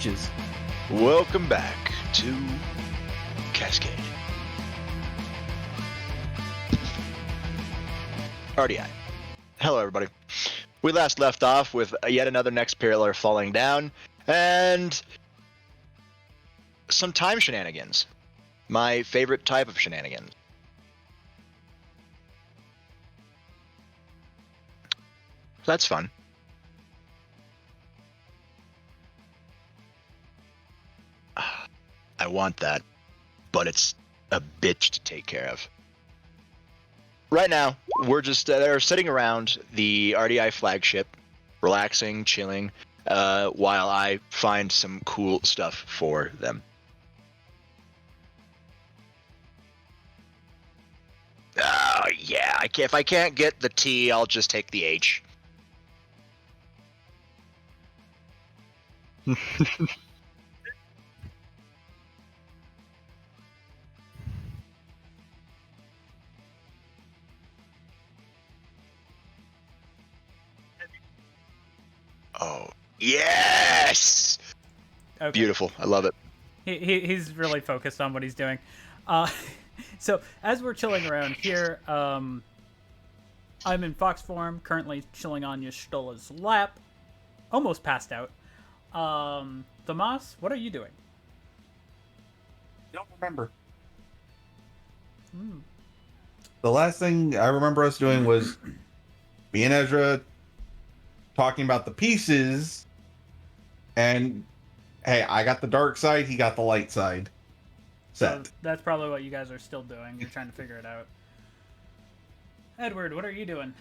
peaches. Welcome back to Cascade. R.D.I. Hello, everybody. We last left off with yet another next pillar falling down, and some time shenanigans. My favorite type of shenanigans. That's fun. I want that, but it's a bitch to take care of. Right now, we're just they're sitting around the R.D.I. flagship, relaxing, chilling, while I find some cool stuff for them. Yeah, if I can't get the T, I'll just take the H. Oh, yes! Okay. Beautiful. I love it. He's really focused on what he's doing. So as we're chilling around here, I'm in fox form, currently chilling on Yashtola's lap, almost passed out. Tomas, what are you doing? I don't remember. Hmm. The last thing I remember us doing was me and Ezra talking about the pieces, and hey, I got the dark side, he got the light side. So Set. that's probably what you guys are still doing. You're trying to figure it out. Edward, what are you doing?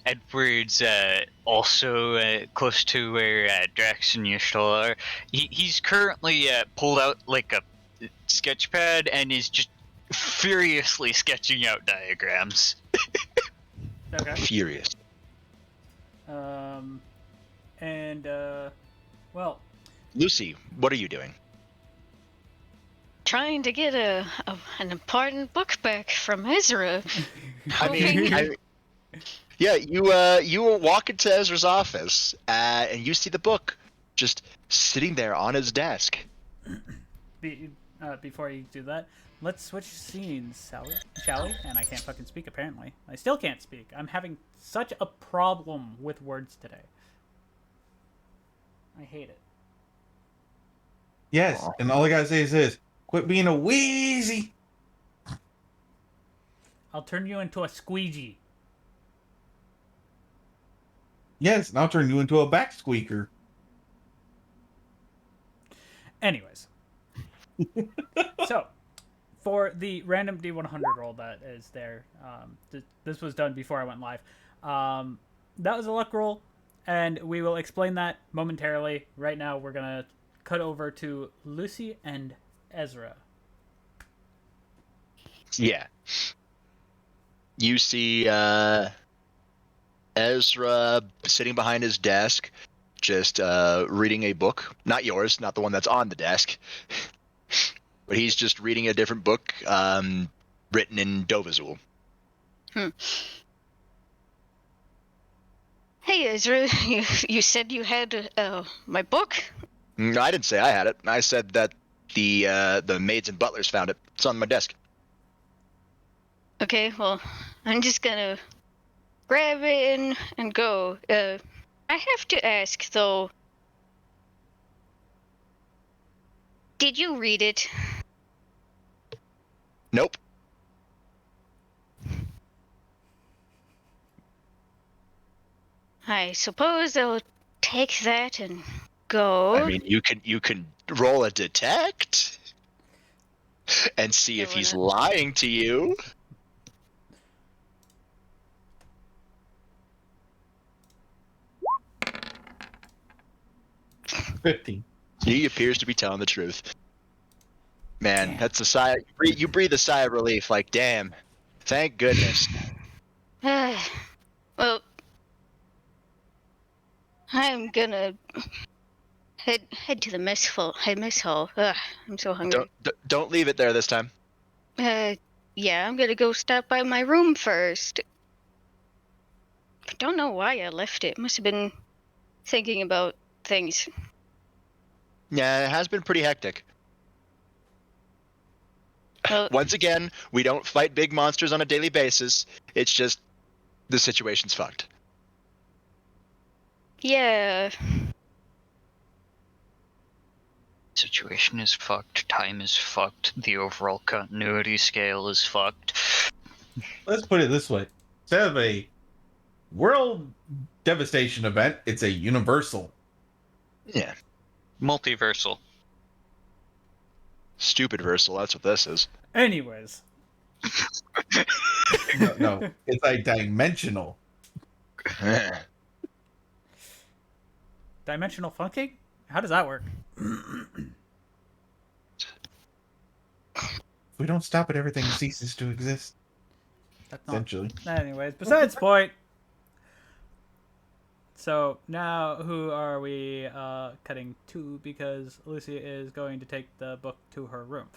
Edward's also close to where Drax and Yashtola are. He's currently pulled out like a sketch pad and is just furiously sketching out diagrams. Okay. Furious. Well, Lucy, what are you doing? Trying to get an important book back from Ezra. I mean, yeah, you walk into Ezra's office, and you see the book just sitting there on his desk. before you do that, let's switch scenes, shall we? And I can't fucking speak, apparently. I still can't speak. I'm having such a problem with words today. I hate it. Yes, and all I gotta say is this: quit being a wheezy. I'll turn you into a squeegee. Yes, and I'll turn you into a back squeaker. Anyways. So, for the random D100 roll that is there, this was done before I went live. That was a luck roll, and we will explain that momentarily. Right now, we're going to cut over to Lucy and Ezra. Yeah. You see Ezra sitting behind his desk, just reading a book. Not yours, not the one that's on the desk. But he's just reading a different book written in Dovazul. Hey Ezra, you said you had my book? No, I didn't say I had it. I said that the maids and butlers found it. It's on my desk. Okay, well, I'm just gonna grab it and go. I have to ask though. Did you read it? Nope. I suppose I'll take that and go. I mean, you can roll a detect and see if he's lying to you. $50. He appears to be telling the truth. Man, that's a sigh. You breathe a sigh of relief. Like, damn, thank goodness. Well, I'm gonna head to the mess hall. I'm so hungry. Don't leave it there this time. yeah, I'm gonna go stop by my room first. I don't know why I left it. Must have been thinking about things. Yeah, it has been pretty hectic. Well, Once again, we don't fight big monsters on a daily basis. It's just the situation's fucked. yeah. Situation is fucked. Time is fucked. The overall continuity scale is fucked. Let's put it this way: instead of a world devastation event, it's a universal. Yeah. Multiversal. Stupid versal, that's what this is. Anyways. No, it's a dimensional. Dimensional funking? How does that work? If we don't stop it, everything ceases to exist. That's not. Essentially. Anyways, besides the point. So now, who are we cutting to? Because Lucy is going to take the book to her room.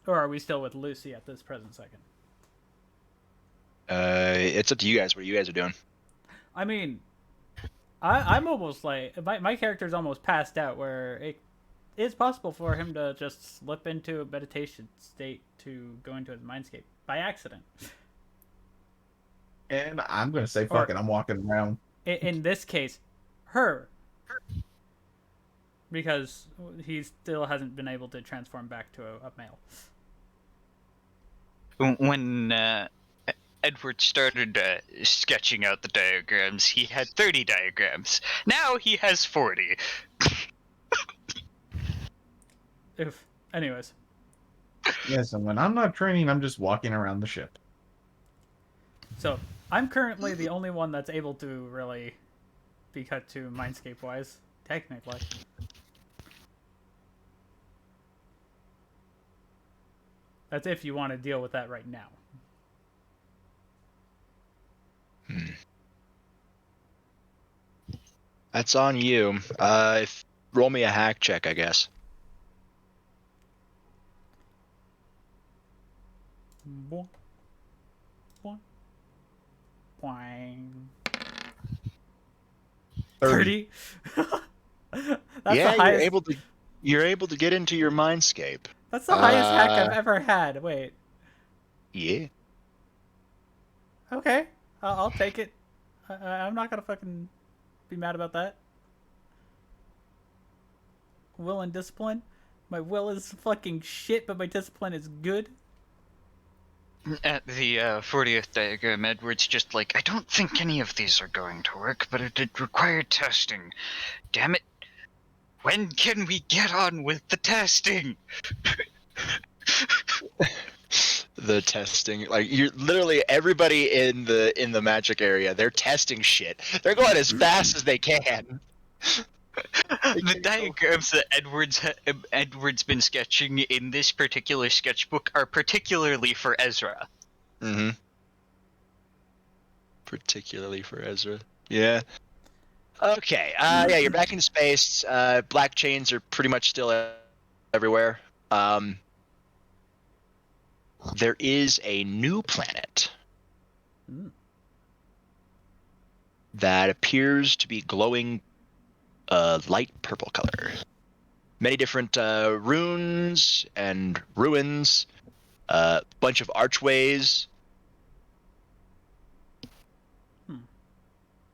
Or are we still with Lucy at this present second? It's up to you guys what you guys are doing. I mean, I'm almost like my character's almost passed out, where it's possible for him to just slip into a meditation state to go into his mindscape by accident. And I'm gonna say fuck it, I'm walking around. In this case, her. Because he still hasn't been able to transform back to a male. When Edward started sketching out the diagrams, he had 30 diagrams. Now he has 40. Oof. Anyways. Yes, and when I'm not training, I'm just walking around the ship. So, I'm currently the only one that's able to really be cut to mindscape-wise, technically. That's if you want to deal with that right now. That's on you. Roll me a hack check, I guess. Boing. Boing. Boing. 30. That's Yeah, the highest. you're able to get into your mindscape. That's the highest hack I've ever had. Wait. Yeah. Okay. I'll take it. I'm not gonna fucking be mad about that. Will and discipline. My will is fucking shit, but my discipline is good. At the 40th diagram, Edward's just like, I don't think any of these are going to work, but it did require testing. Damn it. When can we get on with the testing? The testing, like, you're literally everybody in the magic area, they're testing shit. They're going as fast as they can. The diagrams that Edward's been sketching in this particular sketchbook are particularly for Ezra. Mm-hmm. Particularly for Ezra. Yeah. Okay. Yeah, you're back in space. Black chains are pretty much still everywhere. There is a new planet that appears to be glowing light purple color. Many different runes and ruins, bunch of archways.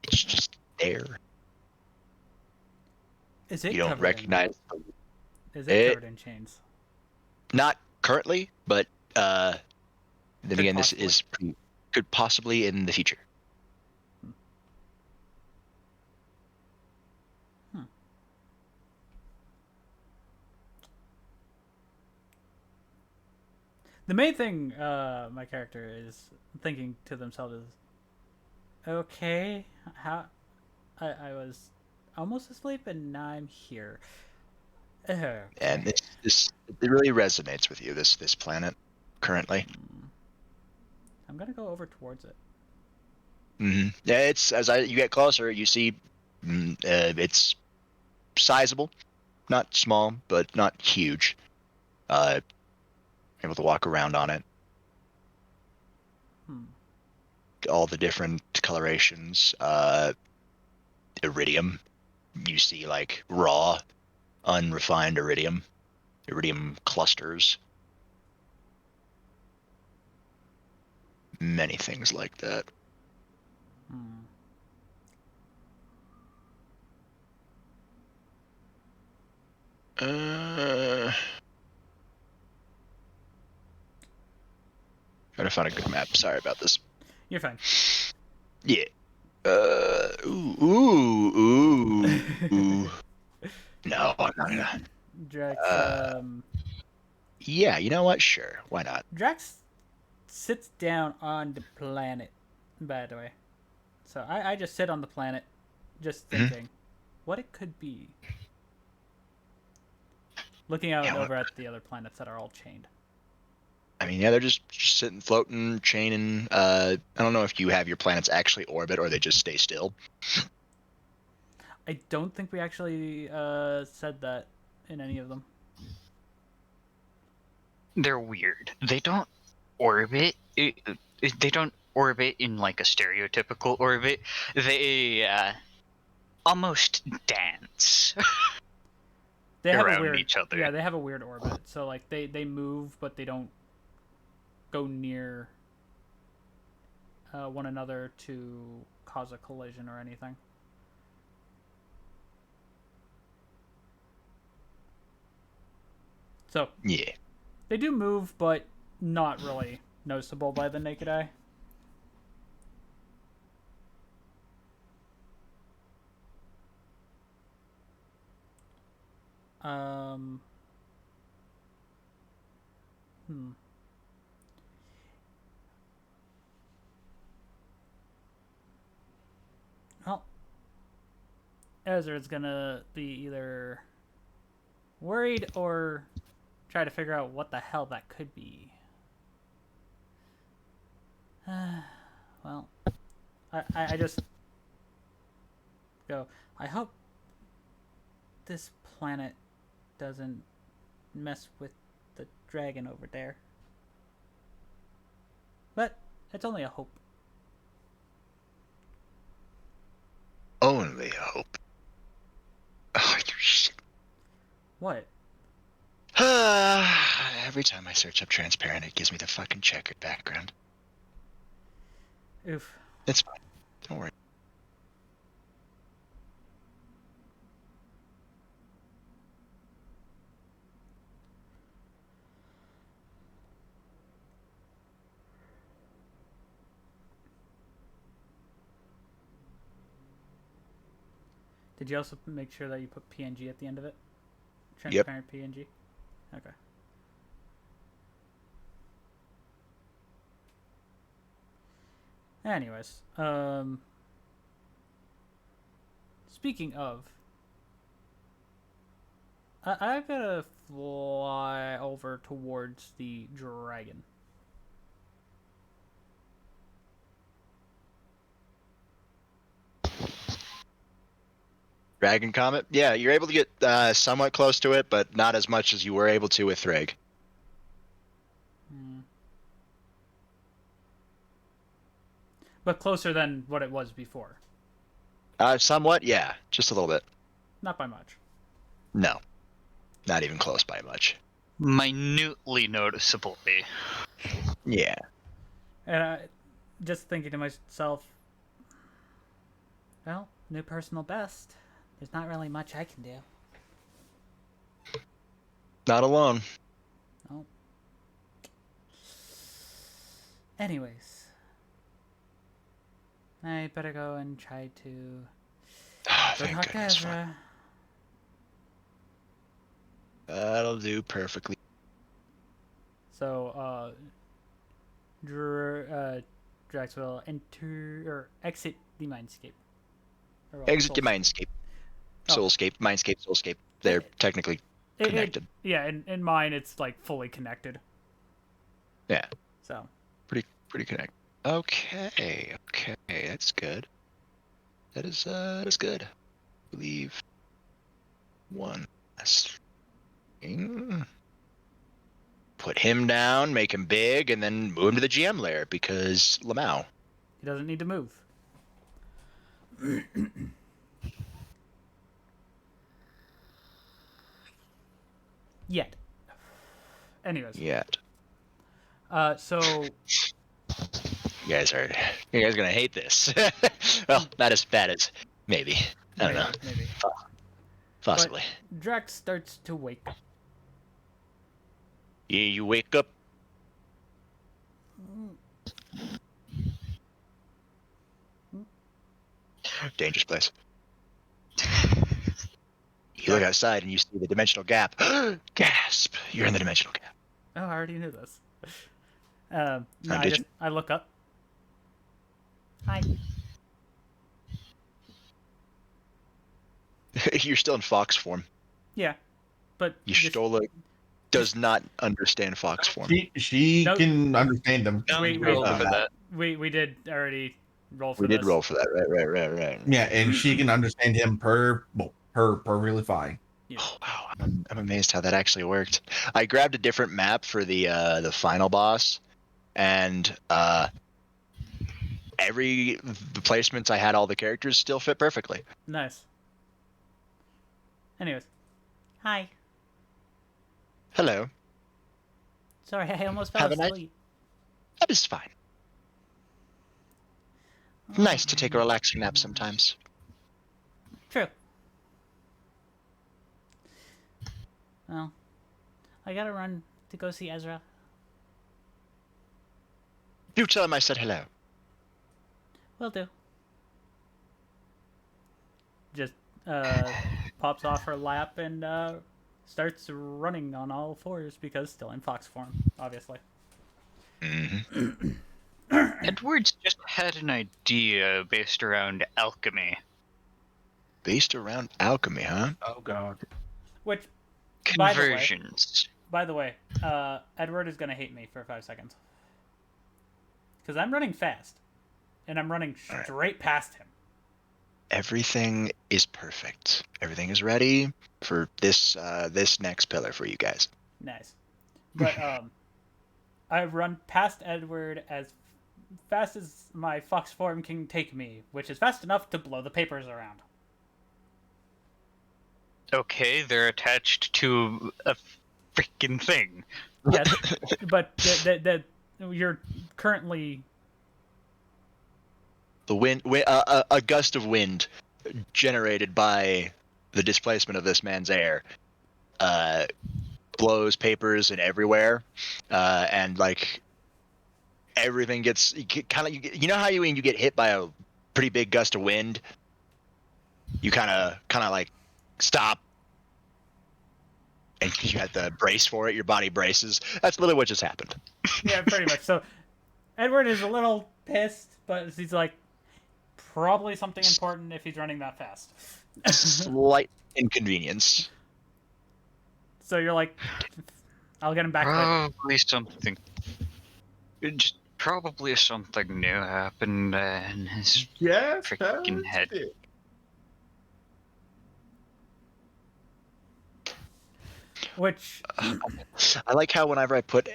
It's just there. Is it You don't covered recognize. Is it covered in chains? Not currently, but then Could again, possibly. this is could possibly in the future. The main thing my character is thinking to themselves is, okay, how I was almost asleep and now I'm here. Okay. And this it really resonates with you. This planet currently. I'm gonna go over towards it. Mm-hmm. Yeah, it's you get closer, you see it's sizable, not small, but not huge. Able to walk around on it. All the different colorations. Iridium. You see like raw, unrefined iridium clusters. Many things like that. Trying to find a good map. Sorry about this. You're fine. Yeah. Ooh. No, I'm not gonna. Drax, Yeah, you know what? Sure, why not? Drax sits down on the planet, by the way. So I just sit on the planet, just thinking what it could be. Looking out over at the other planets that are all chained. I mean, yeah, they're just sitting, floating, chaining. I don't know if you have your planets actually orbit or they just stay still. I don't think we actually said that in any of them. They're weird. They don't orbit. They don't orbit in like a stereotypical orbit. They almost dance. They have around a weird each other. Yeah, they have a weird orbit. So like they move, but they don't go near one another to cause a collision or anything. So yeah, they do move, but not really noticeable by the naked eye. Um. Well, Ezra's gonna be either worried or try to figure out what the hell that could be. Well, I just go, I hope this planet doesn't mess with the dragon over there. But it's only a hope. only hope. Oh, you shit. What? Every time I search up transparent, it gives me the fucking checkered background. Oof. It's fine. Don't worry. Did you also make sure that you put PNG at the end of it? Transparent PNG? Okay. Anyways, speaking of, I gotta fly over towards the dragon. Dragon Comet? Yeah, you're able to get somewhat close to it, but not as much as you were able to with Thrag. But closer than what it was before. Somewhat, yeah. Just a little bit. Not by much. No. Not even close by much. Minutely noticeably. Yeah. And just thinking to myself, well, new personal best. There's not really much I can do. Not alone. No. Anyways, I better go and try to Oh, go thank talk to goodness. Ezra. That'll do perfectly. So, Drax will enter or exit the mindscape. Or, well, Exit the soulscape. Mindscape. Oh. Soulscape, Mindscape, Soulscape. They're technically connected. Yeah, in mine it's like fully connected. Yeah. So. Pretty connected. Okay, that's good. That is good. I believe one last thing. put him down, make him big, and then move him to the GM lair because Lamau. He doesn't need to move. Yet. Anyways. Yet. So You guys are gonna hate this. Well, not as bad as maybe. I don't know. Maybe. Possibly. But Drax starts to wake up. You wake up. Dangerous place. You look outside and you see the dimensional gap. Gasp! You're in the dimensional gap. Oh, I already knew this. Oh, No, did I look up. Hi. You're still in fox form. Yeah, but Y'shtola does not understand fox form. She Nope. can understand them. Wait, Roll for that. we did already roll for We this. did roll for that, right. Yeah, and she can understand him perfectly fine. Yeah. Oh, wow, I'm amazed how that actually worked. I grabbed a different map for the final boss, and the placements I had all the characters still fit perfectly. Nice. Anyways. Hi. Hello. Sorry, I almost fell Have a nice- asleep. That is fine. Nice to take a relaxing nap sometimes. True. Well, I gotta run to go see Ezra. Do tell him I said hello. Will do. Just pops off her lap and starts running on all fours because still in fox form, obviously. Mm-hmm. Edwards just had an idea based around alchemy. Based around alchemy, huh? Oh god. Which, by the way, Conversions. Edward is gonna hate me for 5 seconds because I'm running fast, and I'm running straight past him. Everything is perfect. Everything is ready for this next pillar for you guys. Nice, but I run past Edward as fast as my fox form can take me, which is fast enough to blow the papers around. Okay, they're attached to a freaking thing. Yes, but that you're currently The wind, a gust of wind generated by the displacement of this man's air, blows papers and everywhere, and like everything gets kind of, you know how when you get hit by a pretty big gust of wind, you kind of like stop, and you have to brace for it. Your body braces. That's literally what just happened. yeah, pretty much. So Edward is a little pissed, but he's like, probably something important if he's running that fast. Slight inconvenience. So you're like, I'll get him back later. Probably something new happened in his Yes. freaking head. Which I like how whenever I put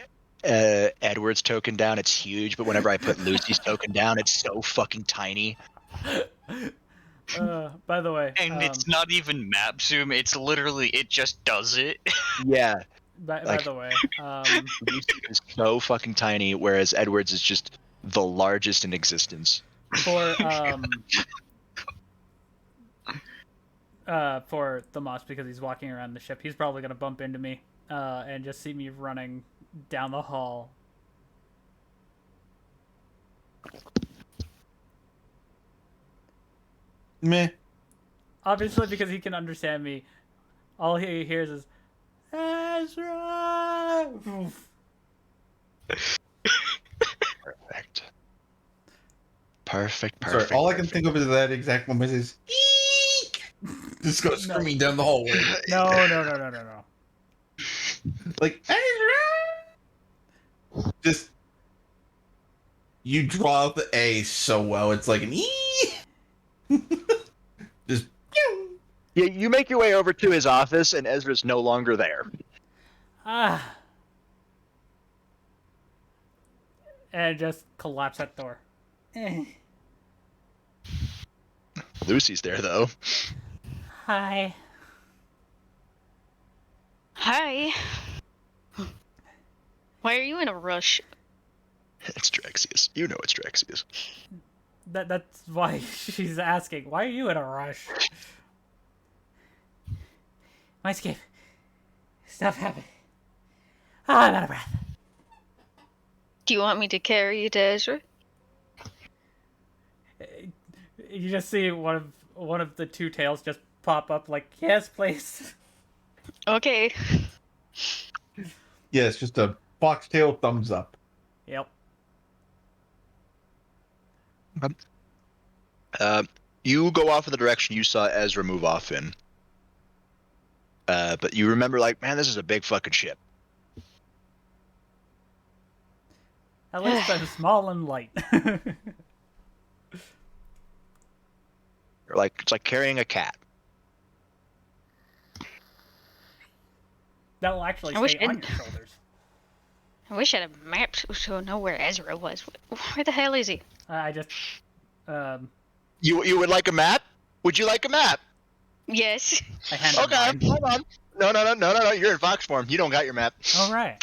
Edward's token down, it's huge, but whenever I put Lucy's token down, it's so fucking tiny. by the way, And it's not even map zoom, it's literally, it just does it. Yeah, by the way, Lucy is so fucking tiny, whereas Edward's is just the largest in existence. for the Moss, because he's walking around the ship, he's probably gonna bump into me and just see me running down the hall. Meh. Obviously, because he can understand me, all he hears is Ezra. Oof. Perfect. Sorry, all I can perfect. think of is that exact moment is eek! Just goes screaming down the hallway. No. Like Ezra! Just you draw out the A so well, it's like an E. Just pew! Yeah, you make your way over to his office, and Ezra's no longer there. and just collapse that door. Lucy's there though. Hi. Hi. Why are you in a rush? It's Drexius. You know it's Drexius. That's why she's asking. Why are you in a rush? My escape. Stuff happened. I'm out of breath. Do you want me to carry you to Ezra? You just see one of the two tails just pop up like, yes, please. Okay. Yeah, it's just a foxtail thumbs up. Yep. You go off in the direction you saw Ezra move off in. But you remember, like, man, this is a big fucking ship. At least I'm small and light. It's like carrying a cat. That will actually I wish stay on it- your shoulders. I wish I had a map to know where Ezra was. Where the hell is he? I just, You would like a map? Would you like a map? Yes. I handed Okay, mine. hold on. No. You're in Fox form. You don't got your map. All right.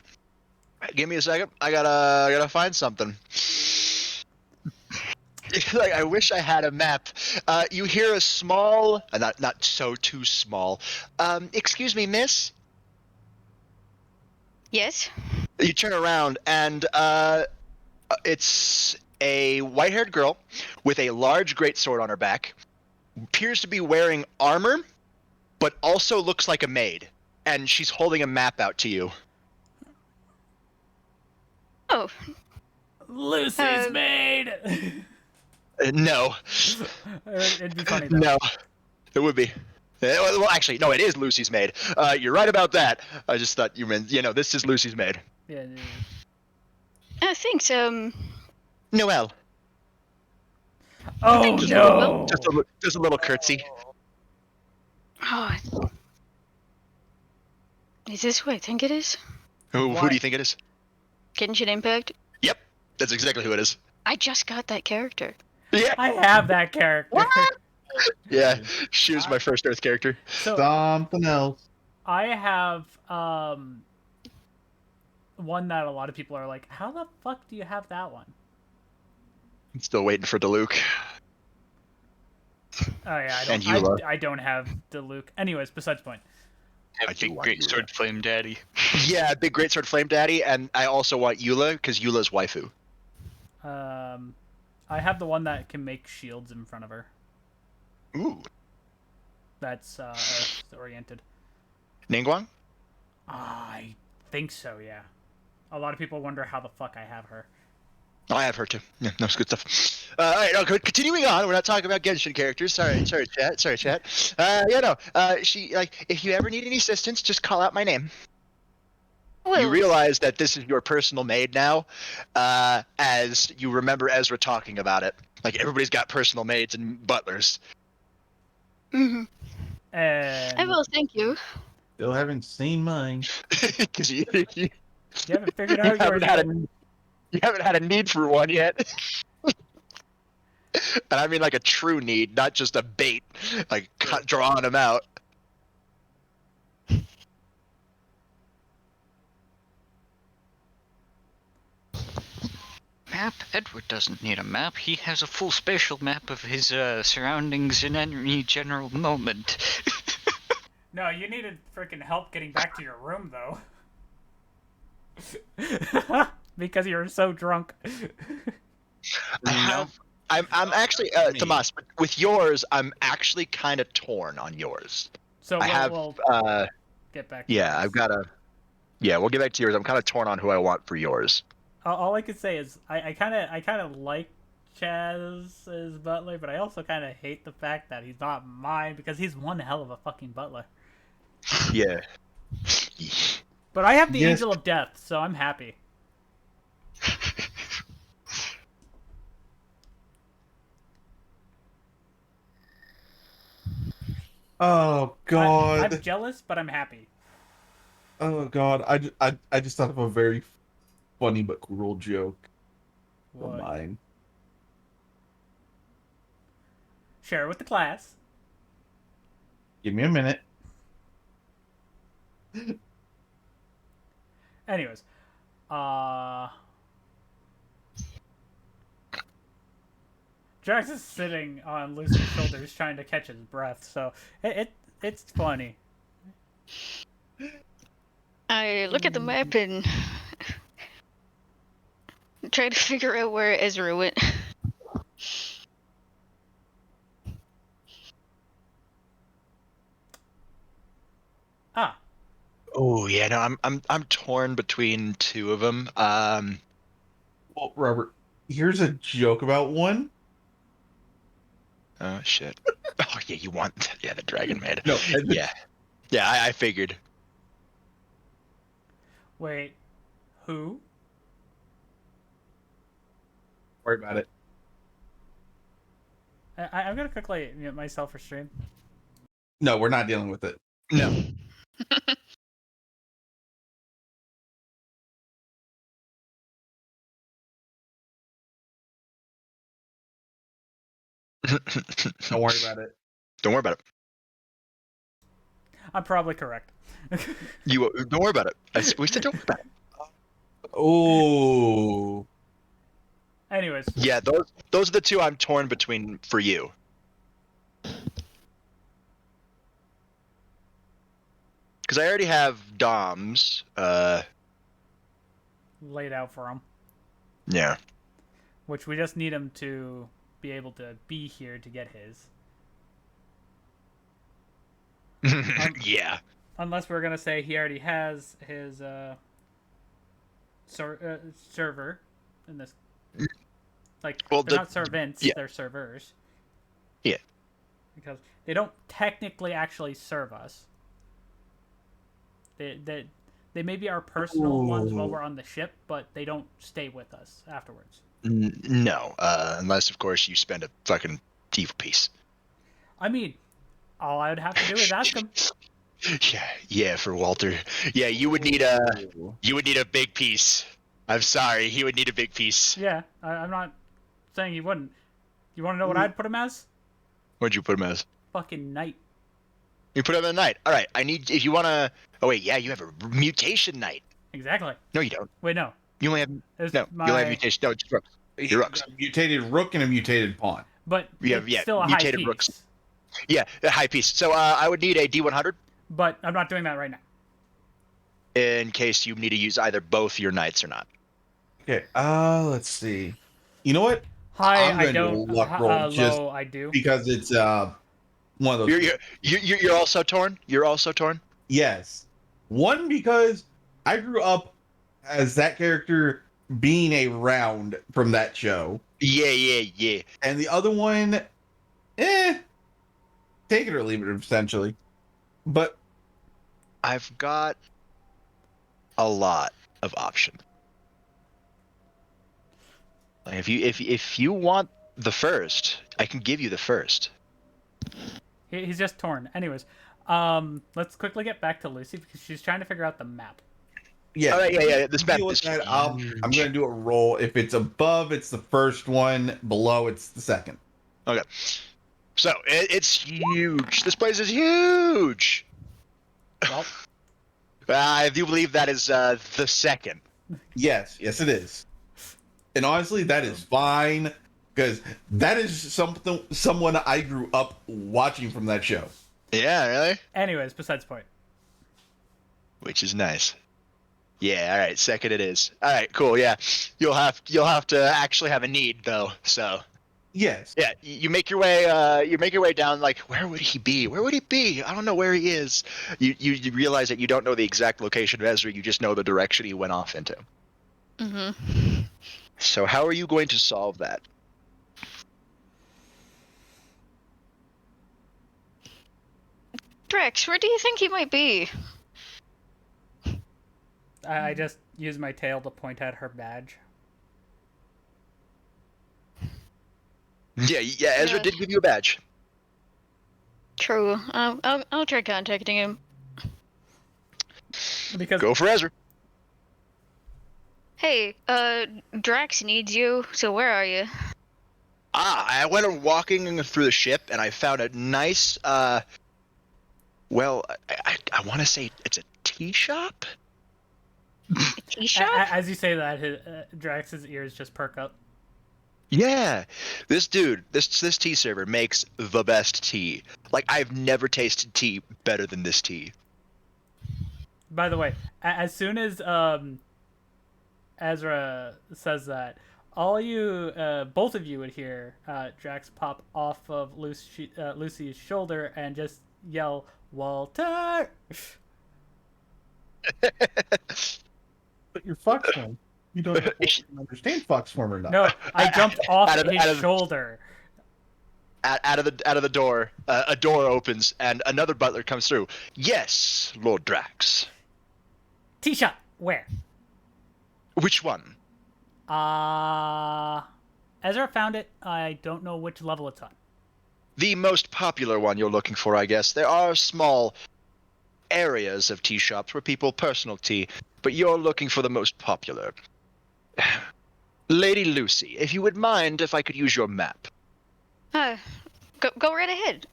Give me a second. I gotta find something. Like, I wish I had a map. You hear a small, not so too small. Excuse me, miss. Yes. You turn around and it's a white-haired girl with a large greatsword on her back. Appears to be wearing armor, but also looks like a maid. And she's holding a map out to you. Oh. Lucy's maid. No. It'd be funny though. No. It would be. Well, actually, no, it is Lucy's maid. You're right about that. I just thought you meant, this is Lucy's maid. Yeah. Thanks. Noelle. Oh Thank you. no! Just a little curtsy. Oh. Is this who I think it is? Who Why? do you think it is? Genshin Impact? Yep, that's exactly who it is. I just got that character. Yeah, I have that character. yeah. She was my first Earth character. So Something else. I have one that a lot of people are like, how the fuck do you have that one? I'm still waiting for Diluc. Oh yeah, And Eula. I don't have the Luke. Anyways, besides the point. I Have do big want great Eula. sword flame daddy. Yeah, big greatsword flame daddy, and I also want Eula because Eula's waifu. I have the one that can make shields in front of her. Ooh, That's Earth oriented. Ningguang? I think so, yeah. A lot of people wonder how the fuck I have her. Oh, I have her too. Yeah, no, it's good stuff. All right, continuing on. We're not talking about Genshin characters. Sorry, chat. She if you ever need any assistance, just call out my name. Well, You realize that this is your personal maid now, as you remember Ezra talking about it. Like, everybody's got personal maids and butlers. mhm. And I will, thank you. Still haven't seen mine. Because you you haven't figured out yours you haven't had a need for one yet. And I mean like a true need, not just a bait, like drawing them out. Map? Edward doesn't need a map. He has a full spatial map of his surroundings in any general moment. No, you needed freaking help getting back to your room, though. Because you're so drunk. I'm actually Tomas, with yours, I'm actually kind of torn on yours. So we'll get back to Yeah, yours. I've got to. Yeah, we'll get back to yours. I'm kind of torn on who I want for yours. All I could say is I kind of like Chaz as butler, but I also kind of hate the fact that he's not mine because he's one hell of a fucking butler. Yeah. But I have the Yes. Angel of Death, so I'm happy. Oh God. I'm jealous, but I'm happy. Oh God. I just thought of a very funny but cruel joke. for What? mine. Share it with the class. Give me a minute. Anyways, Drax is sitting on Lucy's shoulders trying to catch his breath, so it's funny. I look at the map and try to figure out where Ezra went. Ah, Oh yeah, no, I'm torn between two of them. Well, Robert, here's a joke about one. Oh shit. Oh yeah, you want the dragon maid. No, Yeah, yeah, I figured. wait, who? worry about it. I'm gonna quickly mute myself for stream. No, we're not dealing with it. No. Don't worry about it. Don't worry about it. I'm probably correct. You don't worry about it. We said don't worry about it. Oh, Anyways, Yeah, those are the two I'm torn between for you. Because I already have Dom's. laid out for him, Yeah. which we just need him to be able to be here to get his. Yeah. Unless we're gonna say he already has his server in this. Like, Well, they're not servants, yeah. they're servers. Yeah. Because they don't technically actually serve us. They maybe our personal ones while we're on the ship, but they don't stay with us afterwards. No, unless of course you spend a fucking evil piece. I mean, all I would have to do is ask him. Yeah, for Walter. Yeah, you would need a big piece. I'm sorry, he would need a big piece. Yeah, I'm not saying he wouldn't. You want to know what I'd put him as? What'd you put him as? Fucking knight. You put him at night. All right, I need if you wanna. Oh wait, yeah, you have a mutation knight. Exactly. No, you don't. Wait, no. You only have It's no. You only have mutation. No, just rooks. Your rooks. A mutated rook and a mutated pawn. But You it's have still a high mutated piece. rooks. Yeah, a high piece. So I would need a D100 But I'm not doing that right now. in case you need to use either both your knights or not. Okay. Let's see. You know what? High, I'm I going to don't. luck roll just Low, I do. because it's one of those. You're also torn. You're also torn. Yes. One, because I grew up as that character being around from that show. Yeah. And the other one, take it or leave it, essentially. But I've got a lot of options. Like if you want the first, I can give you the first. He's just torn. Anyways, let's quickly get back to Lucy because she's trying to figure out the map. yeah, All right, yeah. This map deal with is that. I'm going to do a roll. If it's above, it's the first one. Below, it's the second. okay. So it's huge. This place is huge. Well, I do believe that is the second. Yes, it is. And honestly, that is fine because that is someone I grew up watching from that show. Yeah, really. anyways, besides the point. Which is nice. Yeah, all right. Second it is. All right, cool. Yeah, you'll have to actually have a need though. So Yes. yeah, you make your way. You make your way down. Like, where would he be? Where would he be? I don't know where he is. You realize that you don't know the exact location of Ezra. You just know the direction he went off into. Mm-hmm. So how are you going to solve that? Drex, where do you think he might be? I just use my tail to point at her badge. Yeah. Ezra Yeah. did give you a badge. True. I'll try contacting him. Because Go for Ezra. Hey, Drax needs you, so where are you? I went walking through the ship and I found a nice, well, I want to say it's a tea shop? A tea shop? As you say that, Drax's ears just perk up. Yeah, this dude, this tea server makes the best tea. Like, I've never tasted tea better than this tea. By the way, as soon as Ezra says that, all you, both of you would hear Drax pop off of Lucy's shoulder and just yell, "Walter!" But you're Fox form. You don't understand Fox form or not. No, I jumped off out of his the- shoulder. Out of the door, a door opens and another butler comes through. Yes, Lord Drax. Tea shop. Where? Which one? Ezra found it. I don't know which level it's on. The most popular one you're looking for, I guess. There are small areas of tea shops where people personal tea, but you're looking for the most popular. Lady Lucy, if you would mind if I could use your map. Go right ahead.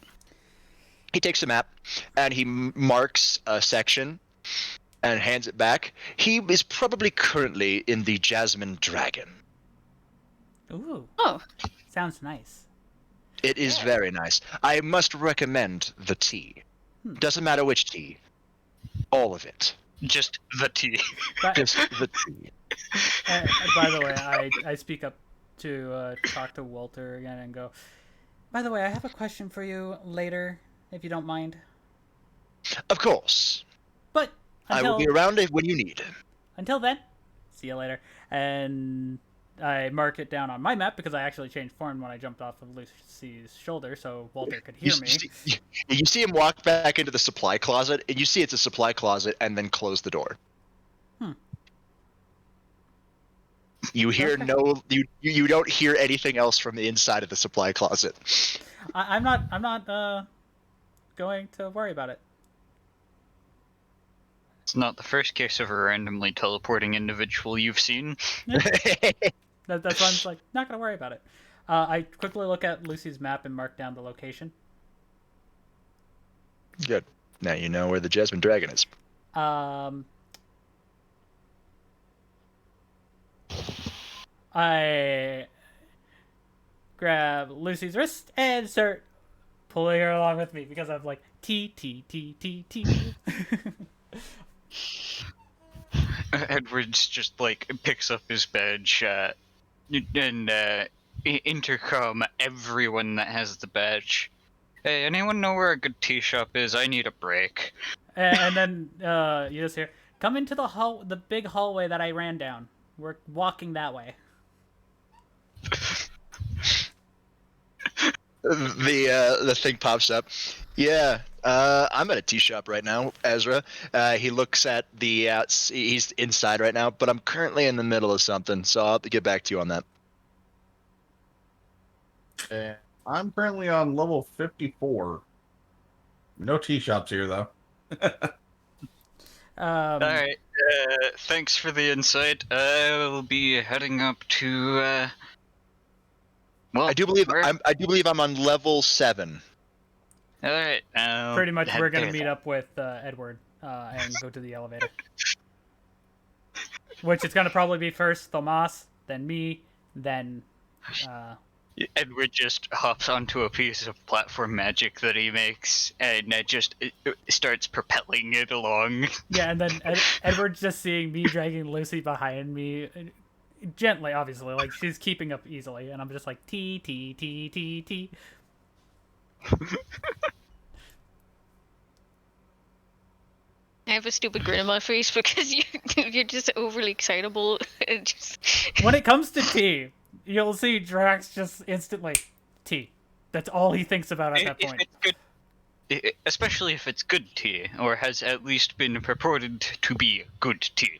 He takes a map and he marks a section and hands it back. He is probably currently in the Jasmine Dragon. Ooh, Oh, sounds nice. It is very nice. I must recommend the tea. Doesn't matter which tea. All of it. Just the tea. But, Just the tea. by the way, I speak up to talk to Walter again and go, by the way, I have a question for you later, if you don't mind. Of course. But I will be around when you need. until then, see you later. And I mark it down on my map because I actually changed form when I jumped off of Lucy's shoulder so Walter could hear me. You see him walk back into the supply closet, and you see it's a supply closet, and then close the door. You hear you don't hear anything else from the inside of the supply closet. I'm not going to worry about it. It's not the first case of a randomly teleporting individual you've seen. That's why I'm just like, not gonna worry about it. I quickly look at Lucy's map and mark down the location. Good. Now you know where the Jasmine Dragon is. I grab Lucy's wrist and start pulling her along with me because I'm like T. Edwards just like picks up his badge and intercom everyone that has the badge. Hey, anyone know where a good tea shop is? I need a break. And then you just hear, come into the big hallway that I ran down. We're walking that way. The thing pops up. Yeah, I'm at a tea shop right now, Ezra. He looks at the he's inside right now, but I'm currently in the middle of something, so I'll have to get back to you on that. I'm currently on level 54. No tea shops here, though. All right. Thanks for the insight. I'll be heading up to. Well, I do believe I'm on level 7. All right. Pretty much, we're gonna meet up with Edward and go to the elevator. Which is gonna probably be first Tomas, then me, then. Edward just hops onto a piece of platform magic that he makes, and it starts propelling it along. Yeah, and then Edward's just seeing me dragging Lucy behind me, gently, obviously, like she's keeping up easily, and I'm just like T. I have a stupid grin on my face because you're just overly excitable. When it comes to tea, you'll see Drax just instantly tea. That's all he thinks about at that point. If it's good, especially if it's good tea, or has at least been purported to be good tea.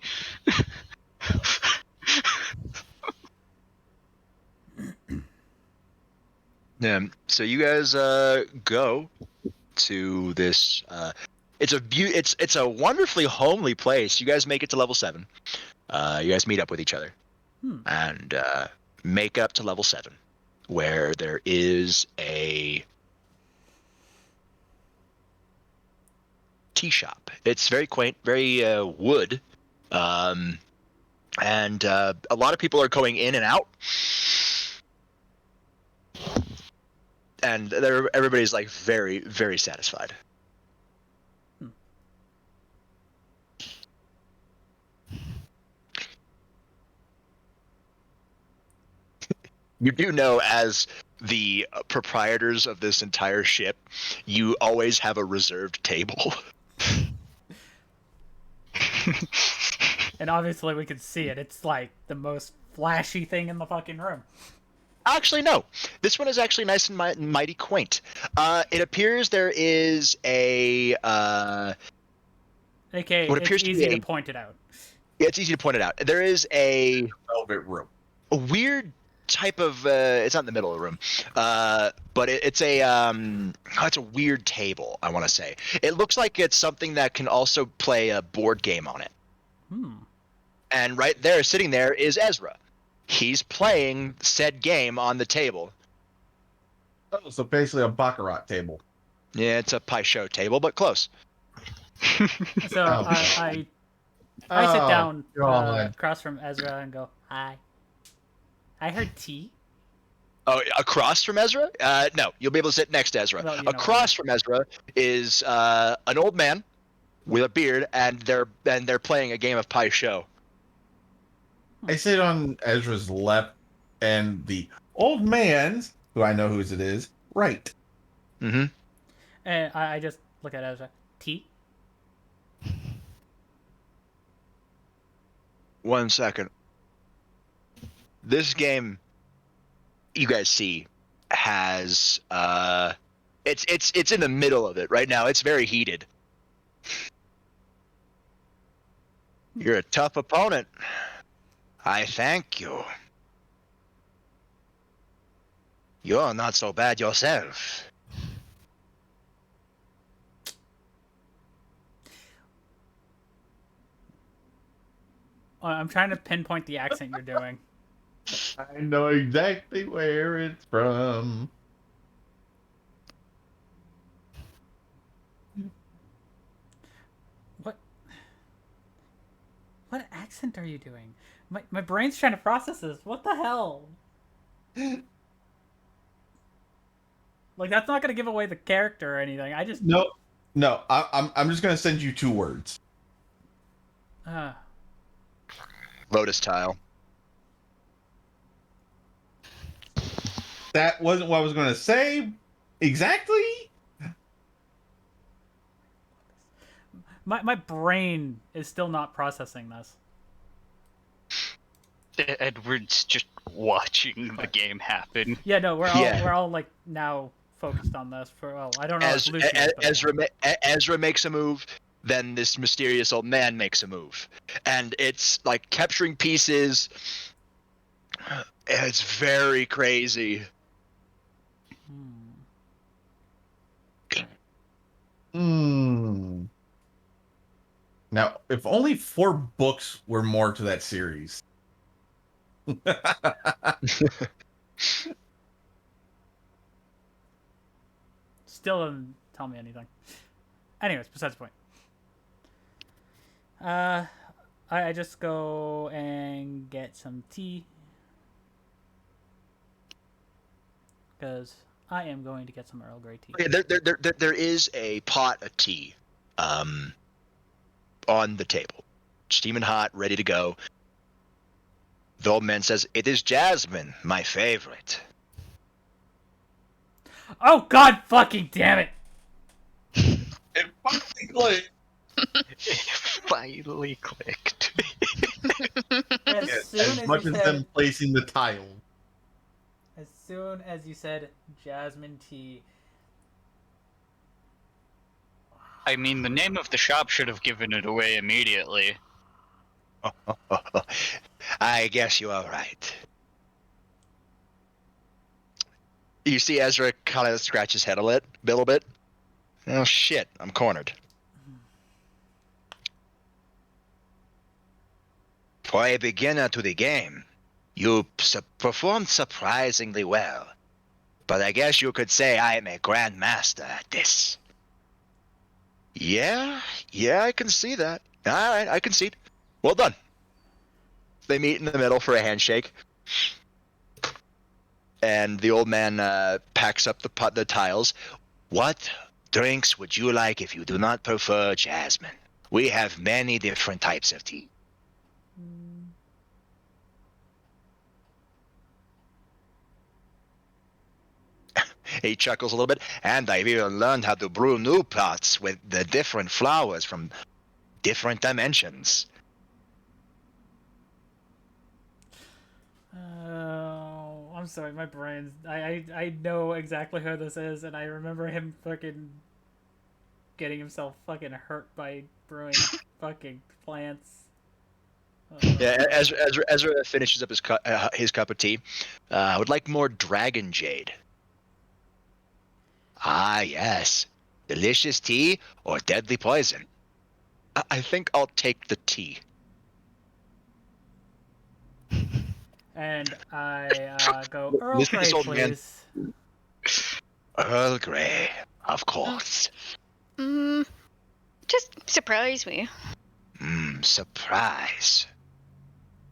Yeah. So you guys go to this. It's a wonderfully homely place. You guys make it to level 7. You guys meet up with each other and make up to level 7, where there is a tea shop. It's very quaint, very wood, and a lot of people are going in and out, and everybody's like very, very satisfied. You do know, as the proprietors of this entire ship, you always have a reserved table. And obviously we can see it. It's like the most flashy thing in the fucking room. Actually, no. This one is actually nice and mighty quaint. It appears there is a Okay, what it's appears easy to be to point it out. it's easy to point it out. There is a Velvet room. weird type of it's not in the middle of the room, but it's a weird table. I want to say it looks like it's something that can also play a board game on it. And right there, sitting there, is Ezra. He's playing said game on the table. Oh, so basically a baccarat table. Yeah, it's a pie show table, but close. So Oh. I sit down God. across from Ezra and go, "Hi. I heard tea." Oh, across from Ezra? No, you'll be able to sit next to Ezra. Well, you know Across from Ezra is an old man with a beard, and they're playing a game of pie show. I sit on Ezra's left, and the old man's, who I know whose it is, right. Mm-hmm. And I just look at Ezra. Tea? One second. This game, you guys see, has it's in the middle of it right now. It's very heated. You're a tough opponent. I thank you. You're not so bad yourself. I'm trying to pinpoint the accent you're doing. I know exactly where it's from. What accent are you doing? My brain's trying to process this. What the hell? Like, that's not gonna give away the character or anything. I just No. I'm just gonna send you 2 words. Lotus tile. That wasn't what I was gonna say. Exactly. my brain is still not processing this. Edward's just watching the game happen. Yeah, no, we're all like now focused on this. I don't know. Ezra makes a move, then this mysterious old man makes a move, and it's like capturing pieces. It's very crazy. Now, if only 4 books were more to that series. Still doesn't tell me anything. Anyways, besides the point. I just go and get some tea. Because I am going to get some Earl Grey tea. Okay, there is a pot of tea on the table. Steaming hot, ready to go. The old man says, "It is jasmine, my favorite." Oh, God fucking damn it! It finally clicked. It finally clicked. As much as them placing the tile. As soon as you said jasmine tea. I mean, the name of the shop should have given it away immediately. I guess you are right. You see Ezra kind of scratch his head a little bit. Oh shit, I'm cornered. For a beginner to the game, you performed surprisingly well. But I guess you could say I am a grandmaster at this. Yeah, I can see that. All right, I concede. Well done. They meet in the middle for a handshake. And the old man packs up the tiles. What drinks would you like if you do not prefer jasmine? We have many different types of tea. He chuckles a little bit. And I've even learned how to brew new pots with the different flowers from different dimensions. I'm sorry, my brain's. I know exactly who this is, and I remember him fucking getting himself fucking hurt by brewing fucking plants. Yeah, Ezra finishes up his cup of tea. I would like more dragon jade. Ah, yes. Delicious tea or deadly poison? I think I'll take the tea. And I go, Earl Listen to Grey, this old man. please. Earl Grey, of course. Just surprise me. Surprise.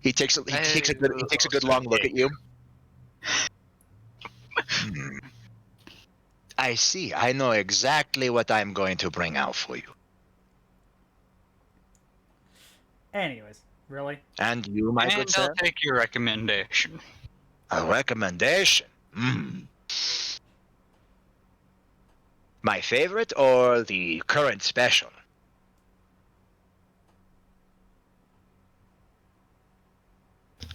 He takes a good long look at you. I see. I know exactly what I'm going to bring out for you. Anyways, really? And you, my good And sir? I'll take your recommendation. A recommendation? My favorite or the current special?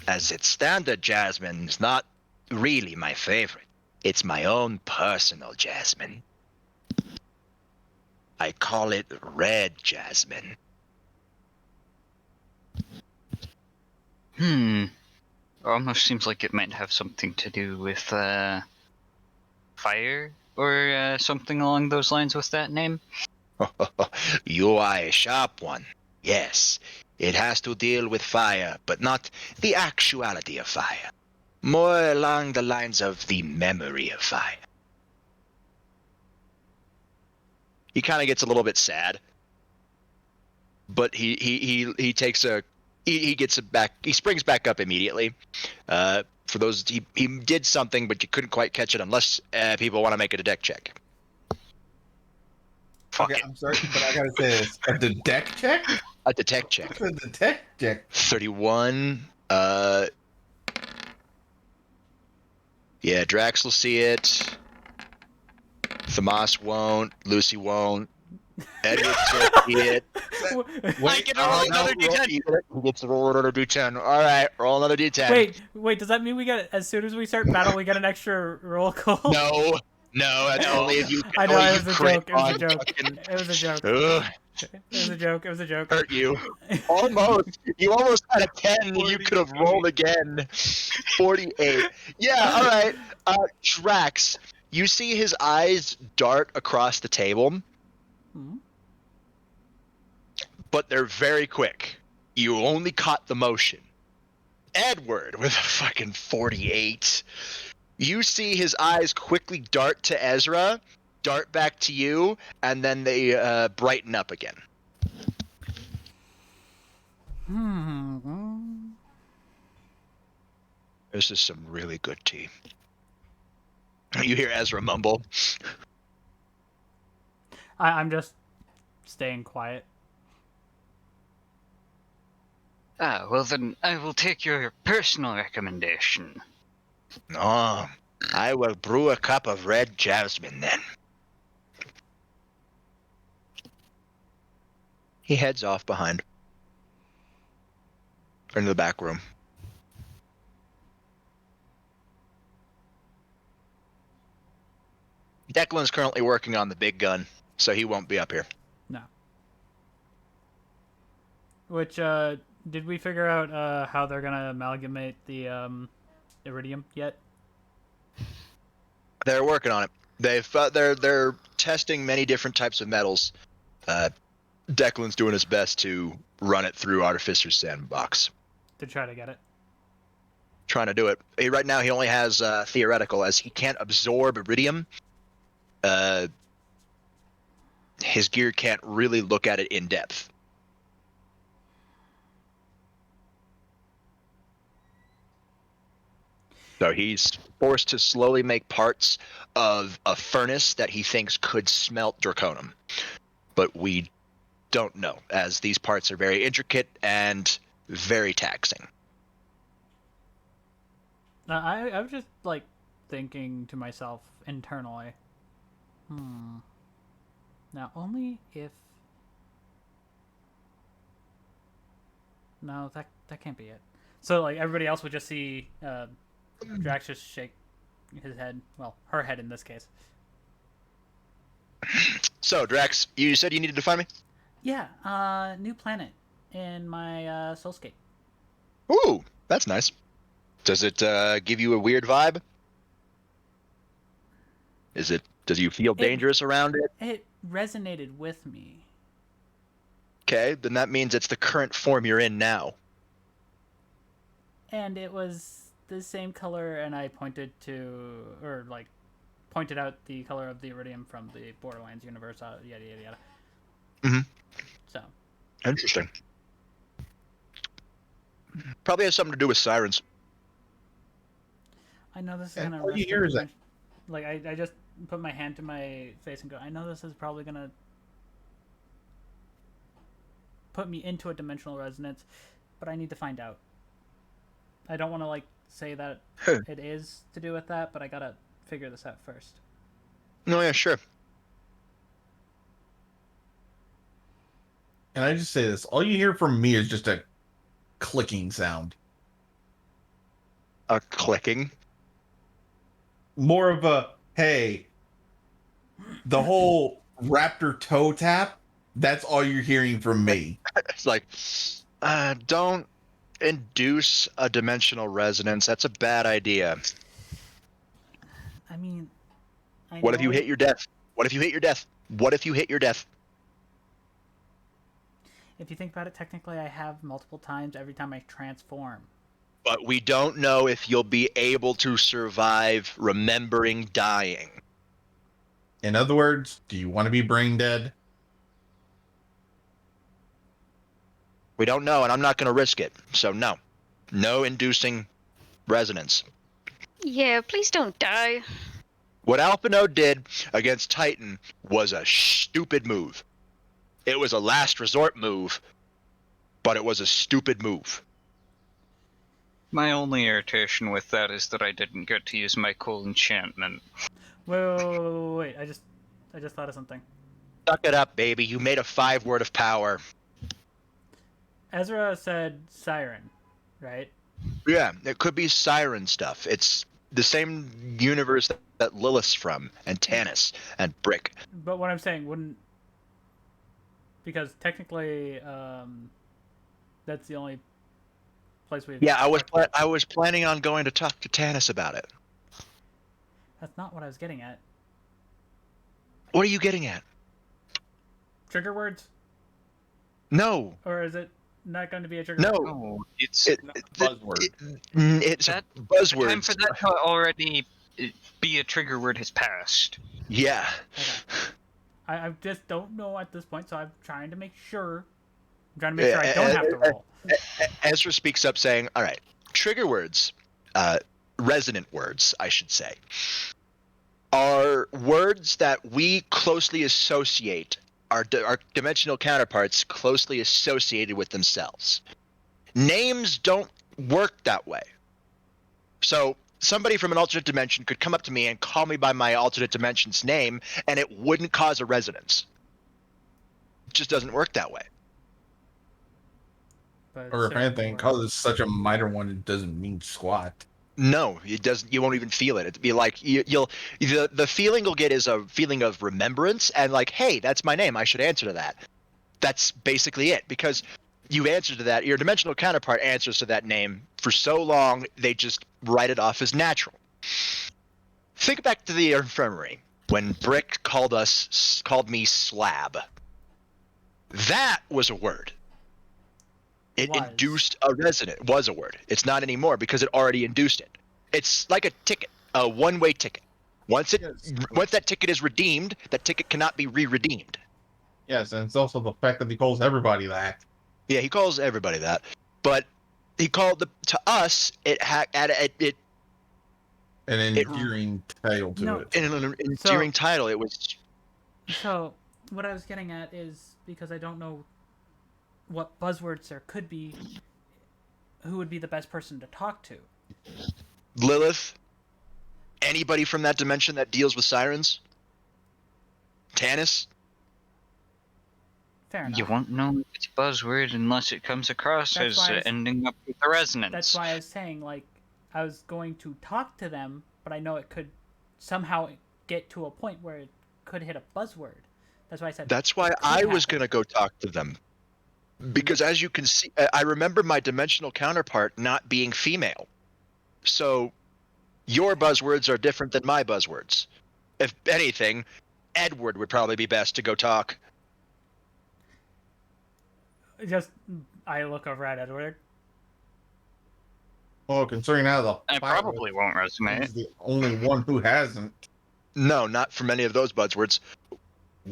As it's standard, jasmine is not really my favorite. It's my own personal jasmine. I call it red jasmine. Almost seems like it might have something to do with fire or something along those lines with that name. You are a sharp one. Yes, it has to deal with fire, but not the actuality of fire. More along the lines of the memory of fire. He kind of gets a little bit sad, but he takes a he gets it back. He springs back up immediately. For those he did something, but you couldn't quite catch it unless people want to make it a deck check. Fuck Okay, it. I'm sorry, but I gotta say this. A detect check? A detect check. What's a detect check? 31. Yeah, Drax will see it. Thomas won't. Lucy won't. Edward will see it. I get to roll another D10. He gets to roll another D10. All right, roll another D10. Wait, does that mean we get, as soon as we start battle, we get an extra roll call? No, that's No. only if you. I know, only it you was a crit joke. It was a on joke. fucking- It was a joke. Ugh, It was a joke. It was a joke. hurt you. Almost. You almost had a 10 and you could have rolled again. 48. Yeah, all right. Drax, you see his eyes dart across the table, but they're very quick. You only caught the motion. Edward with a fucking 48. You see his eyes quickly dart to Ezra, dart back to you, and then they brighten up again. This is some really good tea. You hear Ezra mumble. I'm just staying quiet. Well then I will take your personal recommendation. Oh, I will brew a cup of red jasmine then. He heads off behind. Into the back room. Declan's currently working on the big gun, so he won't be up here. No. Which, did we figure out, how they're gonna amalgamate the, iridium yet? They're working on it. They're testing many different types of metals. Declan's doing his best to run it through Artificer's sandbox. to try to get it. Trying to do it. Right now, he only has theoretical, as he can't absorb iridium. His gear can't really look at it in depth. So he's forced to slowly make parts of a furnace that he thinks could smelt draconium. But we don't know, as these parts are very intricate and very taxing. I was just like thinking to myself internally, now only if no, that can't be it. So like everybody else would just see Drax just shake his head, well, her head in this case. So Drax, you said you needed to find me? Yeah, new planet in my soulscape. Ooh, that's nice. Does it give you a weird vibe? Does you feel dangerous around it? It resonated with me. Okay, then that means it's the current form you're in now. And it was the same color, and I pointed out the color of the iridium from the Borderlands universe, yada yada yada. Mm-hmm. So. Interesting. Probably has something to do with sirens. I know this is gonna. All you hear is that. Like I just put my hand to my face and go. I know this is probably gonna put me into a dimensional resonance, but I need to find out. I don't want to like say that it is to do with that, but I gotta figure this out first. No, yeah, sure. And I just say this: all you hear from me is just a clicking sound. A clicking. More of a hey. The whole raptor toe tap. That's all you're hearing from me. It's like, don't induce a dimensional resonance. That's a bad idea. I mean, What if you hit your death? What if you hit your death? What if you hit your death? If you think about it, technically I have multiple times every time I transform. But we don't know if you'll be able to survive remembering dying. In other words, do you want to be brain dead? We don't know, and I'm not going to risk it. So no. No inducing resonance. Yeah, please don't die. What Alphino did against Titan was a stupid move. It was a last resort move, but it was a stupid move. My only irritation with that is that I didn't get to use my cool enchantment. Wait. I just thought of something. Suck it up, baby. You made a 5-word of power. Ezra said siren, right? Yeah, it could be siren stuff. It's the same universe that Lilith's from, and Tanis, and Brick. But what I'm saying wouldn't, because technically, that's the only place we've. Yeah, I was planning on going to talk to Tanis about it. That's not what I was getting at. What are you getting at? Trigger words? No. Or is it not going to be a trigger? No. Oh, it's Buzzword. It's that buzzword. time for that to already be a trigger word has passed. Yeah. Okay. I just don't know at this point, so I'm trying to make sure. I'm trying to make sure I don't have to roll. Ezra speaks up saying, all right, trigger words, resonant words, I should say, are words that we closely associate, our dimensional counterparts closely associated with themselves. Names don't work that way. So somebody from an alternate dimension could come up to me and call me by my alternate dimension's name, and it wouldn't cause a resonance. It just doesn't work that way. But Or if certain anything, words- because it's such a minor one, it doesn't mean squat. No, it doesn't. You won't even feel it. It'd be like the feeling you'll get is a feeling of remembrance and like, hey, that's my name. I should answer to that. That's basically it, because you answer to that. Your dimensional counterpart answers to that name for so long they just write it off as natural. Think back to the infirmary when Brick called me slab. That was a word. It Was. induced a resonance. Was a word. It's not anymore because it already induced it. It's like a ticket, a one-way ticket. Once that ticket is redeemed, that ticket cannot be re-redeemed. Yes, and it's also the fact that he calls everybody that. Yeah, he calls everybody that, but he called to us it An endearing title to it. in an endearing title. It was. So what I was getting at is, because I don't know what buzzwords there could be, who would be the best person to talk to? Lilith. Anybody from that dimension that deals with sirens? Tanis? Fair enough. You won't know it's a buzzword unless it comes across as ending up with a resonance. That's why I was saying, like, I was going to talk to them, but I know it could somehow get to a point where it could hit a buzzword. That's why I said. That's why I was going to go talk to them. Because as you can see, I remember my dimensional counterpart not being female. So your buzzwords are different than my buzzwords. If anything, Edward would probably be best to go talk. I look over at Edward. Well, considering how the I probably won't resonate. He's the only one who hasn't. No, not from any of those buzzwords.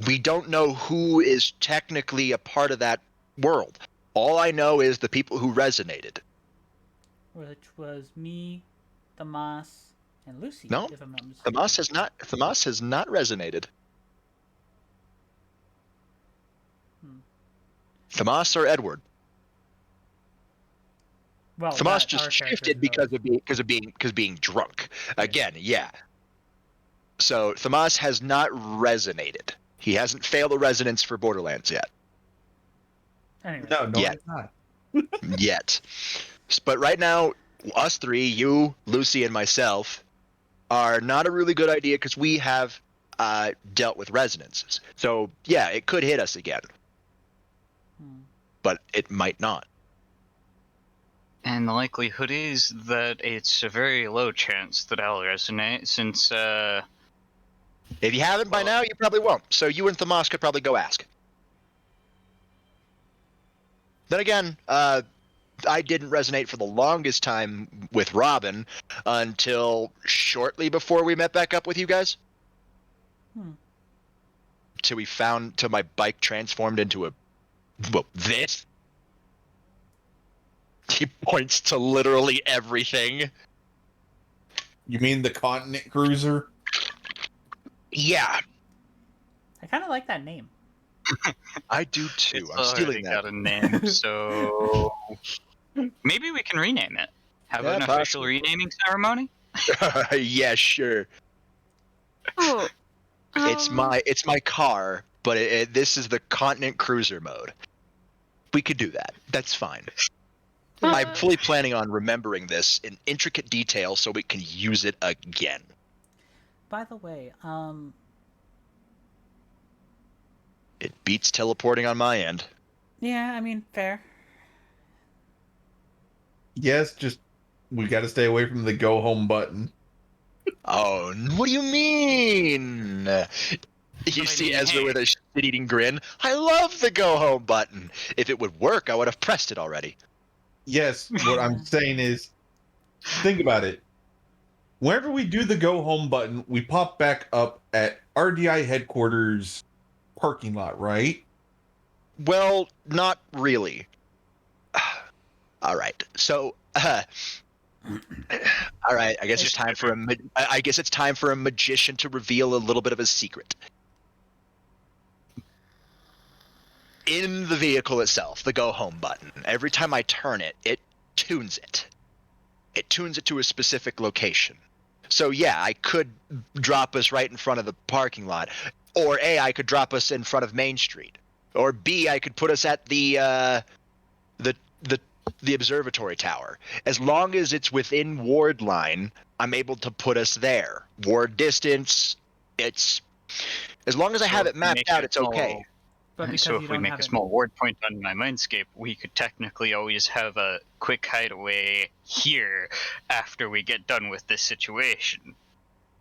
We don't know who is technically a part of that world. All I know is the people who resonated. Which was me, Tomas, and Lucy. No, if I'm not mistaken. Tomas has not resonated. Tomas or Edward? Well, Tomas just shifted because being drunk. Again, yeah. So Tomas has not resonated. He hasn't failed a resonance for Borderlands yet. Anyway. No, yet. It's not. Yet. But right now, us three, you, Lucy, and myself, are not a really good idea because we have dealt with resonances. So yeah, it could hit us again. But it might not. And the likelihood is that it's a very low chance that I'll resonate, since, if you haven't by now, you probably won't. So you and Tomas could probably go ask. Then again, I didn't resonate for the longest time with Robin until shortly before we met back up with you guys. Till my bike transformed into this. He points to literally everything. You mean the Continent Cruiser? Yeah. I kind of like that name. I do too. It's I'm stealing that. got a name, so maybe we can rename it. Have an official renaming ceremony? Yeah, sure. Oh. It's my car, but this is the Continent Cruiser mode. We could do that. That's fine. I'm fully planning on remembering this in intricate detail so we can use it again. By the way, It beats teleporting on my end. yeah, I mean, fair. Yes, just we got to stay away from the go home button. Oh, what do you mean? You see Ezra with a shit-eating grin. I love the go home button. If it would work, I would have pressed it already. Yes, what I'm saying is, think about it. Whenever we do the go home button, we pop back up at R.D.I. headquarters parking lot, right? Well, not really. All right. So, all right. I guess it's time for a magician to reveal a little bit of a secret. In the vehicle itself, the go home button, every time I turn it, it tunes it. It tunes it to a specific location. So yeah, I could drop us right in front of the parking lot, or A, I could drop us in front of Main Street, or B, I could put us at the observatory tower. As long as it's within ward line, I'm able to put us there. Ward distance, it's as long as I have it mapped out, it's okay. But so if we make a small ward point on my mindscape, we could technically always have a quick hideaway here after we get done with this situation.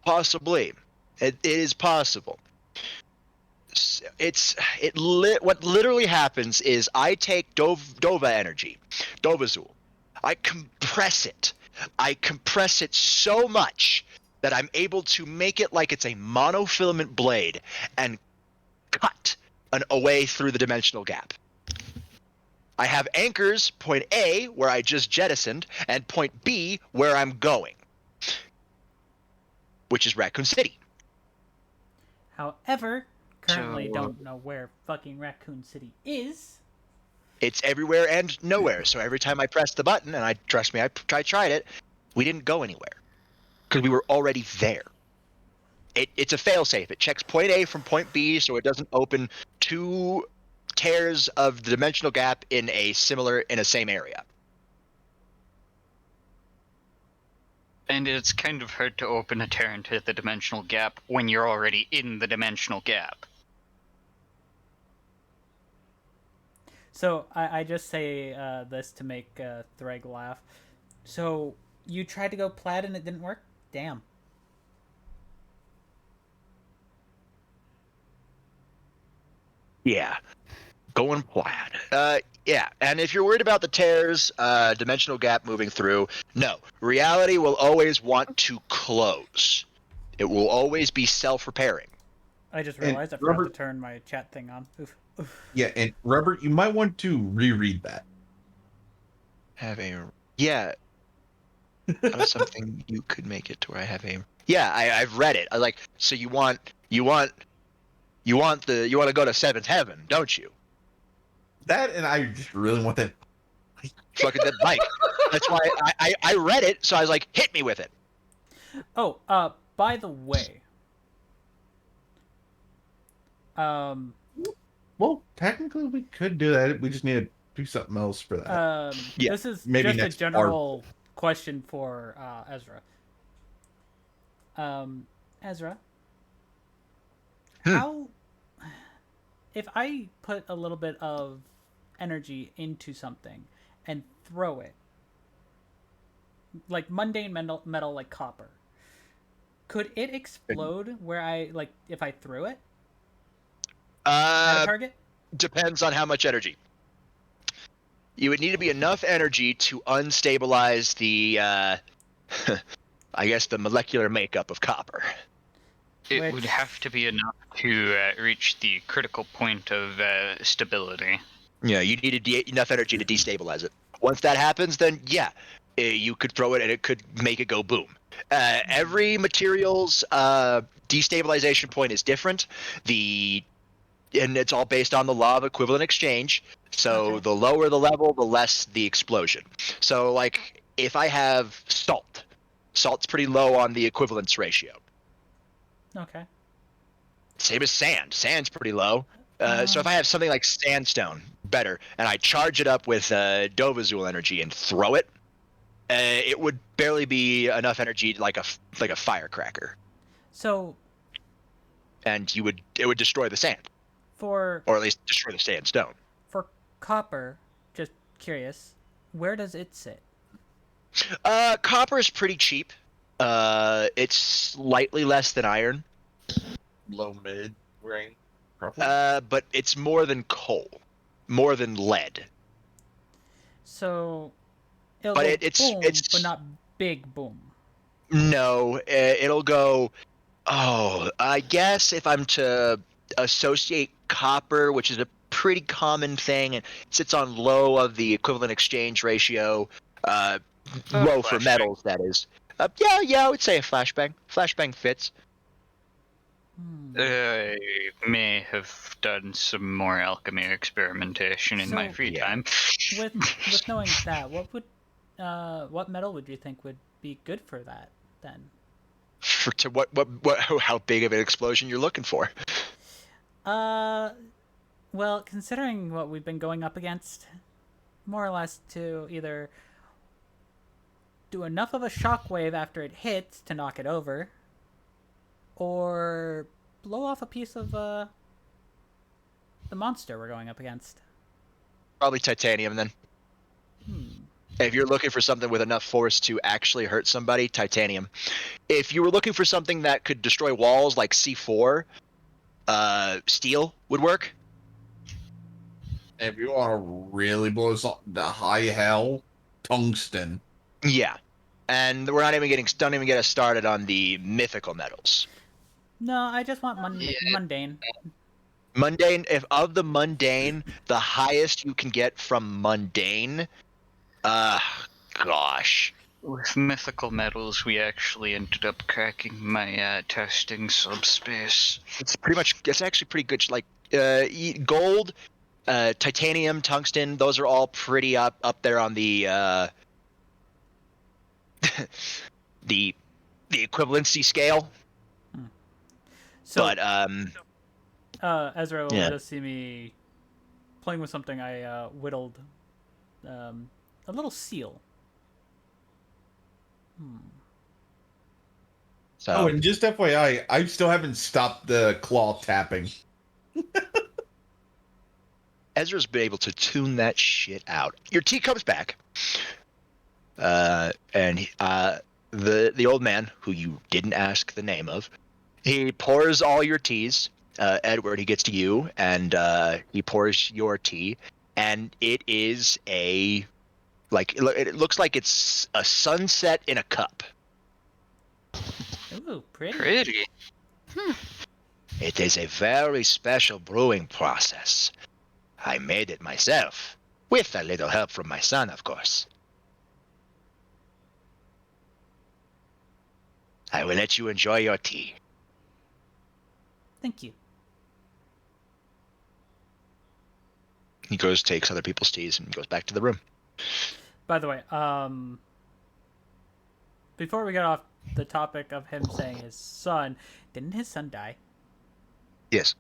Possibly. It is possible. What literally happens is I take Dova energy, Dovazul. I compress it so much that I'm able to make it like it's a monofilament blade and cut a way through the dimensional gap. I have anchors, point A, where I just jettisoned, and point B, where I'm going, which is Raccoon City. However, currently So- don't know where fucking Raccoon City is. It's everywhere and nowhere. So every time I press the button, and trust me, I tried it, we didn't go anywhere because we were already there. It's a failsafe. It checks point A from point B, so it doesn't open two tears of the dimensional gap in a same area. And it's kind of hard to open a tear into the dimensional gap when you're already in the dimensional gap. So I just say this to make Threg laugh. So you tried to go plaid and it didn't work? Damn. Yeah, going plaid. Yeah, and if you're worried about the tears, dimensional gap moving through, no. Reality will always want to close. It will always be self-repairing. I just And realized I forgot Robert- to turn my chat thing on. Oof. Yeah, and Robert, you might want to reread that. Yeah. That was something you could make it to where I have a. Yeah, I've read it. I like. So you want to go to seventh heaven, don't you? That, and I just really want that. Fucking that bike. That's why I read it. So I was like, hit me with it. Oh, by the way. Well, technically, we could do that. We just need to do something else for that. Yeah, This is maybe just a next general question for Ezra. Ezra, how, if I put a little bit of energy into something and throw it, like mundane metal like copper, could it explode where if I threw it at a target? Depends on how much energy. You would need to be enough energy to unstabilize the, I guess, the molecular makeup of copper. It would have to be enough to reach the critical point of stability. Yeah, you need enough energy to destabilize it. Once that happens, then yeah, you could throw it and it could make it go boom. Every material's destabilization point is different. And it's all based on the law of equivalent exchange. So Okay. the lower the level, the less the explosion. So like if I have salt's pretty low on the equivalence ratio. Okay. Same as sand. Sand's pretty low. So if I have something like sandstone, better, and I charge it up with Dovazul energy and throw it, it would barely be enough energy like a firecracker, So and it would destroy the sand, for or at least destroy the sandstone. copper, just curious, where does it sit? Copper is pretty cheap. It's slightly less than iron, Low mid range. but it's more than coal, more than lead. So it'll But go it's- boom, it's- but not big boom. No, it'll go. Oh, I guess if I'm to associate copper, which is a pretty common thing, and it sits on low of the equivalent exchange ratio, low for flashbang. metals, that is. Yeah, I would say a flashbang. Flashbang fits. I may have done some more alchemy experimentation in my So- free Yeah. time. With knowing that, what metal would you think would be good for that then? For to what how big of an explosion you're looking for? Well, considering what we've been going up against, more or less to either do enough of a shockwave after it hits to knock it over, or blow off a piece of the monster we're going up against. Probably titanium then. If you're looking for something with enough force to actually hurt somebody, titanium. If you were looking for something that could destroy walls like C4, steel would work. If you want to really blow something to high hell, tungsten. Yeah, and we're not even don't even get us started on the mythical metals. No, I just want Yeah. mundane. Mundane. If of the mundane, the highest you can get from mundane, gosh. With mythical metals, we actually ended up cracking my testing subspace. It's actually pretty good. Like gold, titanium, tungsten. Those are all pretty up there on the the equivalency scale. So, But Ezra will yeah. just see me playing with something I whittled. A little seal. So Oh, and just FYI, I still haven't stopped the claw tapping. Ezra's been able to tune that shit out. Your tea comes back, and the old man who you didn't ask the name of, he pours all your teas. Edward, he gets to you, and he pours your tea, and it is it looks like it's a sunset in a cup. Ooh, pretty. Pretty. It is a very special brewing process. I made it myself, with a little help from my son, of course. I will let you enjoy your tea. Thank you. He goes, takes other people's teas, and goes back to the room. By the way, before we get off the topic of him saying his son, didn't his son die? Yes.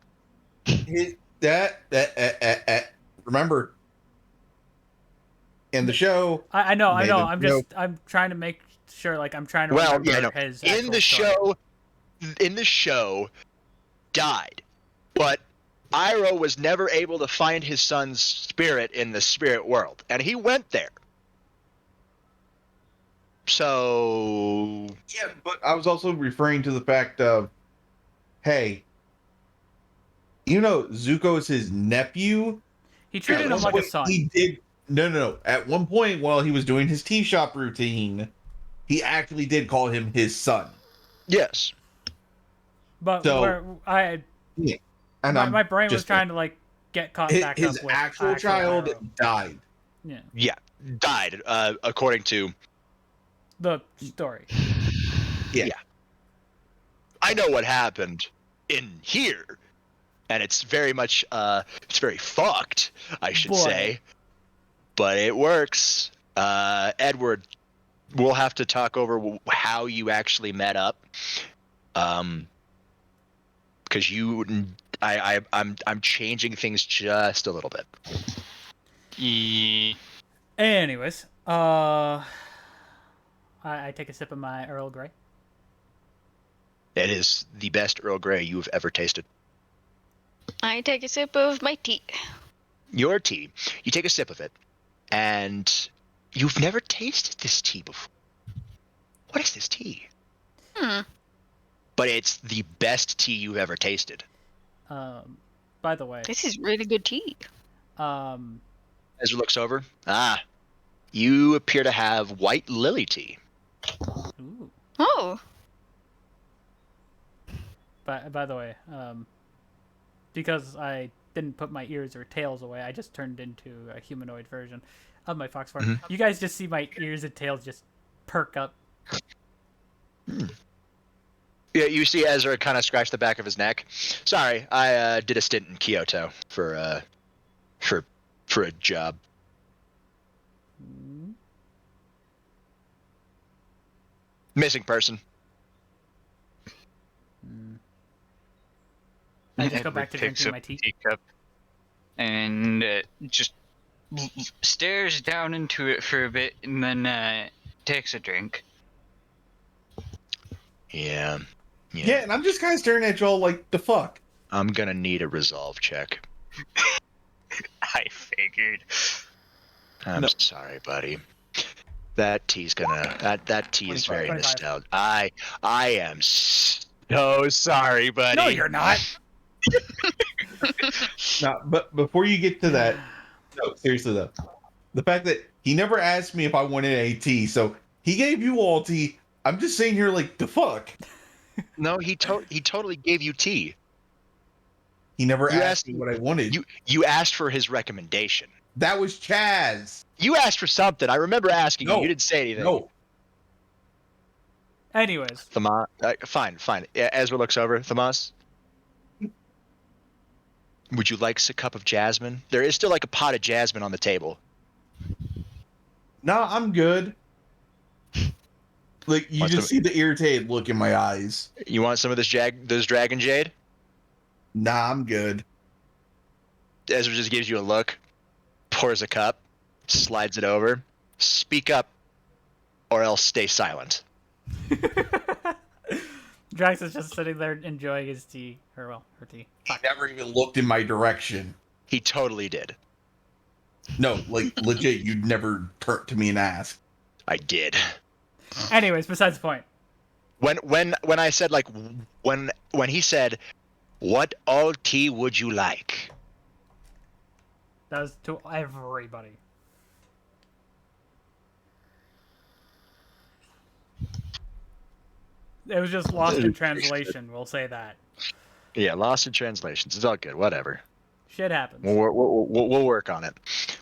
Remember, in the show, I know. Nathan, I'm trying to make sure. Like, I'm trying to Well, remember yeah, no. his. In the actual story. show, died, but Iroh was never able to find his son's spirit in the spirit world, and he went there. So yeah, but I was also referring to the fact of, hey, Zuko is his nephew. He treated him like a son. He did no. At one point, while he was doing his tea shop routine, he actually did call him his son. yes, But So, and my brain was trying to like get caught back his up with actual child Iroh. died. Yeah, died. According to the story. Yeah. I know what happened in here, and it's very much it's very fucked, I should say, but it works. Edward, we'll have to talk over how you actually met up, because I'm changing things just a little bit. Anyways, I take a sip of my Earl Grey. It is the best Earl Grey you've ever tasted. I take a sip of my tea. Your tea, you take a sip of it, and you've never tasted this tea before. What is this tea? But it's the best tea you've ever tasted. By the way, This is really good tea. Ezra looks over. You appear to have white lily tea. ooh. Oh, By the way, because I didn't put my ears or tails away, I just turned into a humanoid version of my fox form. You guys just see my ears and tails just perk up. Yeah, you see Ezra kind of scratch the back of his neck. Sorry, I did a stint in Kyoto for a job. Missing person. I just go back to Picks drinking up my tea. the teacup and just stares down into it for a bit, and then takes a drink. Yeah, and I'm just kind of staring at y'all like, the fuck? I'm gonna need a resolve check. I figured. I'm sorry, buddy. That tea's gonna. That tea is very 25. nostalgic. I am so sorry, buddy. No, you're not. No, but before you get to that, no, seriously though, the fact that he never asked me if I wanted a tea, so he gave you all tea. I'm just sitting here like, the fuck? No, he totally gave you tea. He never You asked asked me what I wanted. you asked for his recommendation. That was Chaz. You asked for something. I remember asking you. No, You didn't say anything. no. Anyways, Thamas, fine. Ezra looks over. Thamas, would you like a cup of jasmine? There is still like a pot of jasmine on the table. No, I'm good. Like, you Want just some- see the irritated look in my eyes. You want some of this dragon jade? Nah, I'm good. Ezra just gives you a look, pours a cup, slides it over. Speak up, or else stay silent. Drax is just sitting there enjoying his tea, or well, her tea. He never even looked in my direction. He totally did. No, like, legit, you'd never turn to me and ask. I did. Anyways, besides the point. When I said like when he said, "What all tea would you like?" That was to everybody. It was just lost in translation, we'll say that. Yeah, lost in translations. It's all good. Whatever. Shit happens. We'll work on it.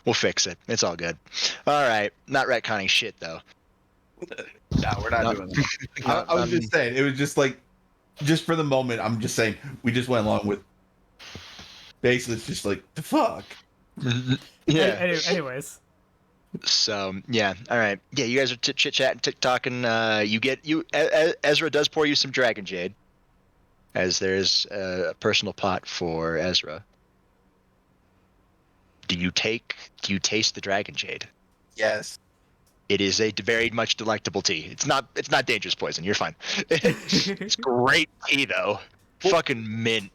We'll fix it. It's all good. All right. Not retconning shit though. No, we're not doing that. I was just saying, it was just like, just for the moment, I'm just saying, we just went along with, basically, it's just like, the fuck? Yeah. Anyways. So, yeah. All right. Yeah, you guys are chit-chatting, talking. Ezra does pour you some dragon jade, as there's a personal pot for Ezra. Do you taste the dragon jade? Yes. It is a very much delectable tea. It's not dangerous poison. You're fine. It's great tea though. Well, fucking mint.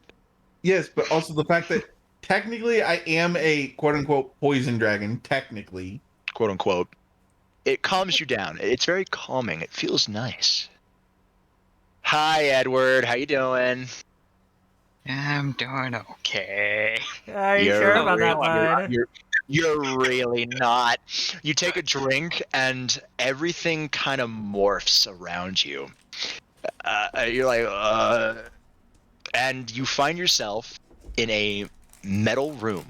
Yes, but also the fact that technically I am a quote-unquote poison dragon, technically. Quote unquote. It calms you down. It's very calming. It feels nice. Hi, Edward. How you doing? I'm doing okay. Are you sure about that, bud? You're really not. You take a drink and everything kind of morphs around you. You're like, and you find yourself in a metal room.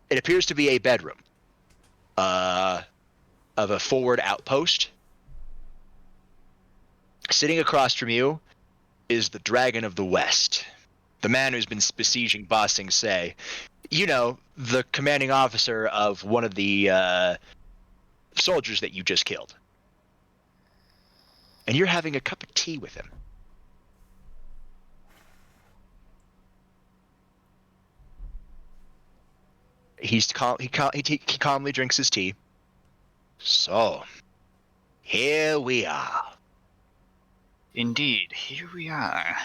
It appears to be a bedroom. Of a forward outpost. Sitting across from you is the Dragon of the West. The man who's been besieging Ba Sing Se. You know, the commanding officer of one of the soldiers that you just killed. And you're having a cup of tea with him. He calmly drinks his tea. So, here we are. Indeed, here we are.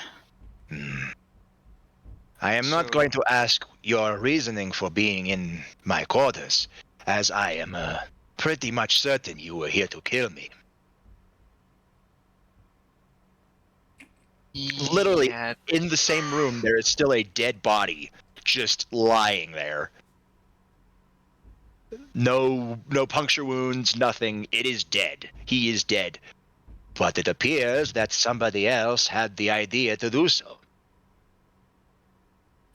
I am not going to ask your reasoning for being in my quarters, as I am pretty much certain you were here to kill me. Literally, Yeah, in the same room, there is still a dead body just lying there. No puncture wounds, nothing. It is dead. He is dead. But it appears that somebody else had the idea to do so.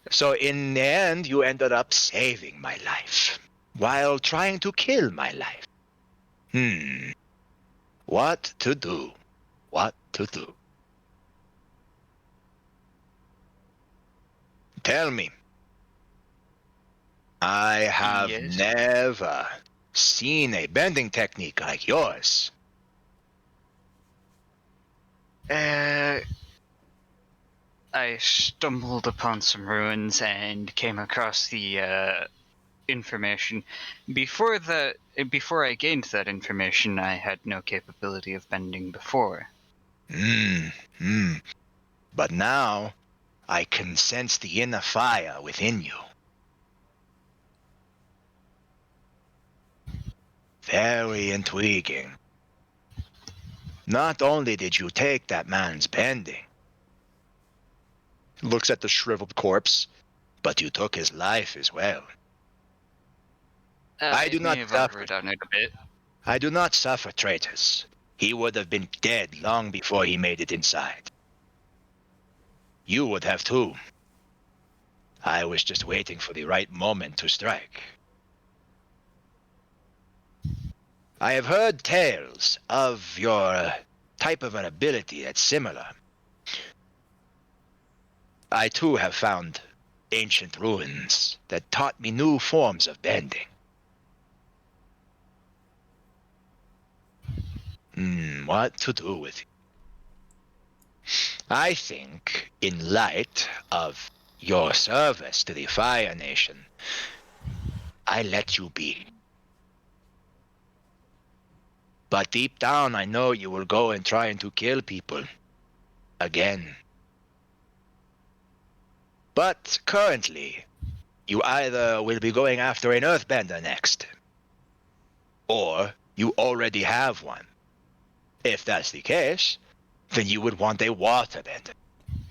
So in the end, you ended up saving my life, while trying to kill my life. What to do? What to do? Tell me. I have Yes. never seen a bending technique like yours. I stumbled upon some ruins and came across the information. Before I gained that information, I had no capability of bending before. But now, I can sense the inner fire within you. Very intriguing. Not only did you take that man's bending, looks at the shriveled corpse, but you took his life as well. I do not may have suffer. overdone it a bit. I do not suffer traitors. He would have been dead long before he made it inside. You would have too. I was just waiting for the right moment to strike. I have heard tales of your type of an ability that's similar. I too have found ancient ruins that taught me new forms of bending. What to do with it? I think, in light of your service to the Fire Nation, I let you be. But deep down, I know you will go and try to kill people. Again. But currently, you either will be going after an Earthbender next, or you already have one. If that's the case, then you would want a Waterbender.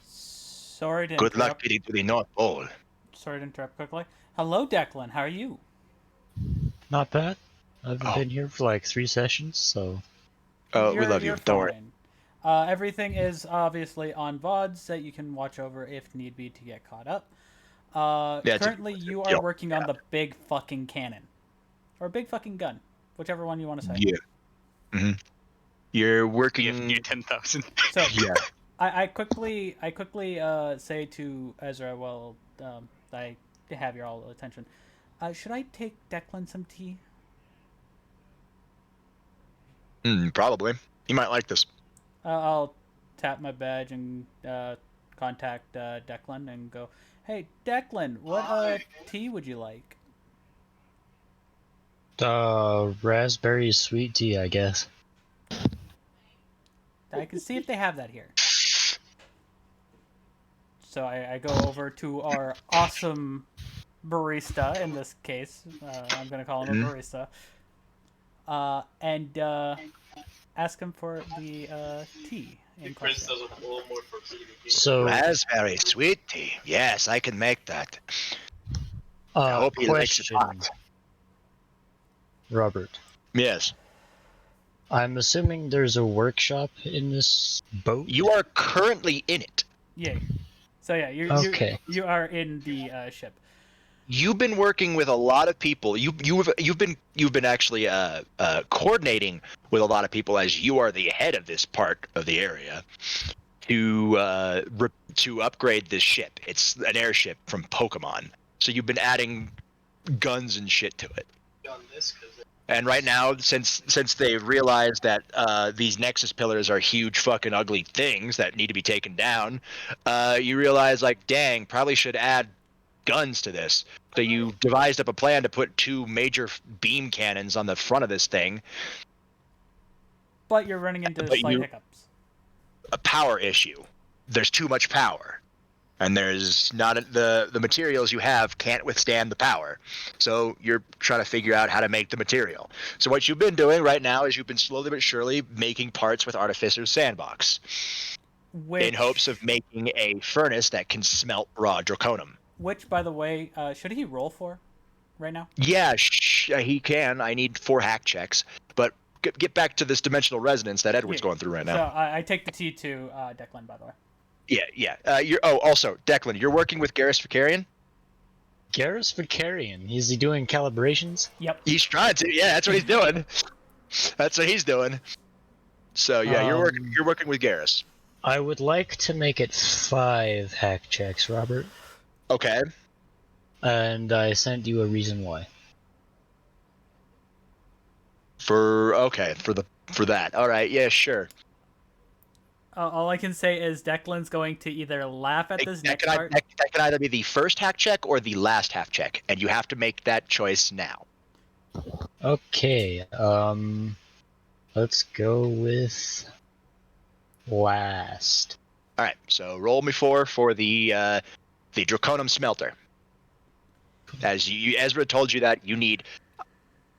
Sorry to Good luck interrupt. getting to the North Pole. Sorry to interrupt quickly. Hello, Declan. How are you? Not bad. I've Oh. been here for like 3 sessions, so Oh, we love you. You're Don't worry. fine. Everything is obviously on VODs that you can watch over if need be to get caught up. Yeah, Currently, you are working on the big fucking cannon. Or big fucking gun. Whichever one you want to say. Yeah. You're You working. have near 10,000. So, Yeah. I quickly say to Ezra, well, I have your all attention. Should I take Declan some tea? Probably. You might like this. I'll tap my badge and contact Declan and go, hey, Declan, what tea would you like? raspberry sweet tea, I guess. I can see if they have that here. So I go over to our awesome barista, in this case. I'm going to call him a barista. And ask him for the tea in question. So, Raspberry sweet tea. Yes, I can make that. I hope he likes it question, hot. Robert. Yes. I'm assuming there's a workshop in this boat? You are currently in it. Yay. So yeah, Okay. you are in the ship. You've been working with a lot of people. You've been actually coordinating with a lot of people as you are the head of this part of the area to upgrade this ship. It's an airship from Pokemon, so you've been adding guns and shit to it. And right now, since they realized that these Nexus pillars are huge fucking ugly things that need to be taken down, you realize, like, dang, probably should add guns to this. So you devised up a plan to put 2 major beam cannons on the front of this thing. But you're running into But slight hiccups. A power issue. There's too much power. And there's not the materials you have can't withstand the power. So you're trying to figure out how to make the material. So what you've been doing right now is you've been slowly but surely making parts with Artificer's Sandbox in hopes of making a furnace that can smelt raw draconium. Which, by the way, should he roll for right now? Yeah, he can. I need 4 hack checks. But get back to this dimensional resonance that Edward's going through right now. So I take the tea to Declan, by the way. Yeah. Also, Declan, you're working with Garrus Vicarian? Garrus Vicarian? Is he doing calibrations? Yep. He's trying to. Yeah, that's what he's doing. That's what he's doing. So yeah, you're working with Garrus. I would like to make it 5 hack checks, Robert. Okay. And I sent you a reason why. For that. All right. Yeah, sure. All I can say is Declan's going to either laugh at this next part. That can either be the first hack check or the last hack check, and you have to make that choice now. Okay, let's go with last. All right. So roll me 4 for the draconium smelter. As Ezra told you that you need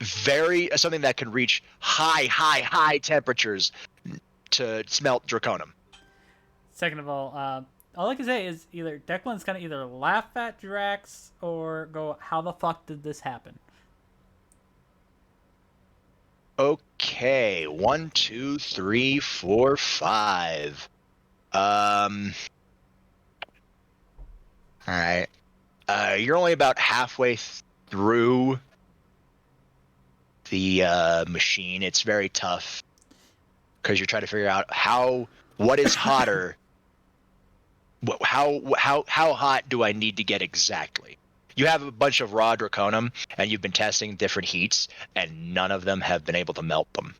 something that can reach high temperatures to smelt draconium. Second of all, all I can say is either Declan's gonna either laugh at Drax or go, "How the fuck did this happen?" Okay, 1, 2, 3, 4, 5. All right. You're only about halfway through the machine. It's very tough because you're trying to figure out what is hotter. How hot do I need to get exactly? You have a bunch of raw draconium, and you've been testing different heats, and none of them have been able to melt them.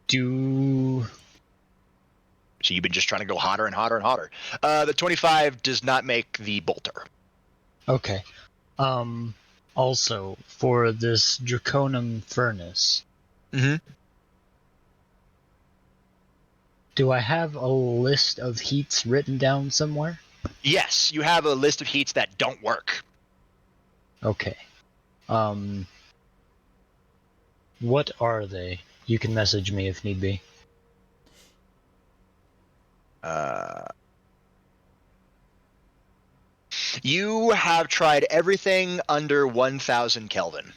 So you've been just trying to go hotter and hotter and hotter. The 25 does not make the bolter. Okay. Also, for this draconium furnace, Mm-hmm. do I have a list of heats written down somewhere? Yes, you have a list of heats that don't work. Okay. What are they? You can message me if need be. You have tried everything under 1,000 Kelvin.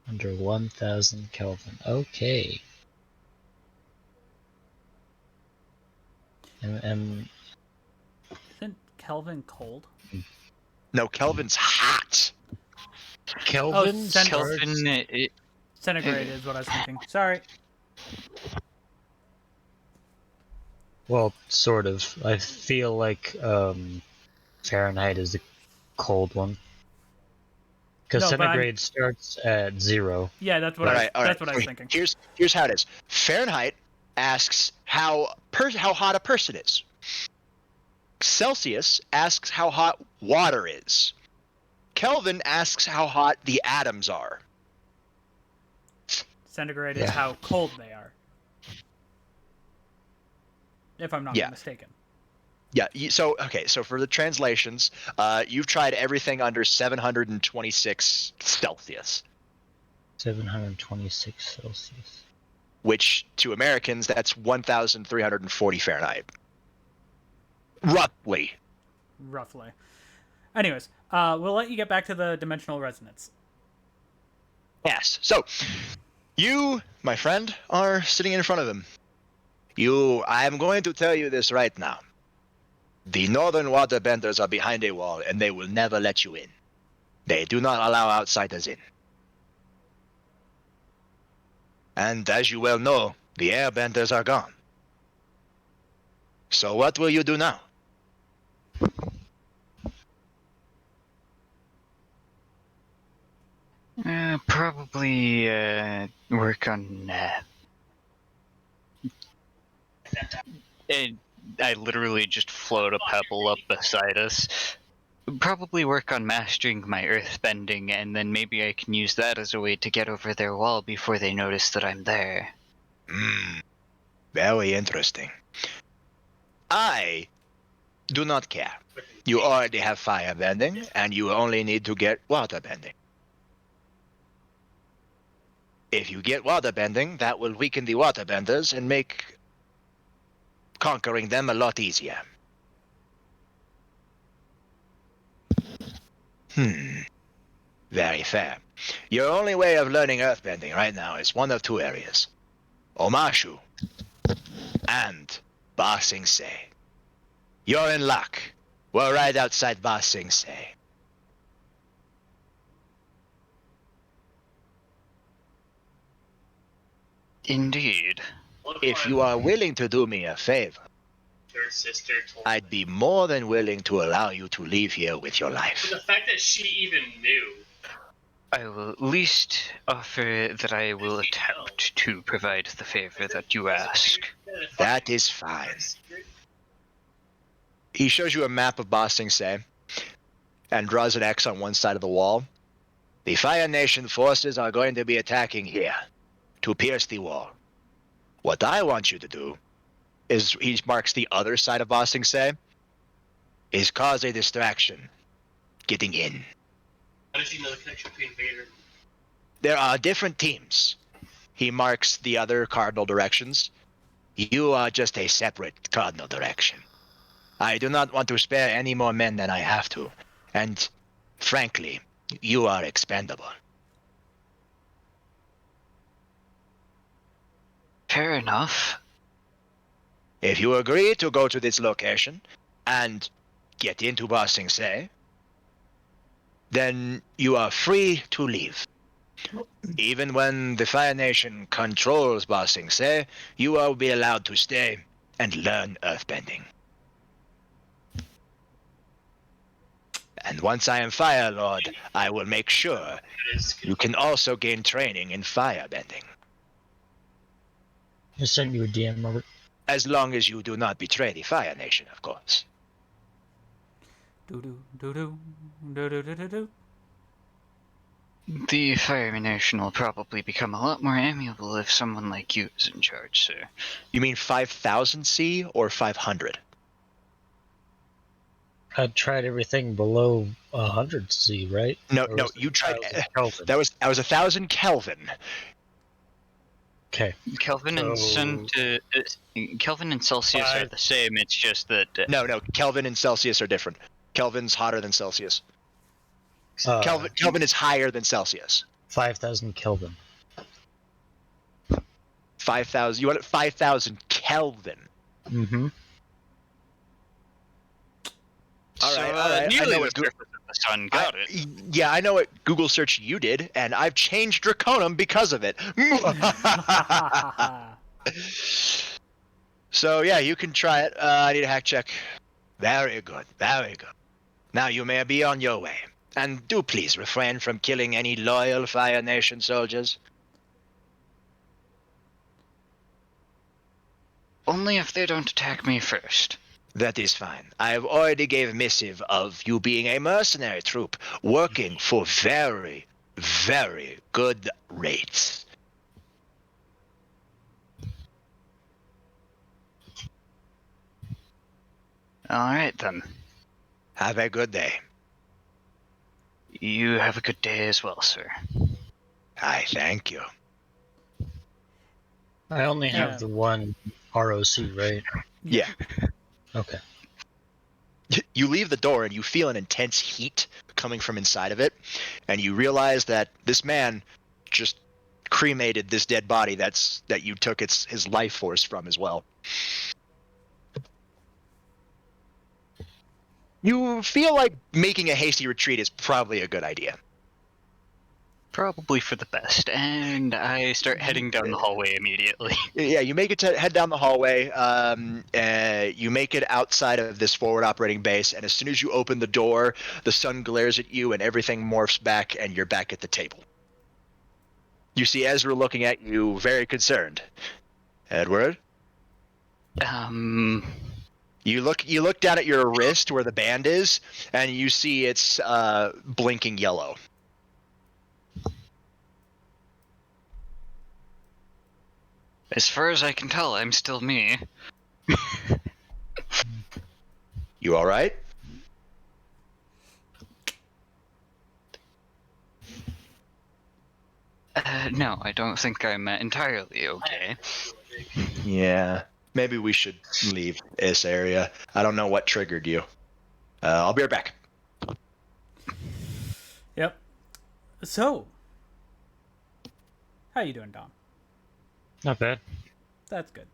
Under 1000 Kelvin. Okay. And Isn't Kelvin cold? No, Kelvin's hot. Kelvin cent- starts- Kelvin, Centigrade is what I was thinking. Sorry. Well, sort of. I feel like Fahrenheit is the cold one. Because No, but centigrade starts at 0. Yeah, that's what All I. right, all That's right. what I was thinking. Here's how it is. Fahrenheit asks how hot a person is. Celsius asks how hot water is. Kelvin asks how hot the atoms are. Centigrade is Yeah. how cold they are. If I'm not Yeah. mistaken. Yeah. So for the translations, you've tried everything under 726 Celsius, 726 Celsius. which to Americans that's 1,340 Fahrenheit. Roughly. Roughly. Anyways, we'll let you get back to the dimensional resonance. Yes. So, you, my friend, are sitting in front of him. I am going to tell you this right now. The northern waterbenders are behind a wall, and they will never let you in. They do not allow outsiders in. And as you well know, the airbenders are gone. So what will you do now? probably work on. And I literally just float a pebble up beside us. Probably work on mastering my earthbending, and then maybe I can use that as a way to get over their wall before they notice that I'm there. Very interesting. I do not care. You already have firebending, and you only need to get waterbending. If you get waterbending, that will weaken the waterbenders and make conquering them a lot easier. Very fair. Your only way of learning earthbending right now is one of two areas. Omashu and Ba Sing Se. You're in luck. We're right outside Ba Sing Se. Indeed. If you are willing to do me a favor, I'd be more than willing to allow you to leave here with your life. The fact that she even knew. I will at least offer that I will attempt to provide the favor that you ask. That is fine. He shows you a map of Ba Sing Se and draws an X on one side of the wall. The Fire Nation forces are going to be attacking here to pierce the wall. What I want you to do is, he marks the other side of Ba Sing Se, is cause a distraction getting in. How does he know the connection between Vader and... There are different teams. He marks the other cardinal directions. You are just a separate cardinal direction. I do not want to spare any more men than I have to. And, frankly, you are expendable. Fair enough. If you agree to go to this location and get into Ba Sing Se, then you are free to leave. Even when the Fire Nation controls Ba Sing Se, you will be allowed to stay and learn earthbending. And once I am Fire Lord, I will make sure you can also gain training in firebending. I sent you a DM, Robert. As long as you do not betray the Fire Nation, of course. Do do do do do do do do do. The Fire Nation will probably become a lot more amiable if someone like you is in charge, sir. You mean 5,000 C or 500? I tried everything below 100 C, right? No, Or no, was it you tried. 1,000 Kelvin? That was 1,000 Kelvin. Okay. Kelvin and Kelvin and Celsius are the same. It's just that No, Kelvin and Celsius are different. Kelvin's hotter than Celsius. Kelvin is higher than Celsius. 5,000 Kelvin. 5,000. You want it 5,000 Kelvin. Mm-hmm. All right. Nearly I know the what surface of the sun. Got it. Yeah, I know what Google search you did, and I've changed Draconum because of it. So yeah, you can try it. I need a hack check. Very good, very good. Now you may be on your way. And do please refrain from killing any loyal Fire Nation soldiers. Only if they don't attack me first. That is fine. I have already gave missive of you being a mercenary troop, working for very, very good rates. Alright then. Have a good day. You have a good day as well, sir. I thank you. I only have Yeah. the one ROC, right? Yeah. Okay. You leave the door and you feel an intense heat coming from inside of it, and you realize that this man just cremated this dead body that you took his life force from as well. You feel like making a hasty retreat is probably a good idea. Probably for the best. And I start heading down the hallway immediately. Yeah, you make it to head down the hallway. You make it outside of this forward operating base, and as soon as you open the door, the sun glares at you, and everything morphs back, and you're back at the table. You see Ezra looking at you, very concerned. Edward, you look down at your wrist where the band is, and you see it's blinking yellow. As far as I can tell, I'm still me. You all right? No, I don't think I'm entirely okay. Yeah. Maybe we should leave this area. I don't know what triggered you. I'll be right back. Yep. So, how you doing, Dom? Not bad. That's good.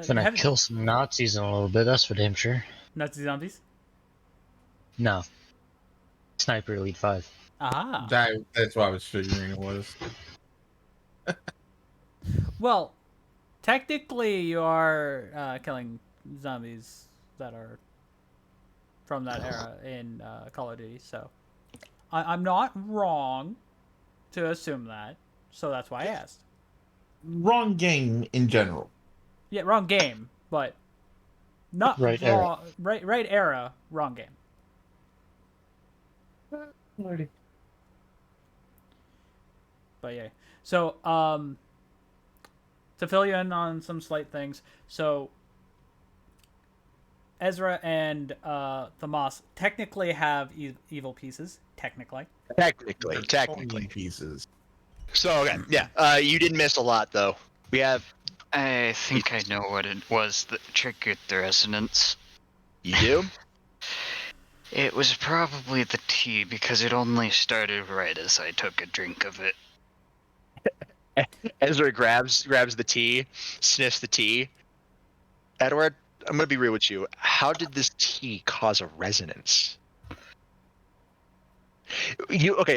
Gonna kill some Nazis in a little bit, that's for damn sure. Nazi zombies? No. Sniper Elite 5. Ah. That's what I was figuring it was. Well, technically you are killing zombies that are from that era in Call of Duty, so I'm not wrong to assume that, so that's why I asked. Wrong game in general. Yeah, wrong game, but not Right wrong, right era, wrong game. But yeah, so to fill you in on some slight things, so Ezra and Thamas technically have evil pieces. Technically. Technically. Pieces. So okay, yeah. You didn't miss a lot though. We have I think I know what it was that triggered the resonance. You do? It was probably the tea, because it only started right as I took a drink of it. Ezra grabs the tea, sniffs the tea. Edward, I'm gonna be real with you. How did this tea cause a resonance?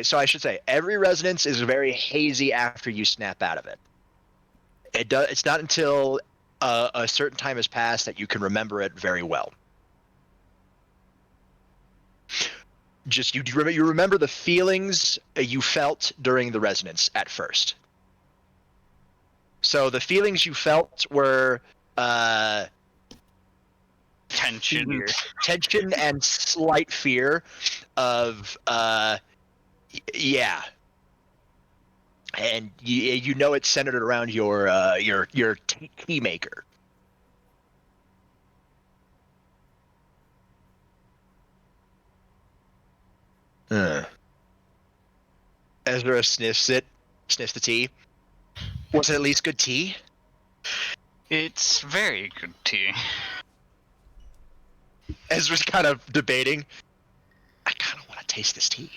So I should say every resonance is very hazy after you snap out of it. It's not until a certain time has passed that you can remember it very well. Just you remember the feelings you felt during the resonance at first. So the feelings you felt were Tension. tension and slight fear of yeah, and you know it's centered around your tea maker. Ezra sniffs the tea. Was it at least good tea? It's very good tea. Ezra's kind of debating. I kind of want to taste this tea.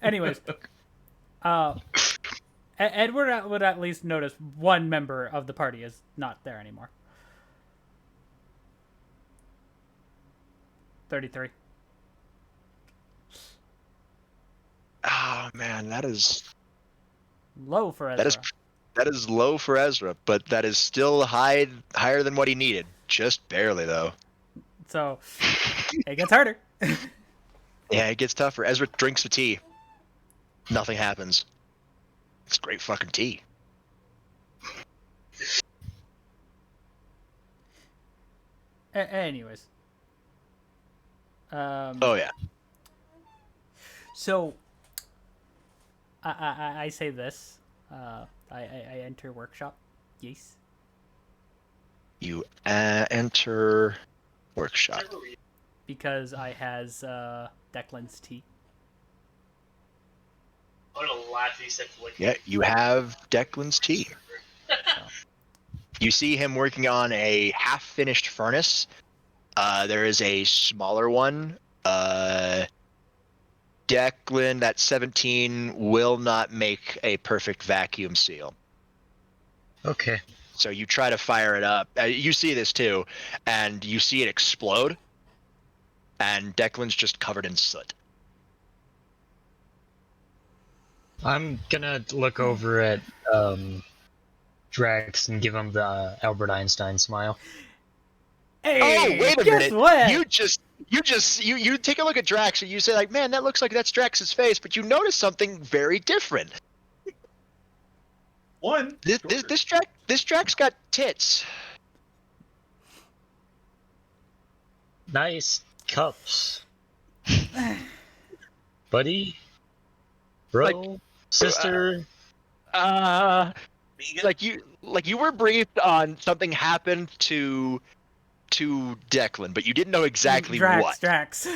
Anyways, Edward would at least notice one member of the party is not there anymore. 33. Oh man, that is Low for Ezra. that is low for Ezra, but that is still higher than what he needed. Just barely though. So it gets harder. Yeah, it gets tougher. Ezra drinks the tea. Nothing happens. It's great fucking tea. Anyways. Oh yeah. So I say this. I enter workshop. Yes. You enter workshop. Because I has Declan's tea. I'm gonna laugh if he said flick. Yeah, you have Declan's tea. You see him working on a half-finished furnace. There is a smaller one. Declan, that 17 will not make a perfect vacuum seal. Okay. So you try to fire it up. You see this too, and you see it explode. And Declan's just covered in soot. I'm gonna look over at Drax and give him the Albert Einstein smile. Hey, wait a guess minute! what? You take a look at Drax and you say like, man, that looks like that's Drax's face, but you notice something very different. One. This Drax got tits. Nice cups. Buddy? Bro? Sister? Like you were briefed on something happened to Declan, but you didn't know exactly what. Drax.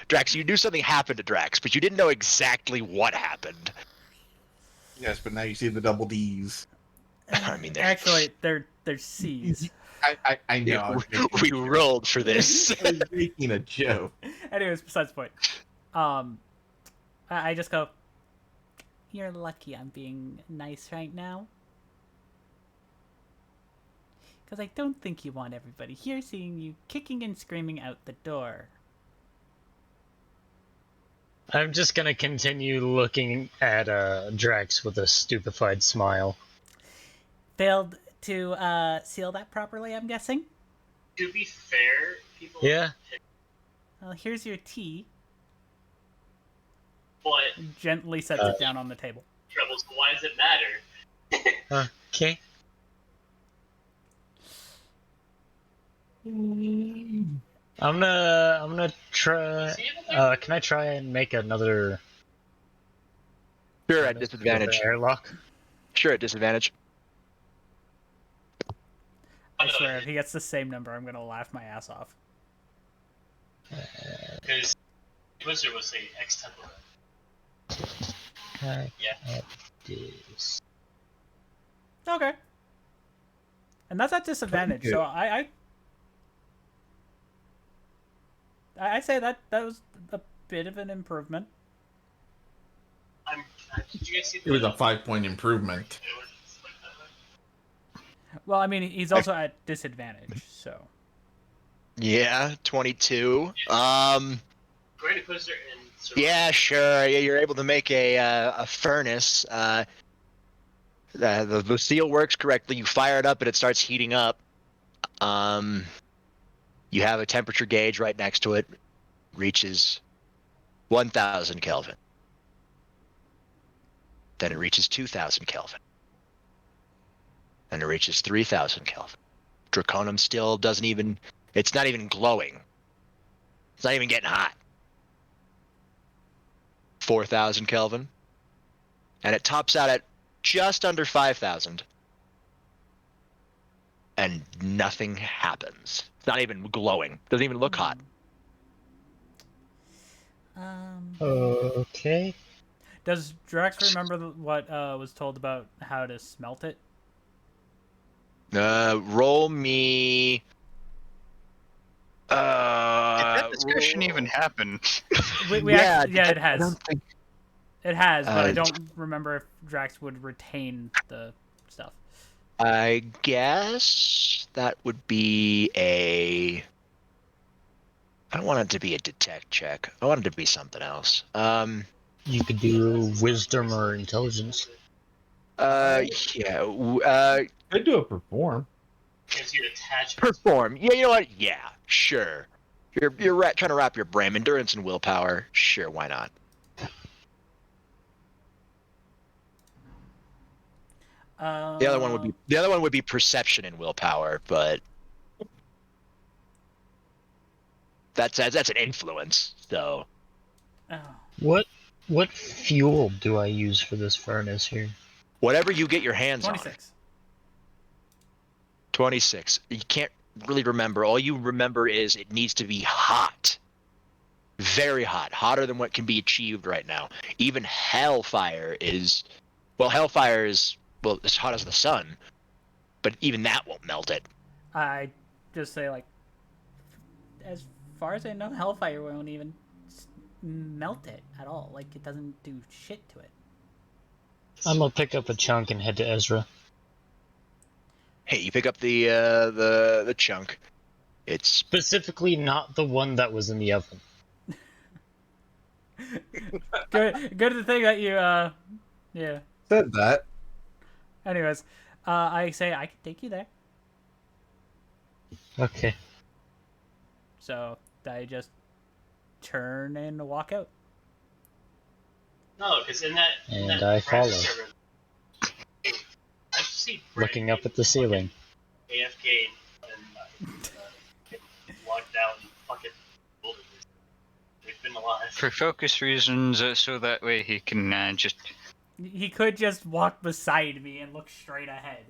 Drax, you knew something happened to Drax, but you didn't know exactly what happened. Yes, but now you see the double D's. I mean, Actually, they're C's. I know. We rolled for this. I was making a joke. Anyways, besides the point. I just go, you're lucky I'm being nice right now. Because I don't think you want everybody here seeing you kicking and screaming out the door. I'm just gonna continue looking at Drax with a stupefied smile. Failed to seal that properly, I'm guessing? To be fair, people. Yeah? Well, here's your tea. But Gently sets it down on the table. troubles. Why does it matter? Okay. I'm gonna try. Can I try and make another? Sure, at disadvantage. Airlock. Sure, at disadvantage. I swear, if he gets the same number, I'm gonna laugh my ass off. Because Wizard was saying X tempo. Can I Yeah. add this? Okay. And that's at disadvantage, so I'd say that was a bit of an improvement. Did you guys see It was a 5-point improvement. Well, I mean, he's also at disadvantage, so. Yeah, 22. Go ahead and put her in survival. Yeah, sure. Yeah, you're able to make a furnace. The steel works correctly. You fire it up and it starts heating up. You have a temperature gauge right next to it. Reaches 1,000 Kelvin. Then it reaches 2,000 Kelvin. Then it reaches 3,000 Kelvin. Draconum still doesn't even. It's not even glowing. It's not even getting hot. 4,000 Kelvin. And it tops out at just under 5,000. And nothing happens. It's not even glowing. Doesn't even look hot. Okay. Does Drax remember what was told about how to smelt it? Roll me. Did that discussion even happen? It has. I don't think. It has, but I don't remember if Drax would retain the stuff. I guess that would be a. I don't want it to be a detect check. I want it to be something else. You could do wisdom or intelligence. Yeah. Could do a perform. Gives you attachments. Perform. Yeah, you know what? Yeah, sure. You're trying to wrap your brain, endurance and willpower. Sure, why not? The other one would be perception and willpower, but that's an influence. So What fuel do I use for this furnace here? whatever you get your hands 26. on. 26. You can't really remember. All you remember is it needs to be hot. Very hot. Hotter than what can be achieved right now. Even hellfire is as hot as the sun, but even that won't melt it. I just say, like, as far as I know, Hellfire won't even melt it at all. Like, it doesn't do shit to it. I'm gonna pick up a chunk and head to Ezra. Hey, you pick up the chunk. It's Specifically, not the one that was in the oven. Good to think that you, yeah. Said that. Anyways, I say I can take you there. Okay. So I just turn and walk out. No, because in that. And I follow. Server, I just see Looking up at the ceiling. AFK and locked out and fucking bulldozers. They've been alive. For focus reasons, so that way he can just. He could just walk beside me and look straight ahead.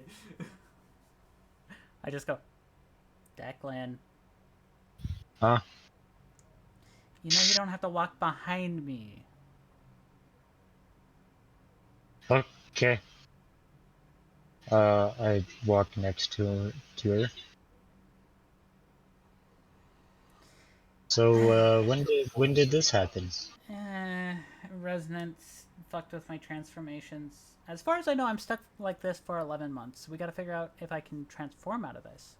I just go, Declan. Huh? You know you don't have to walk behind me. Okay. I walk next to her. So, when did this happen? Resonance fucked with my transformations. As far as I know, I'm stuck like this for 11 months. We gotta figure out if I can transform out of this.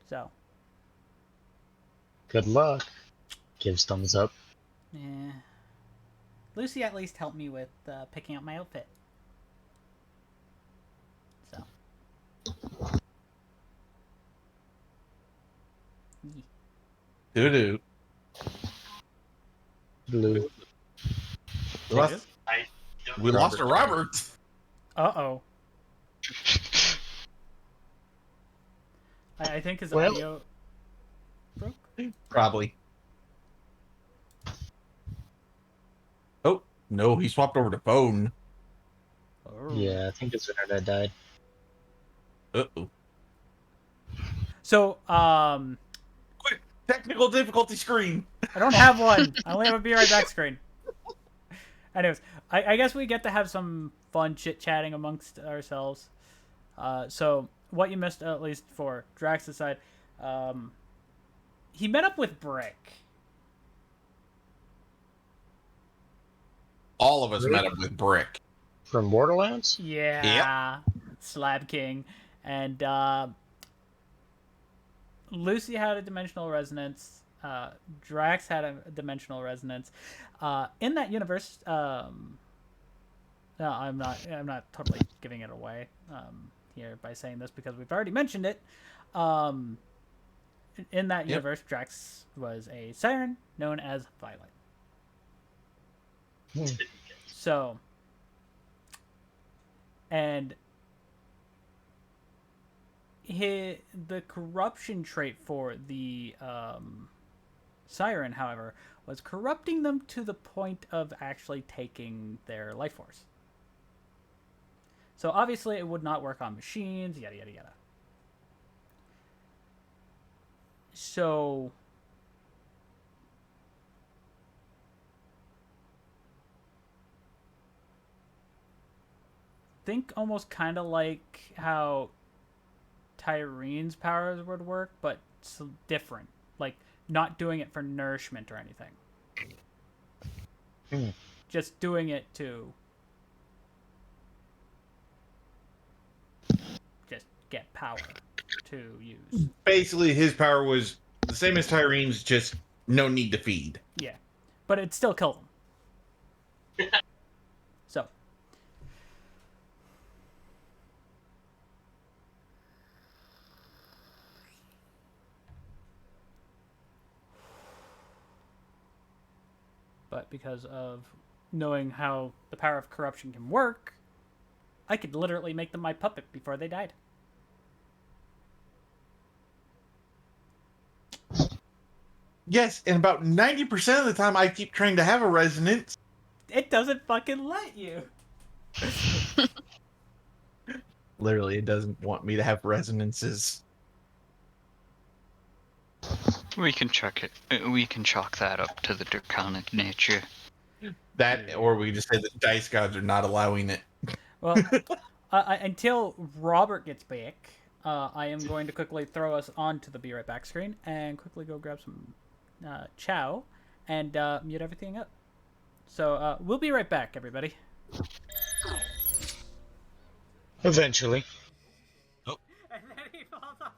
So. Good luck. Gives thumbs up. Yeah. Lucy at least helped me with picking out my outfit. So. Doo-doo. Blue. We lost to Robert. Uh-oh. I think his Well- audio broke. Probably. Oh, no, he swapped over to phone. Yeah, I think his internet died. Uh-oh. So, Quick, technical difficulty screen. I don't have one. I only have a Be Right Back screen. Anyways, I guess we get to have some fun chit-chatting amongst ourselves. So what you missed, at least for Drax's side, he met up with Brick. All of us met up with Brick. From Borderlands? Yeah. Slab King. And Lucy had a dimensional resonance. Drax had a dimensional resonance. In that universe, no, I'm not totally giving it away here by saying this because we've already mentioned it. In that universe, Drax was a siren known as Violet. So, and the corruption trait for the siren, however, was corrupting them to the point of actually taking their life force. So obviously it would not work on machines, yada yada yada. So think almost kind of like how Tyrene's powers would work, but different. Like not doing it for nourishment or anything. Just doing it to just get power to use. Basically, his power was the same as Tyrene's, just no need to feed. Yeah. But it still killed him. So. But because of knowing how the power of corruption can work, I could literally make them my puppet before they died. Yes, and about 90% of the time I keep trying to have a resonance. It doesn't fucking let you. Literally, it doesn't want me to have resonances. We can chuck it. We can chalk that up to the draconic nature. That, or we just say the dice gods are not allowing it. Well, until Robert gets back, I am going to quickly throw us onto the Be Right Back screen and quickly go grab some chow and mute everything up. So we'll be right back, everybody. Eventually. And then he falls off.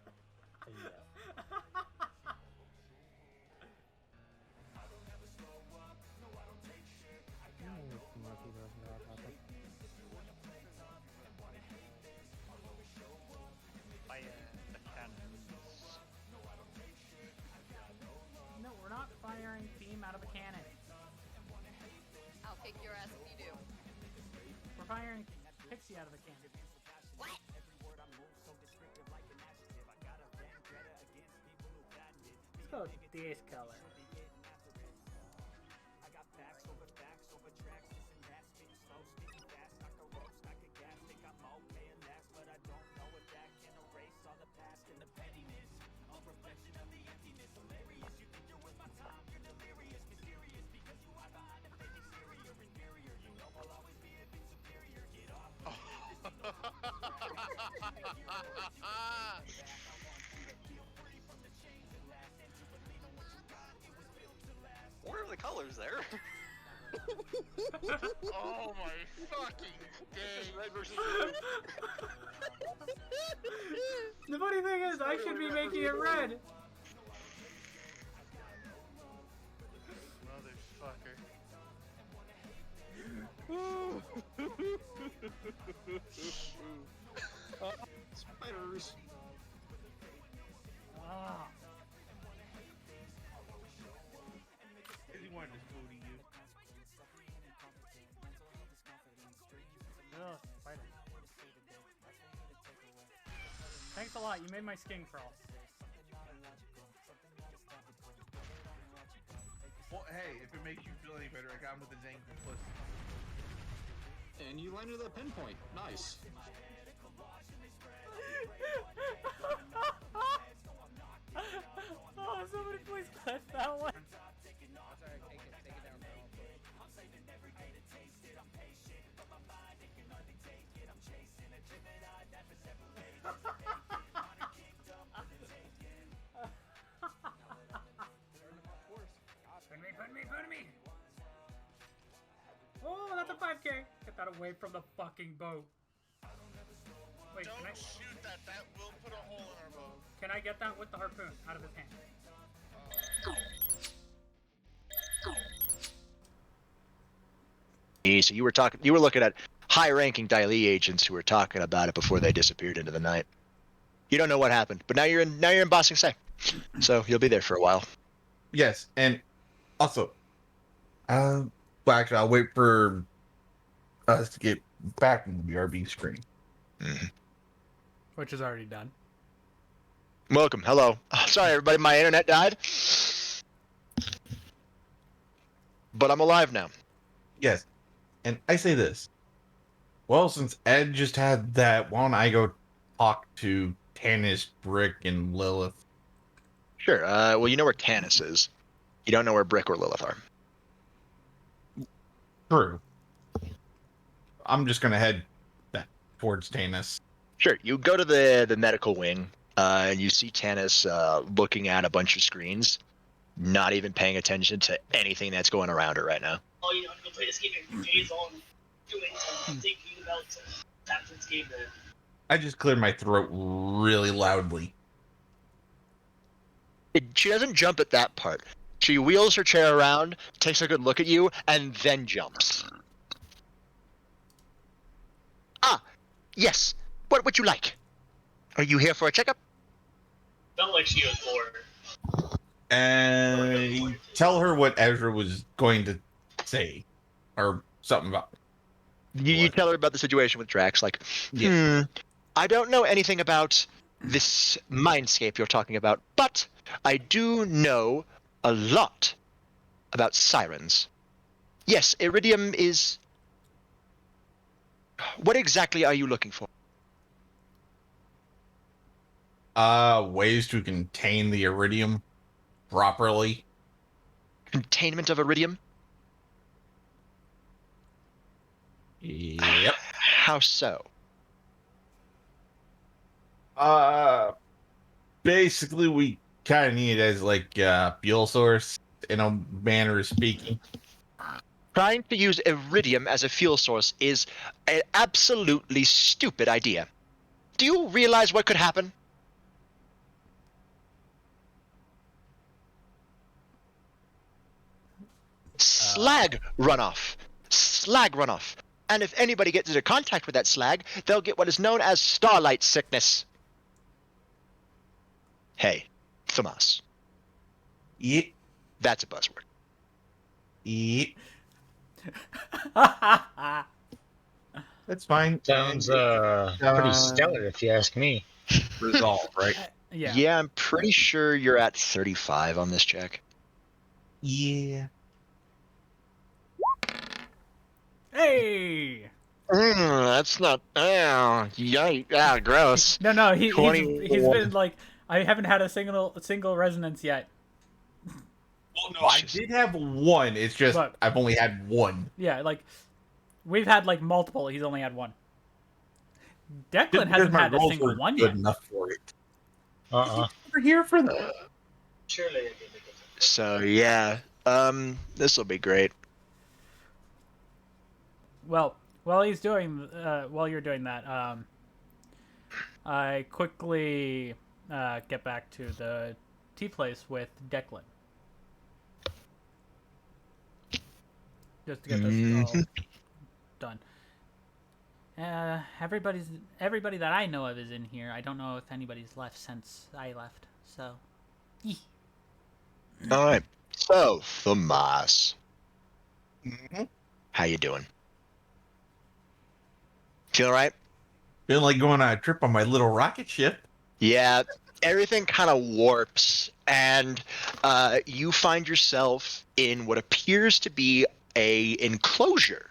No, we're not firing beam out of a cannon. I'll kick your ass if you do. We're firing pixie out of a cannon. What? Let's go this color. What are the colors there? Oh my fucking day. Red versus blue. The funny thing is, I should be making it red. Spiders. Ah. He wanted to fool you. Ugh, spider. Thanks a lot. You made my skin crawl. Well, hey, if it makes you feel any better, I got him with a Zank plus. And you landed a pinpoint. Nice. Oh, somebody please clip that one. burn me! Oh, that's a 5K! Get that away from the fucking boat. Wait, Don't can I shoot that. That will put a hole in our boat. can I get that with the harpoon out of his hand? So you were looking at high-ranking Dai agents who were talking about it before they disappeared into the night. You don't know what happened, but now you're in Ba Sing Se, so you'll be there for a while. Yes, and also, well, actually, I'll wait for us to get back in the BRB screen. Mm-hmm. Which is already done. Welcome. Hello. Oh, sorry, everybody. My internet died, but I'm alive now. Yes, and I say this. Well, since Ed just had that, why don't I go talk to Tannis, Brick, and Lilith? Sure. Well, you know where Tannis is. You don't know where Brick or Lilith are. True. I'm just gonna head back towards Tannis. Sure. You go to the medical wing, and you see Tannis looking at a bunch of screens, not even paying attention to anything that's going around her right now. Oh, you know, to go play this game every day is all I'm doing, thinking about after this game then. I just cleared my throat really loudly. She doesn't jump at that part. She wheels her chair around, takes a good look at you, and then jumps. Ah, yes. What would you like? Are you here for a checkup? Felt like she was bored. And tell her what Ezra was going to say, or something about. You tell her about the situation with Drax, like, Yeah. I don't know anything about this mindscape you're talking about, but I do know a lot about sirens. Yes, Iridium is... What exactly are you looking for? Ways to contain the Iridium properly. Containment of Iridium? Yep. How so? Basically, we kind of need it as like fuel source in a manner of speaking. Trying to use Iridium as a fuel source is an absolutely stupid idea. Do you realize what could happen? Slag runoff. Slag runoff. And if anybody gets into contact with that slag, they'll get what is known as starlight sickness. Hey, Thomas. Yep. That's a buzzword. Yep. That's fine. Sounds pretty stellar if you ask me. Resolve, right? Yeah. Yeah, I'm pretty sure you're at 35 on this check. Yeah. Hey! That's not... Oh, yikes. Ah, gross. No, he's 21. been like, I haven't had a single resonance yet. Well, no, I did have one. It's just But- I've only had one. Yeah, like, we've had like multiple. He's only had one. Declan hasn't my had a rolls single were one good yet. enough for it. Uh-uh. We're here for that. Surely I get it. So, yeah. This will be great. Well, while you're doing that, I quickly get back to the tea place with Declan. Just to get this all done. Everybody that I know of is in here. I don't know if anybody's left since I left. So, All right. So, Thomas. Mm-hmm. How you doing? Feel all right? Feeling like going on a trip on my little rocket ship. Yeah, everything kind of warps, and you find yourself in what appears to be a enclosure.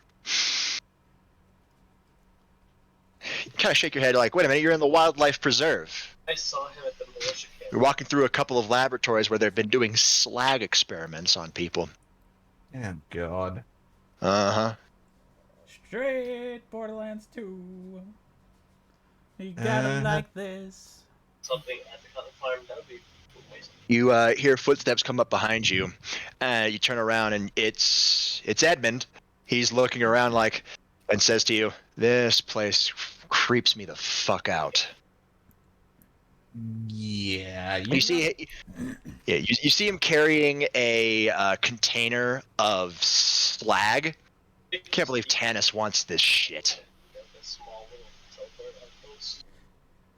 You kind of shake your head like, wait a minute, you're in the wildlife preserve. I saw him at the militia camp. You're walking through a couple of laboratories where they've been doing slag experiments on people. Oh, God. Uh-huh. straight Borderlands 2. You gotta like this. Something at the cotton farm, that would be cool. You hear footsteps come up behind you. You turn around, and it's Edmund. He's looking around and says to you, "This place creeps me the fuck out." Yeah, You see, you see him carrying a container of slag. Can't believe Tanis wants this shit.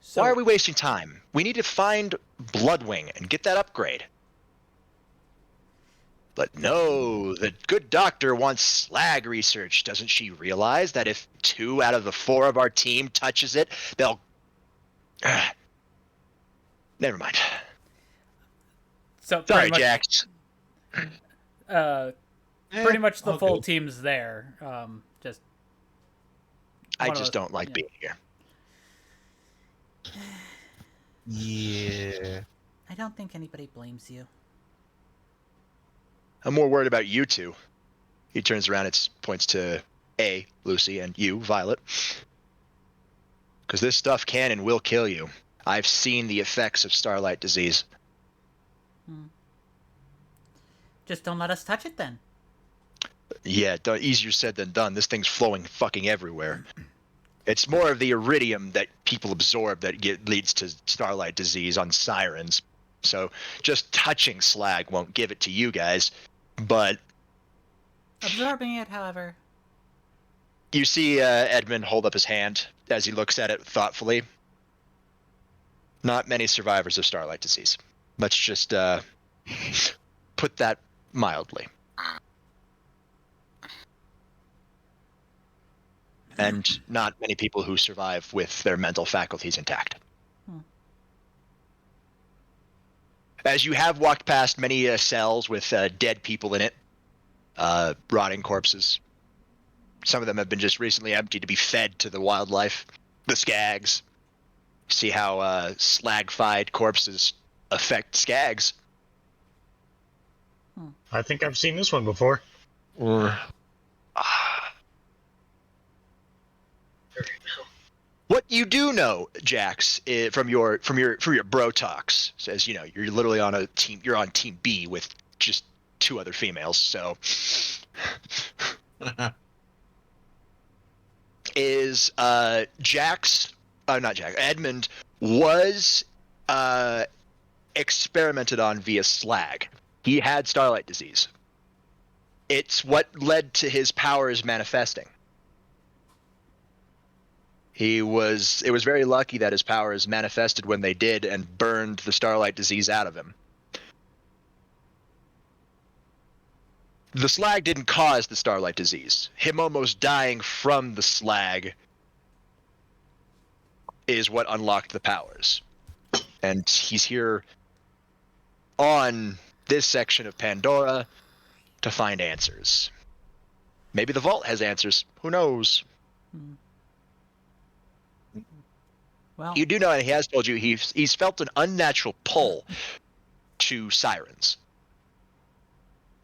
So, Why are we wasting time? We need to find Bloodwing and get that upgrade. But no, the good doctor wants slag research. Doesn't she realize that if 2 out of the 4 of our team touches it, they'll... Never mind. So Sorry, pretty much, Jax. pretty much the full good. team's there. Just I one of just us- don't like yeah. being here. Yeah. I don't think anybody blames you. I'm more worried about you two. He turns around and points to A, Lucy, and you, Violet. Because this stuff can and will kill you. I've seen the effects of starlight disease. Just don't let us touch it then. Yeah, easier said than done. This thing's flowing fucking everywhere. It's more of the iridium that people absorb that leads to starlight disease on sirens. So just touching slag won't give it to you guys. But Absorbing it, however. you see Edmund hold up his hand as he looks at it thoughtfully. Not many survivors of starlight disease. Let's just put that mildly. And not many people who survive with their mental faculties intact. As you have walked past many cells with dead people in it, rotting corpses. Some of them have been just recently emptied to be fed to the wildlife, the skags. See how slag-fied corpses affect skags. I think I've seen this one before. What you do know, Jax, from your bro talks, says you're literally on a team. You're on Team B with just 2 other females. So, is Jax? Not Jax. Edmund was experimented on via slag. He had starlight disease. It's what led to his powers manifesting. It was very lucky that his powers manifested when they did and burned the starlight disease out of him. The slag didn't cause the starlight disease. Him almost dying from the slag is what unlocked the powers. And he's here on this section of Pandora to find answers. Maybe the vault has answers. Who knows? Well, You do know, and he has told you, he's felt an unnatural pull to sirens.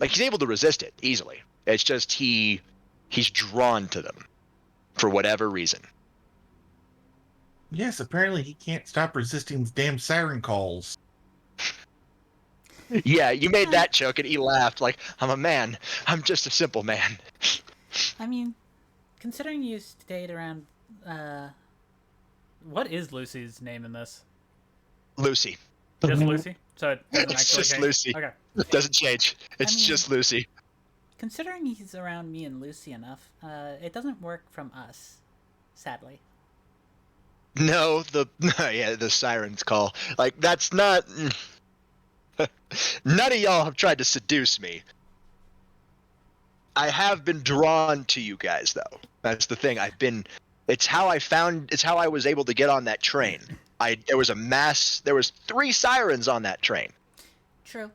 Like, he's able to resist it easily. It's just he's drawn to them for whatever reason. Yes, apparently he can't stop resisting the damn siren calls. Yeah, you made that joke, and he laughed like, I'm a man. I'm just a simple man. I mean, considering you stayed around, what is Lucy's name in this? Lucy. Just Lucy? So it doesn't It's actually just change? Lucy. Okay. It doesn't change. It's mean- just Lucy. Considering he's around me and Lucy enough, it doesn't work from us, sadly. No, the sirens call. Like, that's not... None of y'all have tried to seduce me. I have been drawn to you guys, though. That's the thing. It's how I was able to get on that train. There was 3 sirens on that train. True.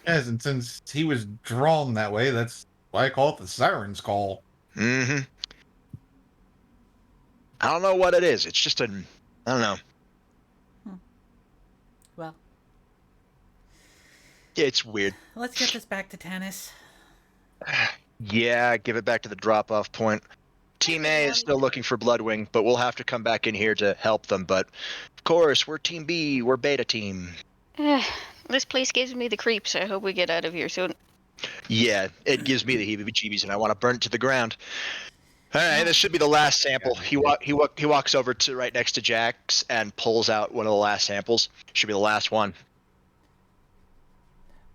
Yes, and since he was drawn that way, that's why I call it the siren's call. Mm-hmm. I don't know what it is. It's just I don't know. Well, It's weird. let's get this back to Tanis. Yeah, give it back to the drop-off point. Team A is still looking for Bloodwing, but we'll have to come back in here to help them. But, of course, we're Team B. We're Beta Team. This place gives me the creeps. I hope we get out of here soon. Yeah, it gives me the heebie-jeebies, and I want to burn it to the ground. All right, this should be the last sample. He walks over to right next to Jax and pulls out one of the last samples. Should be the last one.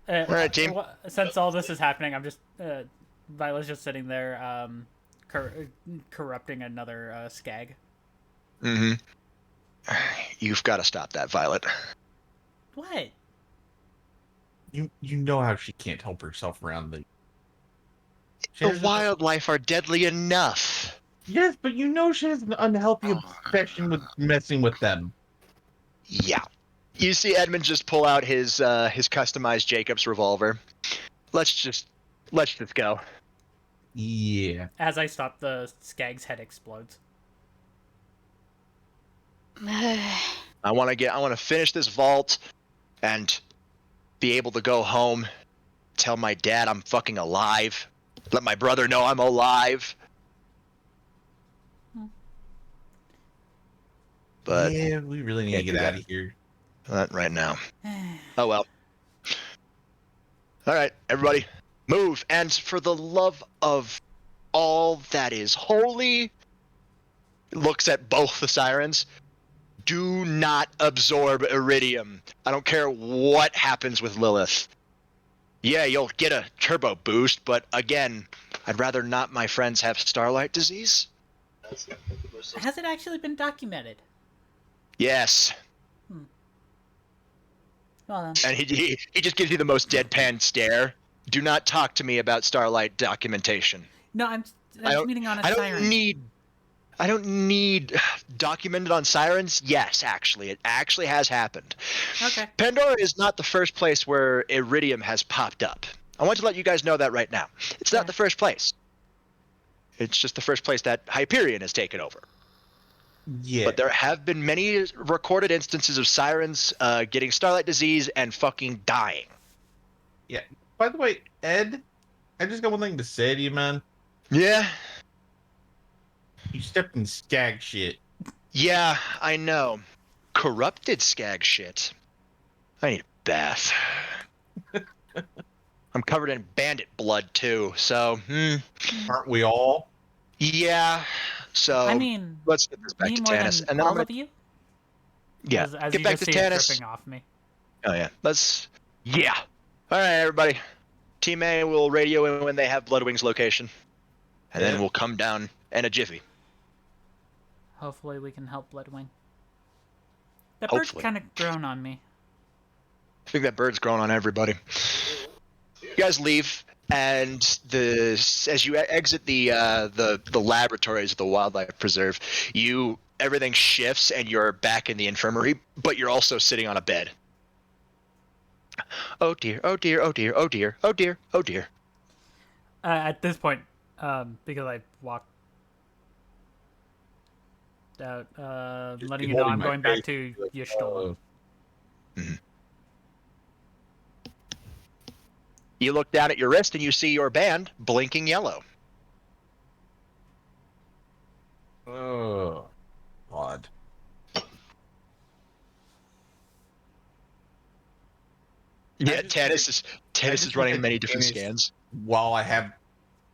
All right, team. Since all this is happening, I'm just Violet's just sitting there, corrupting another skag. Mm-hmm. You've got to stop that, Violet. What? You know how she can't help herself around the wildlife are deadly enough. Yes, but you know she has an unhealthy obsession with messing with them. Yeah. You see Edmund just pull out his customized Jacobs revolver. Let's just go. Yeah. As I stop, the skag's head explodes. I want to finish this vault and be able to go home, tell my dad I'm fucking alive, let my brother know I'm alive. But yeah, we really need to get out of here. Not right now. Oh well. All right, everybody, move. And for the love of all that is holy, looks at both the sirens. Do not absorb iridium. I don't care what happens with Lilith. Yeah, you'll get a turbo boost, but again, I'd rather not my friends have starlight disease. Has it actually been documented? Yes. Well, and he just gives you the most deadpan stare. Do not talk to me about starlight documentation. No, I'm meaning on a siren. I don't need documented on sirens. Yes, actually, it actually has happened. Okay. Pandora is not the first place where iridium has popped up. I want to let you guys know that right now. It's not the first place. It's just the first place that Hyperion has taken over. Yeah. But there have been many recorded instances of sirens getting starlight disease and fucking dying. Yeah. By the way, Ed, I just got one thing to say to you, man. Yeah? You stepped in skag shit. Yeah, I know. Corrupted skag shit. I need a bath. I'm covered in bandit blood, too, so... Aren't we all? Yeah, so... I mean... let's get this back to Tannis. And then all of you? Yeah, as get you back just to see Tannis. it dripping off me. Oh, yeah. Yeah. All right, everybody. Team A will radio in when they have Bloodwing's location. And then we'll come down in a jiffy. Hopefully we can help Bloodwing. That bird's kind of grown on me. I think that bird's grown on everybody. You guys leave, and as you exit the laboratories of the wildlife preserve, everything shifts, and you're back in the infirmary, but you're also sitting on a bed. Oh dear! Oh dear! Oh dear! Oh dear! Oh dear! Oh dear! At this point, because I walked out, letting you know I'm going back to Y'shtola. You look down at your wrist and you see your band blinking yellow. Oh, odd. Yeah, Tannis is running many different scans. While I have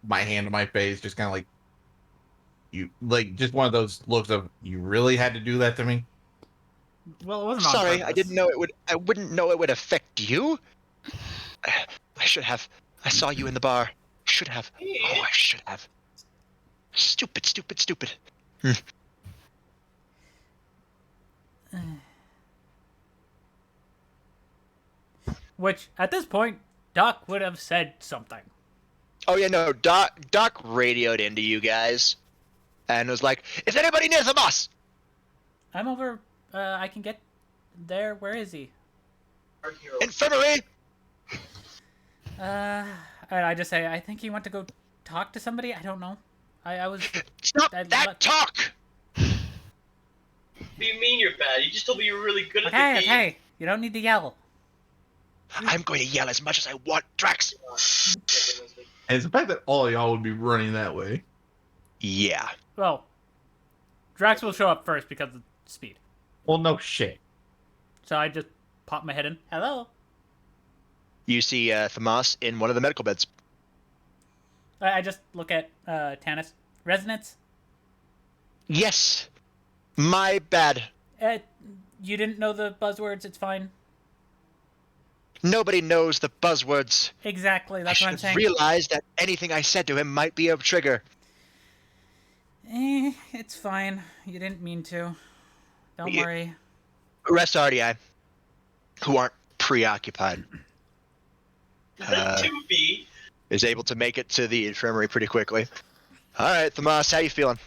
my hand on my face, just kind of just one of those looks of, you really had to do that to me? Well, it wasn't on Sorry, purpose. I wouldn't know it would affect you. I should have. I saw you in the bar. Should have. Oh, I should have. Stupid. Which, at this point, Doc would have said something. Oh yeah, no. Doc radioed into you guys, and was like, "Is anybody near the boss?" I'm over. I can get there. Where is he? Infirmary. And I just say, I think he went to go talk to somebody. I don't know. I was. Stop that talk! What do you mean you're bad? You just told me you were really good at the game. Okay. You don't need to yell. I'm going to yell as much as I want, Drax. And it's the fact that all of y'all would be running that way. Yeah. Well, Drax will show up first because of speed. Well, no shit. So I just pop my head in. Hello. You see Thamas in one of the medical beds. I just look at Tanis. Resonance? Yes. My bad. You didn't know the buzzwords. It's fine. Nobody knows the buzzwords. Exactly. That's I what I'm should saying. realize that anything I said to him might be a trigger. It's fine. You didn't mean to. Don't Yeah. worry. Rest R.D.I, who aren't preoccupied, To be. is able to make it to the infirmary pretty quickly. All right, Thamas, how you feeling?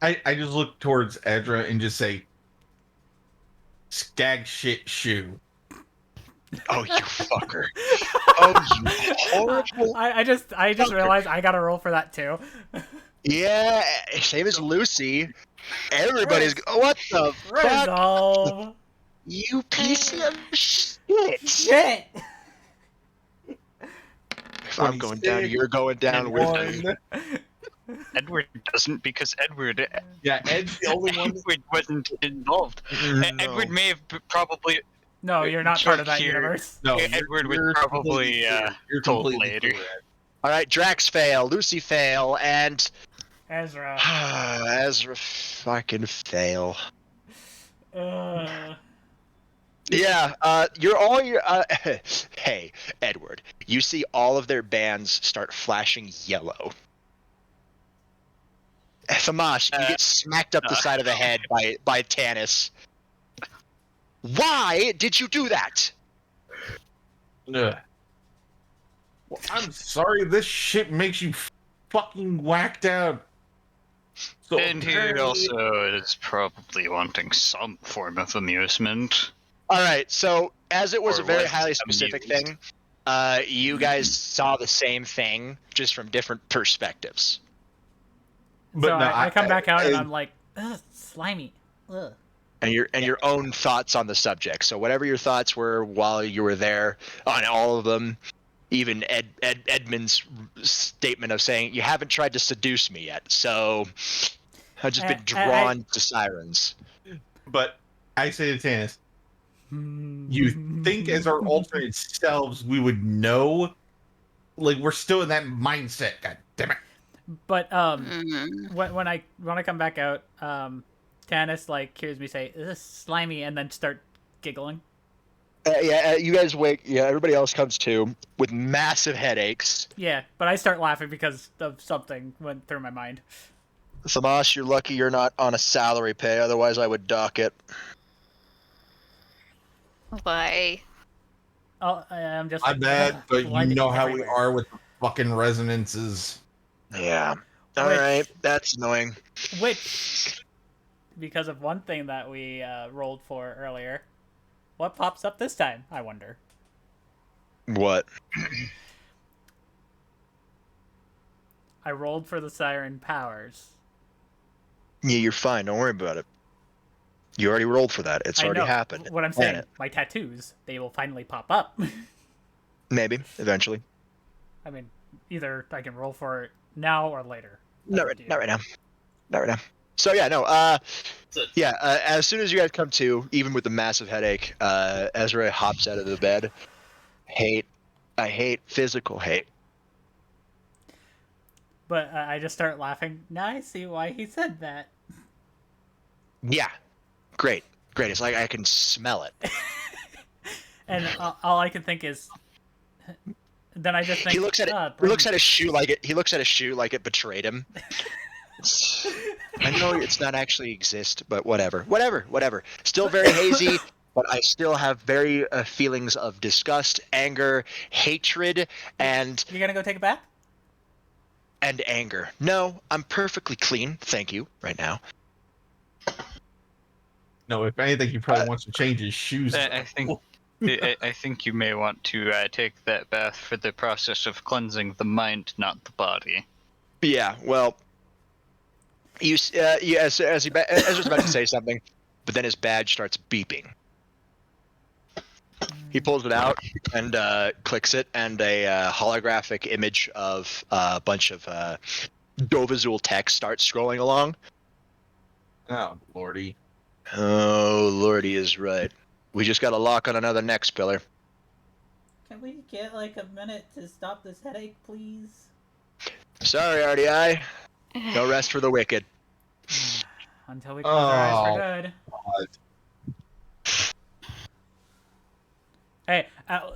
I just look towards Edra and just say, "Skag shit shoe." Oh, you fucker! Oh, you horrible! I just realized I got to roll for that too. Yeah, same as Lucy. Everybody's what the fuck? Resolve. You piece of shit! Shit. If I'm going down, you're going down with me. Edward doesn't because Edward. Yeah, Ed's the only one. Edward wasn't involved. No. Edward may have probably. No, you're not part of that Here. universe. No, Edward was you're probably you're told completely later. clear, Ed. All right, Drax fail, Lucy fail, and Ezra. Ezra fucking fail. Uh, Yeah, you're all your. Hey, Edward, you see all of their bands start flashing yellow. Thamash, you get smacked up the side of the head by Tanis. Why did you do that? Ugh. Well, I'm sorry, this shit makes you fucking whacked out. So And he apparently- also is probably wanting some form of amusement. All right, so as it was Or a very less highly specific amused. thing, you guys saw the same thing, just from different perspectives. But so no, I come back out and I'm like, ugh, slimy. Ugh. And your own thoughts on the subject. So whatever your thoughts were while you were there on all of them, even Edmund's statement of saying you haven't tried to seduce me yet, so I've just been drawn to sirens. But I say to Tanis, you think as our alternate selves we would know? Like we're still in that mindset. God damn it! But when I come back out, Tanis like hears me say, "This is slimy," and then start giggling. You guys wake. Yeah, everybody else comes to with massive headaches. Yeah, but I start laughing because of something went through my mind. Samash, you're lucky you're not on a salary pay. Otherwise, I would dock it. Why? Oh, I'm just. I'm bad, but you blinding know how we everywhere. are with the fucking resonances. Yeah. All Which- right, that's annoying. Which, because of one thing that we rolled for earlier, what pops up this time? I wonder. What? I rolled for the siren powers. Yeah, you're fine. Don't worry about it. You already rolled for that. It's I already know. happened. What I'm Plan saying, it. my tattoos, they will finally pop up. Maybe eventually. I mean, either I can roll for it now or later. Not right now. Not right now. So yeah, no. As soon as you guys come to, even with the massive headache, Ezra hops out of the bed. I hate physical hate. But I just start laughing. Now I see why he said that. Yeah, great. It's like I can smell it. And all I can think is, then I just think He looks at it. "Ah, He looks at his shoe like it. He looks at his shoe like it betrayed him. I know it's not actually exist, but whatever. Still very hazy, but I still have very feelings of disgust, anger, hatred, and You gonna go take a bath? anger. No, I'm perfectly clean. Thank you. Right now. No, if anything, he probably wants to change his shoes. I think you may want to take that bath for the process of cleansing the mind, not the body. Yeah. Well. Ezra's about to say something, but then his badge starts beeping. He pulls it out and clicks it, and a holographic image of a bunch of Dovazul text starts scrolling along. Oh, lordy. Oh, lordy is right. We just got to lock on another next pillar. Can we get like a minute to stop this headache, please? Sorry, R.D.I. No rest for the wicked. Until we close our eyes for good. God. Hey,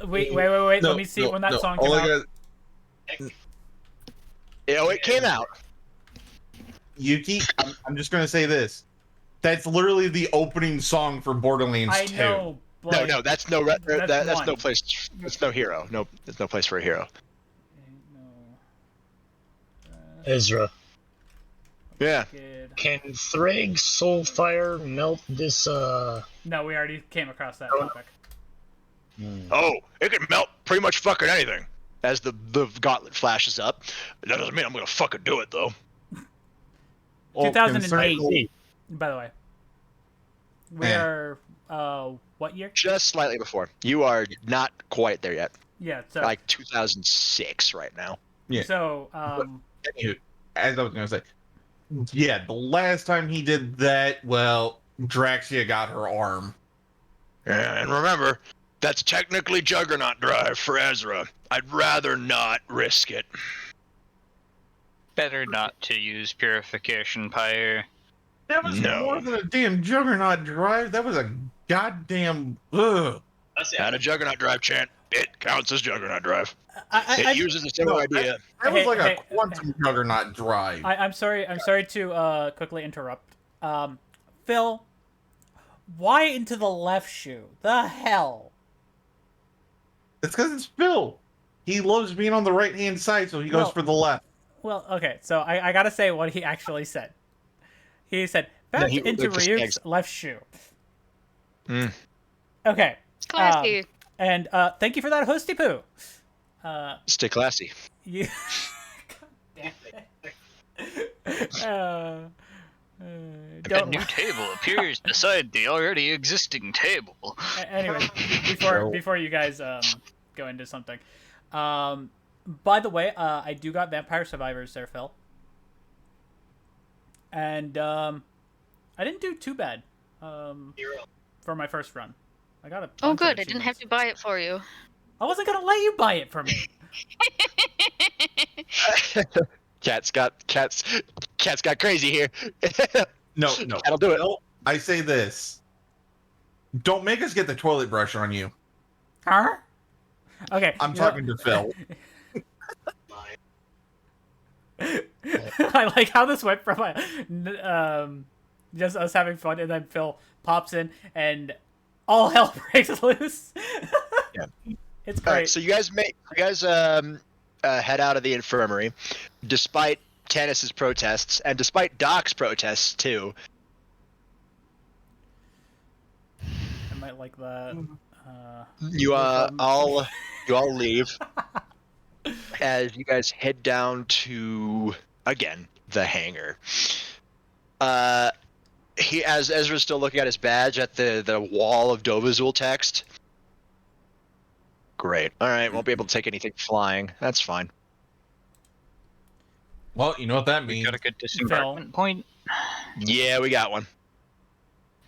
wait. No, Let me see when that song came out. It came out. Yuki, I'm just gonna say this. That's literally the opening song for Borderlands 2. I know. But No, that's no that's no one. place. That's no hero. No, there's no place for a hero. Ezra. Yeah. Can Thrag Soulfire melt this, No, we already came across that topic. Oh, it can melt pretty much fucking anything. As the gauntlet flashes up. That doesn't mean I'm gonna fucking do it though. 2008, by the way. We are, what year? Just slightly before. You are not quite there yet. Yeah, so... Like 2006 right now. Yeah. So, Anywho, as I was gonna say, yeah, the last time he did that, well, Draxia got her arm. And remember, that's technically Juggernaut Drive for Ezra. I'd rather not risk it. Better not to use Purification Pyre. That was more than a damn Juggernaut Drive. That was a goddamn... Ugh. Not a Juggernaut Drive, Chant. It counts as Juggernaut Drive. It uses a similar idea. That was like a quantum Juggernaut Drive. I'm sorry to quickly interrupt. Phil, why into the left shoe? The hell? It's because it's Phil. He loves being on the right-hand side, so he goes for the left. Well, okay, so I gotta say what he actually said. He said, back into Ryuk's left shoe. Okay. Classy. And thank you for that, Hosty Poo. Stay classy. You... A new table appears beside the already existing table. Anyway, before you guys go into something, by the way, I do got Vampire Survivors there, Phil, and I didn't do too bad for my first run. I got a Oh, good. I didn't have to buy it for you. I wasn't gonna let you buy it for me. Cat's got crazy here. No. I'll do it. I say this. Don't make us get the toilet brush on you. Huh? Okay. I'm talking to Phil. I like how this went from just us having fun, and then Phil pops in and all hell breaks loose. Yeah. It's great. All right, so you guys head out of the infirmary, despite Tannis's protests and despite Doc's protests too. I might like that. You all leave as you guys head down to again the hangar. As Ezra's still looking at his badge at the wall of Dovazul text. Great. All right, won't be able to take anything flying. That's fine. Well, you know what that means. Got a good disembarkment point. Yeah, we got one.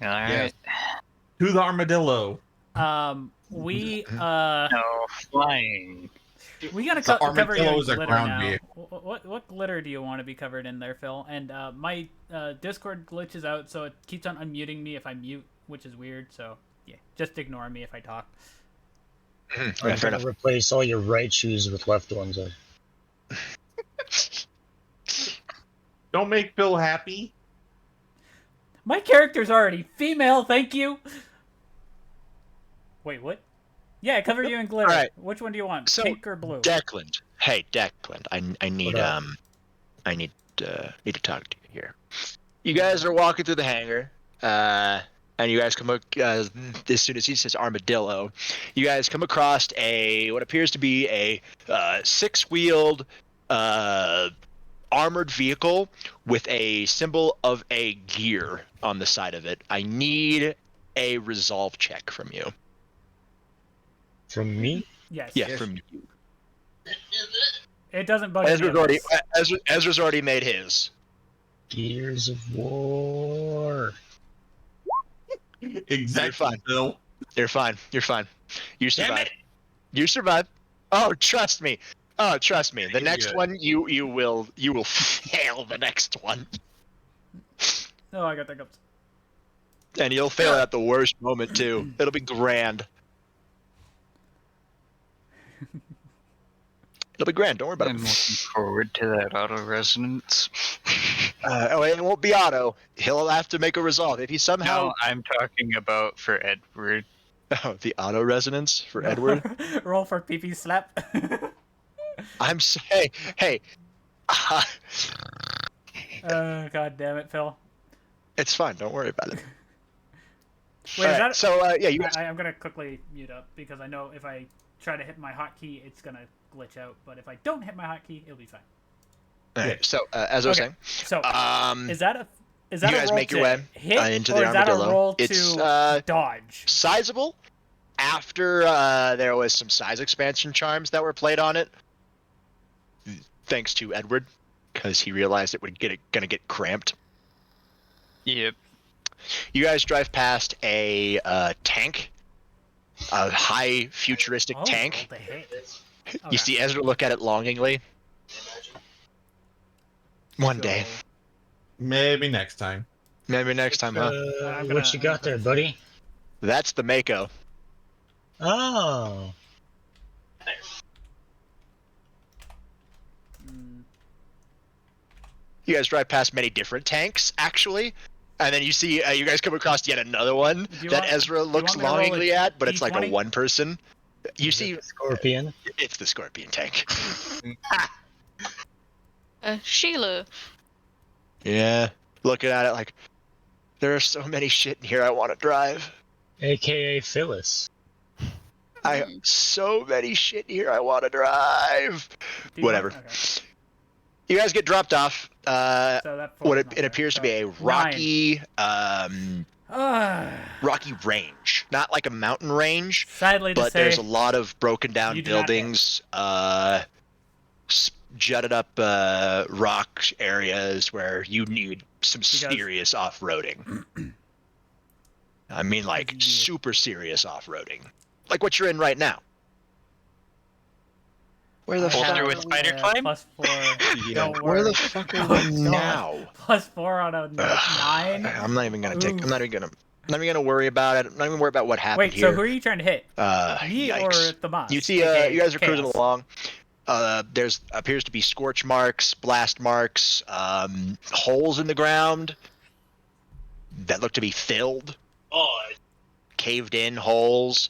All right. To the armadillo. We No flying. We gotta cover you in glitter now. Vehicle. What glitter do you want to be covered in there, Phil? And my Discord glitches out, so it keeps on unmuting me if I mute, which is weird. So yeah, just ignore me if I talk. I'm gonna replace all your right shoes with left ones. Don't make Phil happy. My character's already female, thank you. Wait, what? Yeah, cover you in glitter. Right. Which one do you want? So, Pink or blue? Declan. Hey, Declan. I need to talk to you here. You guys are walking through the hangar, and you guys come as soon as he says armadillo, you guys come across what appears to be a 6-wheeled armored vehicle with a symbol of a gear on the side of it. I need a resolve check from you. From me? Yes. Yeah, from you. It doesn't bug any of us. Ezra's already made his. Gears of War. Exactly, You're fine. Bill. You're fine. You're fine. You Damn survived. it! You survived. Oh, trust me. Oh, trust me. The next Good. one, you will fail the next one, Oh, I got the hiccups. and you'll fail at the worst moment too. It'll be grand. It'll be grand. Don't worry about I'm it. looking forward to that auto resonance. Oh, it won't be Otto. He'll have to make a resolve if he somehow. No, I'm talking about for Edward. Oh, the auto resonance for Edward. Roll for PP slap. I'm saying, hey, God damn it, Phil. it's fine. Don't worry about it. Wait, All is right, that? so yeah, you guys. I'm gonna quickly mute up because I know if I try to hit my hotkey, it's gonna glitch out. But if I don't hit my hotkey, it'll be fine. All right, so as I was saying, So you is that a guys roll make your to way hit, into or the is that a armadillo. roll It's to dodge? sizable. After there was some size expansion charms that were played on it, thanks to Edward, because he realized it would gonna get cramped. Yep. You guys drive past a tank, a high futuristic Oh, tank. roll to hit. You Okay. see Ezra look at it longingly. One day, Maybe next time. maybe next time, huh? What you got there, buddy? That's the Mako. Oh. You guys drive past many different tanks, actually, and then you see you guys come across yet another one that Ezra looks want me to roll a longingly at, but it's like a D20? one person. You see, Scorpion. it's the Scorpion tank. Sheila. Yeah, looking at it like, there are so many shit in here I want to drive. AKA Phyllis. I have so many shit in here I want to drive. D20? Whatever. Okay. You guys get dropped off. So that What falls it appears to be a nine. rocky, Ah, rocky range, not like a mountain range, sadly to but say, there's a lot of broken down you do not hit. buildings, jutted up rock areas where you need some serious off-roading. I mean, like super serious off-roading, like what you're in right now. Where the Holster fuck? with spider climb? +4. Don't Where worry. the fuck are Oh, we God. now? +4 on a 9. I'm not even gonna take. Ooh. I'm not even gonna worry about it. I'm not even worry about what happened Wait, here. so who are you trying to hit? Me Yikes. or the boss? You see, AKA you guys are cruising Chaos? along. There's appears to be scorch marks, blast marks, holes in the ground that look to be filled, caved in holes.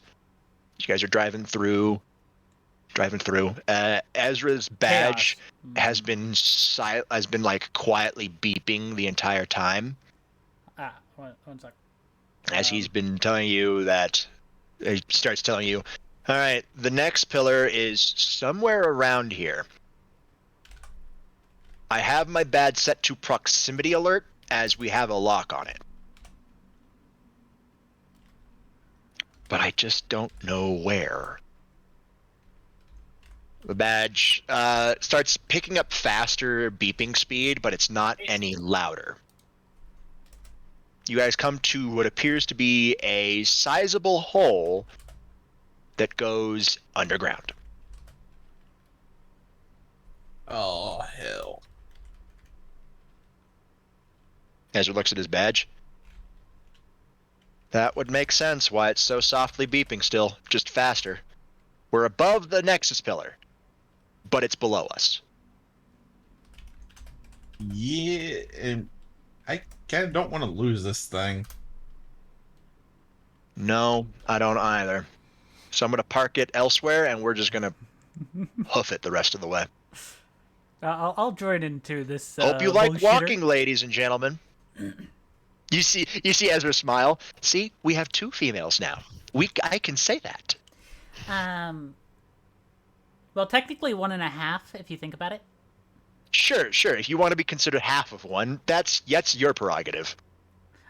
You guys are driving through. Ezra's badge has been like quietly beeping the entire time One sec. as he's been telling you that. He starts telling you, all right, the next pillar is somewhere around here. I have my badge set to proximity alert as we have a lock on it. But I just don't know where. The badge starts picking up faster beeping speed, but it's not any louder. You guys come to what appears to be a sizable hole that goes underground. Oh, hell. Ezra looks at his badge. That would make sense why it's so softly beeping still, just faster. We're above the Nexus pillar, but it's below us. Yeah, and I kind of don't want to lose this thing. No, I don't either. So I'm going to park it elsewhere, and we're just going to hoof it the rest of the way. I'll join into this. Hope you like bullshitter. walking, ladies and gentlemen. You see Ezra smile. See, we have 2 females now. I can say that. Well, technically 1.5 if you think about it. Sure. If you want to be considered half of one, that's your prerogative.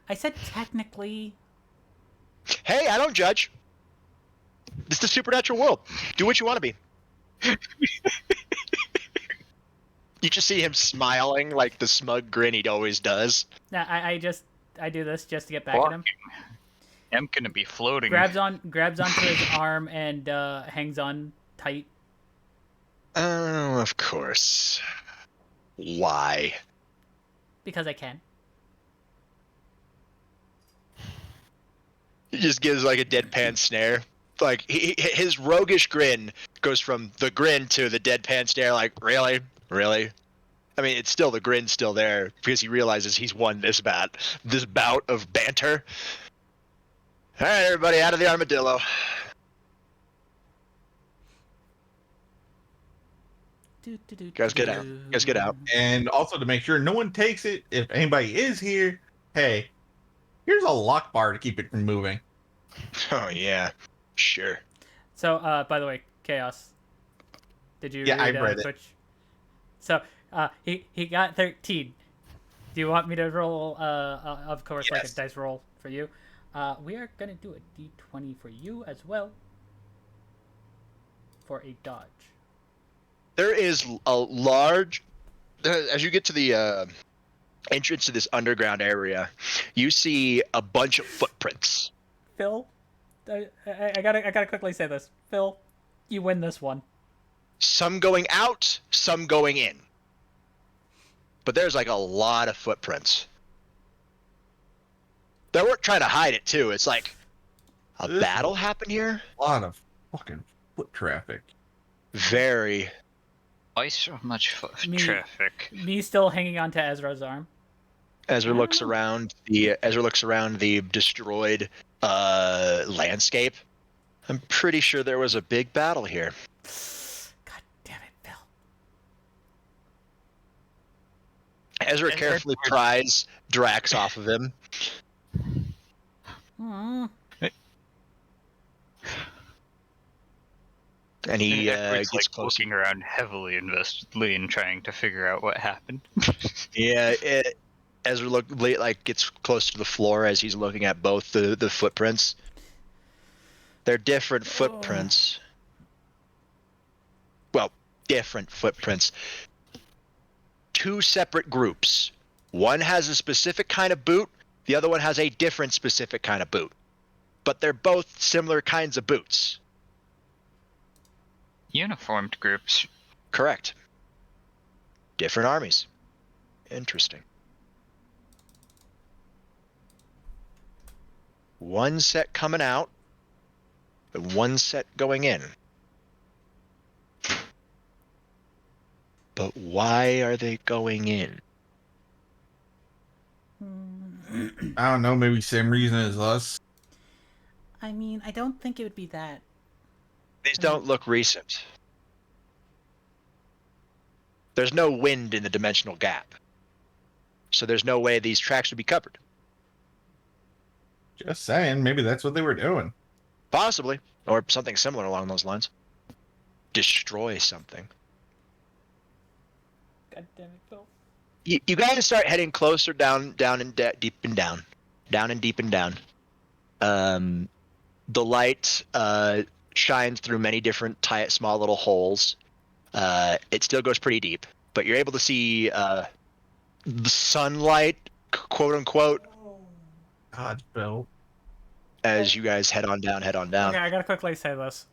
I said technically. Hey, I don't judge. This is the supernatural world. Do what you want to be. You just see him smiling like the smug grin he always does. Nah, I do this just to get back at him. I'm gonna be floating. Grabs onto his arm and hangs on tight. Oh, of course. Why? Because I can. He just gives like a deadpan snare. Like his roguish grin goes from the grin to the deadpan stare. Like, really? I mean, it's still the grin's still there because he realizes he's won this bout of banter. All right, everybody, out of the armadillo. Guys, get out. Guys, get out. And also to make sure no one takes it, if anybody is here, hey, here's a lock bar to keep it from moving. Oh yeah, sure. So, by the way, Chaos. Did you? Yeah, read, I read it. Twitch? So, he got 13. Do you want me to roll? Of course, like a Yes. dice roll for you. We are gonna do a d20 for you as well. For a dodge. There is a large. As you get to the entrance to this underground area, you see a bunch of footprints. Phil, I gotta quickly say this. Phil, you win this one. Some going out, some going in. But there's like a lot of footprints. They weren't trying to hide it too. It's like a This battle is- happened here. A lot of fucking foot traffic. Very. Why so much Me- traffic? Me still hanging onto Ezra's arm. Ezra looks around the destroyed landscape. I'm pretty sure there was a big battle here. God damn it, Phil. Ezra carefully pries Drax off of him. And he Edward's gets like closer. looking around heavily investedly and trying to figure out what happened. Yeah, Ezra gets close to the floor as he's looking at both the footprints. They're different footprints. Well, different footprints. Two separate groups. One has a specific kind of boot. The other one has a different specific kind of boot. But they're both similar kinds of boots. Uniformed groups. Correct. Different armies. Interesting. One set coming out, and one set going in. But why are they going in? I don't know, maybe same reason as us. I mean, I don't think it would be that. These don't look recent. There's no wind in the dimensional gap. So there's no way these tracks would be covered. Just saying, maybe that's what they were doing. Possibly. Or something similar along those lines. Destroy something. God damn it, Phil. You guys start heading closer down and deep and down. Down and deep and down. The light shines through many different small little holes. It still goes pretty deep, but you're able to see the sunlight, quote unquote, God, Phil. as you guys head on down. Okay, I gotta quickly say this.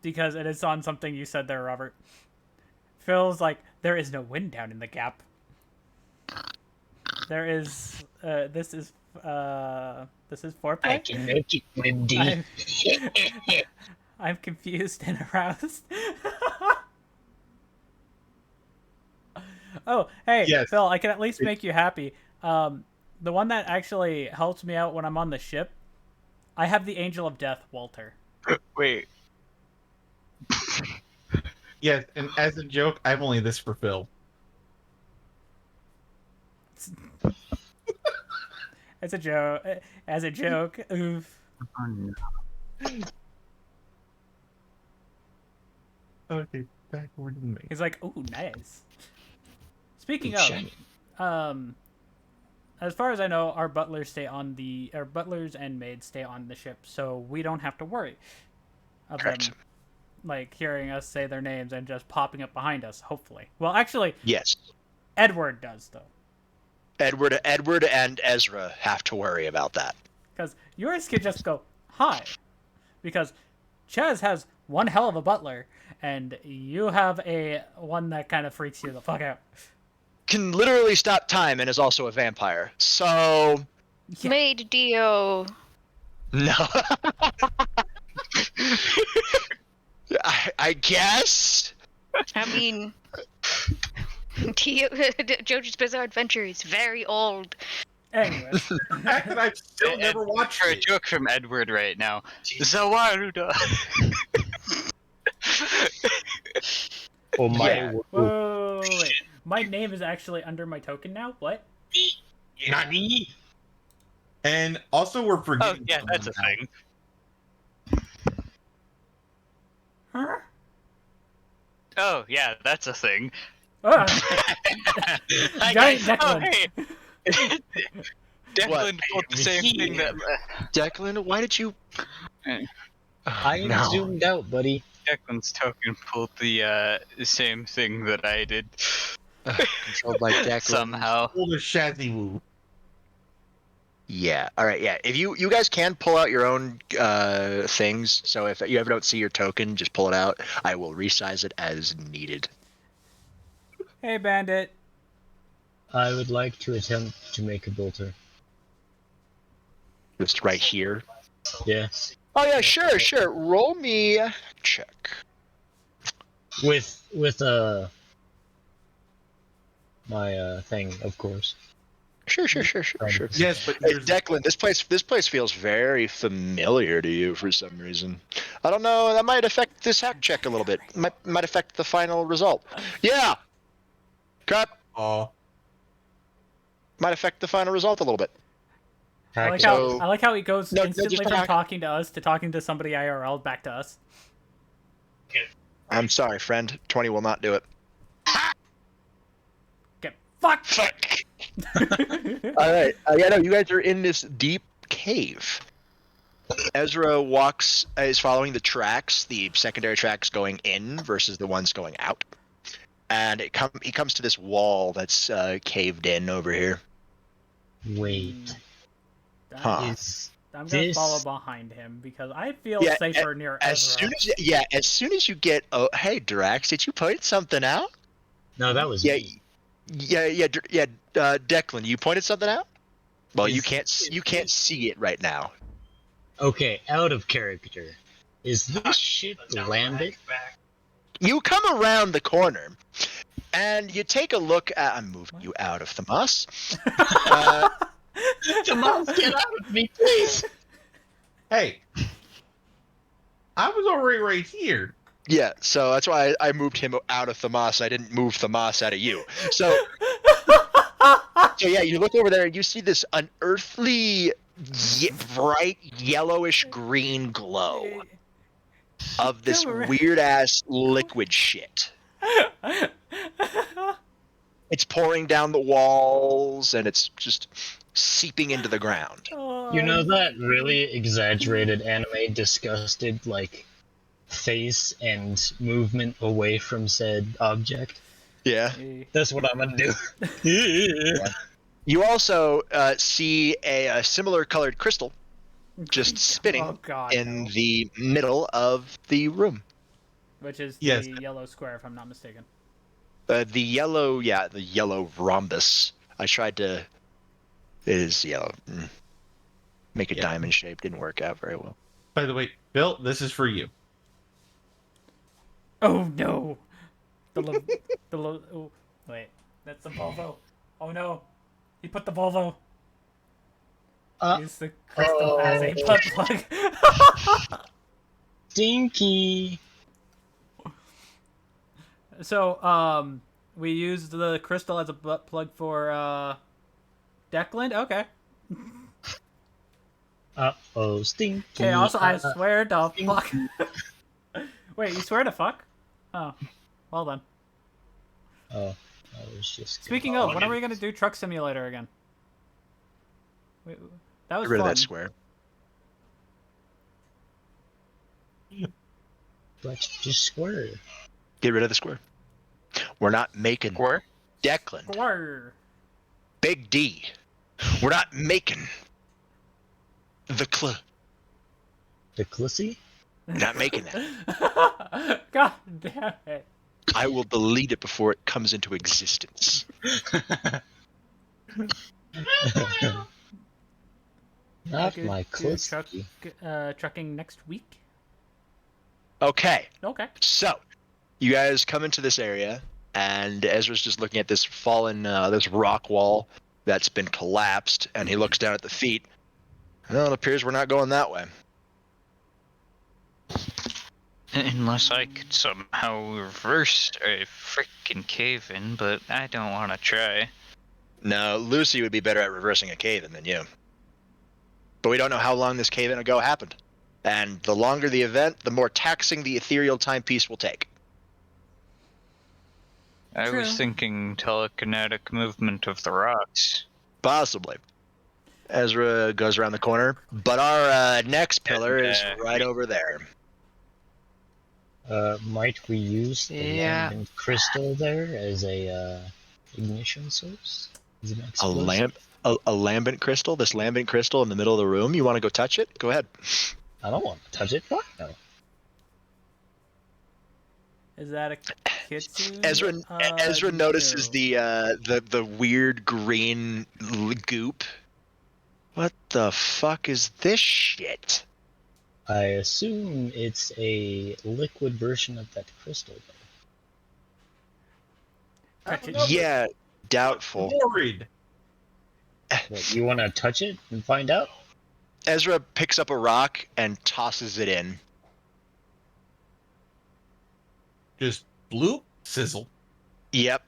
Because it is on something you said there, Robert. Phil's like, there is no wind down in the gap. There is, this is foreplay? I can make it windy. I'm confused and aroused. Oh, hey, Yes. Phil, I can at least make you happy. The one that actually helps me out when I'm on the ship, I have the Angel of Death, Walter. Wait. Yes, and as a joke, I have only this for Phil. As a joke. As a joke. Oof. Okay, backward in me. He's like, ooh, nice. Speaking Ooh, of, shiny. as far as I know, our butlers and maids stay on the ship, so we don't have to worry of Correct. them like hearing us say their names and just popping up behind us. Hopefully, well, actually, Yes. Edward does though, Edward and Ezra have to worry about that. because yours can just go hi, because Chaz has one hell of a butler, and you have a one that kind of freaks you the fuck out. Can literally stop time and is also a vampire. So Yeah. Maid Dio. no. I guess. I mean, Dio, JoJo's Bizarre Adventure is very old. Anyway, The fact that I've still never watched For a it. joke from Edward right now. Zawaruda. Oh my. Yeah. whoa, wait. My name is actually under my token now. What? Nani? And also, we're Oh, forgetting. yeah, that's a someone thing. Huh? Oh, yeah, that's a thing. Ah, Hi, Giant guys. Oh, Declan. hey. Declan What? pulled the same thing that Declan, why did you? I am no. zoomed out, buddy. Declan's token pulled the same thing that I did. Controlled by Declan. Somehow. Pull the Shazzy Woo. Yeah. All right. Yeah. If you guys can pull out your own things, so if you ever don't see your token, just pull it out. I will resize it as needed. Hey, Bandit. I would like to attempt to make a bolter. Just right here. Yeah. Oh yeah, sure. Roll me a check. With my thing, of course. Sure. Yes, but Hey, here's Declan, this place feels very familiar to you for some reason. I don't know. That might affect this hack check a little bit. Might affect the final result. Yeah. Cut. oh, Might affect the final result a little bit. I like So- how he goes No, instantly just from hack. talking to us to talking to somebody IRL back to us. I'm sorry, friend. 20 will not do it. Get fucked. Fuck. All right. Yeah, no, you guys are in this deep cave. Ezra is following the tracks, the secondary tracks going in versus the ones going out. And he comes to this wall that's caved in over here. Wait. Huh. Is I'm gonna this- follow behind him because I feel Yeah, safer near As Ezra. soon as you get, oh, hey Drax, did you point something out? No, that was Yeah, me. Declan, you pointed something out. Well, you Is- can't see it right now. Okay, out of character. Is this ship landed? You come around the corner, and you take a look at. I'm moving you out of the moss. Tomas, get out of me, please! hey, I was already right here. Yeah, so that's why I moved him out of Thamas. I didn't move Thamas out of you. So yeah, you look over there and you see this unearthly, bright yellowish green glow of this Come around. weird ass liquid shit. It's pouring down the walls and it's just seeping into the ground. You know that really exaggerated anime disgusted, like, face and movement away from said object? Yeah. That's what I'm gonna do. You also see a similar colored crystal just spinning Oh, God, in no. the middle of the room. Which is Yes. the yellow square, if I'm not mistaken. The yellow rhombus. I tried to. It is yellow. Make a Yeah. diamond shape. Didn't work out very well. By the way, Bill, this is for you. Oh no! Oh, wait, that's the Volvo. Oh no, he put the Volvo. Use the crystal as a butt plug. Stinky! So, we used the crystal as a butt plug for Declan. Okay. Uh-oh, stinky. Okay. Also, I Uh, swear to fuck. Wait, you swear to fuck? Oh, well then. Oh, I was just... Speaking of, when are we gonna do Truck Simulator again? That was Get rid of fun. that square. Let's just square. Get rid of the square. We're not making Square? Declan. Square. Big D. We're not making the The Clissy? Not making that. God damn it. I will delete it before it comes into existence. Not could my do truck, Clissy. trucking next week. Okay. Okay. So, you guys come into this area, and Ezra's just looking at this fallen, this rock wall that's been collapsed, and he looks down at the feet. Well, it appears we're not going that way. Unless I could somehow reverse a freaking cave in, but I don't want to try. No, Lucy would be better at reversing a cave-in than you. But we don't know how long this cave-in ago happened. And the longer the event, the more taxing the ethereal timepiece will take. I was thinking telekinetic movement of the rocks. Possibly. Ezra goes around the corner, but our next pillar is right over there. Might we use the lambent crystal there as a ignition source? As an explosive? A lambent crystal? This lambent crystal in the middle of the room? You want to go touch it? Go ahead. I don't want to touch it. Fuck no. Is that a kitsune? Ezra notices no. the weird green goop. What the fuck is this shit? I assume it's a liquid version of that crystal. Yeah, doubtful. Worried. What, you want to touch it and find out? Ezra picks up a rock and tosses it in. Just bloop, sizzle. Yep.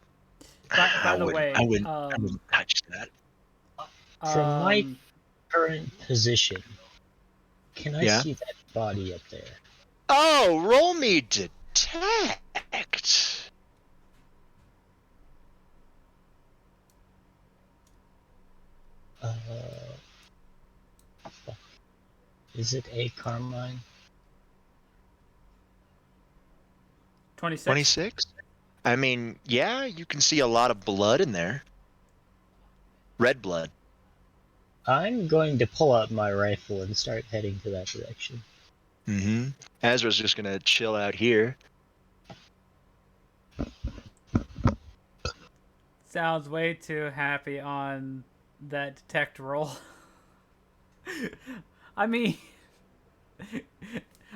By the way, I wouldn't touch that. From my current position, can I see that body up there? Oh, roll me detect. Fuck. Is it a Carmine? 26. 26? I mean, yeah, you can see a lot of blood in there. Red blood. I'm going to pull out my rifle and start heading to that direction. Mm-hmm. Ezra's just gonna chill out here. Sounds way too happy on that detect roll. I mean,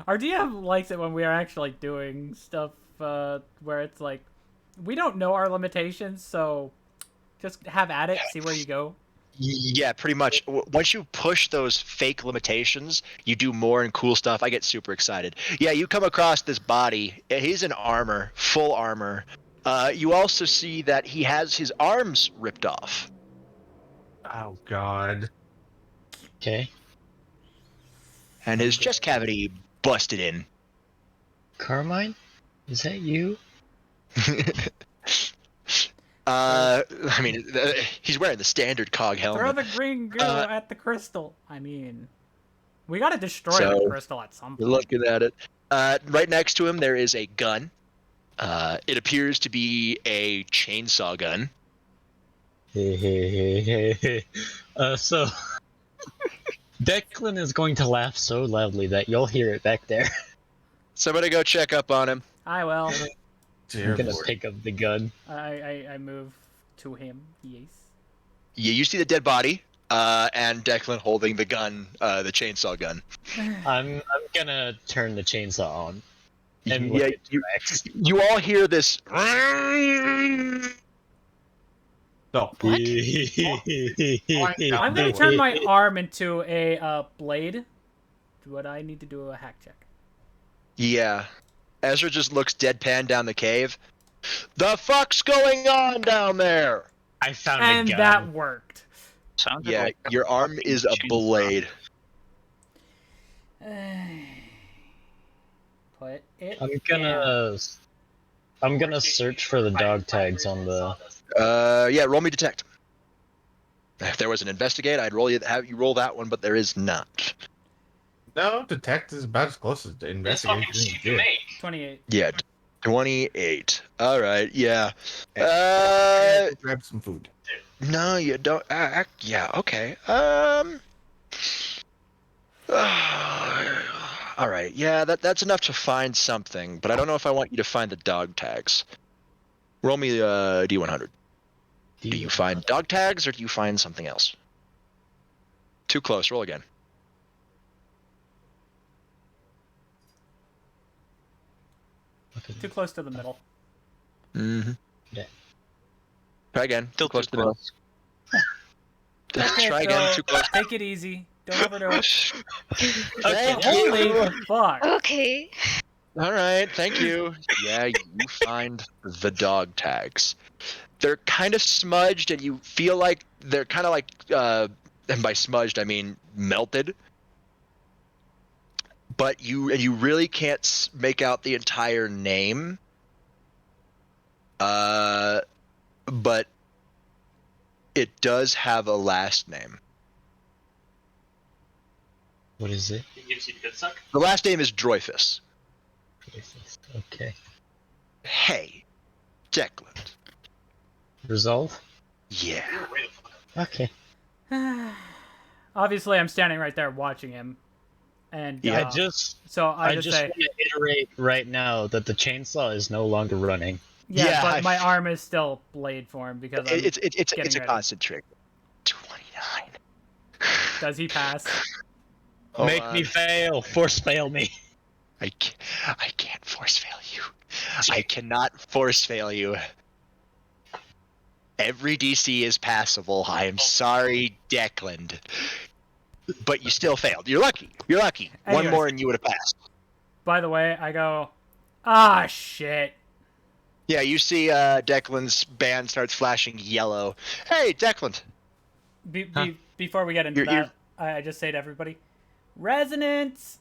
our DM likes it when we are actually doing stuff where it's like, we don't know our limitations, so just have at it, see where you go. Yeah, pretty much. Once you push those fake limitations, you do more and cool stuff. I get super excited. Yeah, you come across this body. He's in armor, full armor. You also see that he has his arms ripped off. Oh, God. Okay. And his chest cavity busted in. Carmine? Is that you? I mean, he's wearing the standard cog helmet. Throw the green goo at the crystal. I mean, we gotta destroy the crystal at some point. You're looking at it. Right next to him, there is a gun. It appears to be a chainsaw gun. So, Declan is going to laugh so loudly that you'll hear it back there. Somebody go check up on him. I will. I'm gonna pick up the gun. I move to him. Yes. Yeah, you see the dead body, and Declan holding the gun, the chainsaw gun. I'm gonna turn the chainsaw on. And Yeah, you all hear this. No. I'm gonna turn my arm into a blade. Would I need to do a hack check? Yeah. Ezra just looks deadpan down the cave. The fuck's going on down there? I found a gun. And that worked. Sounded yeah, like your arm is a blade. Put it. I'm gonna search for the dog tags on the. Yeah, roll me detect. If there was an investigate, I'd have you roll that one, but there is not. No, detect is about as close as to It's fucking investigation. cheap to make. 28. Yeah, 28. All right, yeah. Grab some food. No, you don't. Yeah, okay. All right, yeah, that's enough to find something, but I don't know if I want you to find the dog tags. Roll me D100. Do you find dog tags or do you find something else? Too close. Roll again. Too close to the middle. Mm-hmm. Yeah. Try again. Still too close too to the middle. Okay, Try Phil, again. Too close. take it easy. Don't overdo it. Thank Holy you. fuck. Okay. All right, thank you. Yeah, you find the dog tags. They're kind of smudged, and you feel like they're kind of like, and by smudged I mean melted. But you really can't make out the entire name. But it does have a last name. What is it? It gives you the good suck. The last name is Droifus. Okay. Hey, Declan. Resolve? Yeah. You're way the fuck up. Okay. Obviously, I'm standing right there watching him. And Yeah, I just I just say, want to iterate right now that the chainsaw is no longer running. yeah, but my arm is still blade form because I'm It's getting a ready. constant trick. 29. Does he pass? Hold Make on. me fail. Force fail me. I can't force fail you. I cannot force fail you. Every DC is passable. I am sorry, Declan. But you still failed. You're lucky. You're lucky. One Anyways. more and you would have passed. By the way, I go, ah, shit. Yeah, you see Declan's band starts flashing yellow. Hey, Declan. Before we get into You're- that, I just say to everybody, resonance.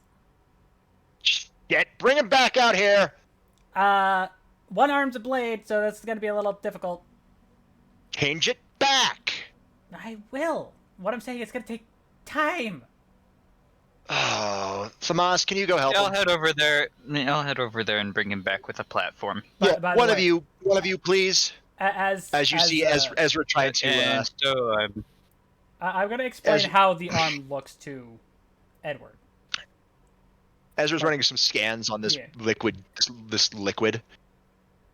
Shit, bring him back out here. One arm's a blade, so that's gonna be a little difficult. Change it back. I will. What I'm saying is gonna take time. Oh, Samas, can you go help I'll him? head over there. I'll head over there and bring him back with a platform. Yeah, by the one of way- you, please. As you see, as we're trying to. And so I'm gonna explain how the arm looks to Edward. Ezra's running some scans on this Yeah. liquid, this liquid,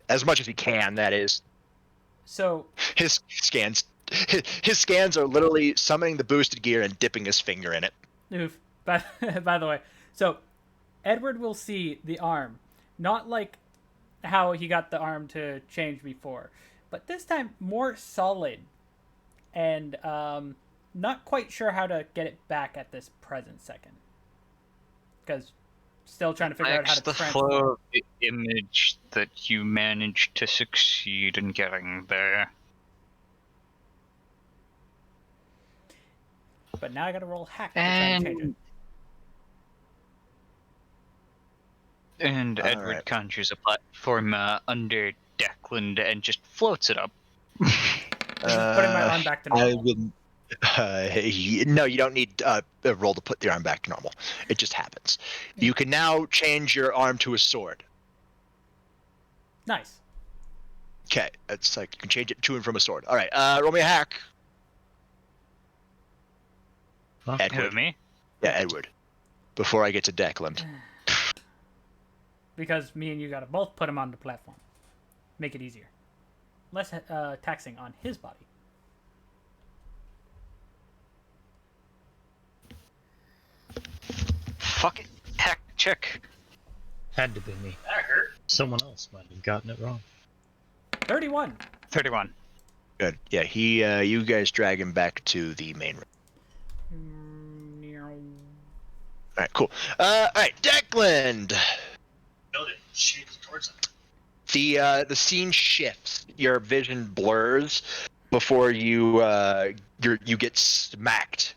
as much as he can. That is. So His scans are literally summoning the boosted gear and dipping his finger in it. oof. By the way, so Edward will see the arm, not like how he got the arm to change before, but this time more solid, and not quite sure how to get it back at this present second, because still trying to figure out how to the transform. flow of the image that you managed to succeed in getting there. But now I gotta roll hack to try and change it. And All Edward right. conjures a platform under Declan and just floats it up. Putting my arm back to normal. I will. No, you don't need a roll to put the arm back to normal. It just happens. You can now change your arm to a sword. Nice. Okay, it's like you can change it to and from a sword. All right, roll me a hack. Huh? Edward. Who, me? Yeah, Edward. Before I get to Declan. Because me and you gotta both put him on the platform. Make it easier. Less taxing on his body. Fuck it. Hack check. Had to be me. That hurt. Someone else might have gotten it wrong. 31. 31. Good. Yeah, you guys drag him back to the main room. All right, cool. All right, Declan. Build it. Shoot it towards him. The scene shifts. Your vision blurs before you get smacked.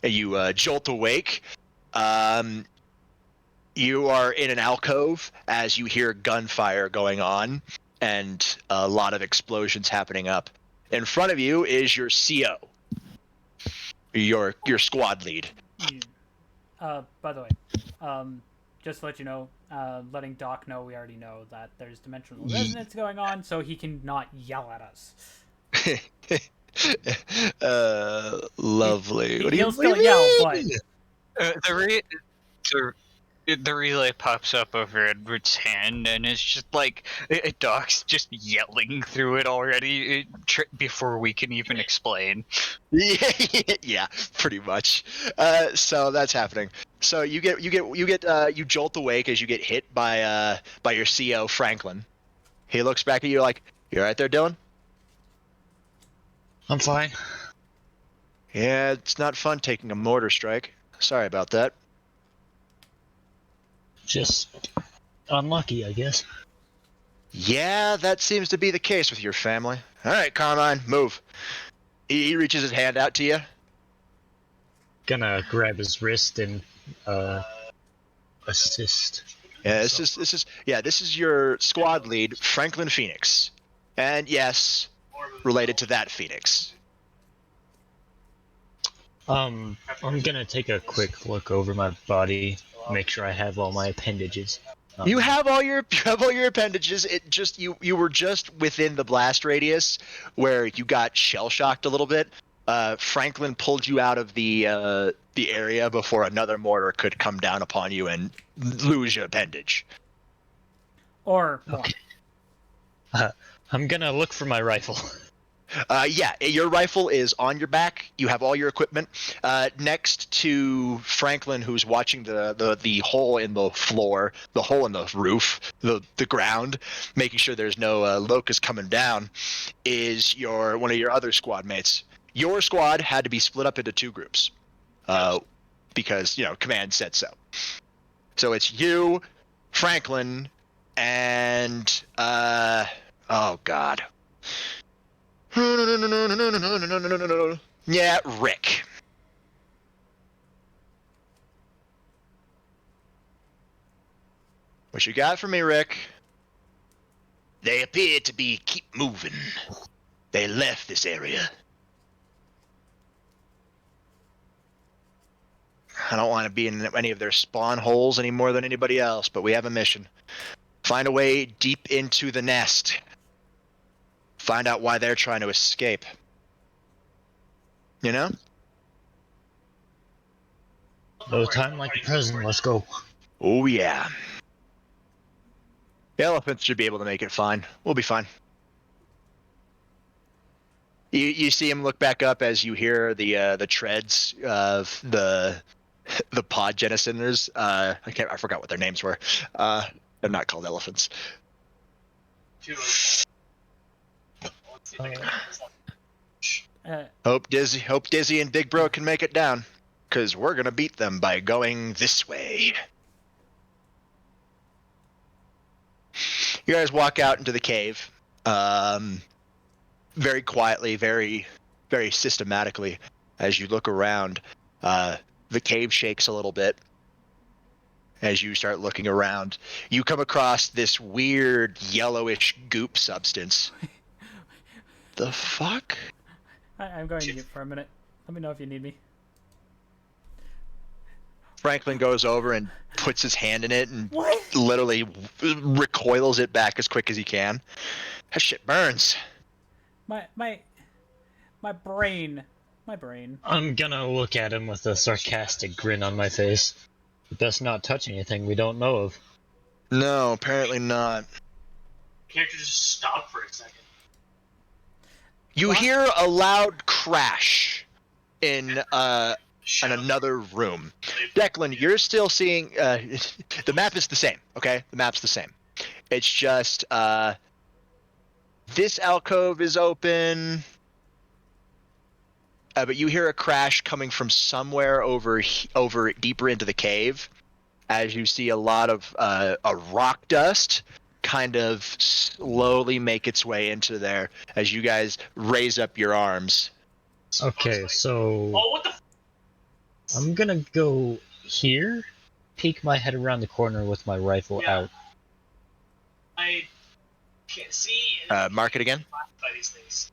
And you jolt awake. You are in an alcove as you hear gunfire going on. and a lot of explosions happening up. In front of you is your CO, your squad lead. By the way, just to let you know, letting Doc know we already know that there's dimensional resonance going on, so he can not yell at us. Lovely. He'll still yell, but the relay pops up over Edward's hand, and it's just like Doc's just yelling through it already before we can even explain. Yeah, pretty much. So that's happening. So you jolt awake as you get hit by your CO Franklin. He looks back at you like, "You right there, Dylan?" I'm fine. Yeah, it's not fun taking a mortar strike. Sorry about that. Just unlucky, I guess. Yeah, that seems to be the case with your family. All right, Carmine, move. He reaches his hand out to you. Gonna grab his wrist and assist. Yeah, this is your squad lead, Franklin Phoenix, and yes, related to that Phoenix. I'm gonna take a quick look over my body, make sure I have all my appendages. You have all your appendages. It just you were just within the blast radius where you got shell shocked a little bit. Franklin pulled you out of the area before another mortar could come down upon you and lose your appendage. Or more. Okay. I'm gonna look for my rifle. Yeah, your rifle is on your back. You have all your equipment. Next to Franklin, who's watching the hole in the floor, the hole in the roof, the ground, making sure there's no locust coming down, is one of your other squad mates. Your squad had to be split up into two groups because command said so. So it's you, Franklin, and oh god. Yeah, Rick. What you got for me, Rick? They appear to keep moving. They left this area. I don't want to be in any of their spawn holes any more than anybody else, but we have a mission. Find a way deep into the nest. Find out why they're trying to escape. You know? No time like the present, let's go. Oh, yeah. The elephants should be able to make it fine. We'll be fine. You see him look back up as you hear the treads of the pod jettisoners. I forgot what their names were. They're not called elephants. Hope Dizzy and Big Bro can make it down, because we're gonna beat them by going this way. You guys walk out into the cave, very quietly, very, very systematically. As you look around, the cave shakes a little bit. As you start looking around, you come across this weird yellowish goop substance. The fuck? I'm going to mute for a minute. Let me know if you need me. Franklin goes over and puts his hand in it and literally recoils it back as quick as he can. That shit burns. My brain. I'm gonna look at him with a sarcastic grin on my face. Best not touch anything we don't know of. No, apparently not. Character just stop for a second. You hear a loud crash in another room. Declan, you're still seeing the map is the same, okay? The map's the same. It's just this alcove is open, but you hear a crash coming from somewhere over deeper into the cave as you see a lot of a rock dust kind of slowly make its way into there as you guys raise up your arms. Okay, so Oh, what the? I'm gonna go here, peek my head around the corner with my rifle out. I can't see. Mark it again. By these things.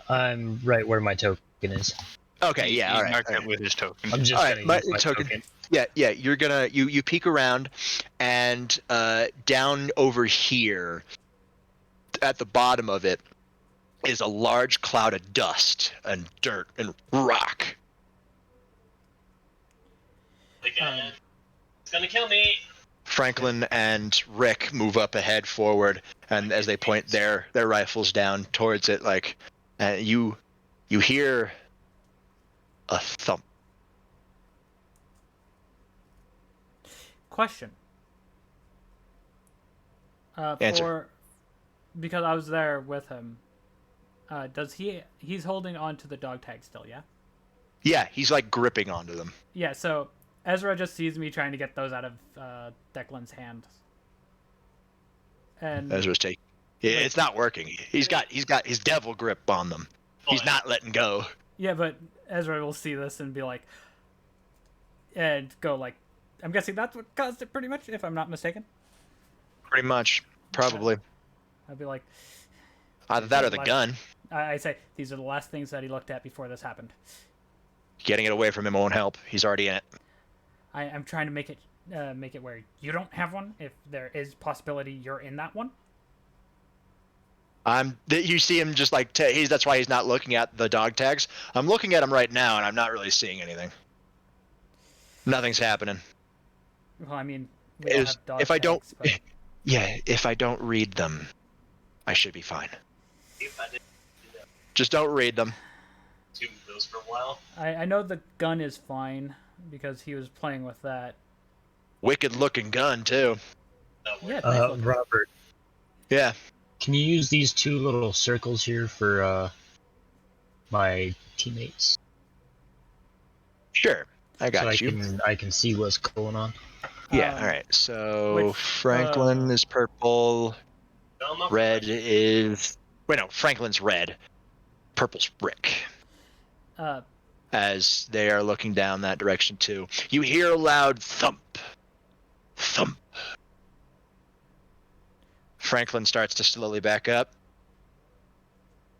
I'm right where my token is. Okay, yeah, all right. Marked all it right. with his token. I'm just All right, gonna use my token. Yeah, you're gonna you peek around, and down over here, at the bottom of it, is a large cloud of dust and dirt and rock. It's gonna kill me. Franklin and Rick move up ahead forward, and as they point their rifles down towards it, like you hear a thump. Question. Answer. Because I was there with him. He's holding on to the dog tag still, yeah? Yeah, he's like gripping onto them. Yeah, so Ezra just sees me trying to get those out of Declan's hand. And Ezra's taking. Yeah, it's not working. He's got his devil grip on them. He's not letting go. Yeah, but Ezra will see this and be like, and go like, I'm guessing that's what caused it, pretty much, if I'm not mistaken. Pretty much, probably. I'd be like, either that or the gun. I say these are the last things that he looked at before this happened. Getting it away from him won't help. He's already in it. I'm trying to make it where you don't have one. If there is possibility you're in that one. You see him just like that's why he's not looking at the dog tags. I'm looking at him right now, and I'm not really seeing anything. Nothing's happening. Well, I mean, we all have dog tags, but... Yeah, if I don't read them, I should be fine. Just don't read them. Those for a while. I know the gun is fine because he was playing with that. Wicked looking gun too. Yeah, Robert. Yeah. Can you use these two little circles here for my teammates? Sure, I got you. I can see what's going on. Yeah, all right. So Franklin is purple. Red is... Wait, no. Franklin's red. Purple's Rick. As they are looking down that direction, too. You hear a loud thump. Thump. Franklin starts to slowly back up.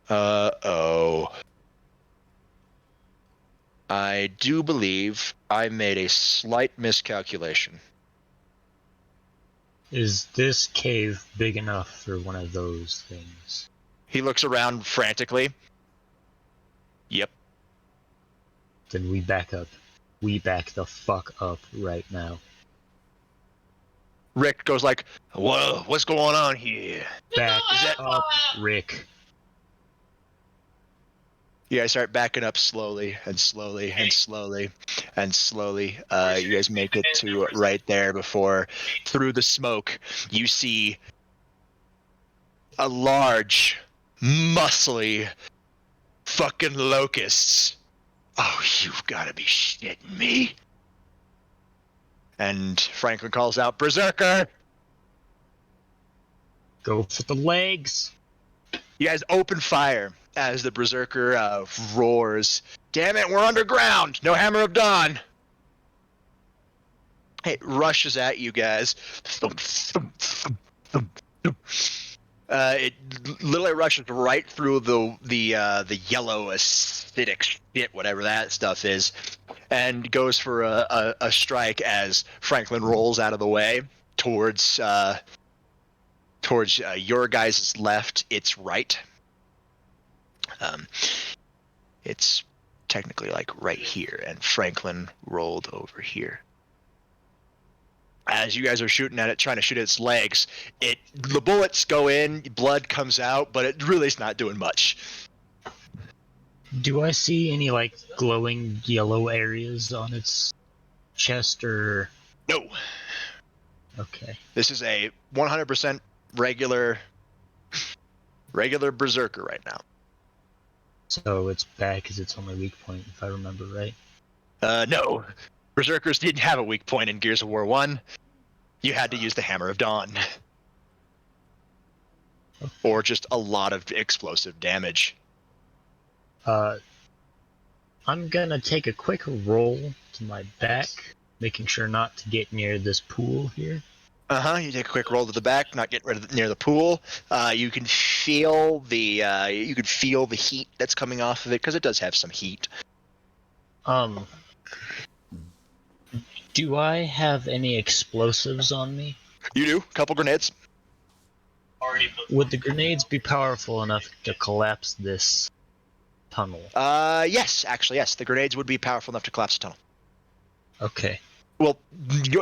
Uh-oh. I do believe I made a slight miscalculation. Is this cave big enough for one of those things? He looks around frantically. Yep. Then we back up. We back the fuck up right now. Rick goes like, whoa, what's going on here? Back up, Rick. You guys start backing up slowly and slowly and slowly and slowly. You guys make it to right there before, through the smoke, you see a large, muscly fucking locust. Oh, you've got to be shitting me. And Franklin calls out, Berserker! Go for the legs. You guys open fire as the Berserker roars. Damn it, we're underground! No Hammer of Dawn! It rushes at you guys. It literally rushes right through the yellow acidic shit, whatever that stuff is, and goes for a strike as Franklin rolls out of the way towards your guys' left. It's right. It's technically like right here, and Franklin rolled over here. As you guys are shooting at it, trying to shoot its legs, the bullets go in, blood comes out, but it really is not doing much. Do I see any like glowing yellow areas on its chest or? No. Okay. This is a 100% regular Berserker right now. So it's back as its only weak point, if I remember right. No. Berserkers didn't have a weak point in Gears of War 1. You had to use the Hammer of Dawn. Or just a lot of explosive damage. I'm gonna take a quick roll to my back, making sure not to get near this pool here. You take a quick roll to the back, not getting rid of near the pool. You can feel the heat that's coming off of it because it does have some heat. Do I have any explosives on me? You do. Couple grenades. Would the grenades be powerful enough to collapse this tunnel? Yes, actually, yes. The grenades would be powerful enough to collapse the tunnel. Okay. Well,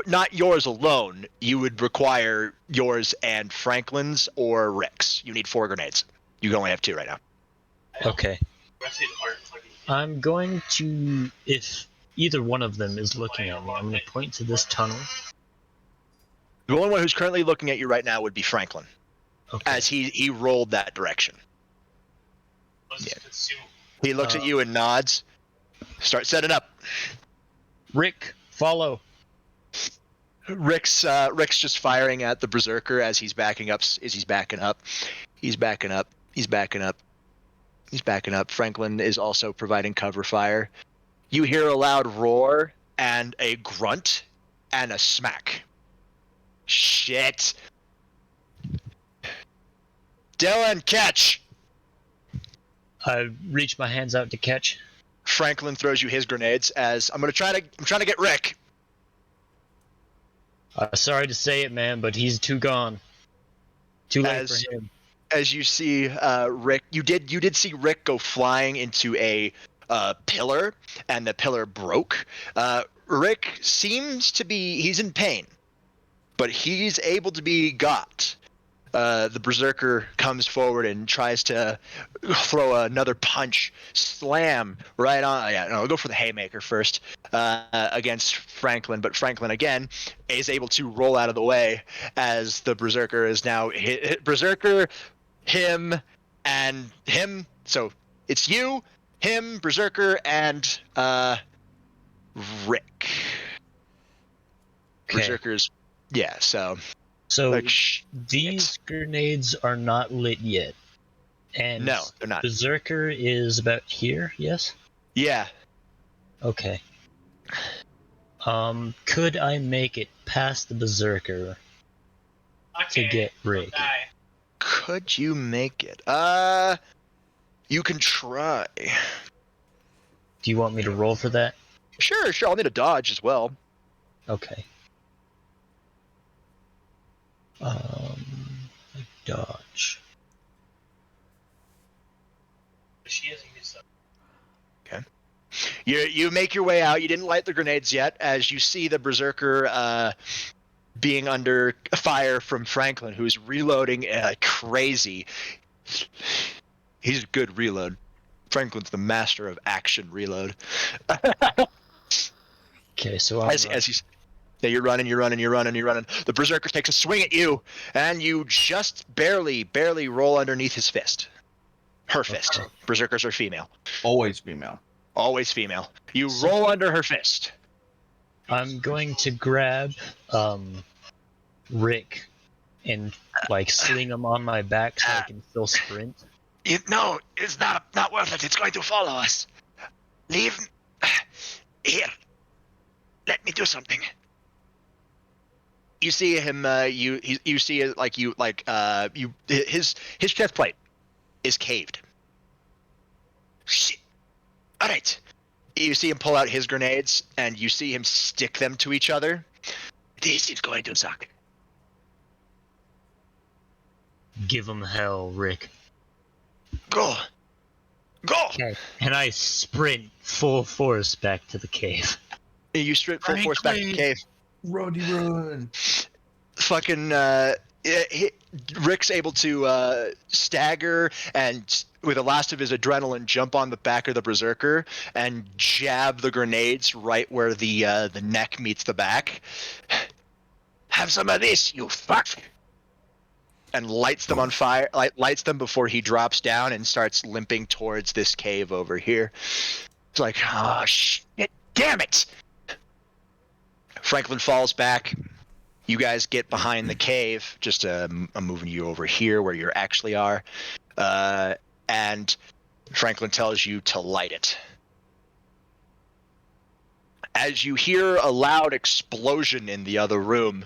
not yours alone. You would require yours and Franklin's or Rick's. You need 4 grenades. You can only have 2 right now. Okay. I'm going to, if either one of them is looking at me, I'm going to point to this tunnel. The only one who's currently looking at you right now would be Franklin, as he rolled that direction. Yeah. He looks at you and nods. Start setting up. Rick, follow. Rick's just firing at the Berserker as he's backing up. He's backing up. Franklin is also providing cover fire. You hear a loud roar and a grunt and a smack. Shit. Dylan, catch! I reach my hands out to catch. Franklin throws you his grenades as I'm trying to get Rick. Sorry to say it, man, but he's too gone. Too late for him. As you see, Rick, you did see Rick go flying into a pillar, and the pillar broke. Rick seems to be he's in pain, but he's able to be got. The Berserker comes forward and tries to throw another punch, slam right on. Yeah, no, go for the haymaker first against Franklin, but Franklin again is able to roll out of the way as the Berserker is now hit Berserker, him, and him. So it's you, him, Berserker, and Rick. Okay. Berserker's, yeah. So these grenades are not lit yet. And no, they're not. Berserker is about here, yes? Yeah. Okay. Could I make it past the Berserker to get Rick? Could you make it? You can try. Do you want me to roll for that? Sure. I'll need a dodge as well. Okay. Dodge. Okay. You make your way out. You didn't light the grenades yet, as you see the Berserker being under fire from Franklin, who's reloading crazy. He's a good reload. Franklin's the master of action reload. Okay, so as he's you're running. The Berserker takes a swing at you, and you just barely roll underneath his fist. Her fist. Okay. Berserkers are female. Always female. Always female. You roll under her fist. I'm going to grab Rick and sling him on my back so I can still sprint. No, it's not worth it. It's going to follow us. Leave here. Let me do something. You see him. You see his chest plate is caved. Shit. All right. You see him pull out his grenades, and you see him stick them to each other. This is going to suck. Give him hell, Rick. Go. Okay. And I sprint full force back to the cave. You sprint full force back to the cave. Run. Fucking Rick's able to stagger and with the last of his adrenaline jump on the back of the Berserker and jab the grenades right where the neck meets the back. Have some of this, you fuck! And lights them on fire. Lights them before he drops down and starts limping towards this cave over here. It's like, oh shit! Damn it! Franklin falls back. You guys get behind the cave. Just I'm moving you over here where you actually are. And Franklin tells you to light it. As you hear a loud explosion in the other room,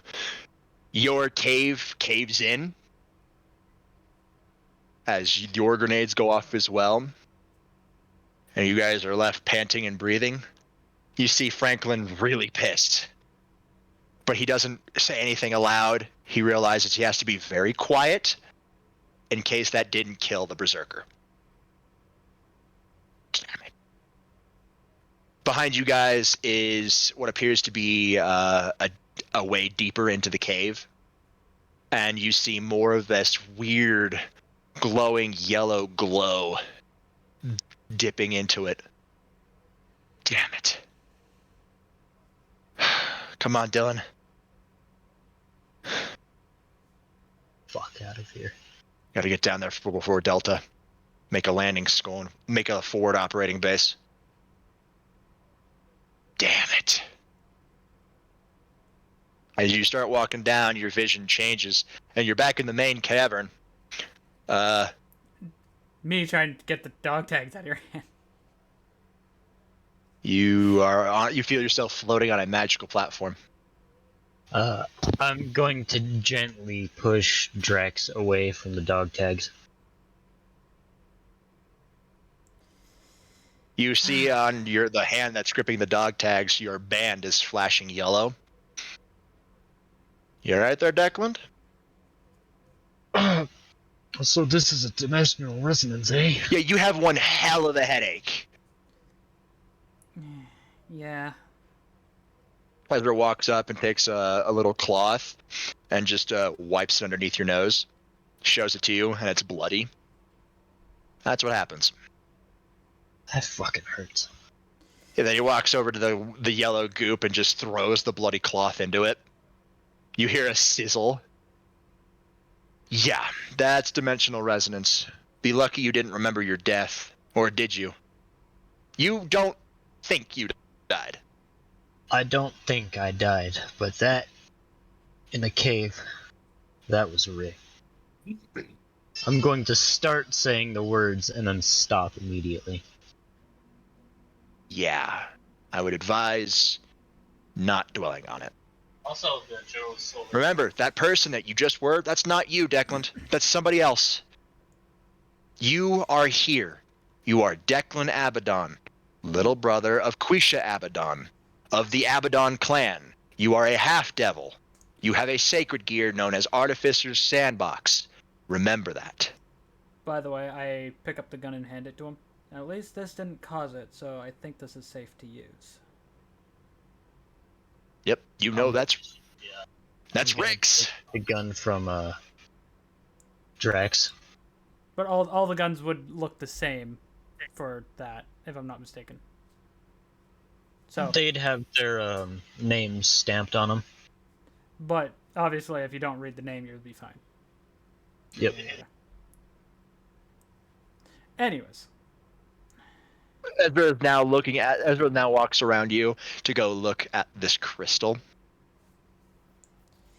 Your cave caves in as your grenades go off as well. And you guys are left panting and breathing. You see Franklin really pissed. But he doesn't say anything aloud. He realizes he has to be very quiet in case that didn't kill the berserker. Damn it. Behind you guys is what appears to be a way deeper into the cave. And you see more of this weird glowing yellow glow dipping into it. Damn it. Come on, Dylan. Fuck out of here. Gotta get down there before Delta. Make a landing school. Make a forward operating base. Damn it. As you start walking down, your vision changes, and you're back in the main cavern. Me trying to get the dog tags out of your hand. You feel yourself floating on a magical platform. I'm going to gently push Drax away from the dog tags. You see on the hand that's gripping the dog tags, your band is flashing yellow. You alright there, Declan? So this is a dimensional resonance, eh? Yeah, you have one hell of a headache. Yeah. Pleasure walks up and takes a little cloth and just wipes it underneath your nose. Shows it to you, and it's bloody. That's what happens. That fucking hurts. And then he walks over to the yellow goop and just throws the bloody cloth into it. You hear a sizzle. Yeah, that's dimensional resonance. Be lucky you didn't remember your death. Or did you? You don't think you died. I don't think I died, but that in the cave, that was real. I'm going to start saying the words and then stop immediately. Yeah, I would advise not dwelling on it. Also, the general soul. Remember, that person that you just were, that's not you, Declan. That's somebody else. You are here. You are Declan Abaddon, little brother of Quisha Abaddon, of the Abaddon clan. You are a half-devil. You have a sacred gear known as Artificer's Sandbox. Remember that. By the way, I pick up the gun and hand it to him. At least this didn't cause it, so I think this is safe to use. Yep, you know that's Rick's. The gun from Drax. But all the guns would look the same for that, if I'm not mistaken. So They'd have their names stamped on them. But obviously, if you don't read the name, you'll be fine. Yep. Anyways. Ezra now walks around you to go look at this crystal.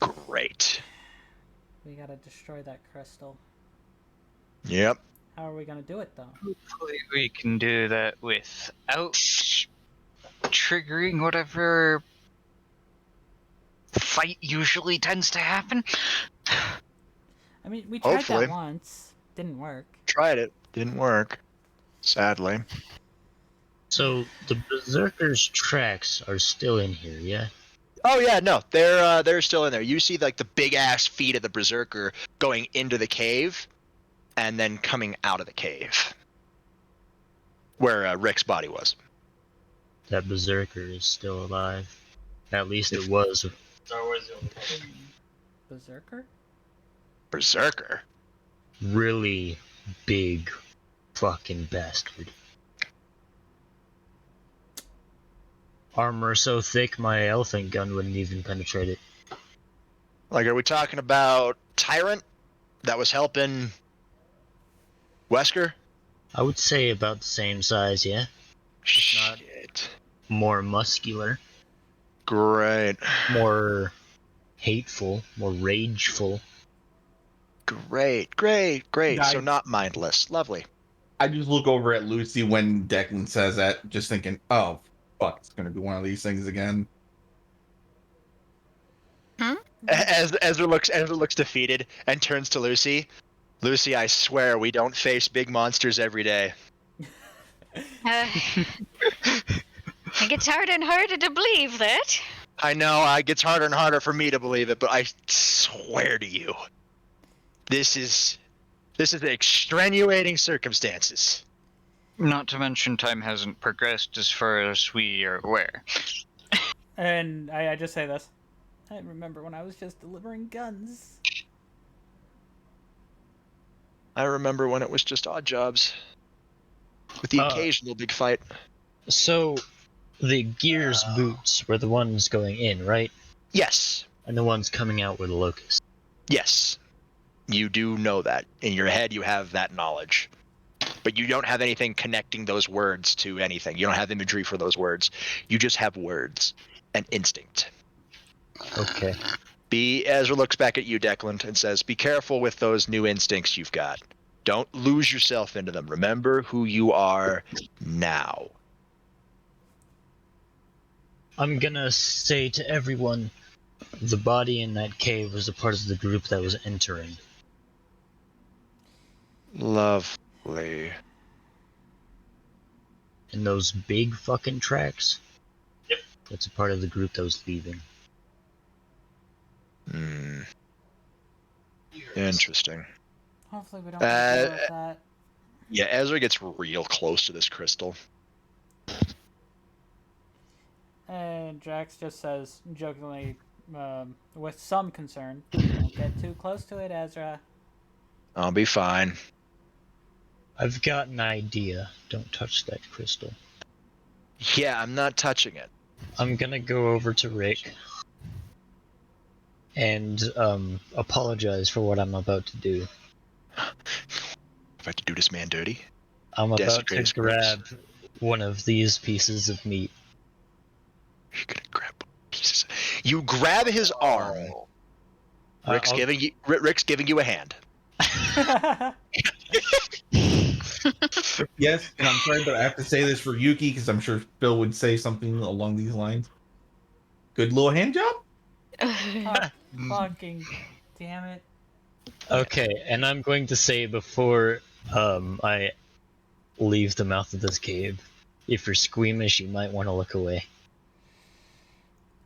Great. We gotta destroy that crystal. Yep. How are we gonna do it, though? Hopefully we can do that without triggering whatever fight usually tends to happen. I mean, we tried Hopefully. that once. Didn't work. Tried it. Didn't work. Sadly. So the Berserker's tracks are still in here, yeah? Oh yeah, no, they're still in there. You see like the big ass feet of the Berserker going into the cave, and then coming out of the cave, where Rick's body was. That Berserker is still alive. At least it was. Star Wars. Berserker? Berserker? Really big fucking bastard. Armor so thick my elephant gun wouldn't even penetrate it. Like, are we talking about Tyrant that was helping Wesker? I would say about the same size, yeah? Shit. More muscular. Great. More hateful. More rageful. Great. Guys. So not mindless. Lovely. I just look over at Lucy when Declan says that, just thinking, oh, fuck, it's going to be one of these things again. As Ezra looks defeated and turns to Lucy. Lucy, I swear we don't face big monsters every day. It gets harder and harder to believe that. I know it gets harder and harder for me to believe it, but I swear to you, this is extenuating circumstances. Not to mention, time hasn't progressed as far as we are aware. And I just say this. I remember when I was just delivering guns. I remember when it was just odd jobs, with the occasional big fight. So, the Gears boots were the ones going in, right? Yes. And the ones coming out were the locusts. Yes. You do know that. In your head, you have that knowledge. But you don't have anything connecting those words to anything. You don't have imagery for those words. You just have words and instinct. Okay. Ezra looks back at you, Declan, and says, be careful with those new instincts you've got. Don't lose yourself into them. Remember who you are now. I'm gonna say to everyone, the body in that cave was a part of the group that was entering. Lovely. And those big fucking tracks? Yep. That's a part of the group that was leaving. Interesting. Hopefully we don't have to deal with that. Yeah, Ezra gets real close to this crystal. And Jax just says, jokingly, with some concern, don't get too close to it, Ezra. I'll be fine. I've got an idea. Don't touch that crystal. Yeah, I'm not touching it. I'm gonna go over to Rick and apologize for what I'm about to do. About to do this man dirty? I'm about Desecrate to his grab one of these pieces of meat. You're gonna grab pieces. You grab his arm. Rick's giving you a hand. Yes, and I'm sorry, but I have to say this for Yuki because I'm sure Phil would say something along these lines. Good little hand job. Fucking damn it. Okay, and I'm going to say before I leave the mouth of this cave, if you're squeamish, you might want to look away.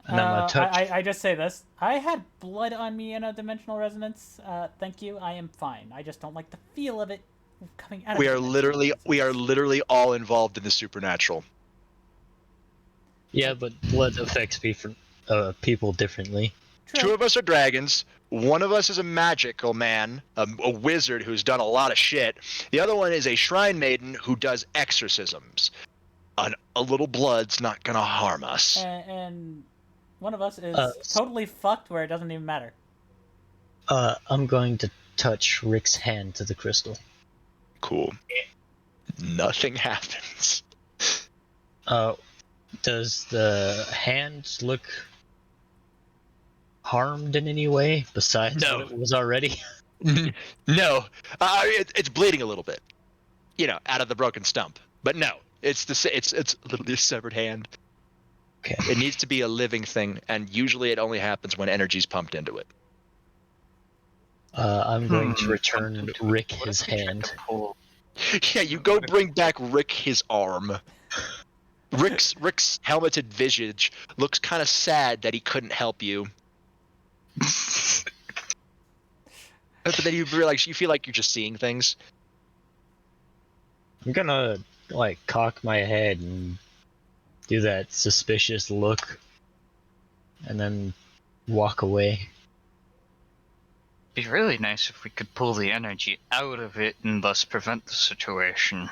And I'm gonna touch. I just say this. I had blood on me in a dimensional resonance. Thank you. I am fine. I just don't like the feel of it coming out of We are literally all involved in the supernatural. Yeah, but blood affects people differently. True. 2 of us are dragons. 1 of us is a magical man, a wizard who's done a lot of shit. The other one is a shrine maiden who does exorcisms. A little blood's not gonna harm us. And one of us is totally fucked where it doesn't even matter. I'm going to touch Rick's hand to the crystal. Cool. Nothing happens. Does the hand look harmed in any way besides what it was already? No. It's bleeding a little bit. Out of the broken stump. But no, it's literally a severed hand. Okay. It needs to be a living thing, and usually it only happens when energy's pumped into it. I'm going to return Rick his hand. Yeah, you go bring back Rick his arm. Rick's helmeted visage looks kind of sad that he couldn't help you. But then you realize you feel like you're just seeing things. I'm gonna cock my head and do that suspicious look, and then walk away. It'd be really nice if we could pull the energy out of it and thus prevent the situation.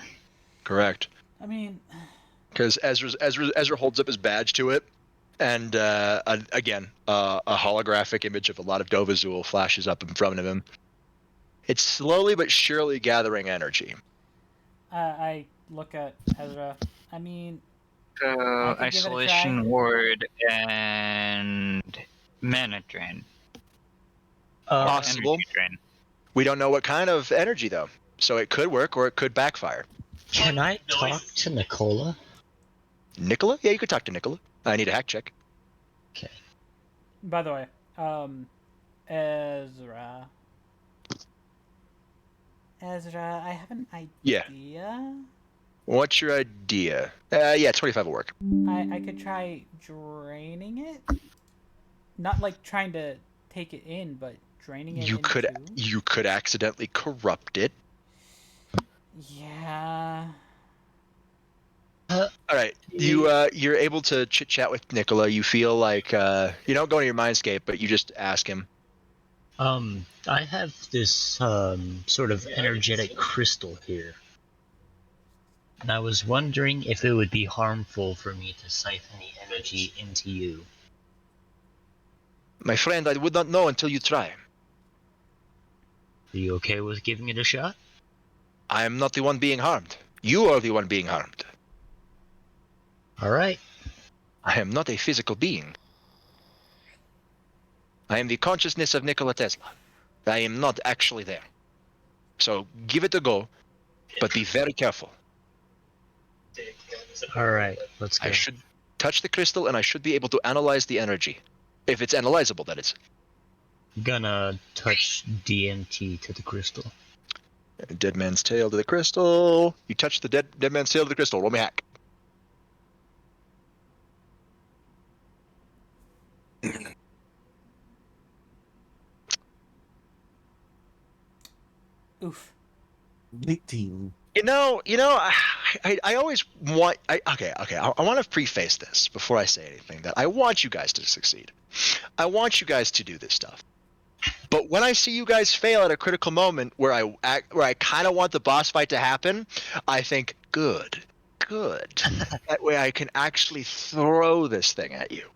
Correct. I mean, because Ezra holds up his badge to it, and again, a holographic image of a lot of Dovazul flashes up in front of him. It's slowly but surely gathering energy. I look at Ezra. I mean, I could give it a Isolation try. ward and mana drain. Possible. Energy drain. We don't know what kind of energy though, so it could work or it could backfire. Can I talk to Nicola? Nicola? Yeah, you could talk to Nicola. I need a hack check. Okay. By the way, Ezra. Ezra, I have an Yeah. idea. What's your idea? Yeah, 25 will work. I could try draining it. Not like trying to take it in, but draining it You could into. accidentally corrupt it. Yeah. All right, you're able to chit chat with Nicola. You feel like you don't go into your mindscape, but you just ask him. I have this sort of energetic crystal here. And I was wondering if it would be harmful for me to siphon the energy into you. My friend, I would not know until you try. Are you okay with giving it a shot? I am not the one being harmed. You are the one being harmed. Alright. I am not a physical being. I am the consciousness of Nikola Tesla. I am not actually there. So give it a go, but be very careful. Alright, let's go. I should touch the crystal and I should be able to analyze the energy. If it's analyzable, that is. Gonna touch DMT to the crystal. Dead man's tail to the crystal. You touch the dead man's tail to the crystal. Roll me hack. Oof. 18. You know, I always want. I want to preface this before I say anything that I want you guys to succeed. I want you guys to do this stuff. But when I see you guys fail at a critical moment where I kind of want the boss fight to happen, I think good. That way I can actually throw this thing at you.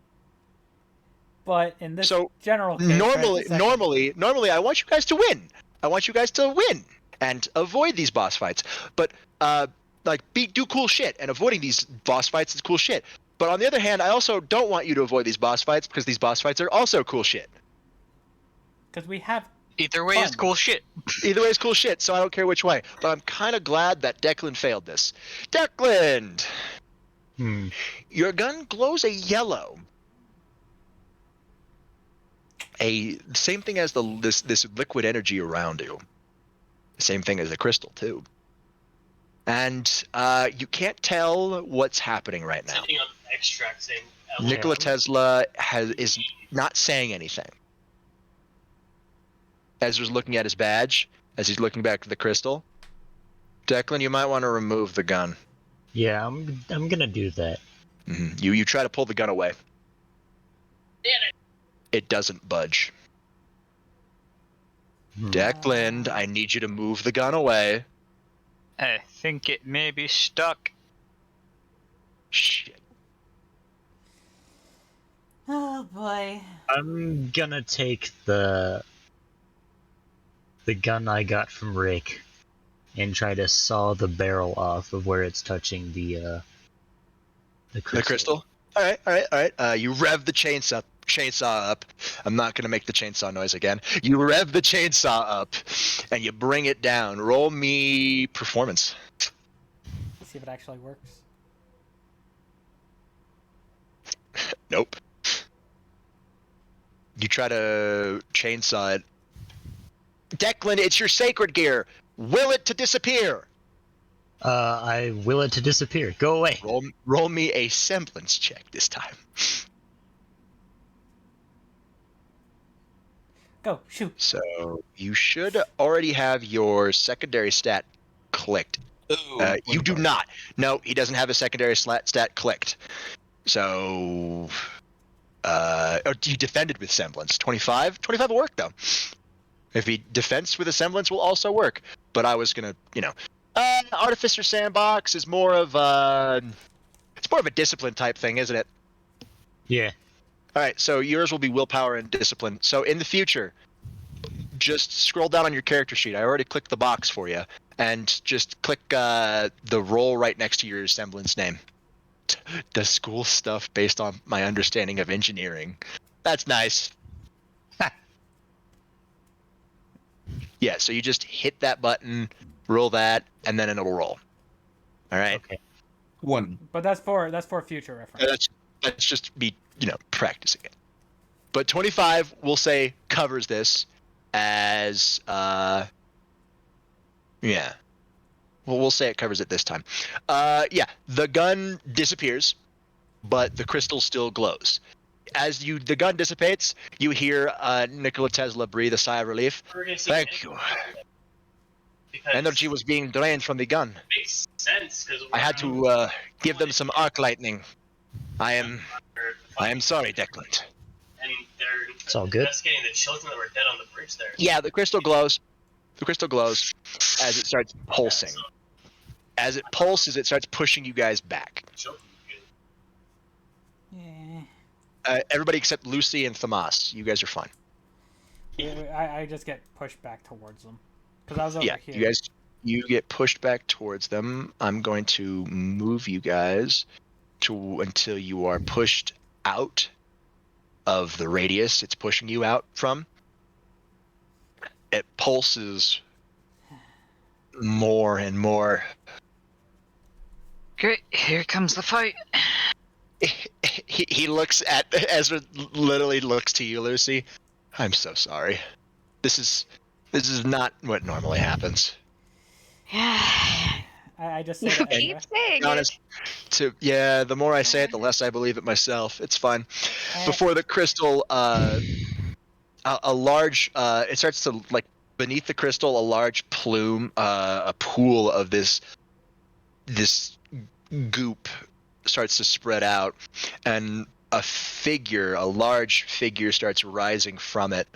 But in this So general case, normally I want you guys to win. I want you guys to win and avoid these boss fights. But do cool shit, and avoiding these boss fights is cool shit. But on the other hand, I also don't want you to avoid these boss fights because these boss fights are also cool shit. because we have Either way fun. is cool shit. Either way is cool shit, so I don't care which way. But I'm kind of glad that Declan failed this. Declan! Your gun glows a yellow. Same thing as this liquid energy around you. Same thing as a crystal, too. And you can't tell what's happening right now. Sitting on extract saying Nikola Tesla is not saying anything. Ezra's looking at his badge as he's looking back to the crystal. Declan, you might want to remove the gun. Yeah, I'm gonna do that. Mm-hmm. You try to pull the gun away. It doesn't budge. Declan, I need you to move the gun away. I think it may be stuck. Shit. Oh boy. I'm gonna take the gun I got from Rick and try to saw the barrel off of where it's touching the crystal. The crystal? All right. You rev the chainsaw up. I'm not going to make the chainsaw noise again. You rev the chainsaw up and you bring it down. Roll me performance. See if it actually works. Nope. You try to chainsaw it. Declan, it's your sacred gear. Will it to disappear. I will it to disappear. Go away. Roll me a semblance check this time. Go, shoot. So you should already have your secondary stat clicked. You do not. No, he doesn't have a secondary stat clicked. So, you defended with semblance. 25? 25 will work, though. If he defense with a semblance will also work. But I was going to, Artificer Sandbox is more of it's more of a discipline type thing, isn't it? Yeah. All right, so yours will be willpower and discipline. So in the future, just scroll down on your character sheet. I already clicked the box for you. And just click the role right next to your semblance name. The school stuff based on my understanding of engineering. That's nice. Yeah, so you just hit that button, roll that, and then it'll roll. All right? Okay. 1. But that's for future reference. That's just me, practicing it. But 25, we'll say, covers this as, yeah. Well, we'll say it covers it this time. Yeah, the gun disappears, but the crystal still glows. As the gun dissipates, you hear Nikola Tesla breathe a sigh of relief. We're gonna see Thank you. because Energy was being drained from the gun. it makes sense because I had to give them some arc lightning. I am sorry, Declan. And they're It's all good. investigating the children that were dead on the bridge there. Yeah, the crystal glows. The crystal glows as it starts pulsing. As it pulses, it starts pushing you guys back. Yeah. Everybody except Lucy and Thomas. You guys are fine. I just get pushed back towards them because I was over Yeah, here. you get pushed back towards them. I'm going to move you guys until you are pushed out of the radius it's pushing you out from. It pulses more and more. Great, here comes the fight. He looks at Ezra. Literally looks to you, Lucy. I'm so sorry. This is not what normally happens. I just say You to keep Ezra, saying To be honest, the more I say it, the less I believe it myself. It's fine. Before the crystal, a large, it starts to, like, beneath the crystal, a large plume, a pool of this goop starts to spread out, and a large figure starts rising from it,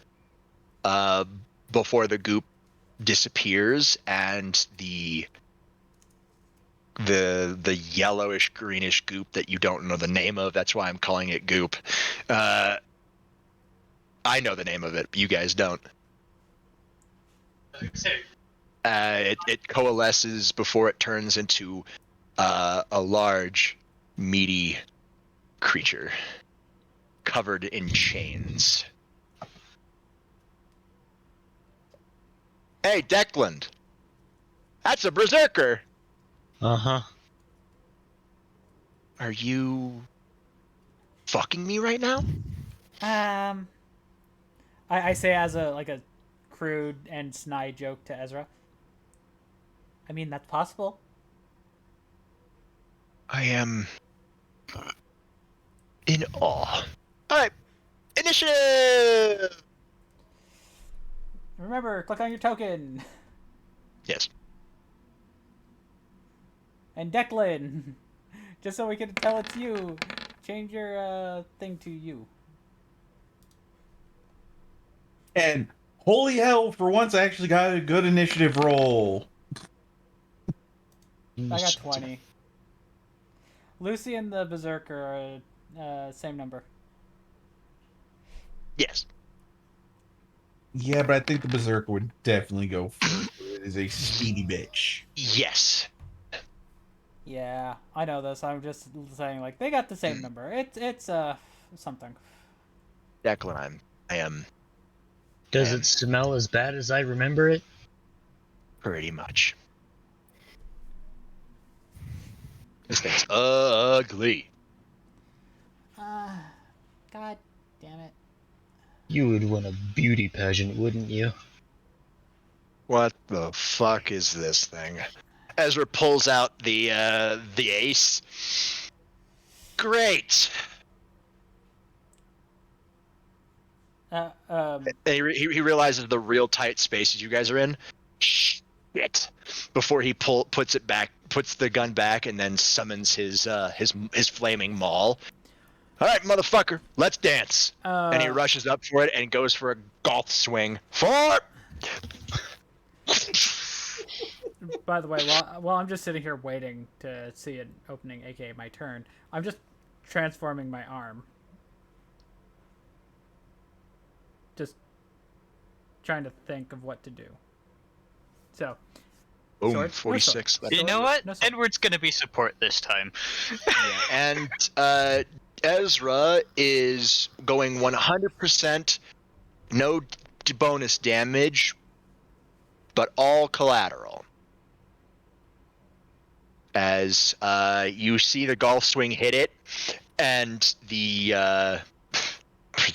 before the goop disappears, and the yellowish greenish goop that you don't know the name of. That's why I'm calling it goop. I know the name of it, but you guys don't. It coalesces before it turns into a large, meaty creature covered in chains. Hey, Declan! That's a berserker! Uh-huh. Are you fucking me right now? I say as a crude and snide joke to Ezra. I mean, that's possible. I am in awe. Alright, initiative! Remember, click on your token. Yes. And Declan, just so we can tell it's you, change your thing to you. And holy hell, for once I actually got a good initiative roll. I got 20. Lucy and the Berserker are same number. Yes. Yeah, but I think the Berserker would definitely go first. It is a speedy bitch. Yes. Yeah, I know this. I'm just saying, like, they got the same number. It's something. Declan, I am Does it smell as bad as I remember it? pretty much. This thing's ugly. God damn it. You would win a beauty pageant, wouldn't you? What the fuck is this thing? Ezra pulls out the ace. Great. And he realizes the real tight spaces you guys are in. Shit. Before he puts the gun back, and then summons his flaming maul. All right, motherfucker, let's dance. And he rushes up for it and goes for a golf swing. By the way, while I'm just sitting here waiting to see an opening, aka my turn, I'm just transforming my arm. Just trying to think of what to do. So, boom, sword, 46. No You know what? Edward's gonna be support this time. And Ezra is going 100% no bonus damage, but all collateral. As you see the golf swing hit it, and the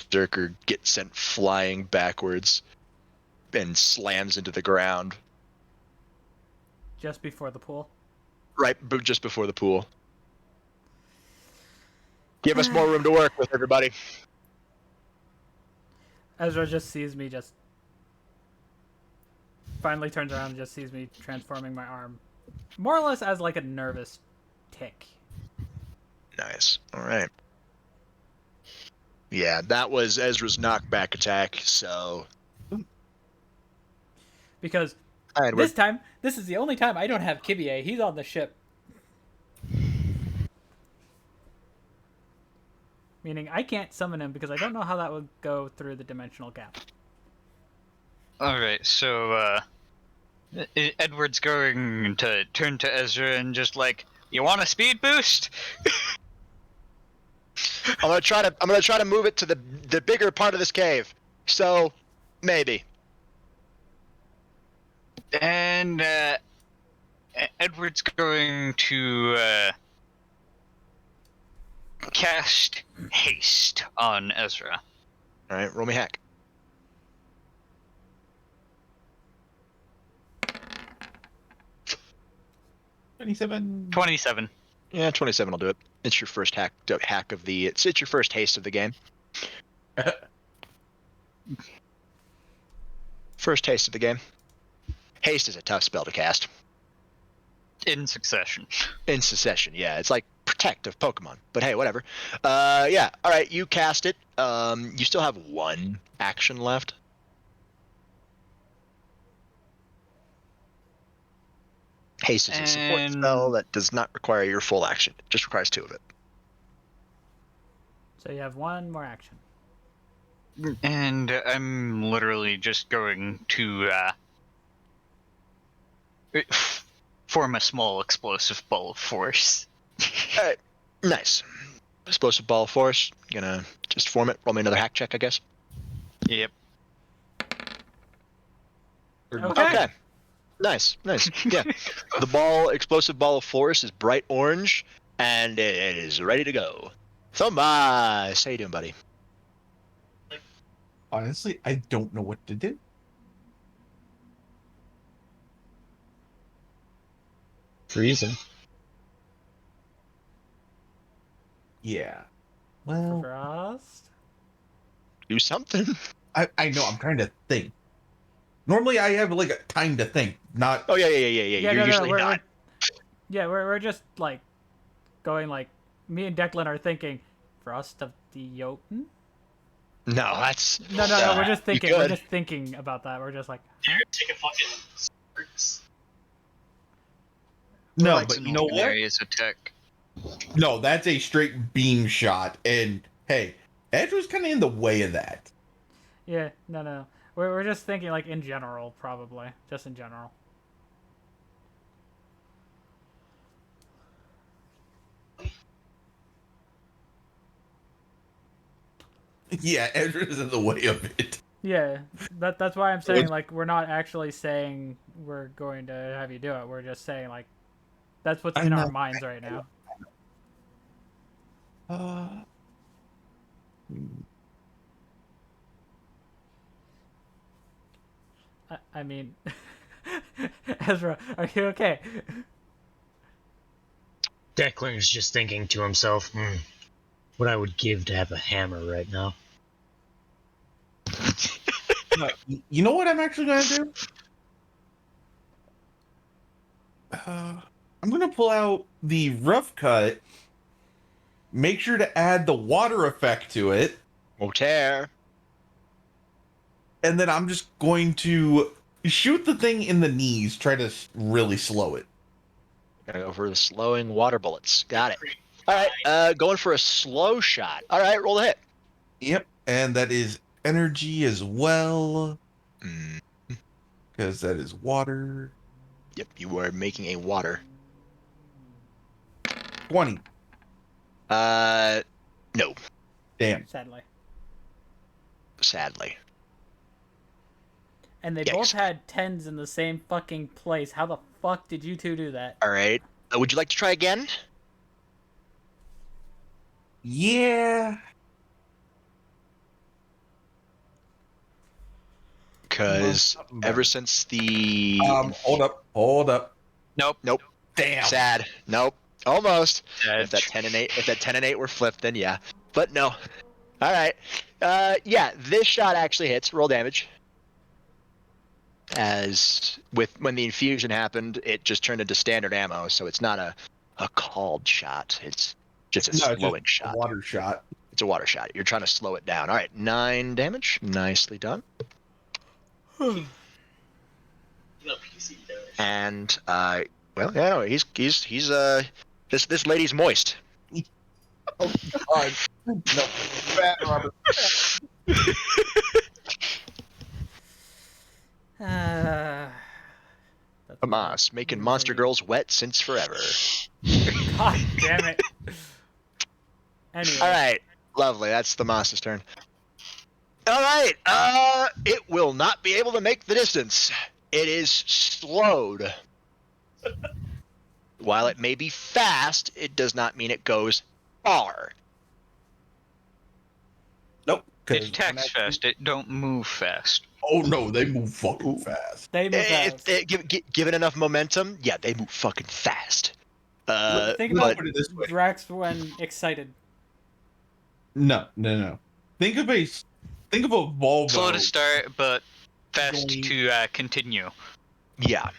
berserker gets sent flying backwards and slams into the ground Just before the pool. just before the pool. Give us more room to work with, everybody. Ezra just sees me, just finally turns around and just sees me transforming my arm, more or less as like a nervous tick. Nice. All right. Yeah, that was Ezra's knockback attack. So Because this time, this is the only time I don't have Kibie. He's on the ship. Meaning I can't summon him because I don't know how that would go through the dimensional gap. Alright, so, Edward's going to turn to Ezra and just like, you want a speed boost? I'm gonna try to move it to the bigger part of this cave. So maybe. And, Edward's going to, cast haste on Ezra. All right, roll me hack. $27. Yeah, 27 will do it. It's your first hack of the. It's your first haste of the game. First taste of the game. Haste is a tough spell to cast. In succession. In succession, yeah. It's like protect of Pokemon. But hey, whatever. Yeah. All right, you cast it. You still have one action left. Haste is a support spell that does not require your full action. It just requires 2 of it. So you have one more action. And I'm literally just going to form a small explosive ball of force. Alright, nice. Explosive ball of force. Gonna just form it. Roll me another hack check, I guess. Yep. Okay. Nice. Yeah. The explosive ball of force is bright orange, and it is ready to go. Thomas, how you doing, buddy? Honestly, I don't know what to do. Freezing. Yeah. Well, Frost? Do something. I know. I'm trying to think. Normally, I have like a time to think. Not. Oh yeah. You're usually not. We're just like going like me and Declan are thinking Frost of the Jotun. No, that's No. We're just thinking. We're just thinking about that. We're just like. Take a fucking sports. No, Like but you know what? Areas attack. No, that's a straight beam shot. And hey, Edge was kind of in the way of that. Yeah. No. We're just thinking like in general, probably just in general. Yeah, Ezra is in the way of it. Yeah, that's why I'm saying like we're not actually saying we're going to have you do it. We're just saying like that's what's in our minds right now. I mean, Ezra, are you okay? Declan's just thinking to himself, what I would give to have a hammer right now. You know what I'm actually going to do? I'm going to pull out the rough cut, make sure to add the water effect to it. Motaire. And then I'm just going to shoot the thing in the knees, try to really slow it. Gotta go for the slowing water bullets. Got it. All right, going for a slow shot. All right, roll the hit. Yep, and that is energy as well. Because that is water. Yep, you are making a water. 20. No. Damn. Sadly. And they Yikes. both had 10s in the same fucking place. How the fuck did you two do that? All right. Would you like to try again? Yeah. because ever since the hold up. Nope. Damn. Sad. Nope. Almost. Sad. If that 10 and 8 were flipped, then yeah. But no. All right. Yeah, this shot actually hits. Roll damage. As when the infusion happened, it just turned into standard ammo, so it's not a called shot. It's just a slowing shot. Water shot. It's a water shot. You're trying to slow it down. All right, 9 damage. Nicely done. And well, yeah, no, he's this lady's moist. Oh God. No. Bad, Robert. Hamas making monster girls wet since forever. God damn it. Anyway. All right, lovely. That's the Moss's turn. All right, it will not be able to make the distance. It is slowed. While it may be fast, it does not mean it goes far. Nope. It attacks fast. It don't move fast. Oh no, they move fucking fast. They move fast. Give it enough momentum, yeah, they move fucking fast. Think about Drax when excited. No. Think of a Volvo. Slow to start, but fast to continue. Yeah.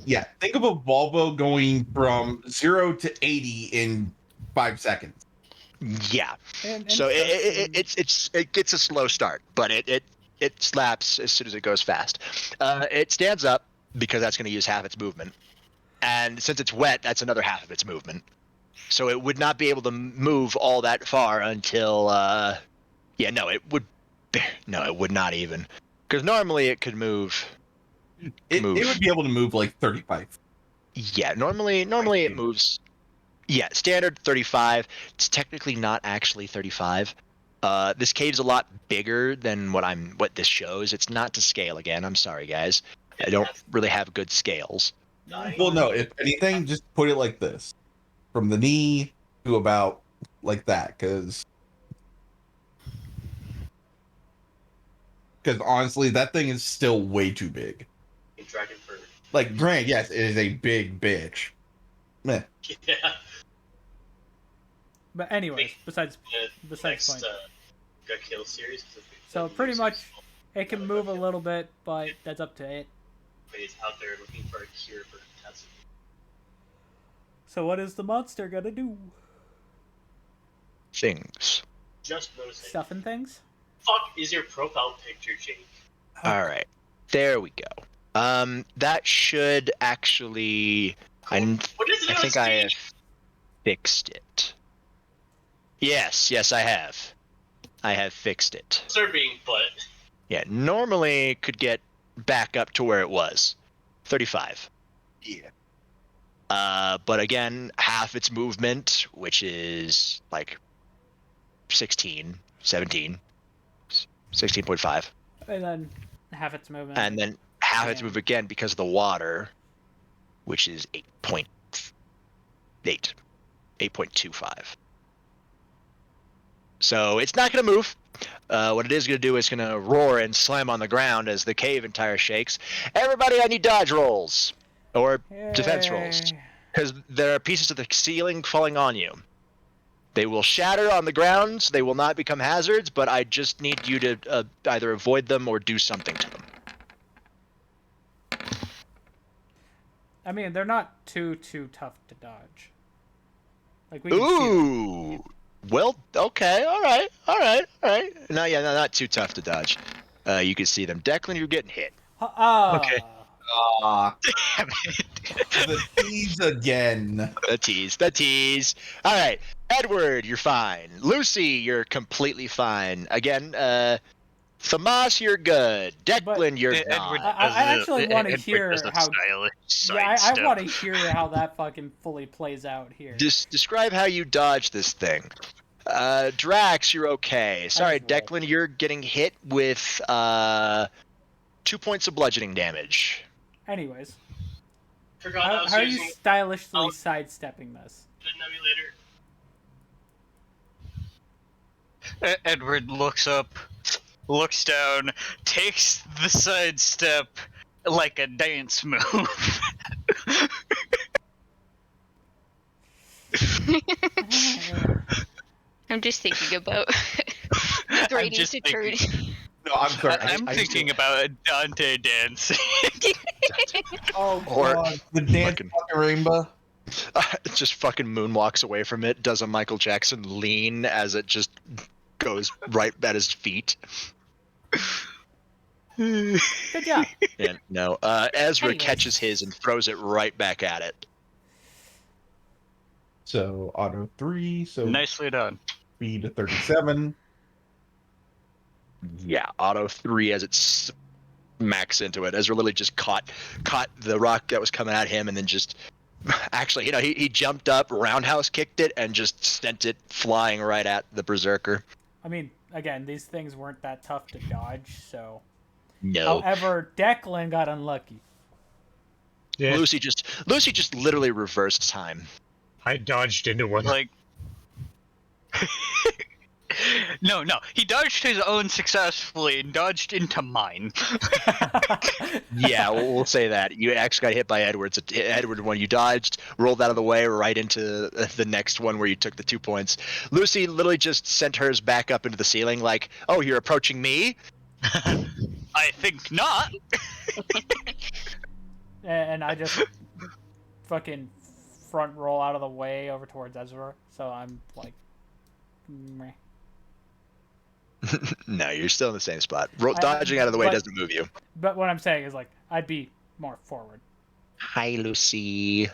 Yeah. Think of a Volvo going from 0 to 80 in 5 seconds. Yeah. So it gets a slow start, but it slaps as soon as it goes fast. It stands up because that's going to use half its movement, and since it's wet, that's another half of its movement. So it would not be able to move all that far until it would not even, because normally it could move. It would be able to move like 35. Yeah, normally it moves. Yeah, standard 35. It's technically not actually 35. This cave's a lot bigger than what this shows. It's not to scale again. I'm sorry, guys. I don't really have good scales. Well, no. If anything, just put it like this, from the knee to about like that, because honestly, that thing is still way too big. Like, Grant, yes, it is a big bitch. Meh. Yeah. But anyways, besides next, point. Got Kill series. So pretty much, it can move a little bit, but that's up to it. It's out there looking for a cure for cancer. So what is the monster gonna do? Things. Just noticing. Stuffing things? Fuck is your profile picture, Jake? All right, there we go. That should actually. I think I have fixed it. Yes, I have. I have fixed it. Serving, but yeah, normally it could get back up to where it was, 35. Yeah. But again, half its movement, which is like 16, 17, 16.5. And then half its movement. And then half its movement again because of the water, which is 8.25. So it's not going to move. What it is going to do is going to roar and slam on the ground as the cave entire shakes. Everybody, I need dodge rolls or defense rolls, because there are pieces of the ceiling falling on you. They will shatter on the ground. So they will not become hazards, but I just need you to either avoid them or do something to them. I mean, they're not too tough to dodge. Like we Ooh. Well, okay, all right. No, not too tough to dodge. You can see them. Declan, you're getting hit. Okay. Damn it. The tease again. The tease. All right, Edward, you're fine. Lucy, you're completely fine. Again, Thamas, you're good. Declan, you're not. I actually want to hear how. I want to to hear how that fucking fully plays out here. Describe how you dodge this thing. Drax, you're okay. Sorry, Declan, you're getting hit with 2 points of bludgeoning damage. Anyways, Forgot how are you stylishly sidestepping this? Emulator. Edward looks up, looks down, takes the side step like a dance move. I'm just thinking about ready just to turn. No, I'm sorry. I'm thinking about Dante dancing. Oh Or god, the dance fucking- fucking rainbow. Just fucking moonwalks away from it, does a Michael Jackson lean as it just goes right at his feet. Good job. And no, Ezra Anyways. catches his and throws it right back at it. So auto 3, so Nicely done. speed to 37. Yeah, auto 3 as it smacks into it. Ezra literally just caught the rock that was coming at him and then just actually, he jumped up, roundhouse kicked it, and just sent it flying right at the berserker. I mean, again, these things weren't that tough to dodge, so. No. However, Declan got unlucky. Yeah, Lucy just literally reversed time. I dodged into one. Like, no, he dodged his own successfully and dodged into mine. Yeah, we'll say that. You actually got hit by Edwards. Edward, when you dodged, rolled out of the way right into the next one where you took the 2 points. Lucy literally just sent hers back up into the ceiling like, oh, you're approaching me? I think not. And I just fucking front roll out of the way over towards Ezra, so I'm like, meh. No, you're still in the same spot. Dodging out of the way doesn't move you. But what I'm saying is, like, I'd be more forward. Hi, Lucy.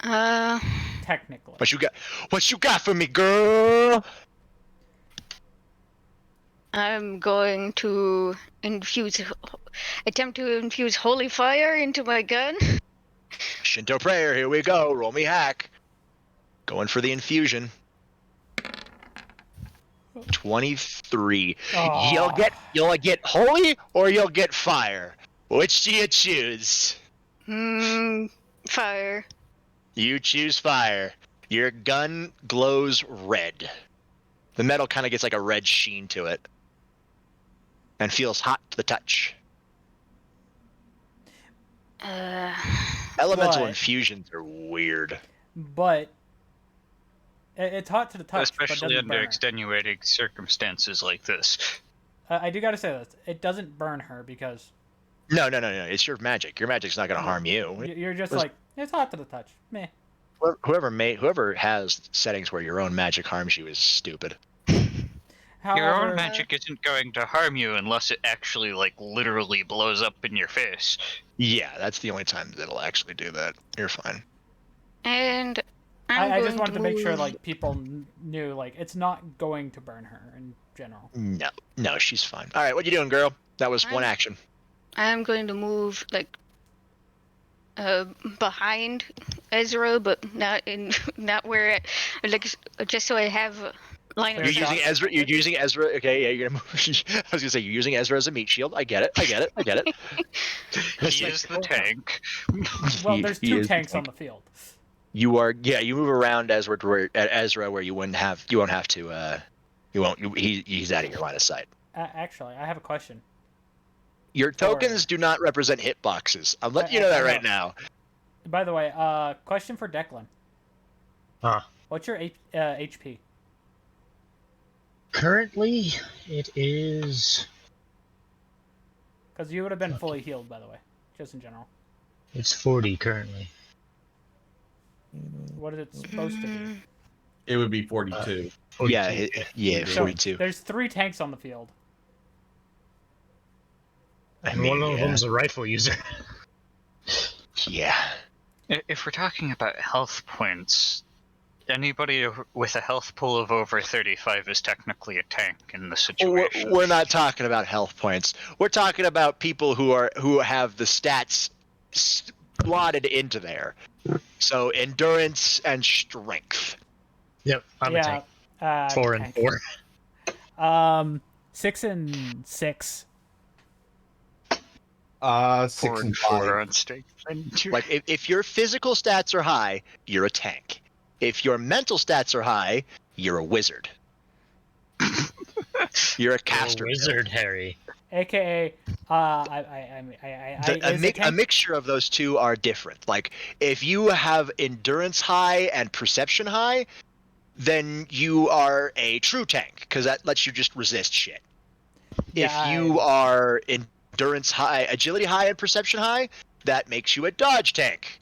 Technically. What you got for me, girl? I'm going to attempt to infuse holy fire into my gun. Shinto prayer, here we go. Roll me hack. Going for the infusion. 23. Aw. You'll get holy or you'll get fire. Which do you choose? Fire. You choose fire. Your gun glows red. The metal kind of gets like a red sheen to it. And feels hot to the touch. Elemental But- infusions are weird. But it's hot to the touch, but Especially doesn't under burn her. extenuating circumstances like this. I do gotta say this. It doesn't burn her because No. It's your magic. Your magic's not going to harm you. you're just Was- like, it's hot to the touch. Meh. Whoever has settings where your own magic harms you is stupid. However, Your own magic isn't going to harm you unless it actually, like, literally blows up in your face. Yeah, that's the only time that it'll actually do that. You're fine. And I just wanted to make sure, move- like, people knew, like, it's not going to burn her in general. No, she's fine. All right, what you doing, girl? That was one action. I'm going to move like behind Ezra, but not where just so I have a line of You're sight. using Ezra. You're using Ezra. Okay, yeah, you're gonna move. I was gonna say you're using Ezra as a meat shield. I get it. He is the tank. Well, there's He two is the tanks on tank. the field. You are. Yeah, you move around Ezra where you won't have to. He's out of your line of sight. Actually, I have a question. Your tokens do not represent hitboxes. I'm letting you know that right now. By the way, question for Declan. Huh. What's your HP? Currently, it is. Because you would have been fully healed, by the way, just in general. It's 40 currently. What is it supposed to be? It would be 42. 42. Yeah, So 42. there's 3 tanks on the field. And one of them's a rifle user. Yeah. If we're talking about health points, anybody with a health pool of over 35 is technically a tank in the situation. We're not talking about health points. We're talking about people who have the stats slotted into there. So endurance and strength. Yep, I'm a tank. 4 and 4. 6 and 6. 6 4 and and 5. 4 on stake. Like if your physical stats are high, you're a tank. If your mental stats are high, you're a wizard. You're a You're caster. a wizard, Harry. AKA, A mixture of those two are different. Like, if you have endurance high and perception high, then you are a true tank, because that lets you just resist shit. If you are endurance high, agility high, and perception high, that makes you a dodge tank.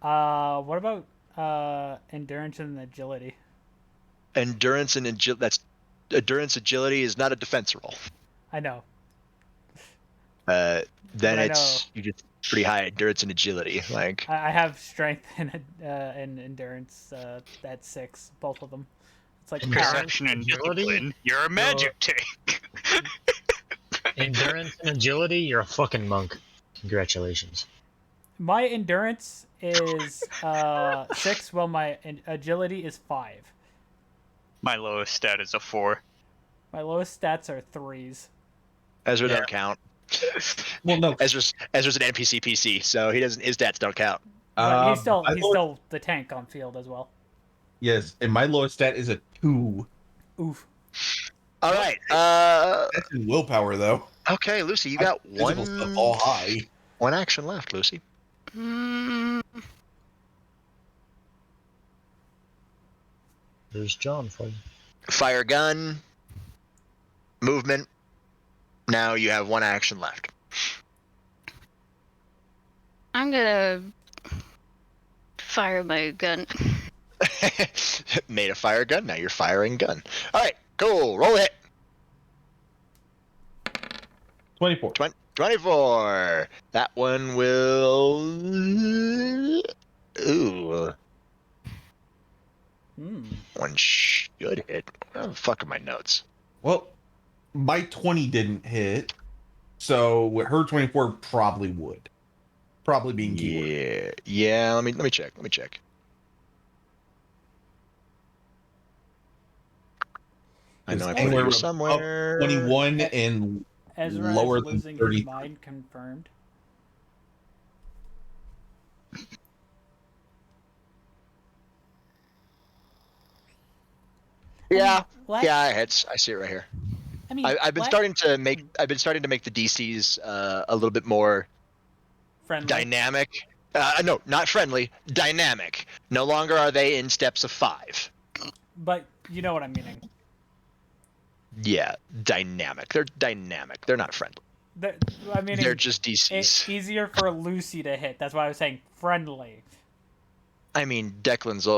What about endurance and agility? Endurance and agility is not a defense roll. I know. Then I it's you just pretty high endurance and agility. Like, I have strength and endurance at 6, both of them. It's like Perception and agility? discipline. You're a magic tank. Endurance and agility, you're a fucking monk. Congratulations. My endurance is 6, while my agility is 5. My lowest stat is a 4. My lowest stats are 3s. Ezra don't count. Well, no. Ezra's an NPC PC, so he doesn't. His stats don't count. But he's still the tank on field as well. Yes, and my lowest stat is a 2. Oof. All right. That's in willpower, though. Okay, Lucy, you got Physical stuff all high. one action left, Lucy. There's John for you. Fire gun. Movement. Now you have one action left. I'm gonna fire my gun. Made a fire gun. Now you're firing gun. All right, cool. Roll a hit. 24. 24. That one will. Ooh. One should hit. Where the fuck are my notes? Well, my 20 didn't hit, so with her 24 probably would. Probably being keyword. Yeah. Let me check. I know I put it here somewhere. 21 and Ezra lower is than losing 30. his mind, confirmed. Yeah, it hits. I see it right here. I mean, I've been starting to make the DCs a little bit more friendly. Dynamic. No, not friendly. Dynamic. No longer are they in steps of 5. But you know what I'm meaning. Yeah, dynamic. They're dynamic. They're not friendly. They're just DCs. It's easier for Lucy to hit. That's why I was saying friendly. I mean, Declan's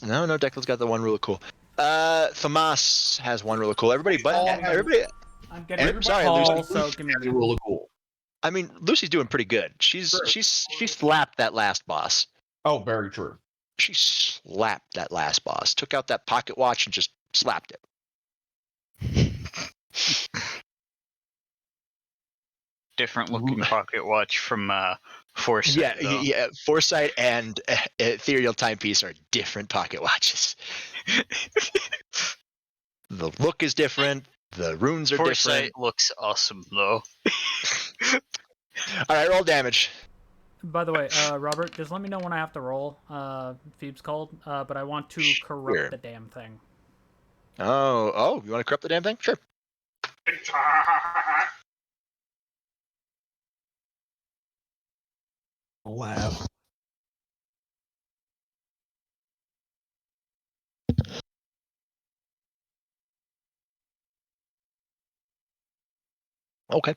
no. Declan's got the one really cool. Thomas has one really cool. Everybody. I'm getting a call, so give me a really cool. I mean, Lucy's doing pretty good. She slapped that last boss. Oh, very true. She slapped that last boss. Took out that pocket watch and just slapped it. Different looking pocket watch from Foresight. Yeah. Foresight and Ethereal Timepiece are different pocket watches. The look is different. The runes are Foresight different. Looks awesome though. All right, roll damage. By the way, Robert, just let me know when I have to roll. Phoebe's called, but I want to corrupt the damn thing. Oh, you want to corrupt the damn thing? Sure. Wow. Okay.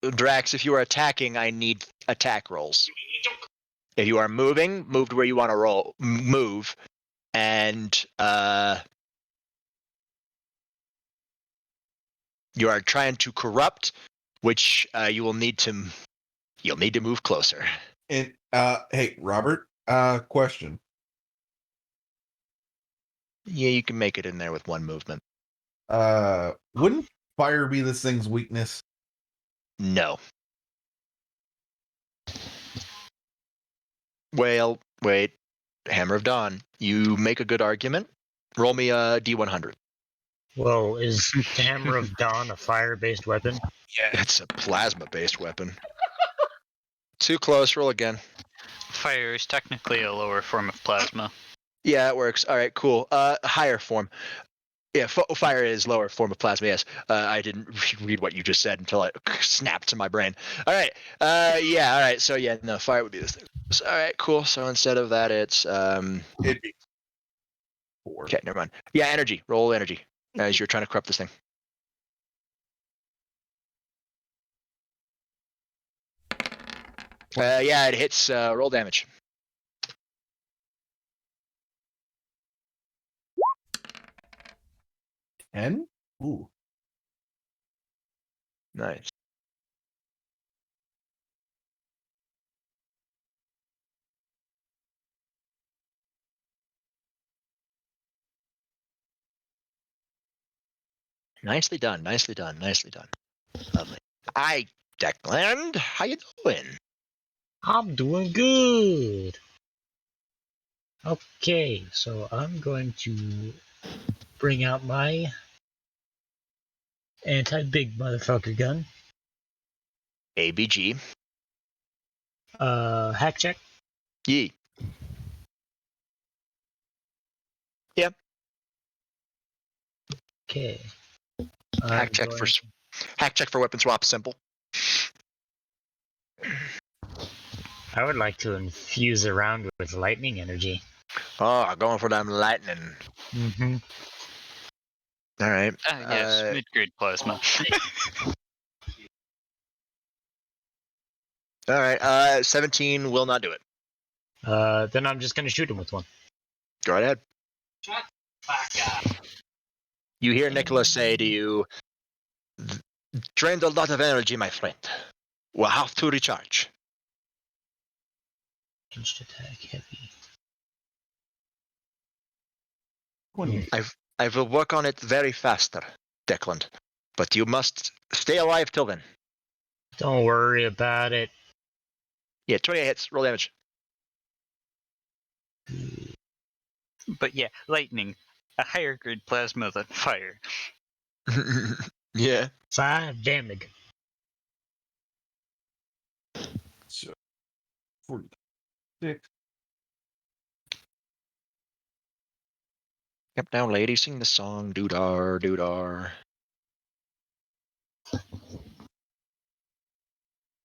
Drax, if you are attacking, I need attack rolls. If you are moving, move to where you want to move, and you are trying to corrupt, which you'll need to move closer. And hey, Robert, question. Yeah, you can make it in there with one movement. Wouldn't fire be this thing's weakness? No. Well, wait. Hammer of Dawn. You make a good argument. Roll me a D100. Well, is Hammer of Dawn a fire-based weapon? Yeah, it's a plasma-based weapon. Too close. Roll again. Fire is technically a lower form of plasma. Yeah, it works. All right, cool. Higher form. Yeah, fire is lower form of plasma. Yes, I didn't read what you just said until it snapped to my brain. All right, yeah, all right. So yeah, no, fire would be this thing. All right, cool. So instead of that, it's It'd be 4. okay, never mind. Yeah, energy. Roll energy as you're trying to corrupt this thing. Yeah, it hits. Roll damage. 10? Ooh. Nice. Nicely done. Nicely done. Nicely done. Lovely. Hi, Declan. How you doing? I'm doing good. Okay, so I'm going to bring out my anti-big motherfucker gun. ABG. Hack check. Yee. Yep. Okay. Hack check for weapon swap. Simple. I would like to infuse around with lightning energy. Oh, going for them lightning. Mm-hmm. All right. Yes, mid-grade plasma. All right. 17 will not do it. Then I'm just gonna shoot him with one. Go right ahead. Shut the fuck up. You hear Nicholas say to you, "Drained a lot of energy, my friend. We'll have to recharge." Ranged attack heavy. 20. I will work on it very faster, Declan. But you must stay alive till then. Don't worry about it. Yeah, 28 hits. Roll damage. But yeah, lightning, a higher grade plasma than fire. Yeah. 5 damage. So 46. Yep, now, lady, sing the song. Doodar, doodar.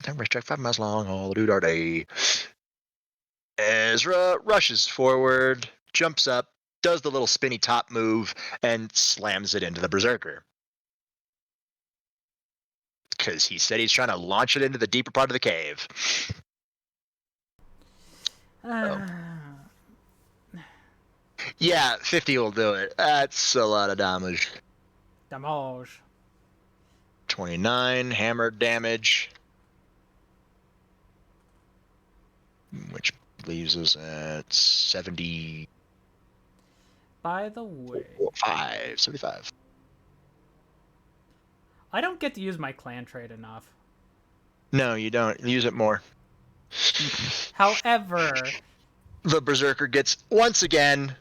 Time track 5 miles long, all doodar day. Ezra rushes forward, jumps up, does the little spinny top move, and slams it into the berserker. Because he said he's trying to launch it into the deeper part of the cave. Yeah, 50 will do it. That's a lot of damage. Damage. 29 hammered damage. Which leaves us at 75. By the way, 75. I don't get to use my clan trait enough. No, you don't. Use it more. However, The berserker gets once again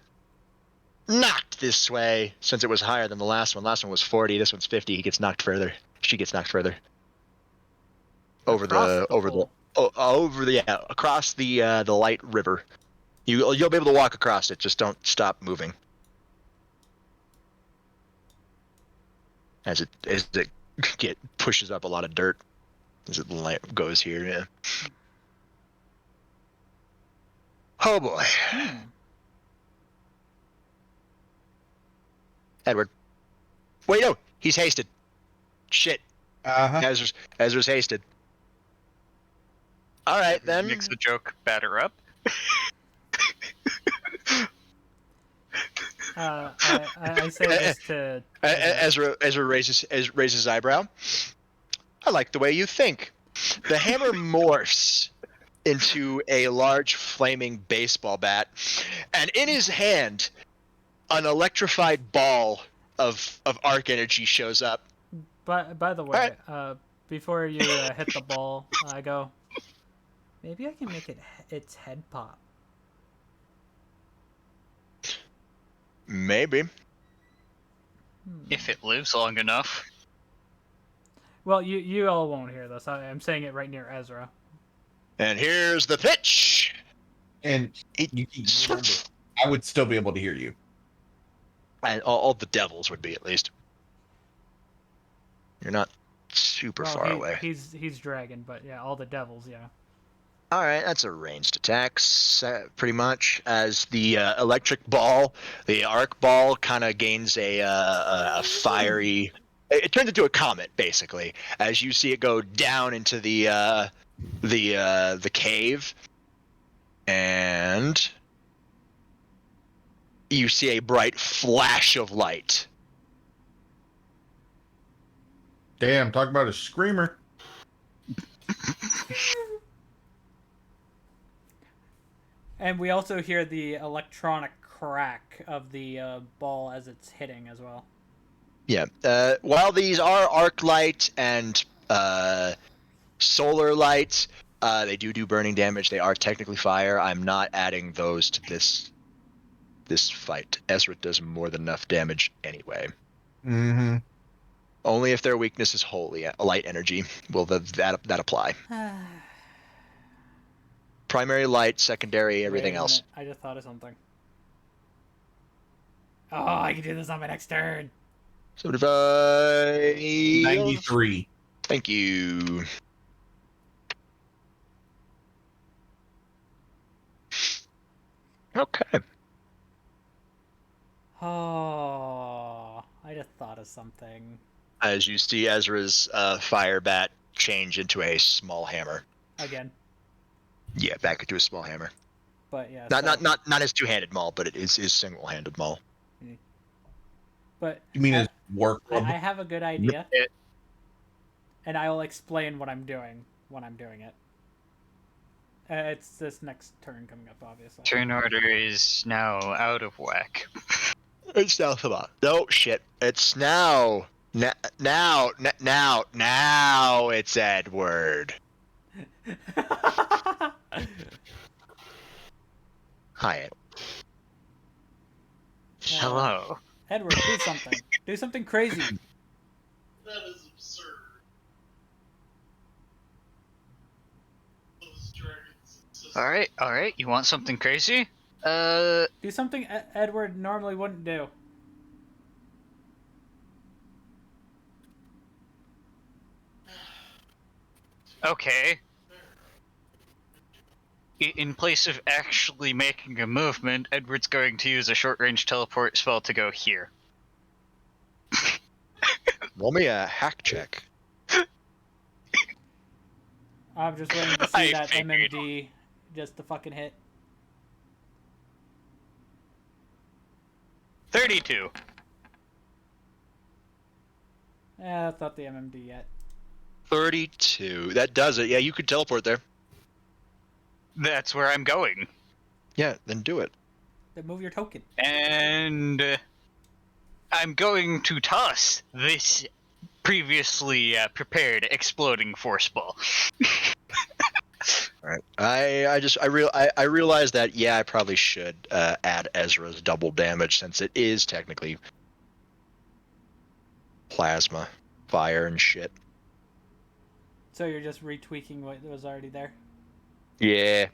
knocked this way, since it was higher than the last one. Last one was 40. This one's 50. He gets knocked further. She gets knocked further. Across the light river. You'll be able to walk across it. Just don't stop moving. As it pushes up a lot of dirt as it goes here. Yeah. Oh boy. Edward. Wait, no, he's hasted. Shit. Uh-huh. Ezra's hasted. All right, then. Makes the joke batter up. I say this to Ezra raises his eyebrow. I like the way you think. The hammer morphs into a large flaming baseball bat, and in his hand, an electrified ball of arc energy shows up. By the way, before you hit the ball, I go, maybe I can make its head pop. Maybe. If it lives long enough. Well, you all won't hear this. I'm saying it right near Ezra. And here's the pitch. And you remember, I would still be able to hear you. And all the devils would be, at least. You're not super Well, far away. he's dragon, but yeah, all the devils, yeah. All right, that's a ranged attack, pretty much. As the electric ball, the arc ball, kind of gains a fiery. It turns into a comet, basically, as you see it go down into the cave, and you see a bright flash of light. Damn, talk about a screamer. And we also hear the electronic crack of the ball as it's hitting as well. Yeah. While these are arc light and solar light, they do burning damage. They are technically fire. I'm not adding those to this fight. Ezra does more than enough damage anyway. Mm-hmm. Only if their weakness is wholly light energy will that apply. Primary light, secondary, everything Wait a else. minute, I just thought of something. Oh, I can do this on my next turn. 75. 93. Thank you. Okay. Oh, I just thought of something. As you see Ezra's fire bat change into a small hammer. Again. Yeah, back into a small hammer. But yeah. Not his two-handed maul, but it is his single-handed maul. But You mean his war club? I have a good idea. And I will explain what I'm doing when I'm doing it. It's this next turn coming up, obviously. Turn order is now out of whack. It's now no shit. It's now it's Edward. Hi, Ed. Hello. Edward, do something. Do something crazy. That is absurd. Those dragons. All right. You want something crazy? Do something Edward normally wouldn't do. Okay. In place of actually making a movement, Edward's going to use a short-range teleport spell to go here. Roll me a hack check. I'm just waiting to see that MMD just to fucking hit. 32. That's not the MMD yet. 32. That does it. Yeah, you could teleport there. That's where I'm going. Yeah, then do it. Then move your token. And I'm going to toss this previously prepared exploding force ball. All right. I realized that I probably should add Ezra's double damage since it is technically plasma, fire, and shit. So you're just retweaking what was already there? Yeah.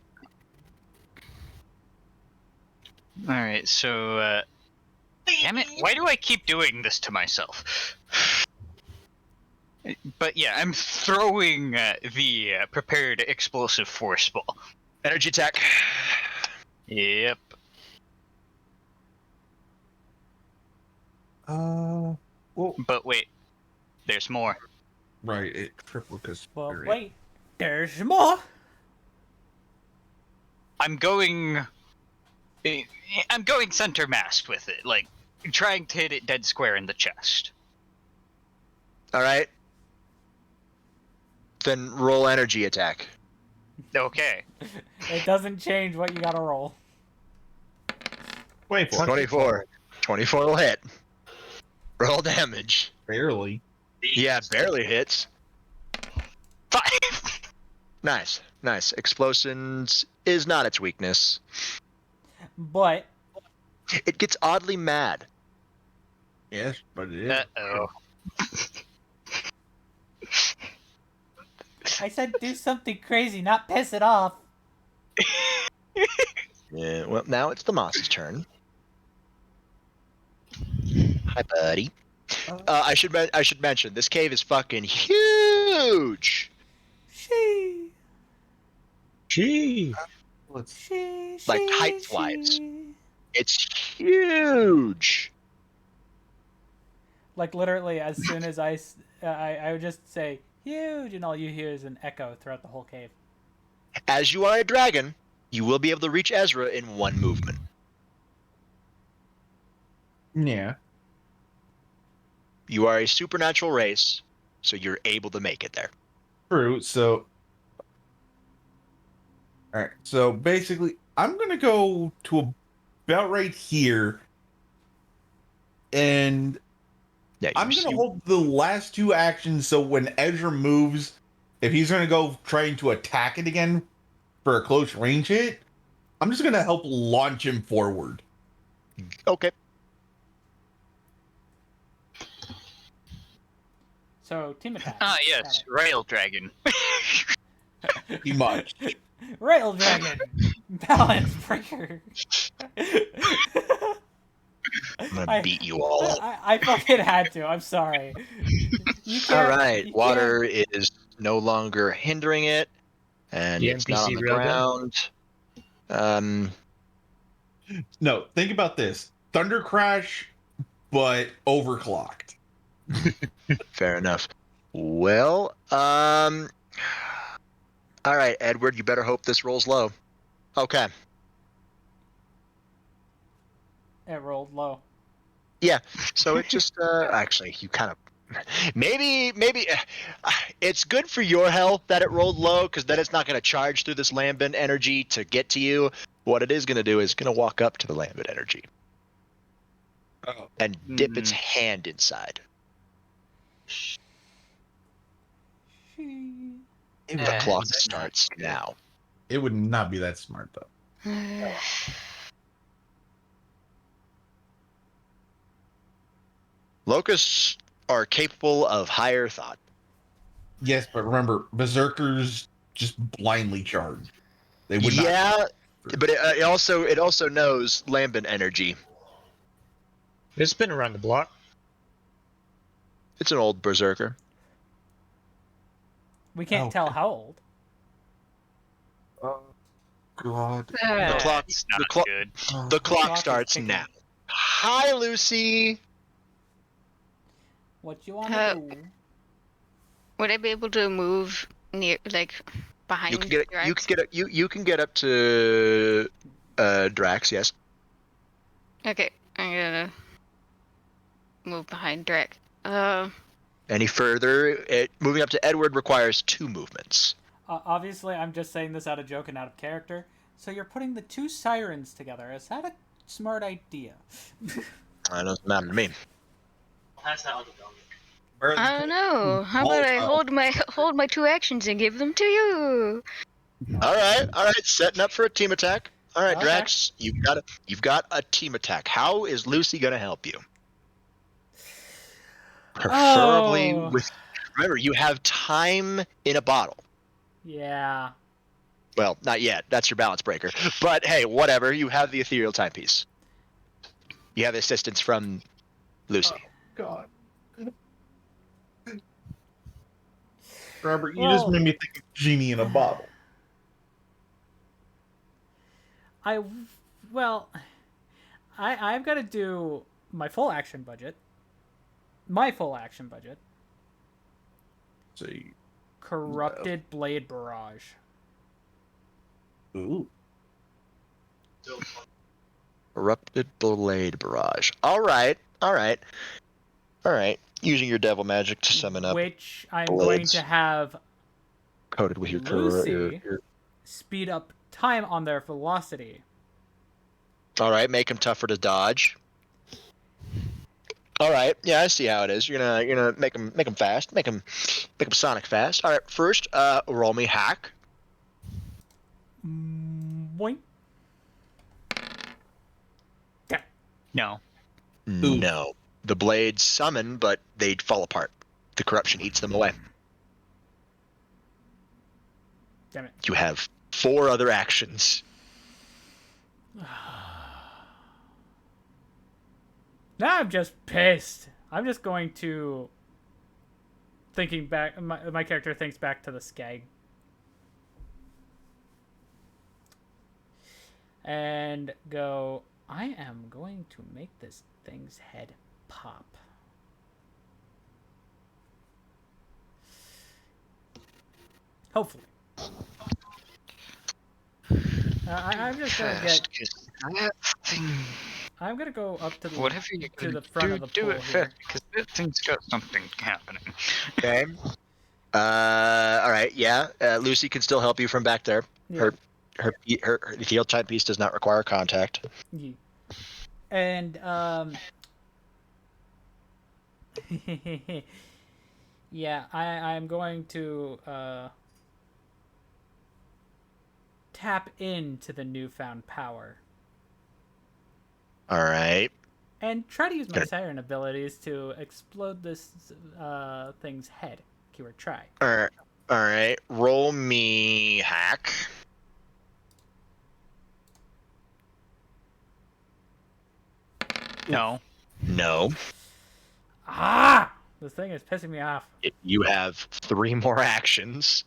Alright, so, damn it, why do I keep doing this to myself? But yeah, I'm throwing the prepared explosive force ball. Energy attack. Yep. Well, But wait, there's more. right, it triple because. Well, wait. There's more. I'm going center mass with it, like trying to hit it dead square in the chest. All right. Then roll energy attack. Okay. It doesn't change what you gotta roll. 24. 24 will hit. Roll damage. Barely. Yeah, barely hits. 5. Nice. Explosions is not its weakness. But It gets oddly mad. Yes, but it is. Uh-oh. I said do something crazy, not piss it off. Yeah, well, now it's the Moss's turn. Hi, buddy. I should mention this cave is fucking huge. She. Like height wise, it's huge. Like literally, as soon as I would just say huge, and all you hear is an echo throughout the whole cave. As you are a dragon, you will be able to reach Ezra in one movement. Yeah. You are a supernatural race, so you're able to make it there. True. So, all right. So basically, I'm gonna go to about right here, and Yeah, I'm gonna hold the last two actions. So when Ezra moves, if he's gonna go trying to attack it again for a close range hit, I'm just gonna help launch him forward. Okay. So team attack. Ah, yes, Rail Dragon. Pretty much. Rail Dragon, balance breaker. I'm gonna beat you all. I fucking had to. I'm sorry. You can't, All right, you water is no longer hindering it, and The it's not on NPC the railgun? ground. No, think about this: Thunder Crash, but overclocked. Fair enough. Well, all right, Edward, you better hope this rolls low. Okay. It rolled low. Yeah. So it just actually you kind of maybe it's good for your health that it rolled low because then it's not going to charge through this lambent energy to get to you. What it is going to do is going to walk up to the lambent energy and dip its hand inside. The clock starts now. It would not be that smart though. Locusts are capable of higher thought. Yes, but remember, berserkers just blindly charge. They would Yeah, not. but it also knows lambent energy. It's been around the block. It's an old berserker. We can't tell how old. Oh God! The clock starts now. Hi, Lucy. What you want to do? Would I be able to move near, like, behind? You can get Drax? you can get up to Drax. Yes. Okay, I'm gonna move behind Drax. Any further, moving up to Edward requires 2 movements. Obviously, I'm just saying this out of joke and out of character. So you're putting the 2 sirens together. Is that a smart idea? That doesn't matter to me. Pass that other dog. I don't know. How about I hold my 2 actions and give them to you? All right. Setting up for a team attack. All right, Okay. Drax, you've got a team attack. How is Lucy gonna help you? Preferably with. Remember, you have time in a bottle. Yeah. Well, not yet. That's your balance breaker. But hey, whatever. You have the ethereal timepiece. You have assistance from Lucy. God. Robert, you just made me think of genie in a bottle. I've got to do my full action budget. See. Corrupted Blade Barrage. Ooh. Corrupted Blade Barrage. All right. Using your devil magic to summon up. Which I'm blades going to have coated with your Lucy speed up time on their velocity. All right, make them tougher to dodge. All right, yeah, I see how it is. You're gonna make them fast, make them sonic fast. All right, first, roll me hack. Boink. Yeah. No. No, the blades summon, but they'd fall apart. The corruption eats them away. Damn it. You have 4 other actions. Now I'm just pissed. I'm just going to thinking back. My character thinks back to the skag. And go, I am going to make this thing's head pop. Hopefully. I'm just gonna get. I'm gonna go up to the Whatever you're to gonna the front do, of the do pool it here. fast, because that thing's got something happening. Okay. All right. Yeah. Lucy can still help you from back there. Yeah. Her the field type piece does not require contact. Yeah. And yeah, I'm going to tap into the newfound power. All right. And try to use my siren abilities to explode this thing's head. Keyword try. All right. Roll me hack. No. No. Ah! This thing is pissing me off. You have 3 more actions.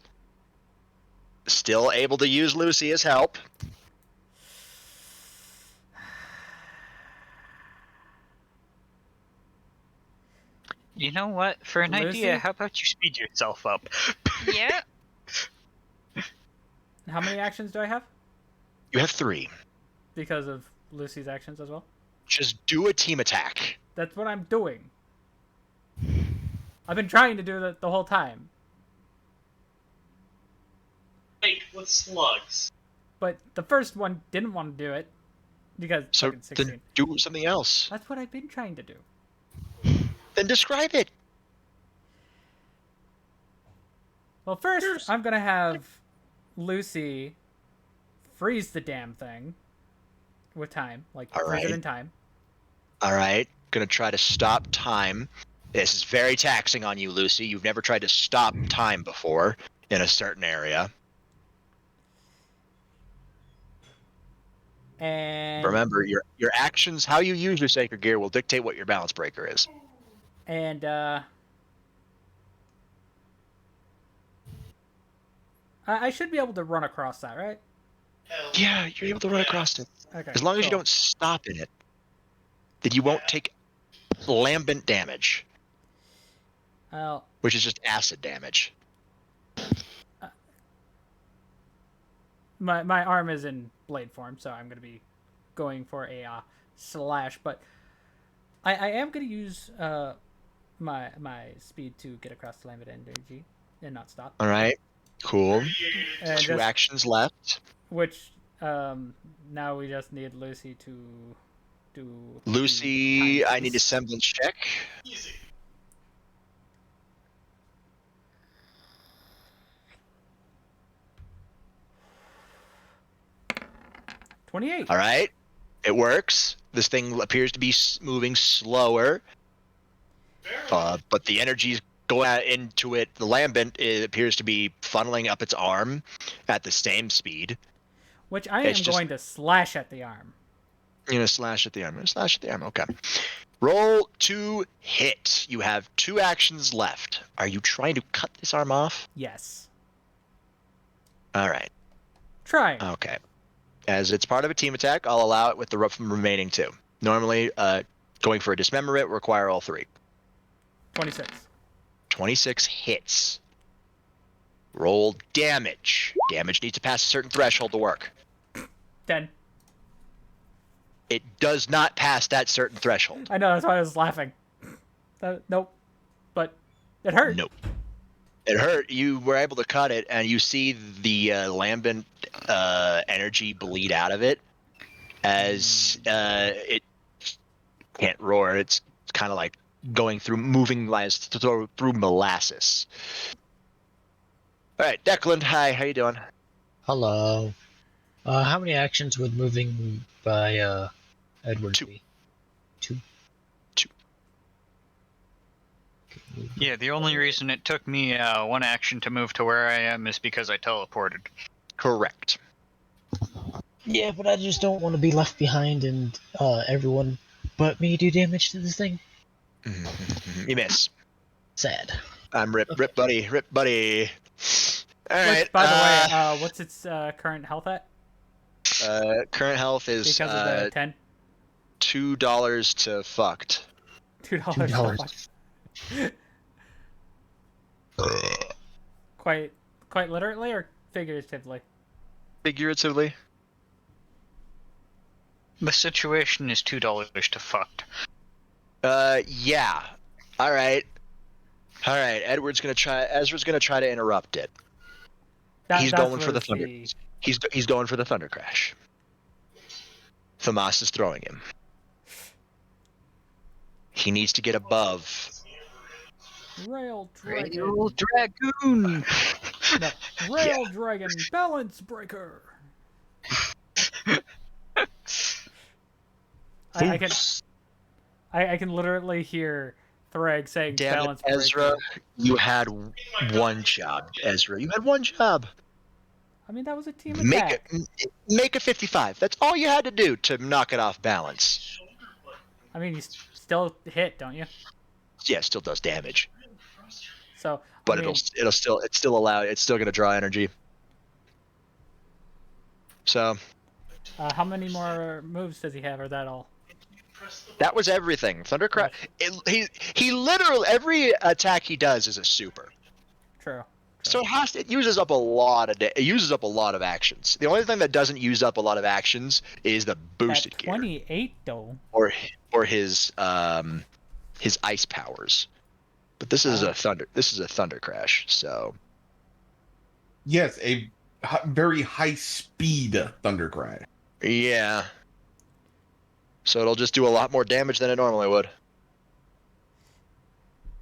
Still able to use Lucy as help. You know what? For an Lucy? idea, how about you speed yourself up? Yeah. How many actions do I have? You have 3. Because of Lucy's actions as well? Just do a team attack. That's what I'm doing. I've been trying to do that the whole time. Like with slugs. But the first one didn't want to do it. Because So fucking 16. then do something else. That's what I've been trying to do. Then describe it. Well, first, I'm going to have Lucy freeze the damn thing with time. Like, All freeze it right. in time. All right. Gonna try to stop time. This is very taxing on you, Lucy. You've never tried to stop time before in a certain area. And Remember, your actions, how you use your sacred gear, will dictate what your balance breaker is. And I should be able to run across that, right? Yeah, you're able to run across it. Okay. As long as you cool. don't stop in it, then you won't take lambent damage, Well, which is just acid damage. my arm is in blade form, so I'm going to be going for a slash. But I am going to use my speed to get across the lambent energy and not stop. All right, cool. And 2 just- actions left. Which now we just need Lucy to do. Lucy, the time I need a piece. semblance check. Easy. $28. All right, it works. This thing appears to be moving slower, but the energy's going out into it. The lambent, it appears to be funneling up its arm at the same speed. Which I am It's just- going to slash at the arm. You're gonna slash at the arm. Slash at the arm. Okay. Roll to hit. You have 2 actions left. Are you trying to cut this arm off? Yes. All right. Trying. Okay. As it's part of a team attack, I'll allow it with the remaining 2. Normally, going for a dismemberment will require all 3. 26. 26 hits. Roll damage. Damage needs to pass a certain threshold to work. 10. It does not pass that certain threshold. I know, that's why I was laughing. Nope. But it hurt. Nope. It hurt. You were able to cut it, and you see the lambent energy bleed out of it as it can't roar. It's kind of like going through, moving through molasses. All right, Declan. Hi. How you doing? Hello. How many actions would moving by Edward 2. be? 2. 2. Yeah, the only reason it took me 1 action to move to where I am is because I teleported. Correct. Yeah, but I just don't want to be left behind and everyone but me do damage to this thing? You miss. Sad. I'm rip buddy. All right. Which, by the way, what's its current health at? Current health is Because of the 10? $2 to fucked. $2. Quite literally or figuratively? Figuratively. The situation is $2 to fucked. Yeah. All right. Ezra's gonna try to interrupt it. He's going for the thunder. He's going for the thunder crash. Famas is throwing him. He needs to get above. Rail Dragon. Rail Dragoon! No, Rail Dragon Balance Breaker. I can literally hear Thrag saying Damn balance it, Ezra. breaker. You had one job, Ezra. You had one job. I mean, that was a team attack. Make a 55. That's all you had to do to knock it off balance. I mean, you still hit, don't you? Yeah, it still does damage. So, But I mean, it's still gonna draw energy. So how many more moves does he have, or that all? that was everything. Thundercraft. He literally every attack he does is a super. True. So it uses up a lot of actions. The only thing that doesn't use up a lot of actions is the boosted gear. 28 though. Or his ice powers. But this is a thunder crash. So Yes, a very high speed thunder crash. yeah. So it'll just do a lot more damage than it normally would.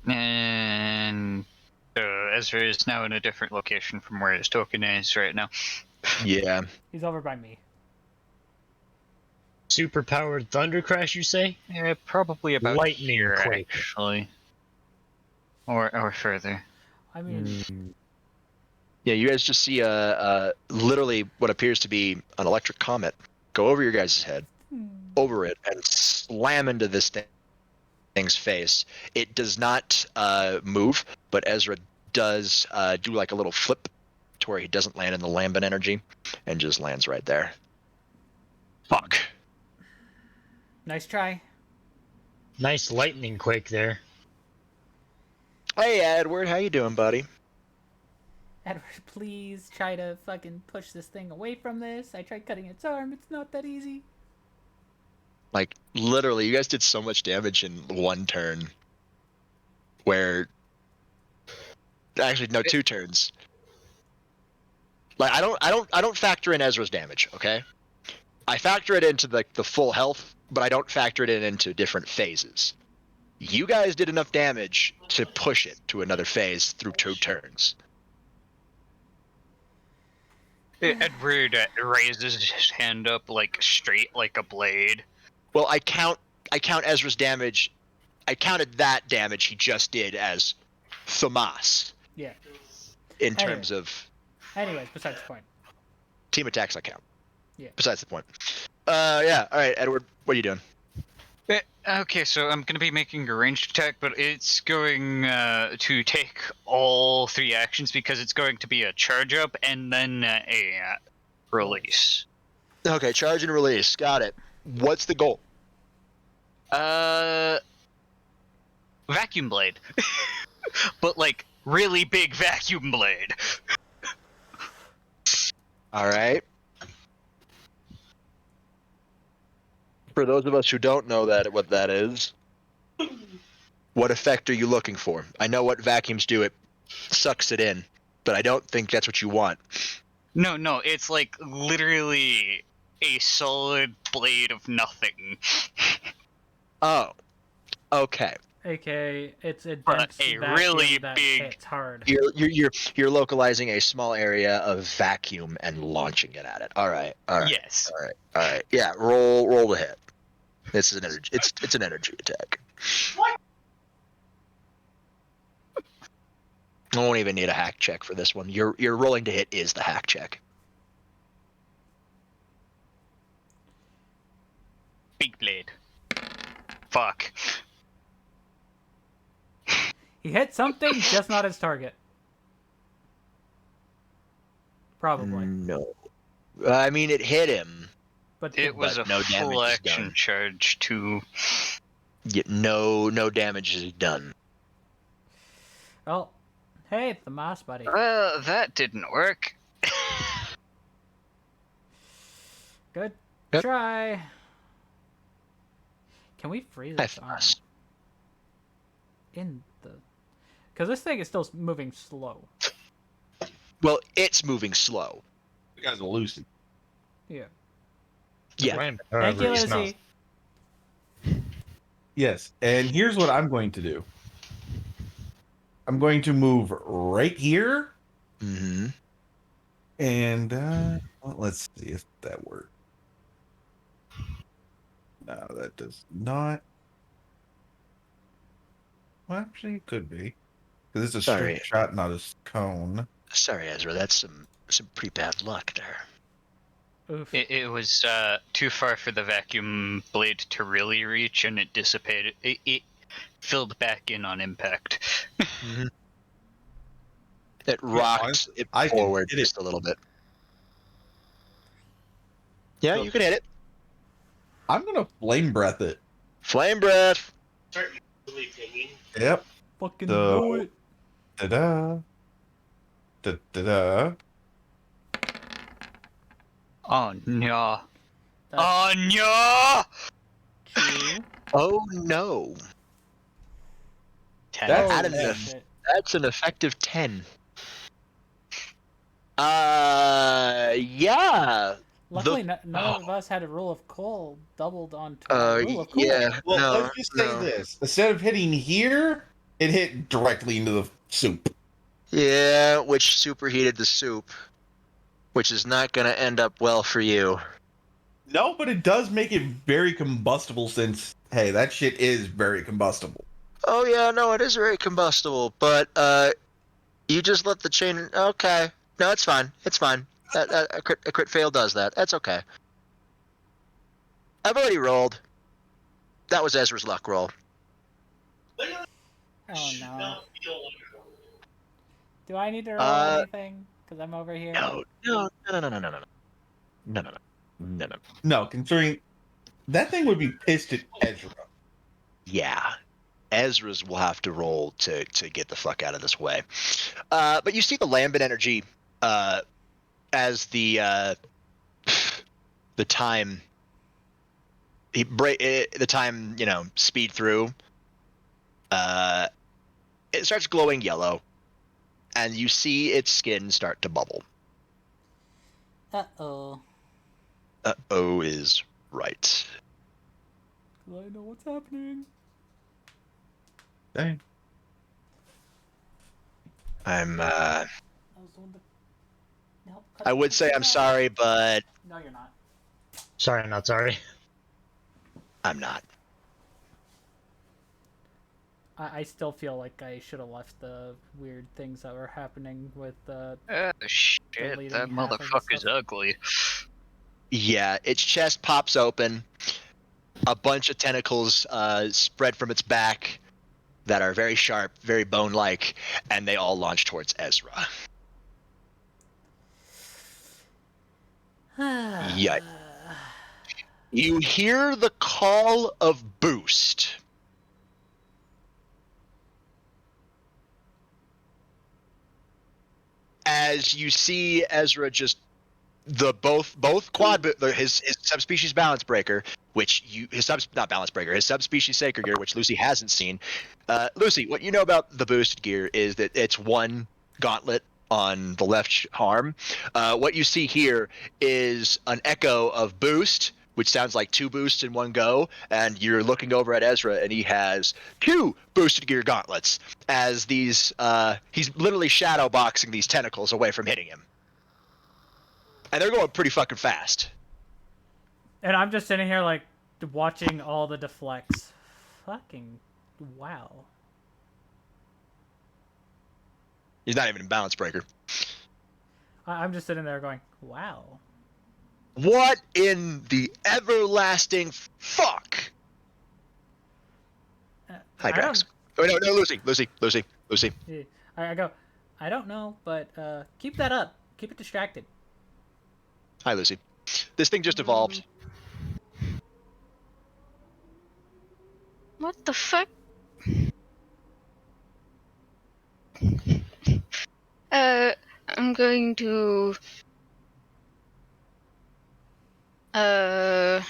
And Ezra is now in a different location from where his token is right now. Yeah. He's over by me. Super powered thunder crash, you say? Yeah, probably about lightning here, quake. actually. Or further. I mean, Yeah, you guys just see literally what appears to be an electric comet go over your guys' head, over it, and slam into this thing's face. It does not move, but Ezra does do like a little flip to where he doesn't land in the lambent energy and just lands right there. Fuck. nice try. Nice lightning quake there. Hey, Edward, how you doing, buddy? Edward, please try to fucking push this thing away from this. I tried cutting its arm. It's not that easy. Like, literally, you guys did so much damage in one turn. Where... Actually, no, 2 turns. Like, I don't factor in Ezra's damage, okay? I factor it into the full health, but I don't factor it into different phases. You guys did enough damage to push it to another phase through 2 turns. Edward raises his hand up like straight like a blade. Well, I count Ezra's damage. I counted that damage he just did as Famas. Yeah. In terms of Anyways, besides the point. team attacks, I count. Yeah. Besides the point. Yeah. All right, Edward, what are you doing? Okay, so I'm gonna be making a ranged attack, but it's going to take all 3 actions because it's going to be a charge up and then a release. Okay, charge and release. Got it. What's the goal? Vacuum blade. But like really big vacuum blade. All right. For those of us who don't know what that is, what effect are you looking for? I know what vacuums do. It sucks it in, but I don't think that's what you want. No, it's like literally a solid blade of nothing. Oh, okay. Okay, it's a But dense a vacuum really that big- hits hard. You're localizing a small area of vacuum and launching it at it. All right. Yes. All right. Yeah, roll the hit. This is an energy. It's an energy attack. I won't even need a hack check for this one. Your rolling to hit is the hack check. Big blade. Fuck. He hit something, just not his target. Probably. No. I mean, it hit him. But It was But a no full damage is action done. charge too. No damage is done. well, hey, the mouse buddy. That didn't work. Good Yep. try. Can we freeze I this arm fussed. in the? Because this thing is still moving slow. Well, it's moving slow. You guys are losing. Yeah. Yeah. Random, Thank however you, he smells. Lizzie. Yes, and here's what I'm going to do. I'm going to move right here, Mm-hmm. and well, let's see if that works. No, that does not. Well, actually, it could be because it's a Sorry. straight shot, not a cone. Sorry, Ezra. That's some pretty bad luck there. Oof. It was too far for the vacuum blade to really reach, and it dissipated. It filled back in on impact. Mm-hmm. It rocked honestly, it I can forward hit it. just a little bit. Yeah, So- you can hit it. I'm gonna flame breath it. Flame breath. Start really pinging. Yep. Fucking So- do it. Da-da. Da-da-da. Oh no! That's Oh no! true. Oh no. That's Out of Holy the- shit. That's an effective 10. Yeah. Luckily, none of us had a rule of coal doubled onto Uh, a rule of cool. yeah. Well, no, let's just say no. this: instead of hitting here, it hit directly into the soup. Yeah, which superheated the soup, which is not going to end up well for you. No, but it does make it very combustible. Since hey, that shit is very combustible. Oh yeah, no, it is very combustible, but you just let the chain. Okay, no, it's fine. It's fine. A crit fail does that. That's okay. I've already rolled. That was Ezra's luck roll. Oh no. No, you don't want to. Do I need to roll anything? Because I'm over here. No. No, considering that thing would be pissed at Ezra. Yeah. Ezra's will have to roll to get the fuck out of this way. But you see the lambent energy as the time the time, speed through. It starts glowing yellow, and you see its skin start to bubble. Uh-oh. Uh-oh is right. I know what's happening. Dang. I'm I was the one that helped cut I the would say I'm out. sorry, but No, you're not. Sorry, not sorry. I'm not. I still feel like I should have left the weird things that were happening with Shit, Deleting that half of the motherfucker's stuff. ugly. Yeah, its chest pops open. A bunch of tentacles spread from its back that are very sharp, very bone-like, and they all launch towards Ezra. Yikes. You hear the call of boost. As you see Ezra just both quad his subspecies balance breaker, which not balance breaker, his subspecies sacred gear, which Lucy hasn't seen. Lucy, what you know about the boosted gear is that it's one gauntlet on the left arm. What you see here is an echo of boost, which sounds like two boosts in one go, and you're looking over at Ezra, and he has two boosted gear gauntlets, as these he's literally shadow boxing these tentacles away from hitting him. And they're going pretty fucking fast. And I'm just sitting here like watching all the deflects. Fucking wow. He's not even in balance breaker. I'm just sitting there going, wow. What in the everlasting fuck? Hi, I Drax. Oh, no, Lucy. Yeah. I go, I don't know, but keep that up. Keep it distracted. Hi, Lucy. This thing just evolved. What the fuck? I'm going to I'd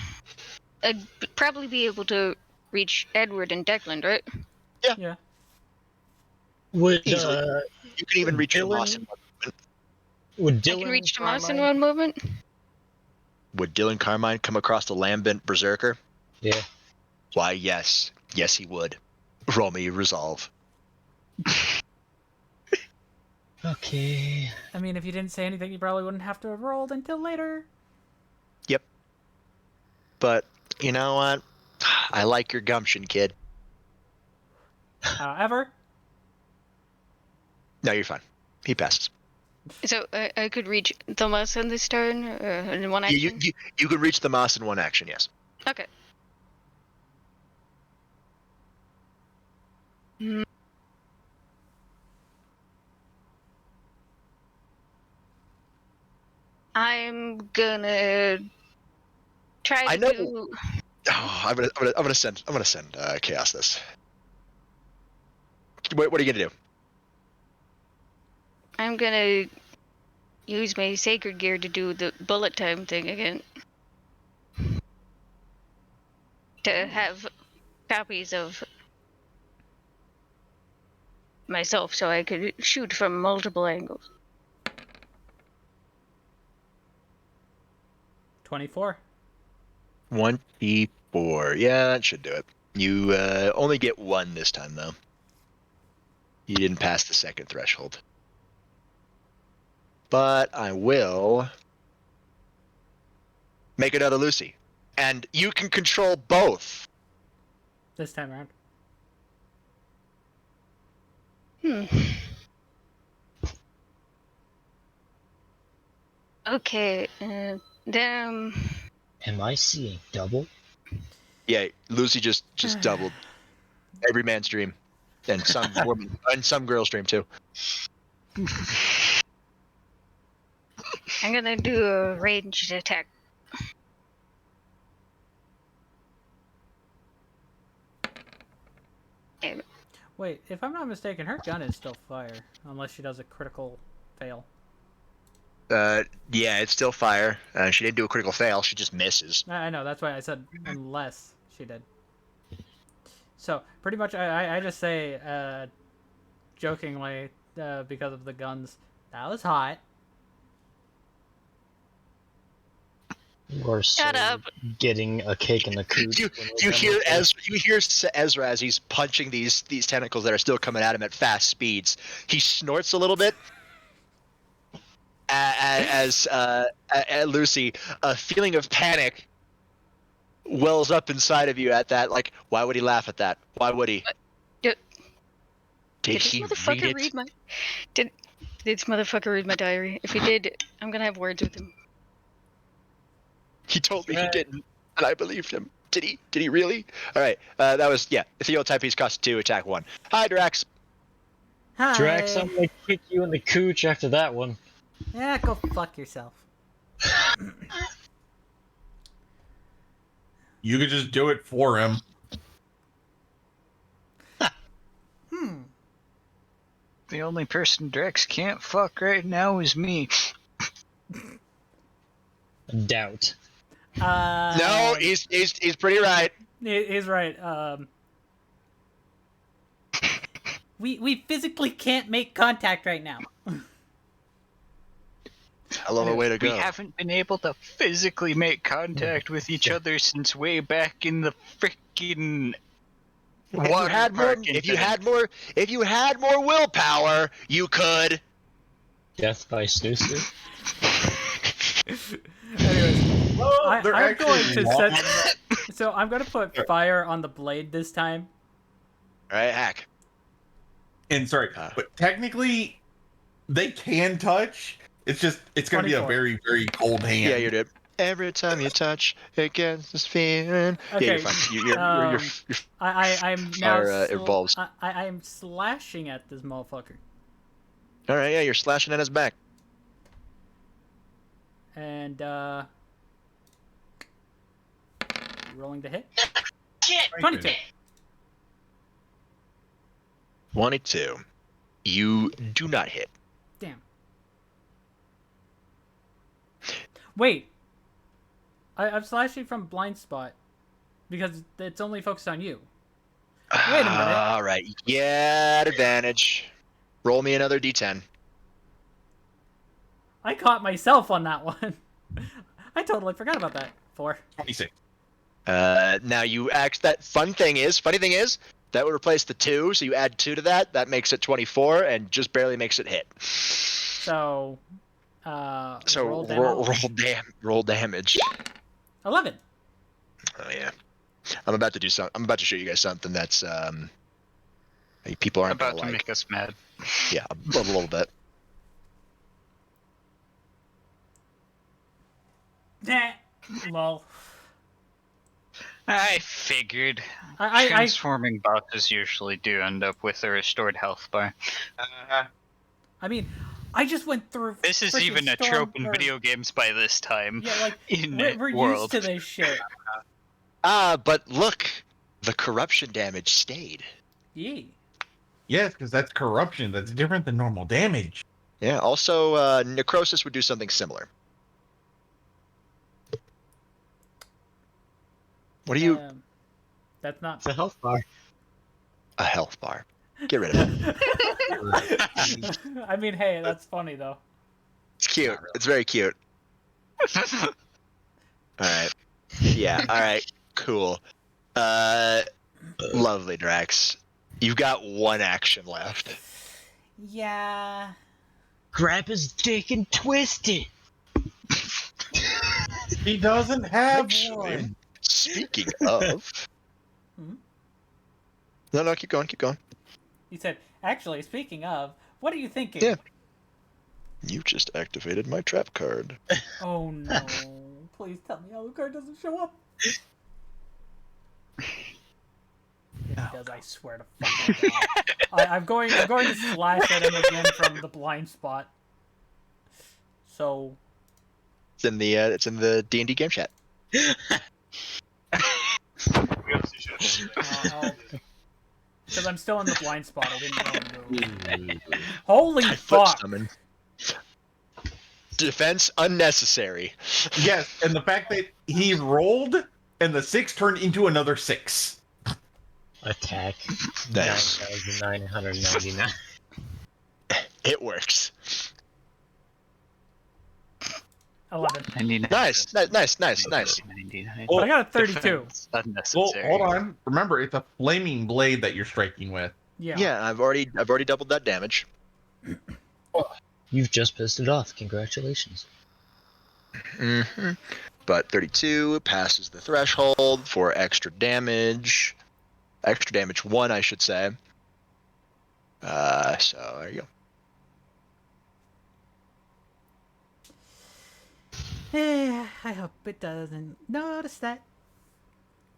probably be able to reach Edward and Declan, right? Yeah. Would Easily. You can even reach Tomas in Dylan? one movement. Would I Dylan can reach Tomas in Carmine- one movement. Would Dylan Carmine come across the lambent berserker? Yeah. Why, yes. Yes, he would. Roll me resolve. Okay. I mean, if you didn't say anything, you probably wouldn't have to have rolled until later. Yep. But, you know what? I like your gumption, kid. However, No, you're fine. He passes. So I could reach Tomas in this turn in one You, action. you can reach the moss in one action, yes. Okay. Hmm. I'm gonna try I to know. do. Oh, I'm gonna send Chaos this. What are you gonna do? I'm gonna use my sacred gear to do the bullet time thing again. To have copies of myself so I could shoot from multiple angles. 24. 24. Yeah, that should do it. You only get one this time, though. You didn't pass the second threshold. But I will make another Lucy. And you can control both. This time around. Okay, then. Am I seeing double? Yeah, Lucy just doubled every man's dream, and some woman and some girl's dream too. I'm gonna do a ranged attack. Wait, if I'm not mistaken, her gun is still fire, unless she does a critical fail. Yeah, it's still fire. She didn't do a critical fail. She just misses. I know, that's why I said unless she did. So, pretty much, I just say, jokingly, because of the guns, that was hot. Or Shut up. getting a cake in the cooch. You hear Ezra as he's punching these tentacles that are still coming at him at fast speeds. He snorts a little bit. As Lucy, a feeling of panic wells up inside of you at that. Like, why would he laugh at that? Why would he? Did he this motherfucker read it? read my? Did this motherfucker read my diary? If he did, I'm gonna have words with him. He told me he didn't, and I believed him. Did he? Did he really? All right. That was Ethereal type piece cost 2, attack 1. Hi, Drax. Hi. Drax, I'm gonna kick you in the cooch after that one. Yeah, go fuck yourself. You could just do it for him. The only person Drax can't fuck right now is me. Doubt. No, he's pretty right. He's right. We physically can't make contact right now. Hell of a way to go. We haven't been able to physically make contact with each other since way back in the freaking water park. If you had more willpower, you could. Death by snoozer. Anyways, I'm actually going to long. set. So I'm going to put fire on the blade this time. All right, hack. And sorry, but technically, they can touch. It's just it's going to be a 24. very, very cold hand. Yeah, you did. Every time you touch, it gets this feeling. Yeah, Okay. you're fine. You're I'm now fire evolves. I'm slashing at this motherfucker. All right, yeah, you're slashing at his back. And rolling to hit. Shit! 22. 22. You do not hit. Damn. Wait. I'm slashing from blind spot because it's only focused on you. Wait a minute. All right. Yeah, at advantage. Roll me another d10. I caught myself on that one. I totally forgot about that. 4. 26. Now you act. Funny thing is, that would replace the 2, so you add 2 to that. That makes it 24, and just barely makes it hit. So, roll damage. 11. Oh yeah. I'm about to do something. I'm about to show you guys something that's people aren't About gonna to like. make us mad. Yeah, a little bit. Nah. Lol. I figured. I Transforming bosses usually do end up with a restored health bar. I mean, I just went through. This is freaking even a storm, trope in or- video games by this time. Yeah, like in we're world. used to this shit. But look, the corruption damage stayed. Yee. Yes, because that's corruption. That's different than normal damage. Yeah. Also, necrosis would do something similar. What are you? That's not. It's a health bar. A health bar. Get rid of it. I mean, hey, that's funny though. It's cute. Really. It's very cute. All right. Yeah. All right. Cool. Lovely, Drax. You've got one action left. Yeah. Grab his dick and twist it. He doesn't have Actually, one. Speaking of. No, keep going. He said, actually, speaking of, what are you thinking? Yeah. You just activated my trap card. Oh no. Please tell me Alucard doesn't show up. If he does, I swear to fucking God. I'm going to slash at him again from the blind spot. So It's in the D&D game chat. because I'm still in the blind spot, I didn't know. Holy fuck! Summon. Defense unnecessary. Yes, and the fact that he rolled and the 6 turned into another 6. Attack. Nice. 9,999. It works. 11. Nice. But I got a 32. Well, hold on. Remember, it's a flaming blade that you're striking with. Yeah. I've already doubled that damage. You've just pissed it off. Congratulations. Mm-hmm. But 32 passes the threshold for extra damage. Extra damage 1, I should say. So there you go. I hope it doesn't notice that.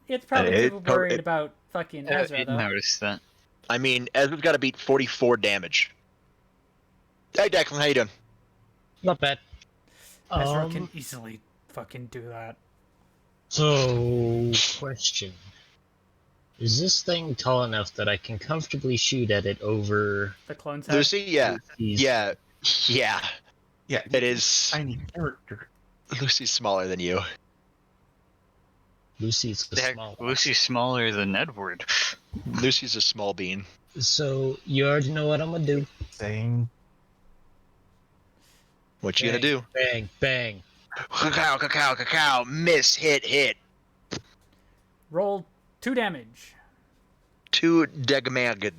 It's probably too worried about fucking Ezra, though. Notice that. I mean, Ezra's got to beat 44 damage. Hey, Declan, how you doing? Not bad. Ezra can easily fucking do that. So, question. Is this thing tall enough that I can comfortably shoot at it over... The clone's head? Lucy? Yeah. Lucy's... Yeah. It is. Tiny character. Lucy's smaller than you. Lucy's the small one. Lucy's smaller than Edward. Lucy's a small bean. So, you already know what I'm gonna do. Same. What you gonna do? Bang, bang. Cacao. Miss, hit. Roll 2 damage. 2 degmagid.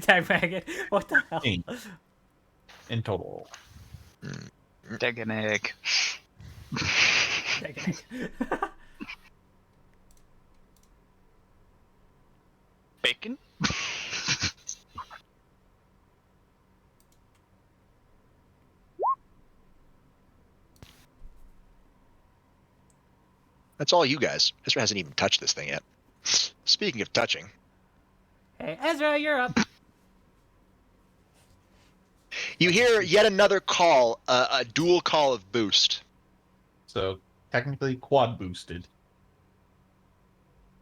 Tag maggot. What the hell? 8 in total. Egg and egg. Bacon? That's all you guys. Ezra hasn't even touched this thing yet. Speaking of touching, Hey, Ezra, you're up. you hear yet another call, a dual call of boost. So technically quad boosted.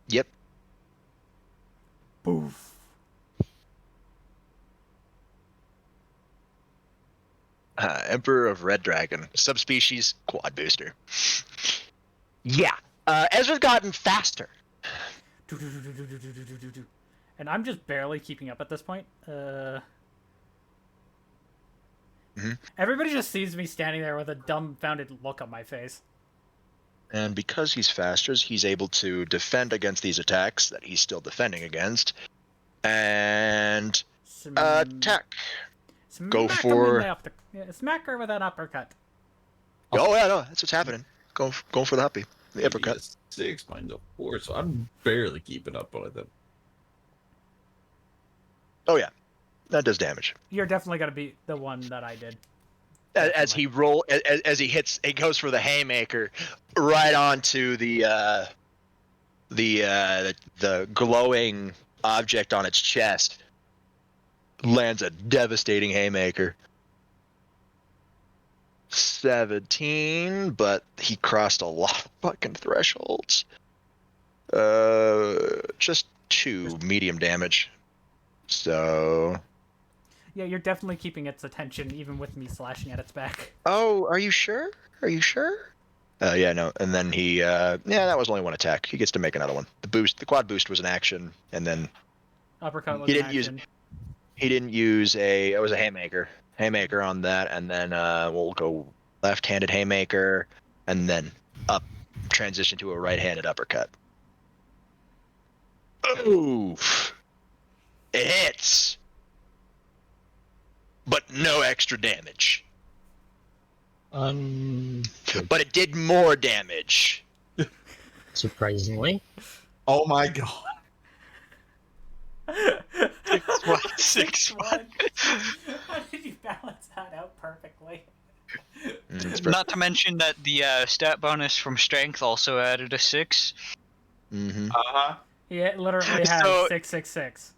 Yep. Boof. Emperor of Red Dragon, subspecies quad booster. Yeah. Ezra's gotten faster. And I'm just barely keeping up at this point. Everybody just sees me standing there with a dumbfounded look on my face. And because he's faster, he's able to defend against these attacks that he's still defending against. And attack. Go for... Smack her with an uppercut. Oh, yeah, no, that's what's happening. Going for the uppy. The uppercut. 6, mine's a 4, so I'm barely keeping up with it. Oh, yeah. That does damage. You're definitely going to beat the one that I did. As he as he hits, he goes for the haymaker right onto the glowing object on its chest. Lands a devastating haymaker. 17, but he crossed a lot of fucking thresholds. Just 2 medium damage. So... Yeah, you're definitely keeping its attention, even with me slashing at its back. Oh, are you sure? Are you sure? Yeah, no. And then he, that was only one attack. He gets to make another one. The quad boost was an action, and then uppercut was he an didn't action. He didn't use it was a haymaker on that, and then we'll go left-handed haymaker, and then up transition to a right-handed uppercut. Oof! It hits. But no extra damage. But it did more damage. Surprisingly. Oh my god. 6-1. How did you balance that out perfectly? Not to mention that the stat bonus from strength also added a 6. Mm-hmm. He literally has 666.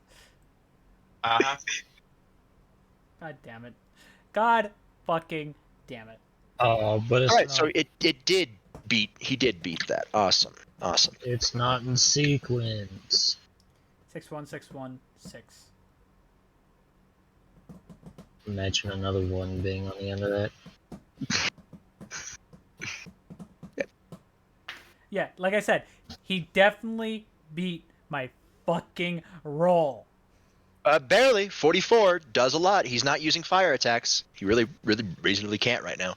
God damn it. God fucking damn it. Oh, but it's Alright, not, so he did beat that. Awesome. It's not in sequence. 61616. Imagine another one being on the end of that. Yeah, like I said, he definitely beat my fucking roll. Barely. 44 does a lot. He's not using fire attacks. He really reasonably can't right now.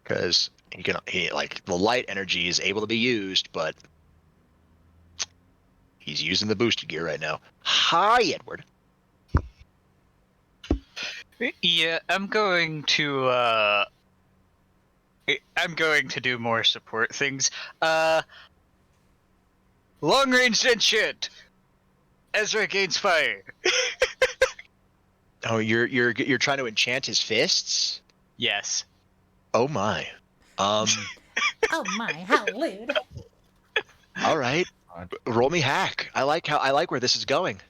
Because the light energy is able to be used, but he's using the boosted gear right now. Hi, Edward. Yeah, I'm going to do more support things. Long range enchant. Ezra gains fire. Oh, you're trying to enchant his fists? Yes. Oh my. Oh my, how lewd. All right. Roll me hack. I like where this is going.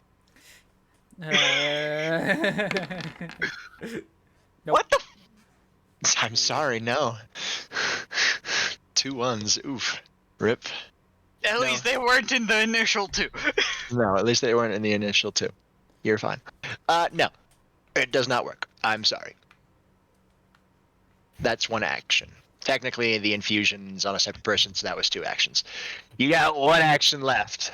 Nope. What the? I'm sorry, no. 2 1s. Oof. Rip. At least they weren't in the initial 2. No, at least they weren't in the initial 2. You're fine. No. It does not work. I'm sorry. That's 1 action. Technically, the infusion's on a separate person, so that was 2 actions. You got 1 action left.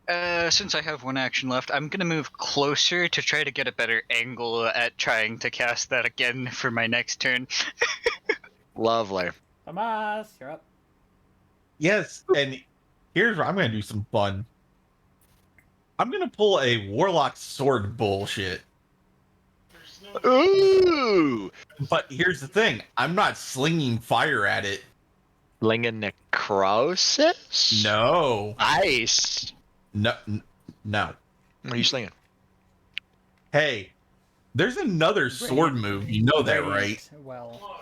Since I have 1 action left, I'm gonna move closer to try to get a better angle at trying to cast that again for my next turn. Lovely. Tomas, you're up. Yes, and here's where I'm going to do some fun. I'm going to pull a Warlock Sword bullshit. Ooh! But here's the thing. I'm not slinging fire at it. Linga Necrosis? No. Ice. No. What are you slinging? Hey, There's another sword move. You know that, right? Raised well.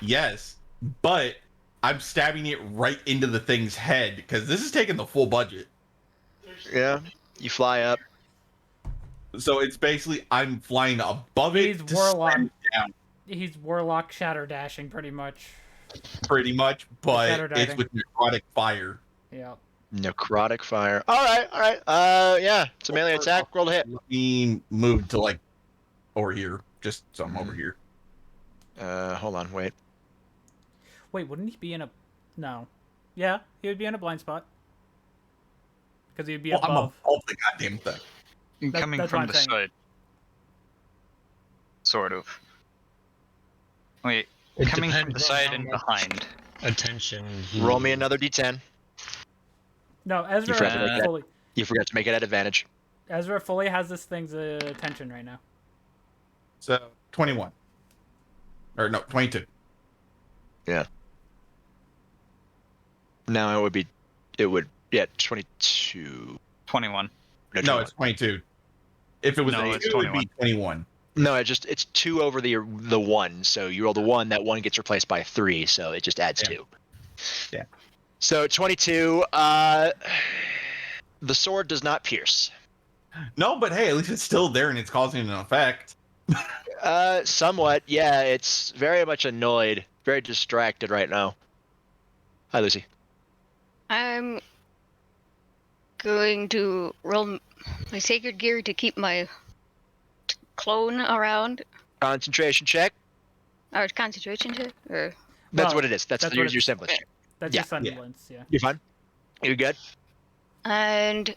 Yes, but I'm stabbing it right into the thing's head because this is taking the full budget. Yeah, you fly up. So it's basically I'm flying above it He's to warlock. slam it down, He's warlock shatter dashing pretty much. pretty much, but shatter it's diving. with necrotic fire. Yeah. Necrotic fire. All right. Yeah, it's a melee attack. Roll to hit. Let me move to like over here, just so I'm over here. Hold on, wait. Wait, wouldn't he be in a? No. Yeah, he would be in a blind spot. Because he'd be Well, I'm above. above the goddamn thing. Coming that's what from I'm the saying. side. Sort of. Wait, It coming from the depends on side how and much behind. attention. Roll me another d10. No, You forgot, to make Ezra it, fully. you forgot to make it at advantage. Ezra fully has this thing's attention right now. So 21, or no, 22. Yeah. Now it would, yeah, 22. 21. No, 21. it's 22. If it was No, a it's 2, it would be 21. No, it's 2 over the 1. So you roll the 1, that 1 gets replaced by 3, so it just adds 2. Yeah. So 22. The sword does not pierce. No, but hey, at least it's still there and it's causing an effect. Somewhat. Yeah, it's very much annoyed, very distracted right now. Hi, Lucy. I'm going to roll my sacred gear to keep my clone around. Concentration check. Or concentration check? Or That's Well, what it is. That's that's your what your it's- semblance check. That's Yeah. your semblance, yeah. You're fine. You're good. and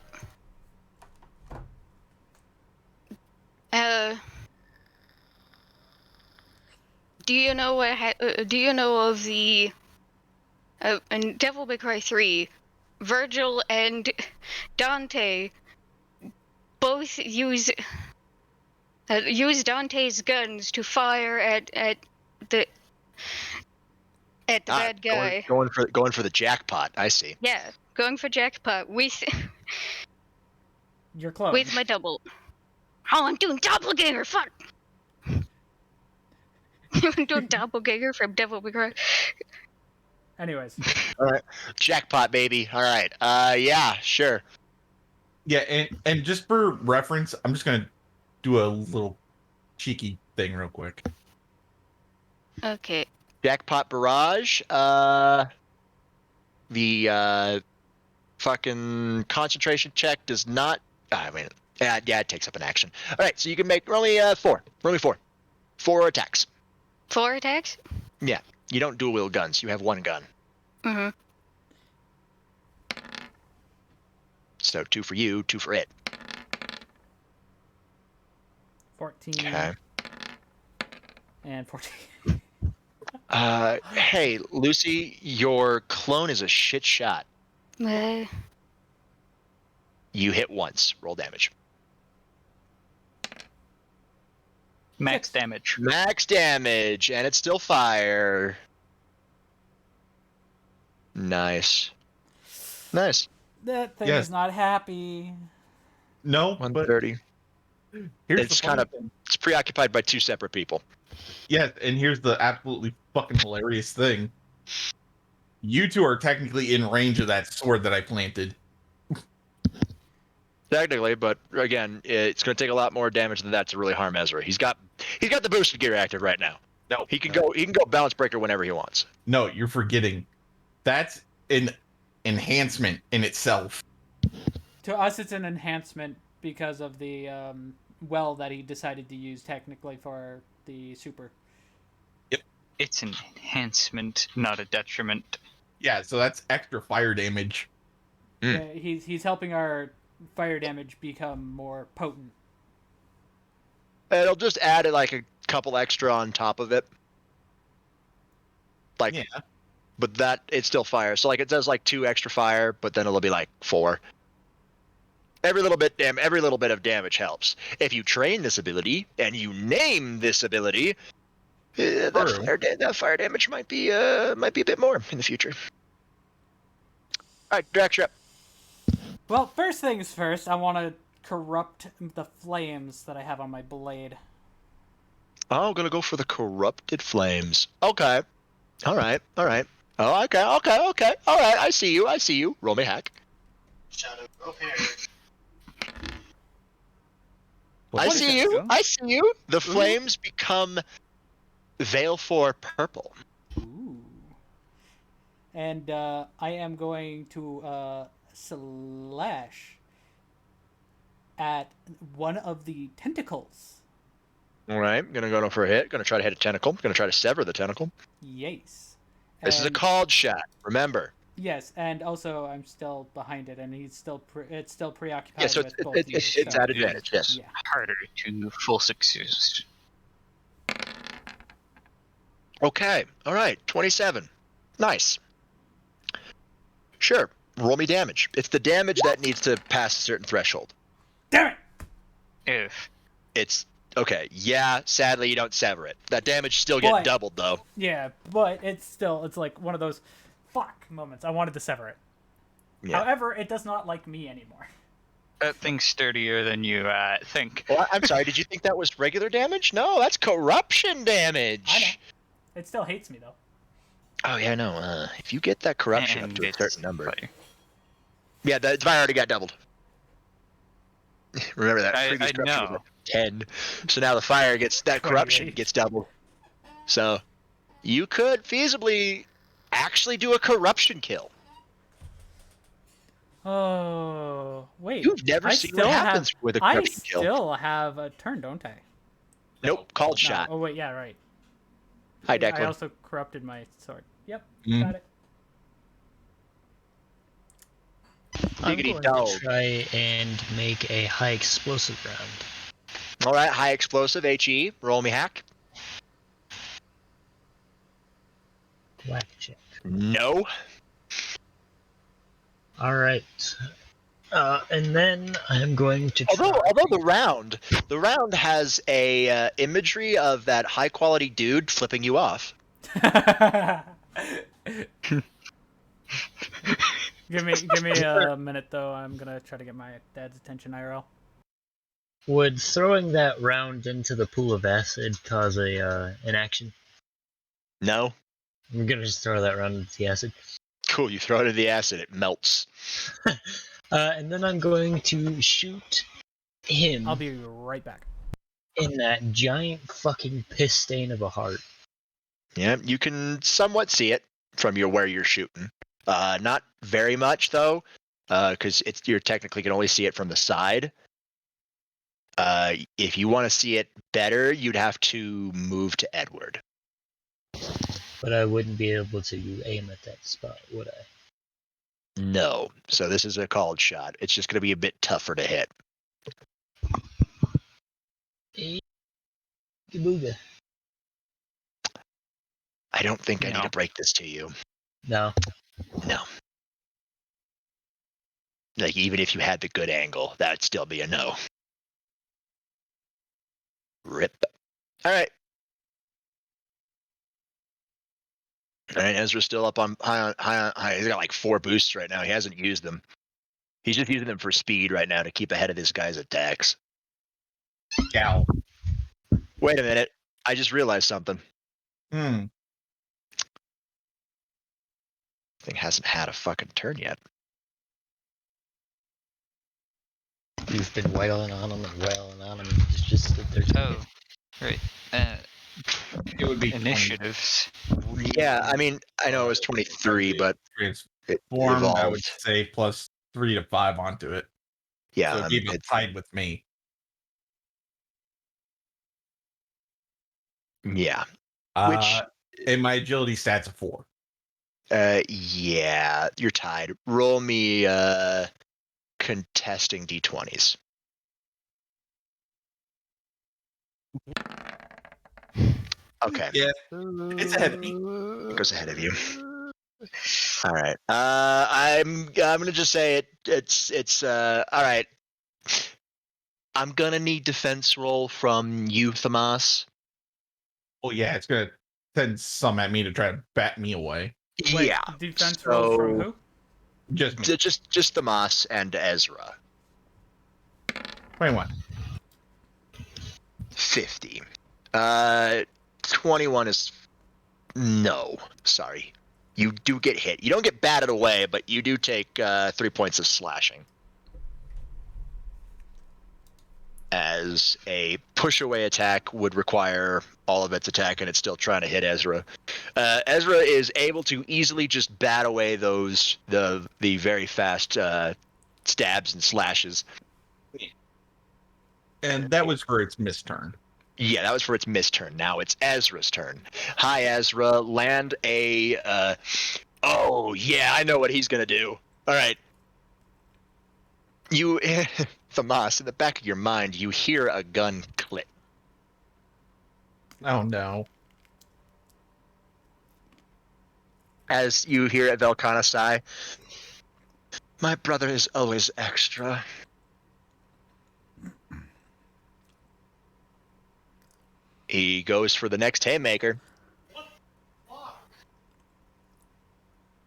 do you know do you know of the in Devil May Cry 3, Virgil and Dante both use Dante's guns to fire at the bad guy. Going for the jackpot. I see. Yeah, going for jackpot with Your clone. with my double. Oh, I'm doing doppelganger. Fuck. I'm doing doppelganger from Devil May Cry. Anyways. All right. Jackpot, baby. All right. Yeah, sure. Yeah, and just for reference, I'm just gonna do a little cheeky thing real quick. Okay. Jackpot barrage. The fucking concentration check does not. I mean, yeah, it takes up an action. All right, so you can make roll me 4. Roll me 4. 4 attacks. 4 attacks? Yeah, you don't dual wield guns. You have 1 gun. Mm-hmm. So 2 for you, 2 for it. 14. Okay. And 14. Hey, Lucy, your clone is a shit shot. You hit once. Roll damage. Max damage. Max damage, and it's still fire. Nice. Nice. That thing Yes. is not happy. No, but 130. here's It's the kind funny of thing. it's preoccupied by 2 separate people. Yes, and here's the absolutely fucking hilarious thing. You two are technically in range of that sword that I planted. Technically, but again, it's going to take a lot more damage than that to really harm Ezra. He's got the boosted gear active right now. No, He can go balance breaker whenever he wants. No, you're forgetting. That's an enhancement in itself. To us, it's an enhancement because of the well that he decided to use technically for the super. It's an enhancement, not a detriment. Yeah, so that's extra fire damage. He's helping our fire damage become more potent. It'll just add like a couple extra on top of it. Like, Yeah. but that it's still fire. So like it does like 2 extra fire, but then it'll be like 4. Every little bit of damage helps. If you train this ability and you name this ability, that fire damage might be a bit more in the future. All right, Drax, you're up. Well, first things first, I want to corrupt the flames that I have on my blade. Oh, gonna go for the corrupted flames. Okay. All right. All right. Oh, okay. Okay. Okay. All right. I see you. I see you. Roll me hack. Shadow repair. I see you. Success. I see you. The flames become veil for purple. Ooh. And I am going to slash at one of the tentacles. All right. Gonna go for a hit. Gonna try to hit a tentacle. Gonna try to sever the tentacle. Yes. This is a called shot. Remember. Yes, and also I'm still behind it, and he's still it's still preoccupied Yeah. So with both you. it's at advantage. Yes. Yeah. Harder to full success. Okay. All right. 27. Nice. Sure. Roll me damage. It's the damage that needs to pass a certain threshold. Damn it! If It's okay. Yeah. Sadly, you don't sever it. That damage still get But- doubled though. Yeah, but it's like one of those fuck moments. I wanted to sever it. Yeah. However, it does not like me anymore. that thing's sturdier than you think. Well, I'm sorry. Did you think that was regular damage? No, that's corruption damage. I know. It still hates me though. Oh yeah, no. If you get that corruption up And to a it's certain number, fire. yeah, the fire already got doubled. Remember that I previous corruption was know. like 10, so now the fire gets that corruption 28. gets doubled. So you could feasibly actually do a corruption kill. Oh wait. You've never I seen what still happens have, with a I corruption kill. still have a turn, don't I? Nope, called No. shot. Oh wait, yeah, right. Hi, I Declan. also corrupted my sword. Yep, Mhm. got it. I'm Giggity going dog. to try and make a high explosive round. All right, high explosive HE. Roll me hack. Whack check. No. All right. And then I'm going to try. Although the round has a imagery of that high quality dude flipping you off. Give me a minute though. I'm gonna try to get my dad's attention IRL. Would throwing that round into the pool of acid cause an action? No. I'm gonna just throw that round into the acid. Cool. You throw it in the acid, it melts. And then I'm going to shoot him I'll be right back. in that giant fucking piss stain of a heart. Yeah, you can somewhat see it from where you're shooting. Not very much though, because you're technically can only see it from the side. If you want to see it better, you'd have to move to Edward. But I wouldn't be able to aim at that spot, would I? No. So this is a called shot. It's just going to be a bit tougher to hit. Booga. I don't think I need No. to break this to you. No. No. Like, even if you had the good angle, that'd still be a no. Rip. All right. All right, Ezra's still up on high. He's got like 4 boosts right now. He hasn't used them. He's just using them for speed right now to keep ahead of this guy's attacks. Gal. Wait a minute. I just realized something. Hmm. Thing hasn't had a fucking turn yet. You've been wailing on him and wailing on him. It's just stood there. Oh, right. It would be Initiatives. Yeah, I mean, I know it was 23, but it transformed. I would evolved. say plus 3 to 5 onto it. Yeah, So keep it tied with me. yeah. And my agility stats a 4. Yeah, you're tied. Roll me contesting d20s. Okay. Yeah, it's ahead of me. It goes ahead of you. All right. I'm gonna just say it's all right. I'm gonna need defense roll from you, Thamas. Oh yeah, it's gonna send some at me to try to bat me away. Wait, Yeah. defense roll from who? Just me. Just Thamas and Ezra. 21. 50. 21 is no. Sorry. You do get hit. You don't get batted away, but you do take 3 points of slashing. As a push-away attack would require all of its attack, and it's still trying to hit Ezra. Ezra is able to easily just bat away those the very fast stabs and slashes. And that was for its missed turn. Yeah, that was for its missed turn. Now it's Ezra's turn. Hi, Ezra. Land a... oh, yeah, I know what he's going to do. All right. You... Thamas, in the back of your mind, you hear a gun click. Oh, no. As you hear Velkana sigh, my brother is always extra. He goes for the next haymaker.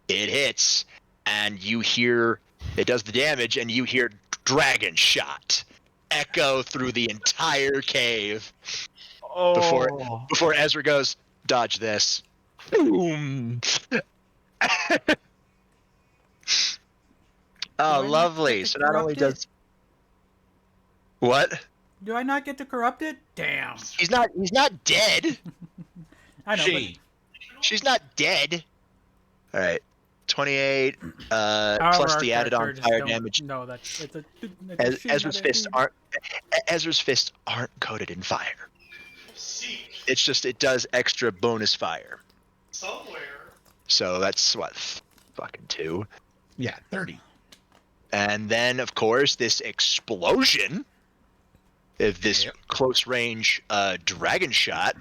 It hits, and you hear, it does the damage, and you hear dragon shot echo through the entire cave. Before Ezra goes, dodge this. Boom. Oh, lovely. So not only does... What? Do I not get to corrupt it? Damn. He's not dead. I know, She's not dead. All right. 28 However, plus our the added on characters fire don't damage. know that it's a Ezra's fists aren't coated in fire. It's just it does extra bonus fire. Somewhere. So that's what, fucking 2. Yeah, 30. And then of course this explosion, if this close range dragon shot.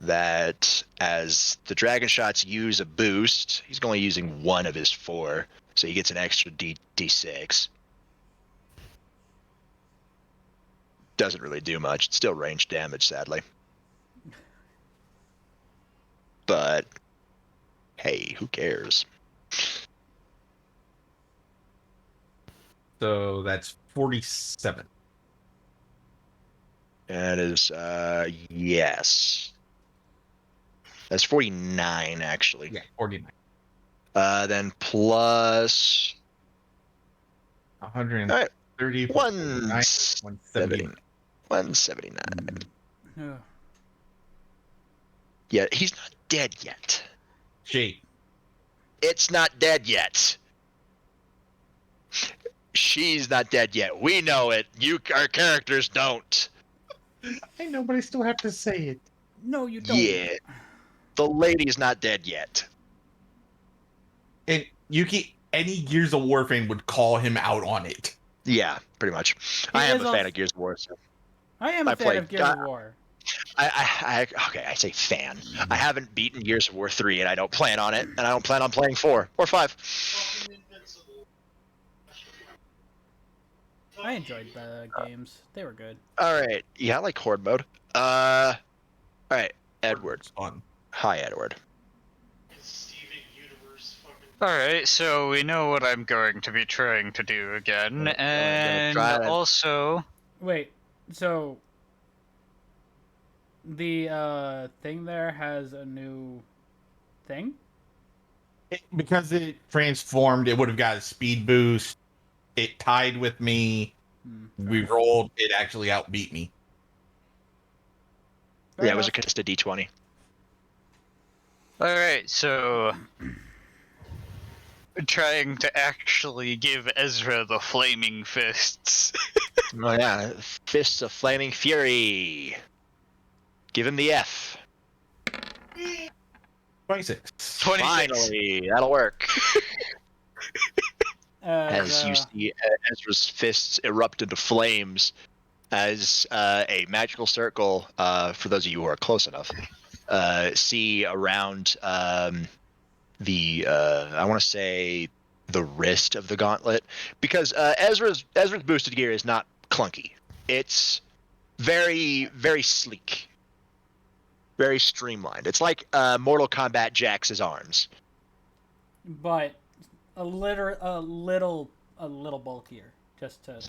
That as the dragon shots use a boost, he's only using 1 of his 4, so he gets an extra D6. Doesn't really do much. It's still range damage, sadly. But hey, who cares? So that's 47. That is yes. That's 49 actually. Yeah, 49. Then plus 130. 179. 179. Yeah. Yeah, he's not dead yet. Gee. It's not dead yet. She's not dead yet. We know it. Our characters don't. I know, but I still have to say it. No, you don't. Yeah. The lady's not dead yet. And Yuki, any Gears of War fan would call him out on it. Yeah, pretty much. I am a fan of Gears of War. So I am a fan of Gears of War. I say fan. I haven't beaten Gears of War 3, and I don't plan on it, and I don't plan on playing 4 or 5. I enjoyed the games. They were good. All right. Yeah, I like Horde mode. All right, Edward. Fun. Hi, Edward. Alright, so we know what I'm going to be trying to do again, and also... Wait, so... The thing there has a new thing? Because it transformed, it would have got a speed boost. It tied with me. We rolled. It actually outbeat me. Yeah, it was just a D20. Alright, so... trying to actually give Ezra the flaming fists. Oh yeah, Fists of Flaming Fury. Give him the F. 26. 26. Finally, that'll work. As you see Ezra's fists erupt into flames as a magical circle, for those of you who are close enough, see around the I want to say the wrist of the gauntlet, because Ezra's boosted gear is not clunky. It's very, very sleek, very streamlined. It's like Mortal Kombat Jax's arms, but a little bulkier, just to.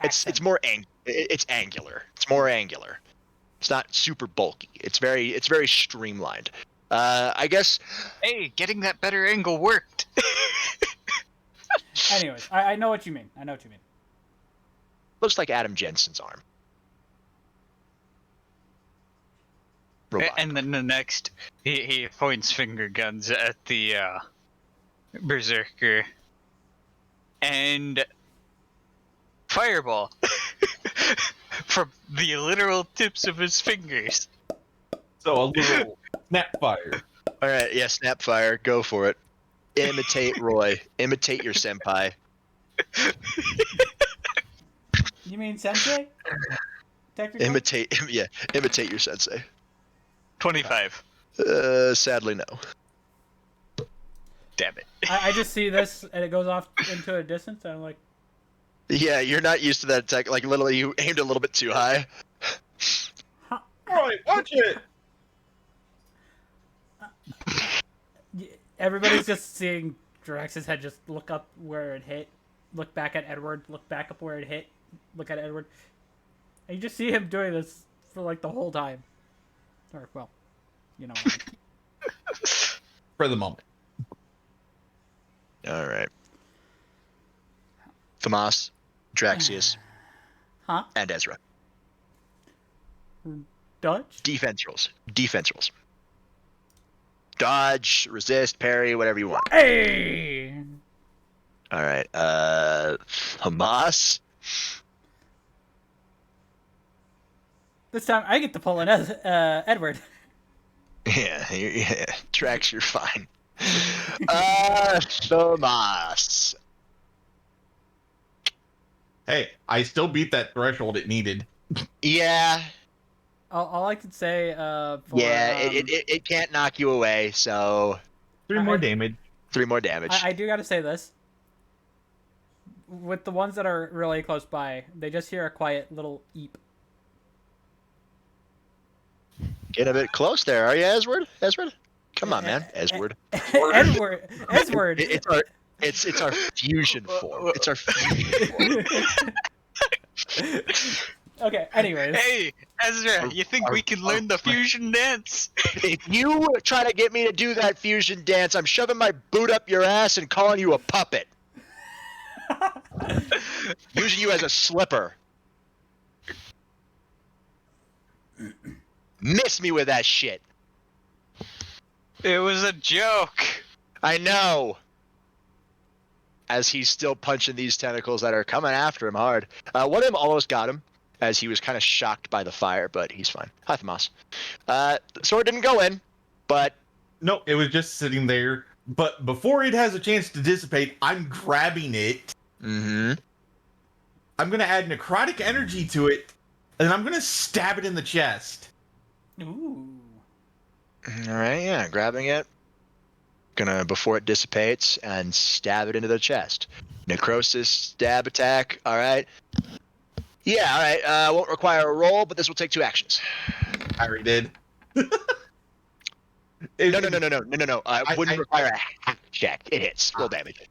It's more it's angular. It's more angular. It's not super bulky. It's very streamlined. I guess. Hey, getting that better angle worked. Anyways, I know what you mean. Looks like Adam Jensen's arm. Robot. And then the next, he points finger guns at the berserker, and fireball from the literal tips of his fingers. So a little snap fire. All right, yeah, Snapfire, go for it. Imitate Roy. Imitate your senpai. You mean sensei? Technically? Imitate your sensei. 25. Sadly, no. Damn it. I just see this and it goes off into a distance and I'm like, Yeah, you're not used to that attack. Like, literally, you aimed a little bit too high. Roy, watch it. everybody's just seeing Drax's head just look up where it hit, look back at Edward, look back up where it hit, look at Edward. And you just see him doing this for like the whole time. Or, well, you know. For the moment. All right. Famas, Draxius, Huh? and Ezra. Dodge? Defense rolls. Dodge, resist, parry, whatever you want. Hey! All right. Hamas. This time I get to pull in Edward. Yeah. Drax, you're fine. Famas. Hey, I still beat that threshold it needed. Yeah. All I could say for... Yeah, it can't knock you away, so... 3 more damage. 3 more damage. I do gotta say this. With the ones that are really close by, they just hear a quiet little eep. Get a bit close there, are you, Ezward? Come on, man. Ezward. Ezward. It's our fusion form. It's our fusion form. Okay, anyways. Hey, Ezra, you think we can learn the fusion dance? If you try to get me to do that fusion dance, I'm shoving my boot up your ass and calling you a puppet. Using you as a slipper. Miss me with that shit. It was a joke. I know. As he's still punching these tentacles that are coming after him hard. One of them almost got him, as he was kind of shocked by the fire, but he's fine. Hi, Famas. The sword didn't go in, but... Nope, it was just sitting there. But before it has a chance to dissipate, I'm grabbing it. Mm-hmm. I'm going to add necrotic energy to it, and I'm going to stab it in the chest. Ooh. Alright, yeah, grabbing it. Gonna, before it dissipates, and stab it into the chest. Necrosis, stab attack, alright. Yeah, alright, won't require a roll, but this will take 2 actions. I already did. No. It wouldn't require a hack check. It hits. Roll damage.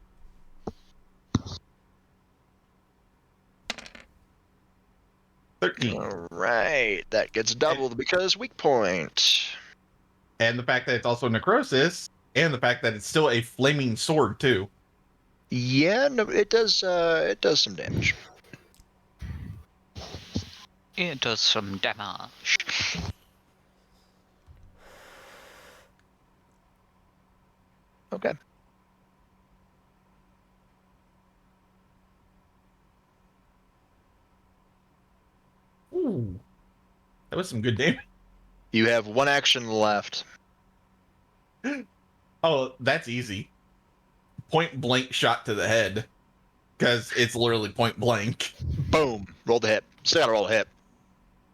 Alright, that gets doubled because weak point. And the fact that it's also necrosis, and the fact that it's still a flaming sword, too. Yeah, no, it does some damage. It does some damage. Okay. Ooh. That was some good damage. You have 1 action left. Oh, that's easy. Point blank shot to the head. Because it's literally point blank. Boom. Roll the hit. Still gotta roll a hit.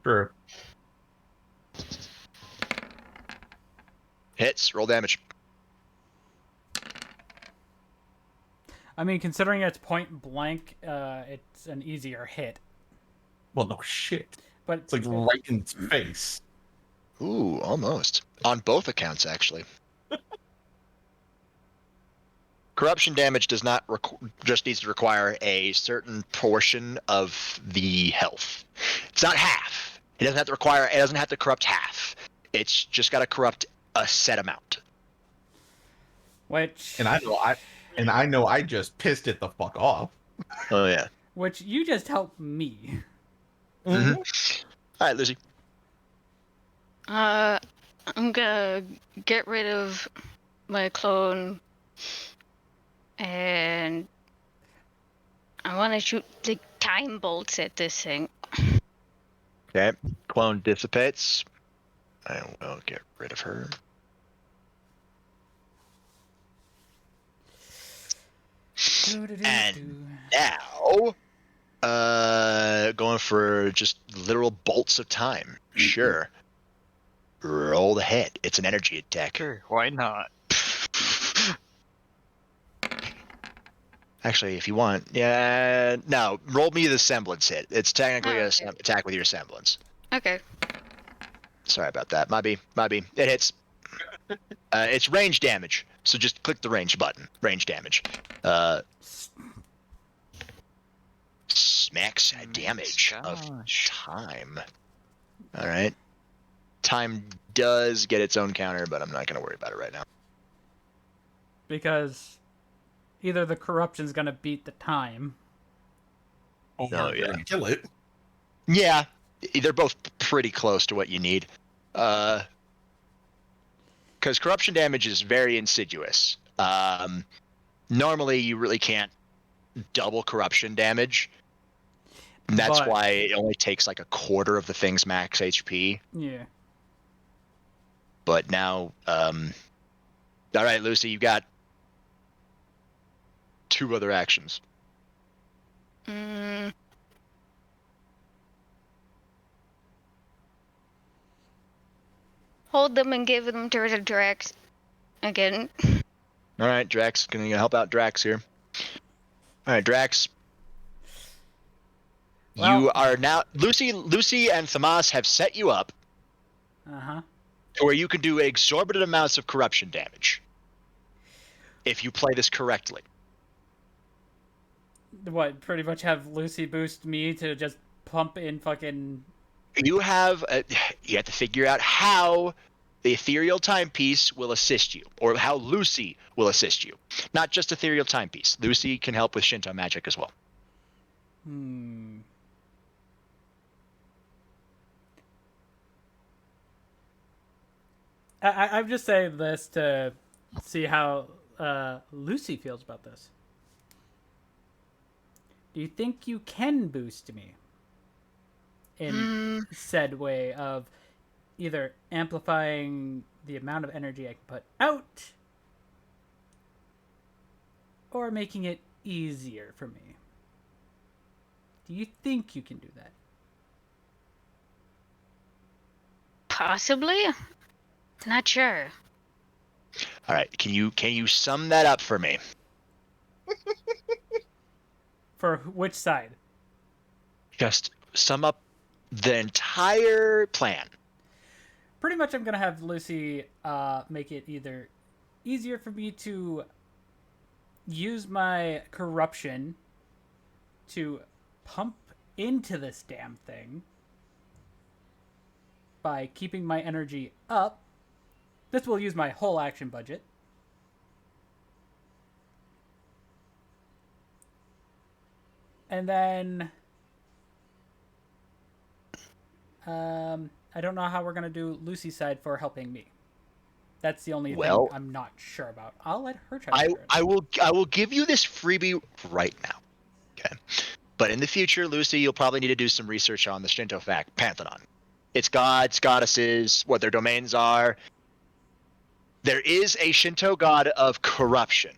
True. Hits. Roll damage. I mean, considering it's point blank, it's an easier hit. Well, no shit. But it's like right in its face. Ooh, almost. On both accounts, actually. Corruption damage does not just needs to require a certain portion of the health. It's not half. It doesn't have to require. It doesn't have to corrupt half. It's just got to corrupt a set amount. Which And I know I just pissed it the fuck off. Oh yeah. which you just helped me. Mm-hmm. All right, Lucy. I'm gonna get rid of my clone, and I want to shoot like time bolts at this thing. Okay. Clone dissipates. I will get rid of her. And now, going for just literal bolts of time. Sure. Roll the head. It's an energy attack. Sure, why not? Actually, if you want, yeah, no. Roll me the semblance hit. It's technically Okay. an attack with your semblance. Okay. Sorry about that. Might be. It hits. It's range damage. So just click the range button. Range damage. Smacks damage of time. All right. Time does get its own counter, but I'm not going to worry about it right now. Because either the corruption's gonna beat the time. Oh, Oh, you're yeah. gonna kill it. Yeah, they're both pretty close to what you need. Because corruption damage is very insidious. Normally, you really can't double corruption damage. And that's But- why it only takes like a quarter of the thing's max HP. Yeah. But now, all right, Lucy, you got 2 other actions. Hold them and give them to the Drax again. All right, Drax, gonna help out Drax here. All right, Drax. Well- You are now Lucy and Thamas have set you up Uh-huh. to where you can do exorbitant amounts of corruption damage if you play this correctly. What, pretty much have Lucy boost me to just pump in fucking... You have to figure out how the ethereal timepiece will assist you, or how Lucy will assist you. Not just ethereal timepiece. Lucy can help with Shinto magic as well. I'm just saying this to see how Lucy feels about this. Do you think you can boost me in said way of either amplifying the amount of energy I can put out or making it easier for me? Do you think you can do that? Possibly? Not sure. All right, can you sum that up for me? For which side? Just sum up the entire plan. Pretty much I'm going to have Lucy make it either easier for me to use my corruption to pump into this damn thing by keeping my energy up. This will use my whole action budget. And then I don't know how we're going to do Lucy's side for helping me. That's the only thing I'm not sure about. I'll let her try to figure it out. I will give you this freebie right now. Okay. But in the future, Lucy, you'll probably need to do some research on the Shinto Pantheon. Its gods, goddesses, what their domains are. There is a Shinto god of corruption.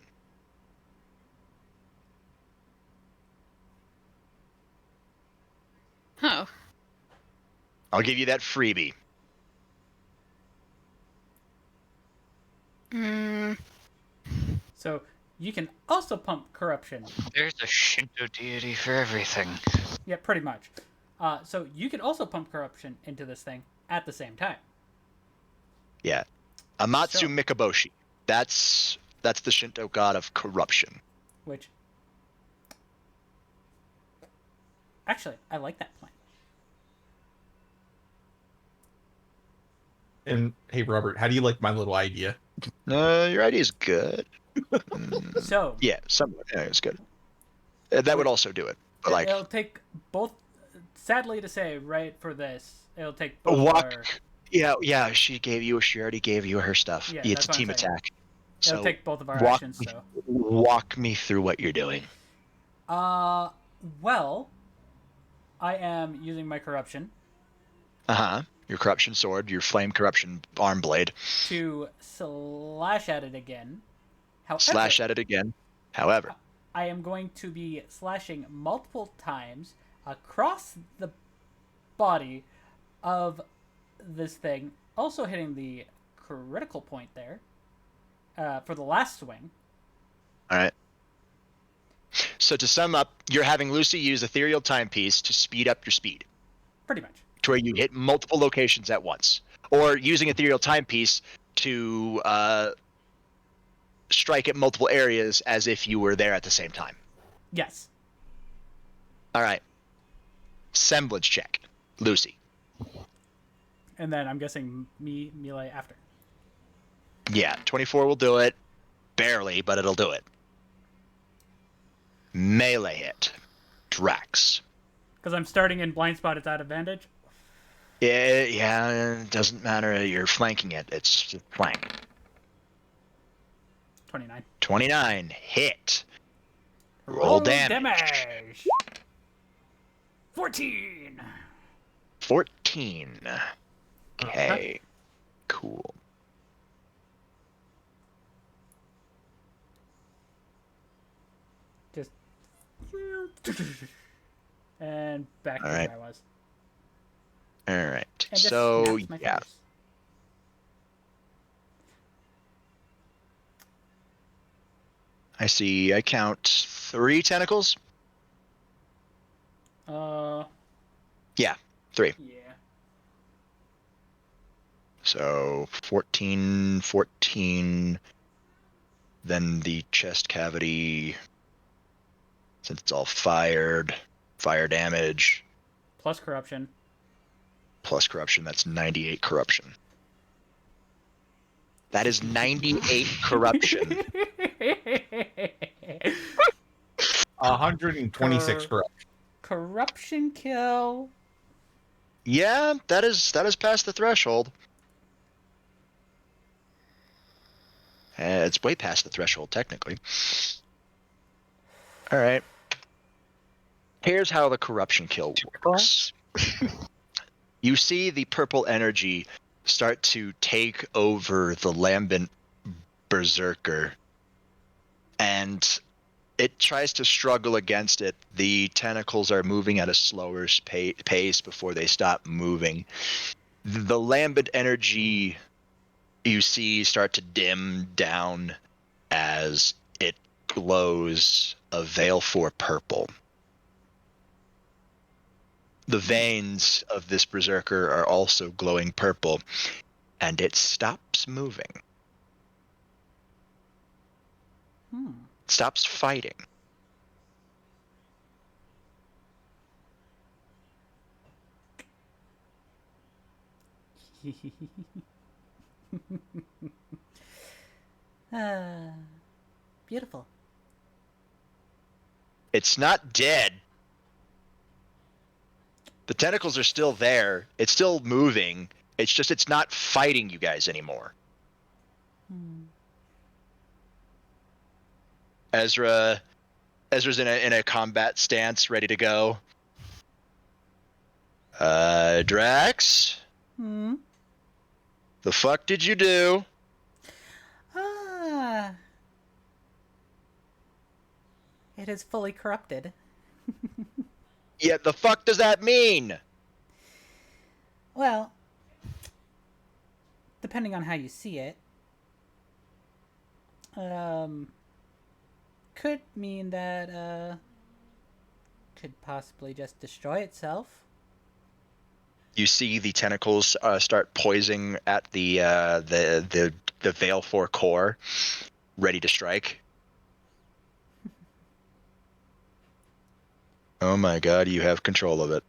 Oh. I'll give you that freebie. So you can also pump corruption. There's a Shinto deity for everything. Yeah, pretty much. So you can also pump corruption into this thing at the same time. Yeah. Amatsu So- Mikaboshi. That's That's the Shinto god of corruption. Which, actually, I like that plan. And hey, Robert, how do you like my little idea? Your idea is good. So yeah, somewhat. Yeah, it's good. That would also do it. But like, it'll take both. Sadly to say, right for this, it'll take both. walk. Yeah. She already gave you her stuff. Yeah, It's that's a what I'm team saying. attack. It'll So take both of our actions. So. walk me through what you're doing. Well, I am using my corruption. Your corruption sword, your flame corruption arm blade. To slash at it again. However, Slash at it again. However, I am going to be slashing multiple times across the body of this thing, also hitting the critical point there for the last swing. All right. So to sum up, you're having Lucy use ethereal timepiece to speed up your speed. Pretty much. To where you hit multiple locations at once. Or using ethereal timepiece to strike at multiple areas as if you were there at the same time. Yes. All right. Semblance check. Lucy. And then I'm guessing melee after. Yeah, 24 will do it. Barely, but it'll do it. Melee hit. Drax. Because I'm starting in blind spot, it's at advantage. Yeah, it doesn't matter. You're flanking it. It's just flank. 29. 29. Hit. Roll damage. 14. 14. Okay. Cool. Just. And back to All right. where I was. All right. And just So, snaps my yeah. fingers. I count 3 tentacles. Yeah, 3. Yeah. So 14. Then the chest cavity, since it's all fire damage. Plus corruption. Plus corruption, that's 98 corruption. That is 98 corruption. 126 corruption. Corruption kill. Yeah, that is past the threshold. It's way past the threshold, technically. All right. Here's how the corruption kill works. You see the purple energy start to take over the lambent berserker, and it tries to struggle against it. The tentacles are moving at a slower pace before they stop moving. The lambent energy you see start to dim down as it glows a veil for purple. The veins of this berserker are also glowing purple, and it stops moving. Stops fighting. Beautiful. It's not dead. The tentacles are still there. It's still moving. It's just it's not fighting you guys anymore. Ezra's in a combat stance, ready to go. Drax? Hmm? The fuck did you do? It is fully corrupted. Yeah, the fuck does that mean? Well, depending on how you see it, could mean that, could possibly just destroy itself. You see the tentacles start poising at the Veil 4 core. ready to strike. Oh my god, you have control of it.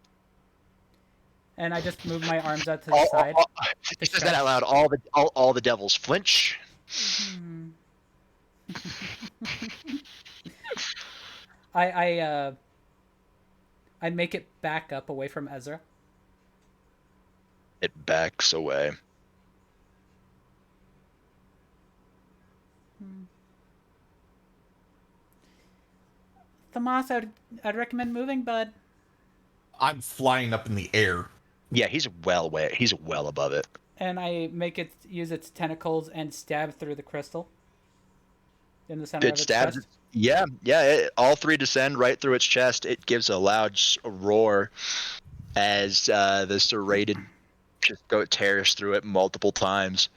And I just move my arms out to the side. He says that out loud. All the devils flinch. Hmm. I make it back up away from Ezra. It backs away. Tomas, I'd recommend moving, bud. I'm flying up in the air. Yeah, he's well above it. And I make it use its tentacles and stab through the crystal in the center It of its stabs. chest. Yeah. All three descend right through its chest. It gives a loud roar as the serrated just tears through it multiple times.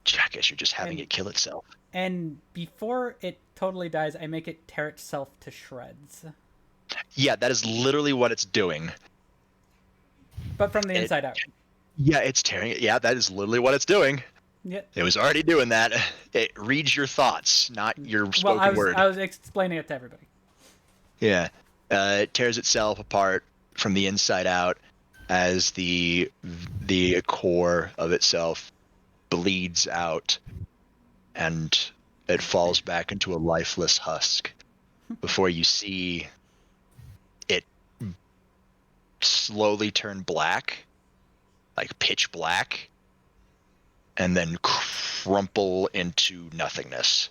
I guess you're just having it kill itself. And before it totally dies, I make it tear itself to shreds. Yeah, that is literally what it's doing. But from the inside out. Yeah, it's tearing it. Yeah, that is literally what it's doing. Yep. It was already doing that. It reads your thoughts, not your spoken word. I was explaining it to everybody. Yeah. It tears itself apart from the inside out as the core of itself bleeds out and it falls back into a lifeless husk before you see it slowly turn black, like pitch black, and then crumple into nothingness.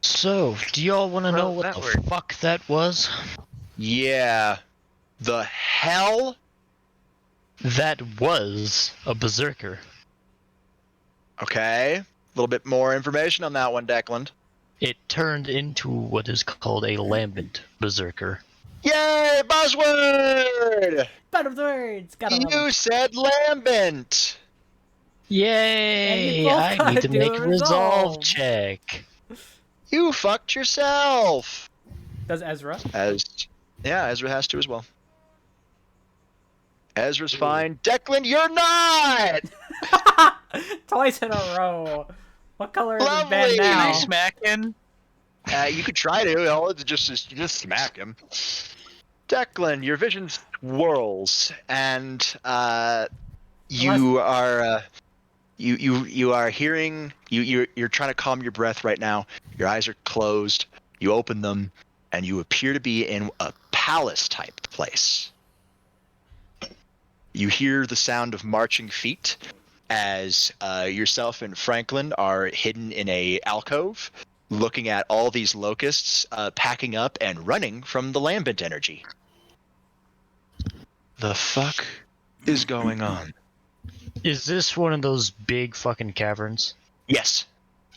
So, do y'all want to know what the fuck that was? Yeah. The hell? That was a berserker. Okay. A little bit more information on that one, Declan. It turned into what is called a lambent berserker. Yay! Buzzword! Buzzwords! You said lambent! Yay! I need to make a resolve check. You fucked yourself! Does Ezra? Yeah, Ezra has to as well. Ezra's fine. Declan, you're not! Twice in a row. What color is his Lovely! band now? Can I smack him? You could try to. All it's just smack him. Declan, your vision swirls, and you are you are hearing. You're trying to calm your breath right now. Your eyes are closed. You open them, and you appear to be in a palace type place. You hear the sound of marching feet as yourself and Franklin are hidden in a alcove, looking at all these locusts packing up and running from the lambent energy. The fuck is going on? Is this one of those big fucking caverns? Yes.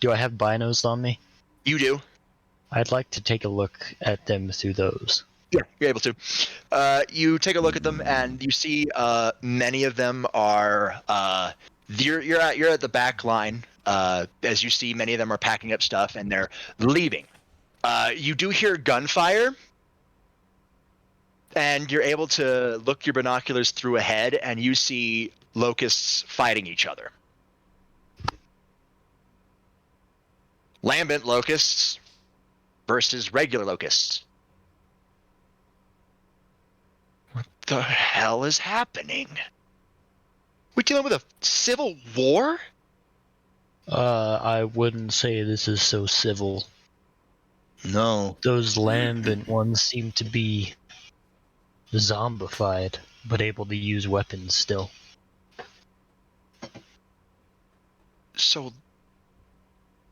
Do I have binos on me? You do. I'd like to take a look at them through those. Yeah, you're able to. You take a look at them, and you see many of them are. You're at the back line. As you see, many of them are packing up stuff, and they're leaving. You do hear gunfire, and you're able to look your binoculars through ahead, and you see locusts fighting each other. Lambent locusts versus regular locusts. What the hell is happening? We dealing with a civil war? I wouldn't say this is so civil. No. Those lambent ones seem to be zombified, but able to use weapons still. So,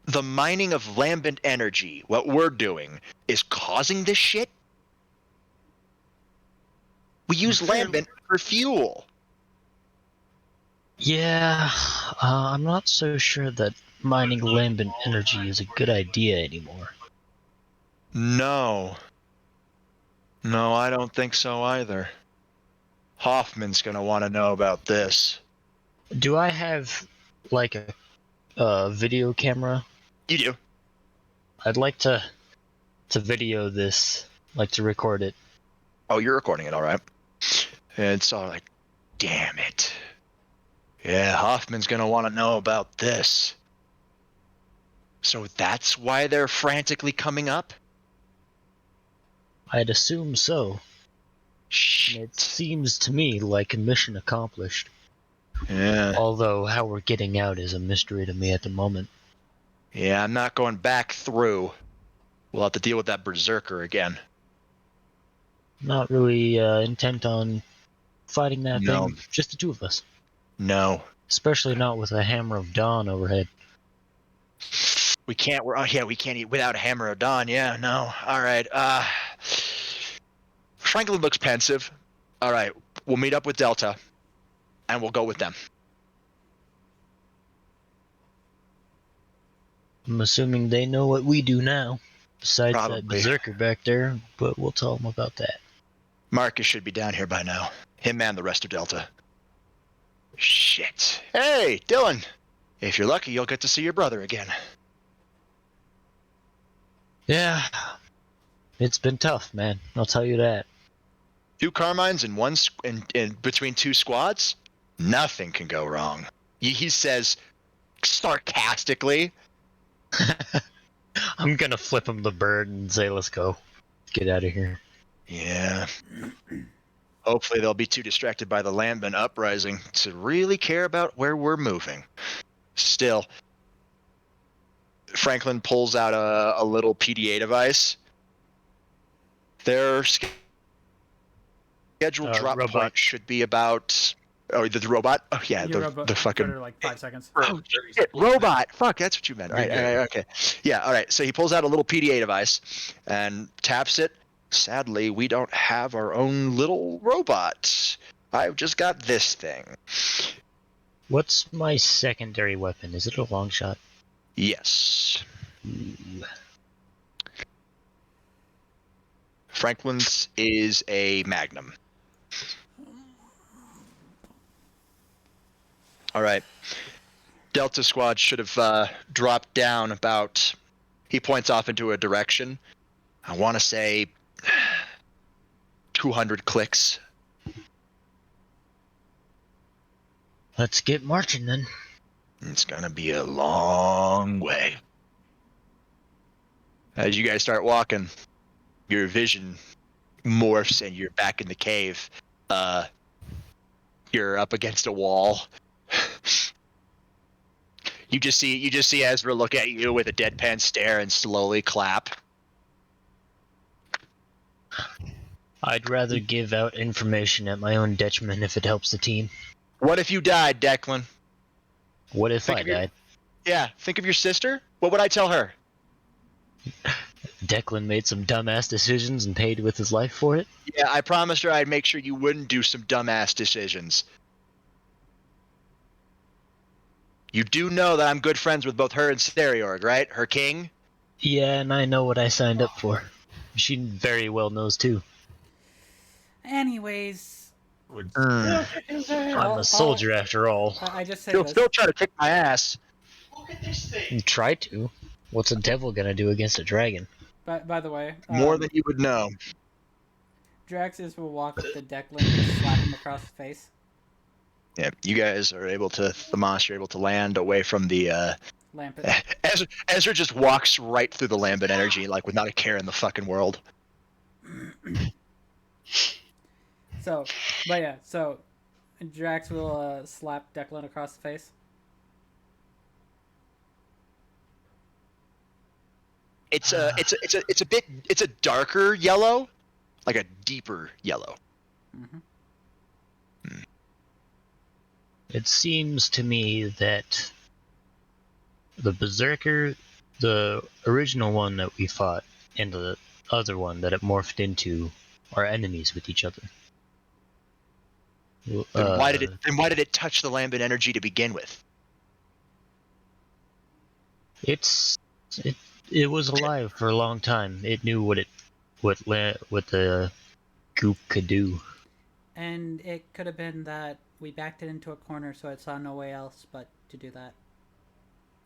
the mining of lambent energy, what we're doing, is causing this shit? We use lambent for fuel. Yeah, I'm not so sure that mining lambent energy is a good idea anymore. No. No, I don't think so either. Hoffman's gonna want to know about this. Do I have, like, a video camera? You do. I'd like to video this, like to record it. Oh, you're recording it, all right. It's all like, damn it. Yeah, Hoffman's gonna want to know about this. So that's why they're frantically coming up? I'd assume so. Shit. It seems to me like a mission accomplished. Yeah. Although how we're getting out is a mystery to me at the moment. Yeah, I'm not going back through. We'll have to deal with that berserker again. Not really intent on fighting that No. thing, just the two of us. No. Especially not with a hammer of dawn overhead. We can't. We can't eat without a hammer of dawn. Yeah, no. All right. Franklin looks pensive. All right, we'll meet up with Delta, and we'll go with them. I'm assuming they know what we do now. Besides that Probably. berserker back there, but we'll tell them about that. Marcus should be down here by now. Him and the rest of Delta. Shit. Hey, Dylan. If you're lucky, you'll get to see your brother again. Yeah. It's been tough, man. I'll tell you that. 2 Carmines in between 2 squads? Nothing can go wrong. He says sarcastically. I'm gonna flip him the bird and say, let's go. Get out of here. Yeah. Hopefully they'll be too distracted by the Lambent uprising to really care about where we're moving. Still, Franklin pulls out a little PDA device. Their scheduled drop robot. point should be about... Oh, the robot? Oh, yeah, Your the robot fucking... for like 5 seconds. Oh, shit, robot! Fuck, that's what you meant. Right, okay. Yeah, all right. So he pulls out a little PDA device and taps it. Sadly, we don't have our own little robot. I've just got this thing. What's my secondary weapon? Is it a long shot? Yes. Ooh. Franklin's is a Magnum. All right. Delta Squad should have dropped down about... He points off into a direction. I want to say 200 clicks. Let's get marching then. It's going to be a long way. As you guys start walking, your vision morphs and you're back in the cave. You're up against a wall. You just see Ezra look at you with a deadpan stare and slowly clap. I'd rather give out information at my own detriment if it helps the team. What if you died, Declan? What if I died? Yeah, think of your sister. What would I tell her? Declan made some dumbass decisions and paid with his life for it? Yeah, I promised her I'd make sure you wouldn't do some dumbass decisions. You do know that I'm good friends with both her and Stereorg, right? Her king? Yeah, and I know what I signed up for. She very well knows too. Anyways, I'm a soldier after all. I just say She'll this. still try to kick my ass. Look at this thing. Try to. What's a devil gonna do against a dragon? By the way, More than you would know. Draxus will walk up to Declan and just slap him across the face. Yeah, you guys are able to, Thamas, you're able to land away from the, Lampet. Ezra just walks right through the Lambent energy, like, without a care in the fucking world. So Drax will slap Declan across the face. It's a darker yellow, like a deeper yellow. Mm-hmm. It seems to me that the Berserker, the original one that we fought, and the other one that it morphed into are enemies with each other. Then why did it touch the Lambent energy to begin with? It was alive for a long time. It knew what the goop could do. And it could have been that we backed it into a corner, so it saw no way else but to do that.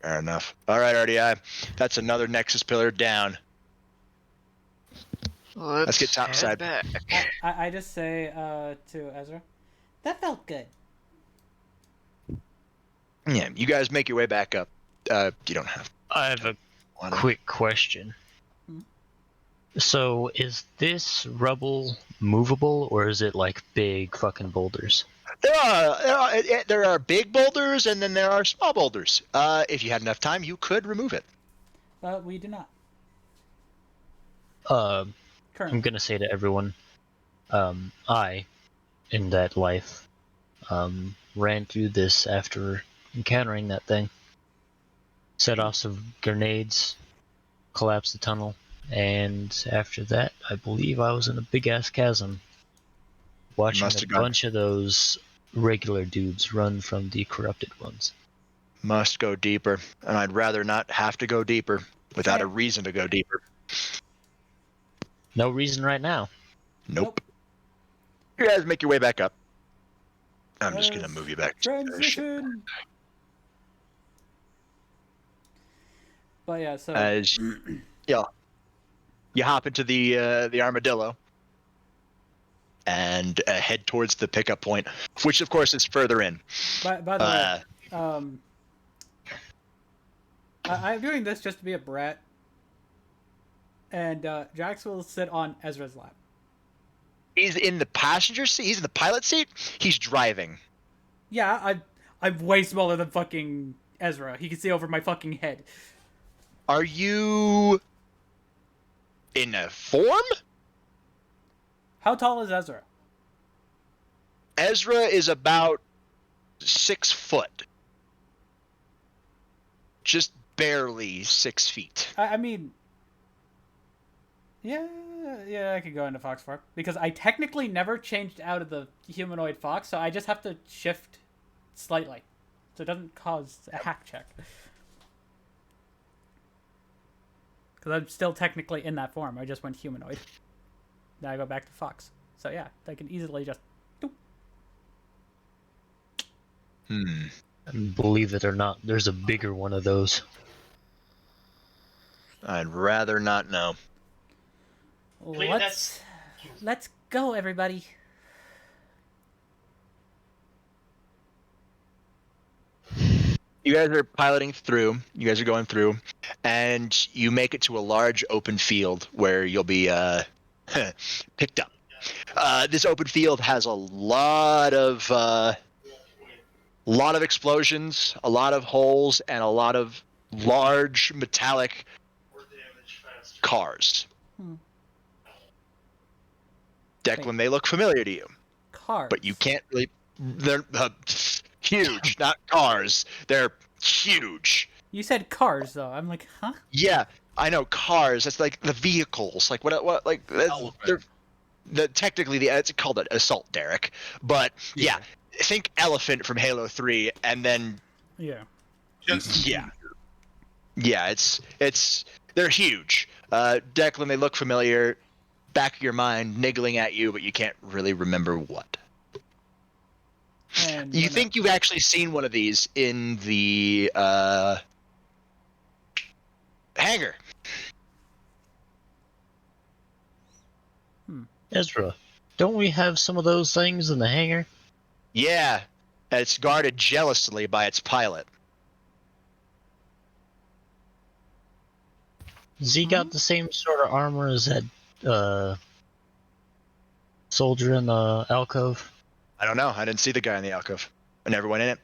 Fair enough. All right, R.D.I. That's another Nexus pillar down. Let's get topside. Back. I just say to Ezra, that felt good. Yeah, you guys make your way back up. You don't have. I have a Wanna- quick question. Hmm? So, is this rubble movable, or is it like big fucking boulders? There are big boulders and then there are small boulders. If you had enough time, you could remove it. We do not. I'm Currently. gonna say to everyone, I, in that life, ran through this after encountering that thing. Set off some grenades, collapsed the tunnel, and after that, I believe I was in a big ass chasm, watching Must a have gone. bunch of those regular dudes run from the corrupted ones. Must go deeper, and I'd rather not have to go deeper without a Same. reason to go deeper. No reason right now. Nope. You guys make your way back up. I'm just gonna move you back. Transition. But yeah, so As yeah, you hop into the armadillo and head towards the pickup point, which of course is further in. by the way, I'm doing this just to be a brat, and Jax will sit on Ezra's lap. He's in the passenger seat. He's in the pilot seat. He's driving. Yeah, I'm way smaller than fucking Ezra. He can see over my fucking head. Are you in a form? How tall is Ezra? Ezra is about 6 foot. Just barely 6 feet. I mean, yeah, I could go into fox form because I technically never changed out of the humanoid fox, so I just have to shift slightly, so it doesn't cause a hack check. Because I'm still technically in that form. I just went humanoid. Now I go back to fox. So yeah, I can easily just. And believe it or not, there's a bigger one of those. I'd rather not know. Let's go, everybody. You guys are piloting through. You guys are going through, and you make it to a large open field where you'll be picked up. This open field has a lot of explosions, a lot of holes, and a lot of large metallic cars. Declan, they look familiar to you. Cars. But you can't really. They're huge, not cars. They're huge. You said cars, though. I'm like, huh? Yeah, I know cars. That's like the vehicles. Like what? Like they're technically it's called an assault derrick, but yeah, think elephant from Halo 3, and then yeah, it's they're huge. Declan, they look familiar. Back of your mind, niggling at you, but you can't really remember what. And you think you've actually seen one of these in the hangar. Ezra, don't we have some of those things in the hangar? Yeah, it's guarded jealously by its pilot. Has he got the same sort of armor as that soldier in the alcove? I don't know. I didn't see the guy in the alcove. I never went in it.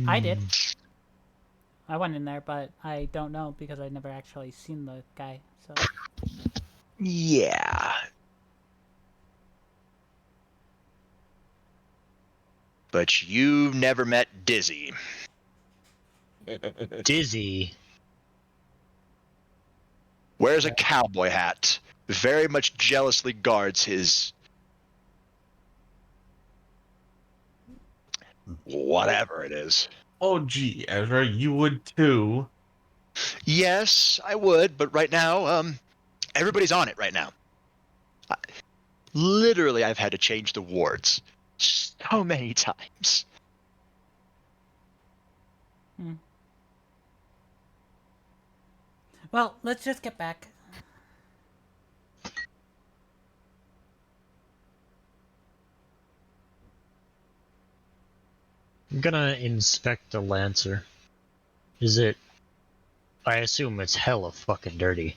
I did. I went in there, but I don't know because I never actually seen the guy. So. Yeah. But you've never met Dizzy. Dizzy. Wears a cowboy hat. Very much jealously guards his whatever it is. Oh, gee, Ezra, you would too. Yes, I would, but right now, everybody's on it right now. Literally, I've had to change the wards so many times. Well, let's just get back. I'm gonna inspect the Lancer. Is it... I assume it's hella fucking dirty.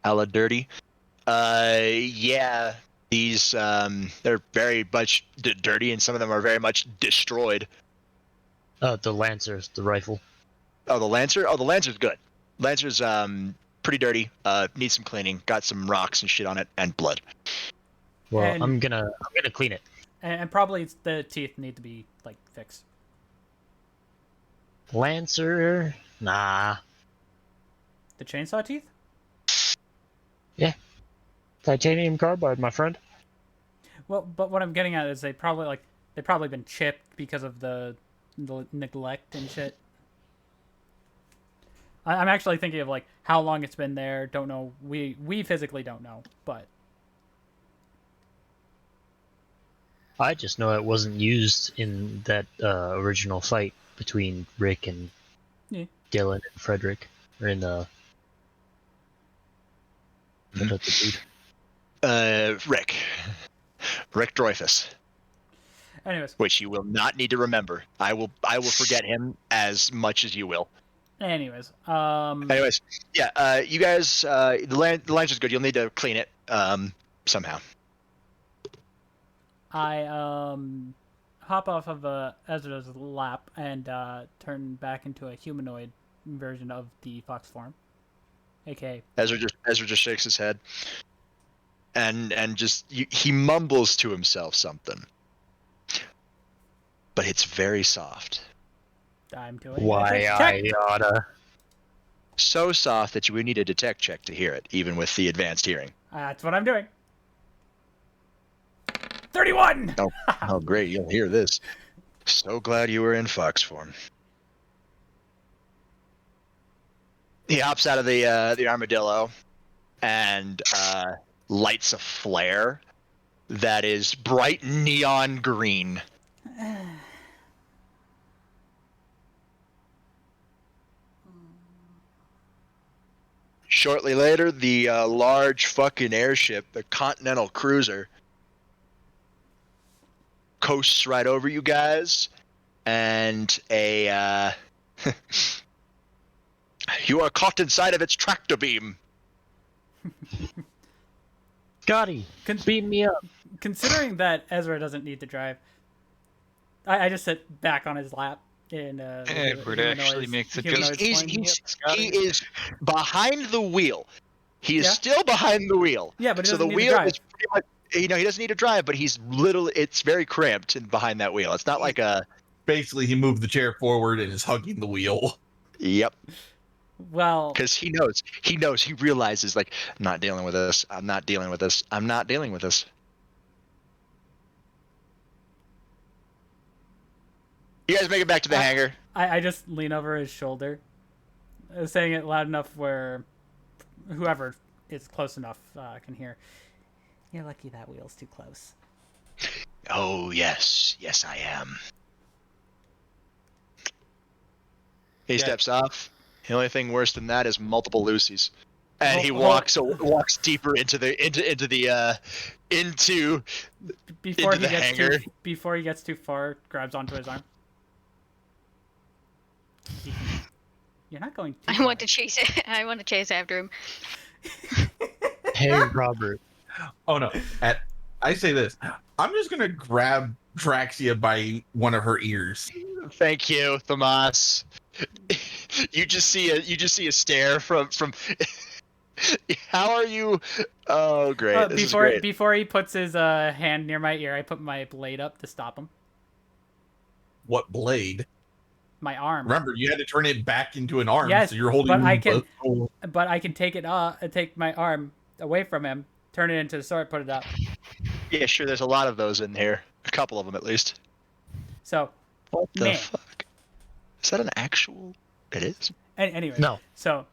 Hella dirty. Yeah. These they're very much dirty, and some of them are very much destroyed. The Lancer, the rifle. Oh, the Lancer. Oh, the Lancer's good. Lancer's pretty dirty. Needs some cleaning. Got some rocks and shit on it, and blood. Well, And- I'm gonna clean it. And probably the teeth need to be like fixed. Lancer, nah. The chainsaw teeth? Yeah. Titanium carbide, my friend. Well, but what I'm getting at is they've probably been chipped because of the neglect and shit. I'm actually thinking of like how long it's been there. Don't know. We physically don't know, but I just know it wasn't used in that original fight between Rick and Yeah. Dylan and Frederick. Or in the... What other dude? Rick. Rick Dreyfuss. anyways. Which you will not need to remember. I will forget him as much as you will. Anyways, yeah, you guys, the Lancer's good. You'll need to clean it somehow. I hop off of Ezra's lap and turn back into a humanoid version of the fox form, aka Ezra just shakes his head, and he mumbles to himself something, but it's very soft. I'm doing. Why I oughta. So soft that you would need a detect check to hear it, even with the advanced hearing. That's what I'm doing. 31. Oh, great! You'll hear this. So glad you were in fox form. He hops out of the armadillo and lights a flare that is bright neon green. Shortly later, the large fucking airship, the Continental Cruiser, coasts right over you guys, and you are caught inside of its tractor beam. Scotty, beam me up. Considering that Ezra doesn't need to drive, I just sit back on his lap and Edward actually makes the joke. He is behind the wheel. He is Yeah? still behind the wheel. Yeah, but he so the doesn't need to wheel drive. is pretty much, he doesn't need to drive, but it's very cramped behind that wheel. It's not like a... Basically, he moved the chair forward and is hugging the wheel. Yep. Well, Because he realizes, like, I'm not dealing with this. I'm not dealing with this. I'm not dealing with this. You guys make it back to the hangar. I just lean over his shoulder, saying it loud enough where whoever is close enough can hear. You're lucky that wheel's too close. Oh, yes. Yes, I am. He steps off. The only thing worse than that is multiple Lucy's. And he walks deeper into the hangar. Before he gets too far, grabs onto his arm. You're not going too I far. want to chase it. I want to chase after him. Hey, Robert. Oh no! I say this. I'm just gonna grab Draxia by one of her ears. Thank you, Thomas. You just see a stare from. How are you? Oh, great! This is great. Before he puts his hand near my ear, I put my blade up to stop him. What blade? My arm. Remember, you had to turn it back into an arm. Yes, so you're holding. but I can take it take my arm away from him, turn it into the sword, put it up. Yeah, sure. There's a lot of those in here. A couple of them, at least. So. What the fuck? Is that an actual? It is. Anyway. No. So,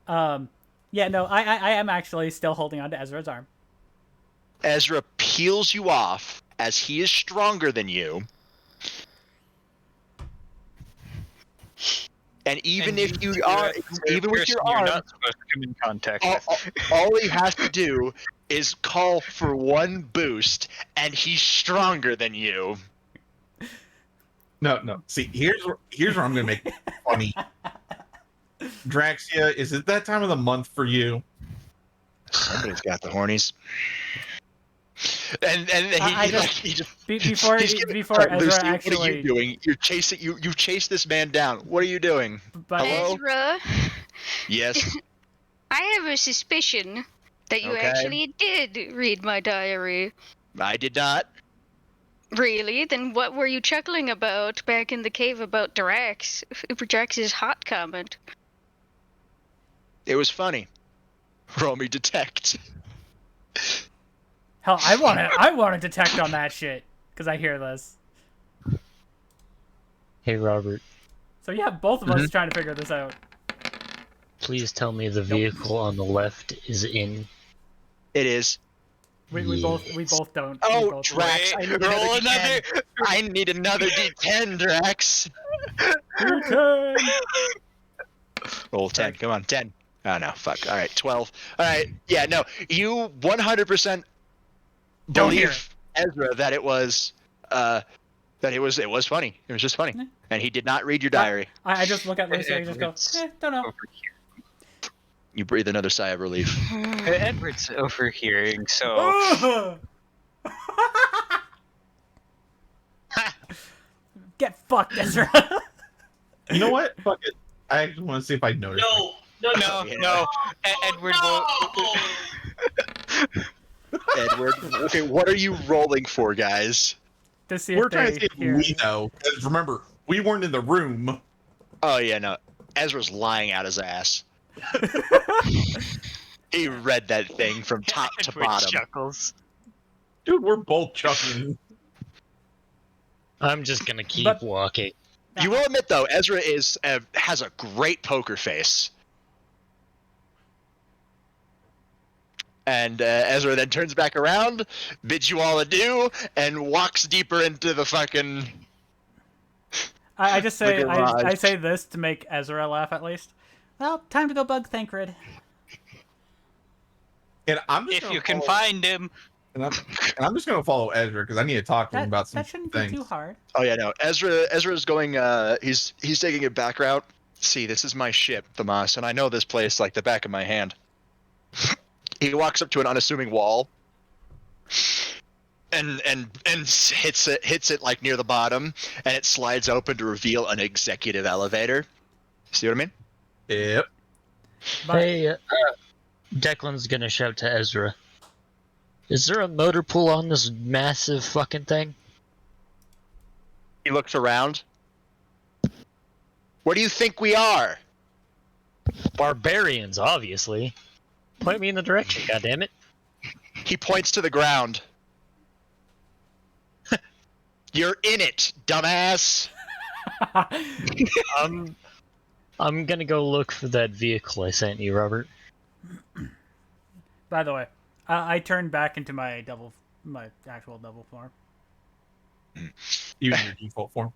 yeah, no, I am actually still holding on to Ezra's arm. Ezra peels you off as he is stronger than you. And even And if you you're are, a even with person your you're arm, not supposed to come in contact all, with. all he has to do is call for one boost, and he's stronger than you. No. See, here's where I'm gonna make it funny. Draxia, is it that time of the month for you? Somebody's got the hornies. And I before he's giving, before "All right, Ezra Lucy, actually. what are you doing? You're chasing you chased this man down. What are you doing? But Hello? Ezra, Yes. I have a suspicion that you Okay. actually did read my diary. I did not. Really? Then what were you chuckling about back in the cave about Drax's hot comment? It was funny. Roll me detect. Hell, I want to detect on that shit because I hear this. Hey, Robert, So yeah, both of us trying to figure this out. please tell me the vehicle on the left is in. It is. We both don't. Oh, we both Drax! I need roll another D10. I need another D10, Drax. D10. Roll 10. Come on, 10. Oh no, fuck. All right, 12. All right, yeah, no, you 100% Don't hear believe Ezra that it was funny. It was just funny, and he did not read your diary. I just look at Lucy and I just go, don't know. Over here. You breathe another sigh of relief. Edward's overhearing, so Get fucked, Ezra. You know what? Fuck it. I actually want to see if I notice. no. Edward will. Edward, okay, what are you rolling for, guys? To see We're if trying they to see if hear we it. know. Because remember, we weren't in the room. Oh yeah, no. Ezra's lying out his ass. He read that thing from top to Edward bottom. chuckles. Dude, we're both chuckling. I'm just gonna keep walking. You will admit, though, Ezra has a great poker face. And Ezra then turns back around, bids you all adieu, and walks deeper into the fucking. I just say the garage. I say this to make Ezra laugh at least. Well, time to go bug Thancred. And I'm just If gonna you can follow- find him. And I'm just gonna follow Ezra because I need to talk to him about some That shouldn't things. be too hard. Oh yeah, no. Ezra's going. He's taking a back route. See, this is my ship, the Moss, and I know this place like the back of my hand. He walks up to an unassuming wall. And hits it like near the bottom, and it slides open to reveal an executive elevator. See what I mean? Yep. But Hey, Declan's gonna shout to Ezra. Is there a motor pool on this massive fucking thing? He looks around. What do you think we are? Barbarians, obviously. Point me in the direction, goddammit. He points to the ground. You're in it, dumbass. I'm gonna go look for that vehicle I sent you, Robert. by the way, I turned back into my actual double form. You in your default form.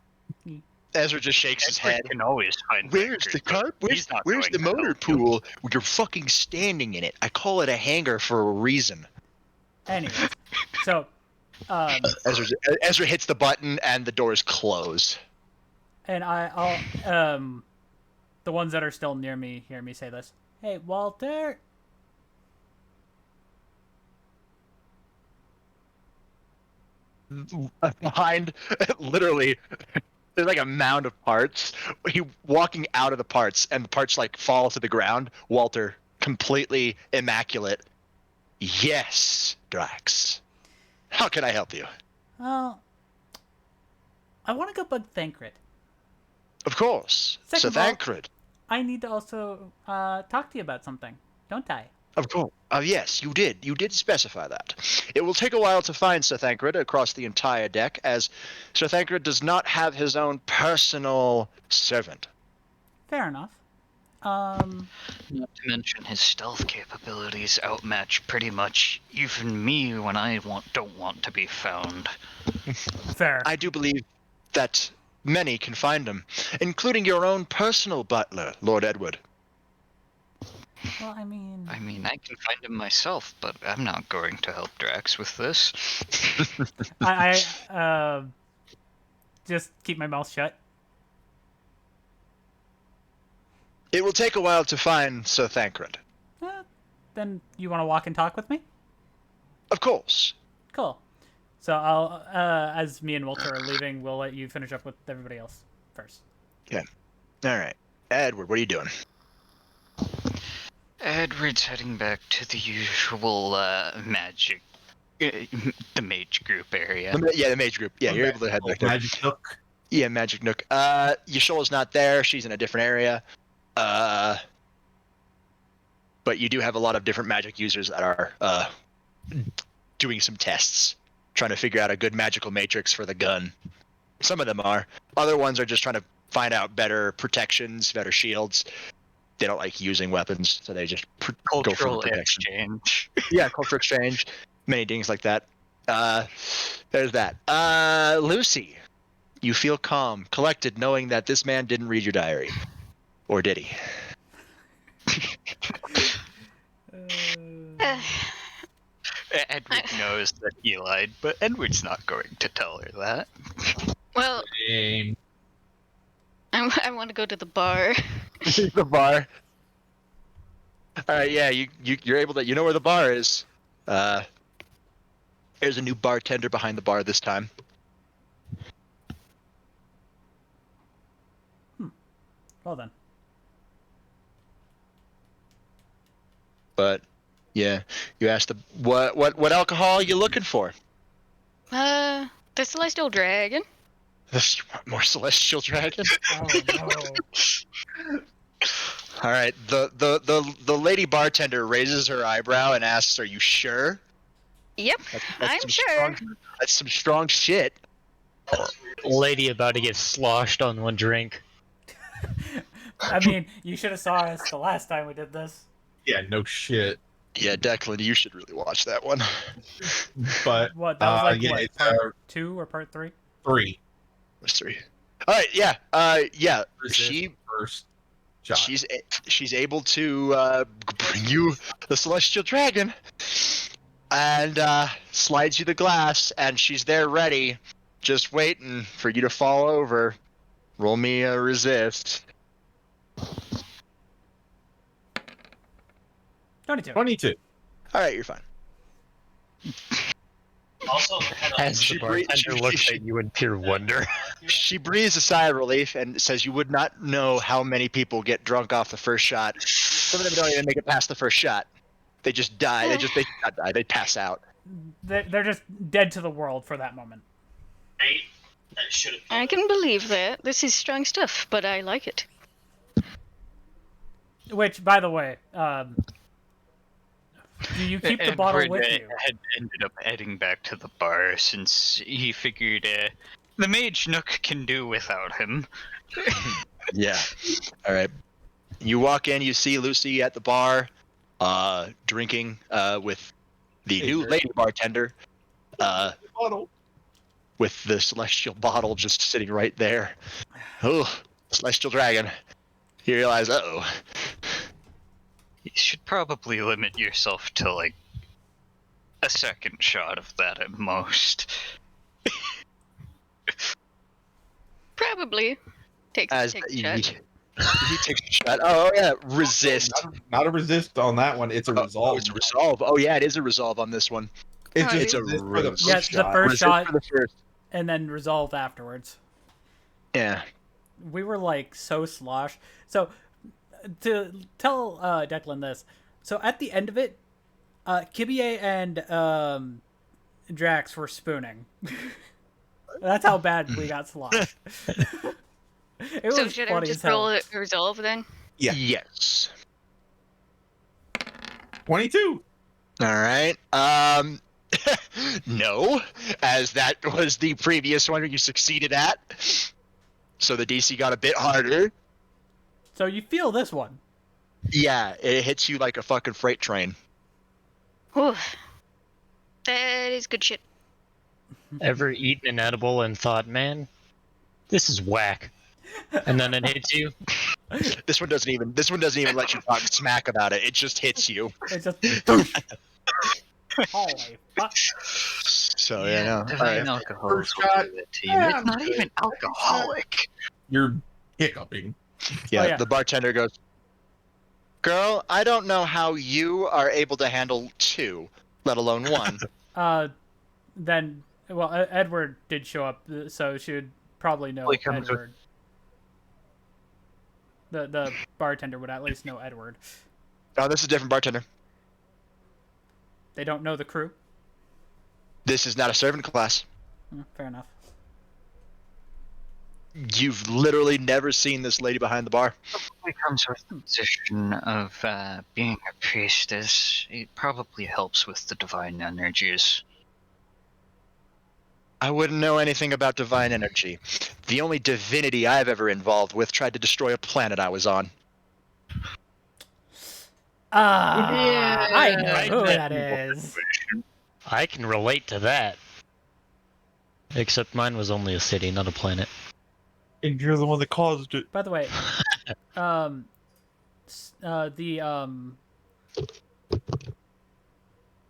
Ezra just shakes his Edward head. can always find Where's Thancred, the but car? he's not Where's going the to motor help you. pool? You're fucking standing in it. I call it a hangar for a reason. Anyways, so Ezra hits the button and the doors close. and I'll the ones that are still near me hear me say this. Hey, Walter. Behind, literally, there's like a mound of parts. He walking out of the parts, and the parts like fall to the ground. Walter, completely immaculate. Yes, Drax. How can I help you? Well, I want to go bug Thancred. Of course. Second So of all- Thancred. I need to also talk to you about something, don't I? Of course. Yes, you did. You did specify that. It will take a while to find Sir Thancred across the entire deck, as Sir Thancred does not have his own personal servant. Fair enough. Not to mention his stealth capabilities outmatch pretty much even me when I don't want to be found. Fair. I do believe that many can find him, including your own personal butler, Lord Edward. Well, I mean, I can find him myself, but I'm not going to help Drax with this. I just keep my mouth shut. It will take a while to find Sir Thancred. Then you want to walk and talk with me? Of course. Cool. So I'll, as me and Walter are leaving, we'll let you finish up with everybody else first. Okay. All right. Edward, what are you doing? Edward's heading back to the usual magic, the mage group area. Yeah, the mage group. Yeah, you're able to head back there. Magic Nook. Yeah, Magic Nook. Yashola's not there. She's in a different area. But you do have a lot of different magic users that are doing some tests, trying to figure out a good magical matrix for the gun. Some of them are. Other ones are just trying to find out better protections, better shields. They don't like using weapons, so they just go for the Cultural protection. exchange. Yeah, cultural exchange. Many things like that. There's that. Lucy, you feel calm, collected, knowing that this man didn't read your diary. Or did he? Edward knows that he lied, but Edward's not going to tell her that. Well, I want to go to the bar. The bar. All right, yeah, you're able to. You know where the bar is. There's a new bartender behind the bar this time. Well then. But yeah, you asked what alcohol are you looking for? The Celestial Dragon. More celestial dragon. Oh no. All right, the lady bartender raises her eyebrow and asks, "Are you sure?" Yep, I'm some sure. That's some strong shit. Lady about to get sloshed on one drink. I mean, you should have saw us the last time we did this. Yeah, no shit. Yeah, Declan, you should really watch that one. But What? That was like yeah, what, it's part 2 or part 3? 3. What's 3? All right, yeah, yeah. Resist first shot. She's able to bring you the celestial dragon, and slides you the glass, and she's there ready, just waiting for you to fall over. Roll me a resist. 22. All right, you're fine. Also, had a As the bartender looks at you in pure wonder. She breathes a sigh of relief and says, "You would not know how many people get drunk off the first shot. Some of them don't even make it past the first shot. They just die. They not die. They pass out." They're just dead to the world for that moment. I can believe that. This is strong stuff, but I like it. Which, by the way, do you keep the bottle Edward, with you? had ended up heading back to the bar since he figured the mage Nook can do without him. Yeah. All right. You walk in. You see Lucy at the bar, drinking with the new lady bartender, Bottle. with the celestial bottle just sitting right there. Oh, celestial dragon. You realize, uh-oh. You should probably limit yourself to like a second shot of that at most. Probably. Take a shot. He takes a shot. Oh yeah, resist. Not a resist on that one. It's a resolve. Oh, it's a resolve. Oh yeah, it is a resolve on this one. It's Oh, just a resist for the resist. first Yes, the shot. first Resist shot, for the first. and then resolve afterwards. Yeah. We were like so sloshed. So to tell Declan this, so at the end of it, Kibie and Drax were spooning. That's how bad we got sloshed. It So was should I funny just as hell. roll a resolve then? Yeah. Yes. 22. All right. No, as that was the previous one you succeeded at. So the DC got a bit harder. So you feel this one. Yeah, it hits you like a fucking freight train. Whew. That is good shit. Ever eaten an edible and thought, man, This is whack. And then it hits you. This one doesn't even let you talk smack about it. It just hits you. It's just holy fuck. So yeah, no. All Divine right. alcohols will shot. do it to you. Yeah, It's not even alcoholic. You're hiccuping. Yeah, yeah. the bartender goes, "Girl, I don't know how you are able to handle 2, let alone 1." Then, well, Edward did show up, so she would probably know Like, comes with- Edward. The bartender would at least know Edward. Oh, this is a different bartender. They don't know the crew. This is not a servant class. Fair enough. You've literally never seen this lady behind the bar. It comes with the position of being a priestess. It probably helps with the divine energies. I wouldn't know anything about divine energy. The only divinity I've ever involved with tried to destroy a planet I was on. I know right, who that that is. I can relate to that. Except mine was only a city, not a planet. And you're the one that caused it. By the way, the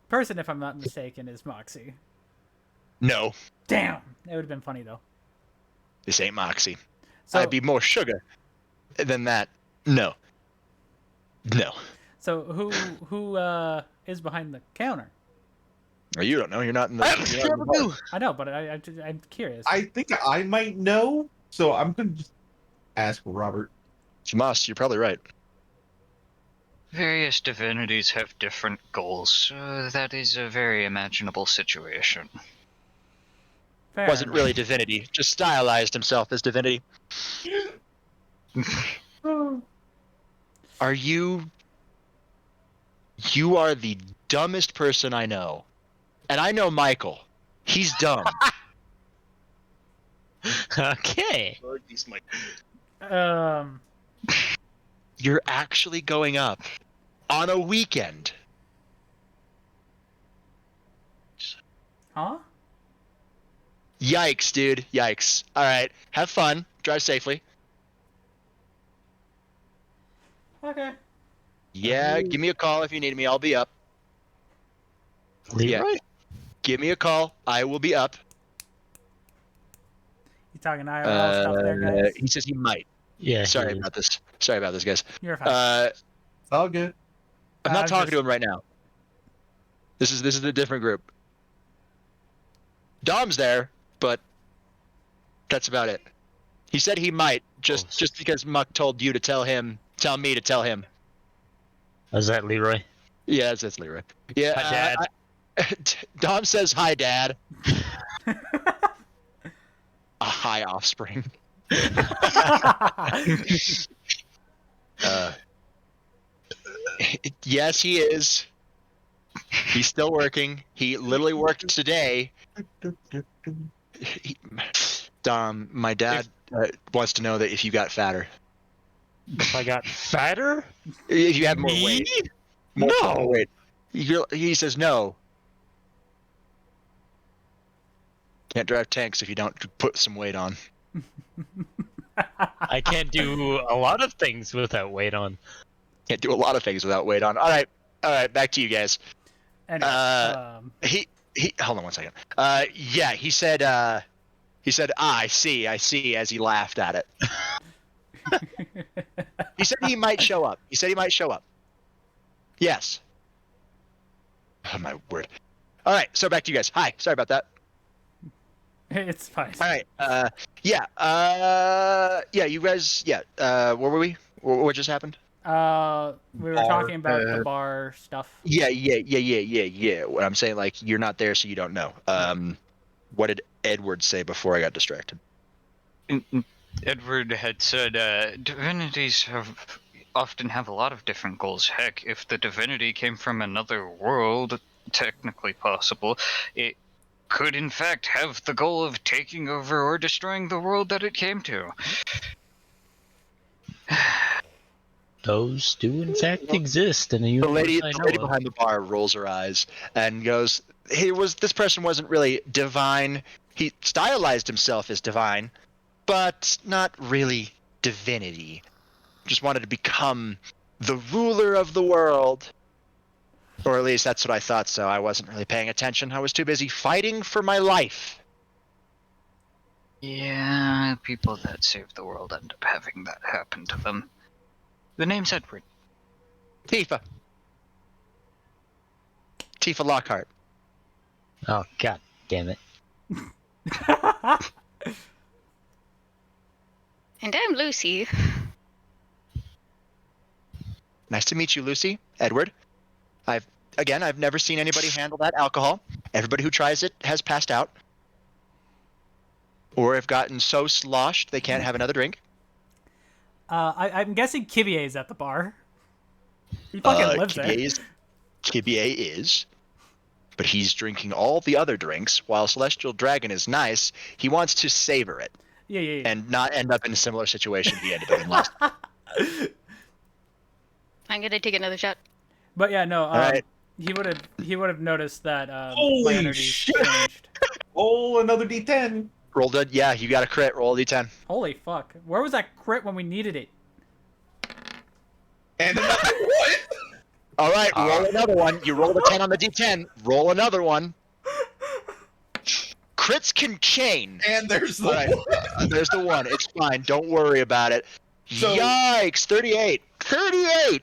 person, if I'm not mistaken, is Moxie. No, Damn, it would have been funny though. this ain't Moxie. So, I'd be more sugar than that. No. No. so who is behind the counter? Or you don't know. You're not in the. You're not in the bar. I know, but I'm curious. I think I might know, so I'm gonna just ask Robert. You must. You're probably right. Various divinities have different goals, so that is a very imaginable situation. Fair Wasn't enough. really divinity. Just stylized himself as divinity. Are you? You are the dumbest person I know, and I know Michael. He's dumb. Okay. You're actually going up on a weekend. Huh? Yikes, dude. Yikes. All right. Have fun. Drive safely. Okay. Yeah, give me a call if you need me. I'll be up. Leroy? Yeah. Give me a call. I will be up. You talking IRL stuff there, guys? He says he might. Yeah. Sorry he about this. Sorry about this, guys. You're fine. It's all good. I'm I not was talking just- to him right now. This is a different group. Dom's there, but that's about it. He said he might, just because Muck told you to tell me to tell him. is that Leroy? Yeah, that's Leroy. Yeah, Hi, Dad. Dom says hi, Dad. A high offspring. Yes, he is. He's still working. He literally worked today. Dom, my dad wants to know that if you got fatter. If I got fatter? If you had more Me? weight. No. Weight. He says no. Can't drive tanks if you don't put some weight on. I can't do a lot of things without weight on. Can't do a lot of things without weight on. All right, back to you guys. Anyway, He hold on one second. Yeah, he said I see as he laughed at it. He said he might show up. Yes. Oh my word. All right, so back to you guys. Hi, sorry about that. it's fine. All right. Yeah, you guys. Yeah. Where were we? What just happened? We were talking about the bar stuff. Yeah. What I'm saying, like, you're not there, so you don't know. What did Edward say before I got distracted? Edward had said divinities often have a lot of different goals. Heck, if the divinity came from another world, technically possible, it could in fact have the goal of taking over or destroying the world that it came to. Those do in fact exist in a The universe lady I know of. behind the bar rolls her eyes and goes, this person wasn't really divine. He stylized himself as divine, but not really divinity. Just wanted to become the ruler of the world. Or at least that's what I thought, so I wasn't really paying attention. I was too busy fighting for my life. Yeah, people that save the world end up having that happen to them. The name's Edward. Tifa. Tifa Lockhart. Oh, god damn it. And I'm Lucy. Nice to meet you, Lucy. Edward. I've never seen anybody handle that alcohol. Everybody who tries it has passed out. Or have gotten so sloshed they can't have another drink. I'm guessing Kibie is at the bar. He fucking lives there. Kibie is. But he's drinking all the other drinks, while Celestial Dragon is nice. He wants to savor it. Yeah. And not end up in a similar situation he ended up in last. I'm gonna take another shot. But yeah, no. right. He would have noticed that my Holy energy shit! changed. Oh, another D10. Rolled a, yeah, you got a crit. Roll a d10. Holy fuck! Where was that crit when we needed it? And another one. All right, roll another one. You rolled a 10 on the d10. Roll another one. Crits can chain. And there's the Right. one. There's the one. It's fine. Don't worry about it. So- Yikes! 38. 38.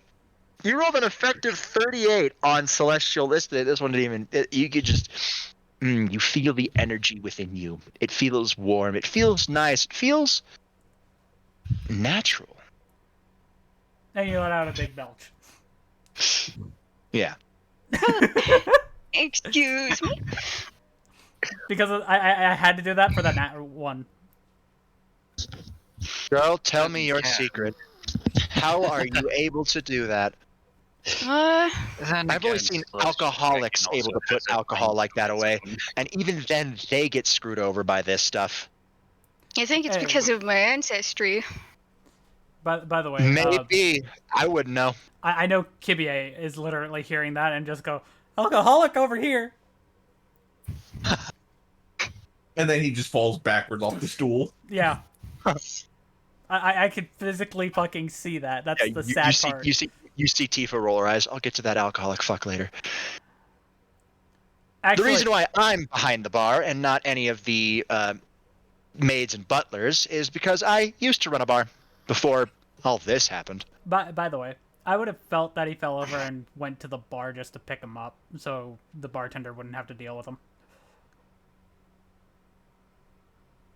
You rolled an effective 38 on Celestial. This one didn't even. You could just. You feel the energy within you. It feels warm. It feels nice. It feels natural. And you let out a big belch. Yeah. Excuse me. Because I had to do that for that nat one. Girl, tell me your Yeah. secret. How are you able to do that? Then I've only again, seen Celestial alcoholics Dragon able to also put has a alcohol mind like that of its away, own. and even then they get screwed over by this stuff. I think it's Hey. because of my ancestry. By the way, Maybe. I wouldn't know. I know Kibie is literally hearing that and just go, alcoholic over here. And then he just falls backwards off the stool. Yeah. I could physically fucking see that. That's Yeah, the sad see, part. You see Tifa roll her eyes. I'll get to that alcoholic fuck later. Actually, The reason why I'm behind the bar and not any of the maids and butlers is because I used to run a bar before all this happened. by the way, I would have felt that he fell over and went to the bar just to pick him up, so the bartender wouldn't have to deal with him.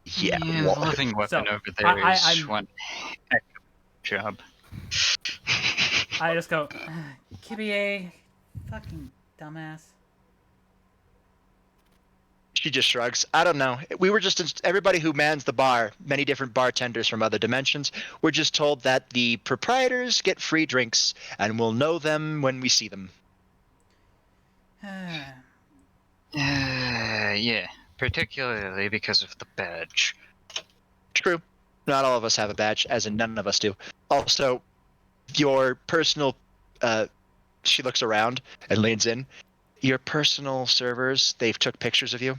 Yeah. Yeah, well, the living weapon So, over there is I'm- one heck of a job. I just go, Kibie, fucking dumbass. She just shrugs. I don't know. We were just everybody who mans the bar, many different bartenders from other dimensions, were just told that the proprietors get free drinks, and we'll know them when we see them. Yeah, particularly because of the badge. True. Not all of us have a badge, as in none of us do. Also, your personal she looks around and leans in. Your personal servers, they've took pictures of you.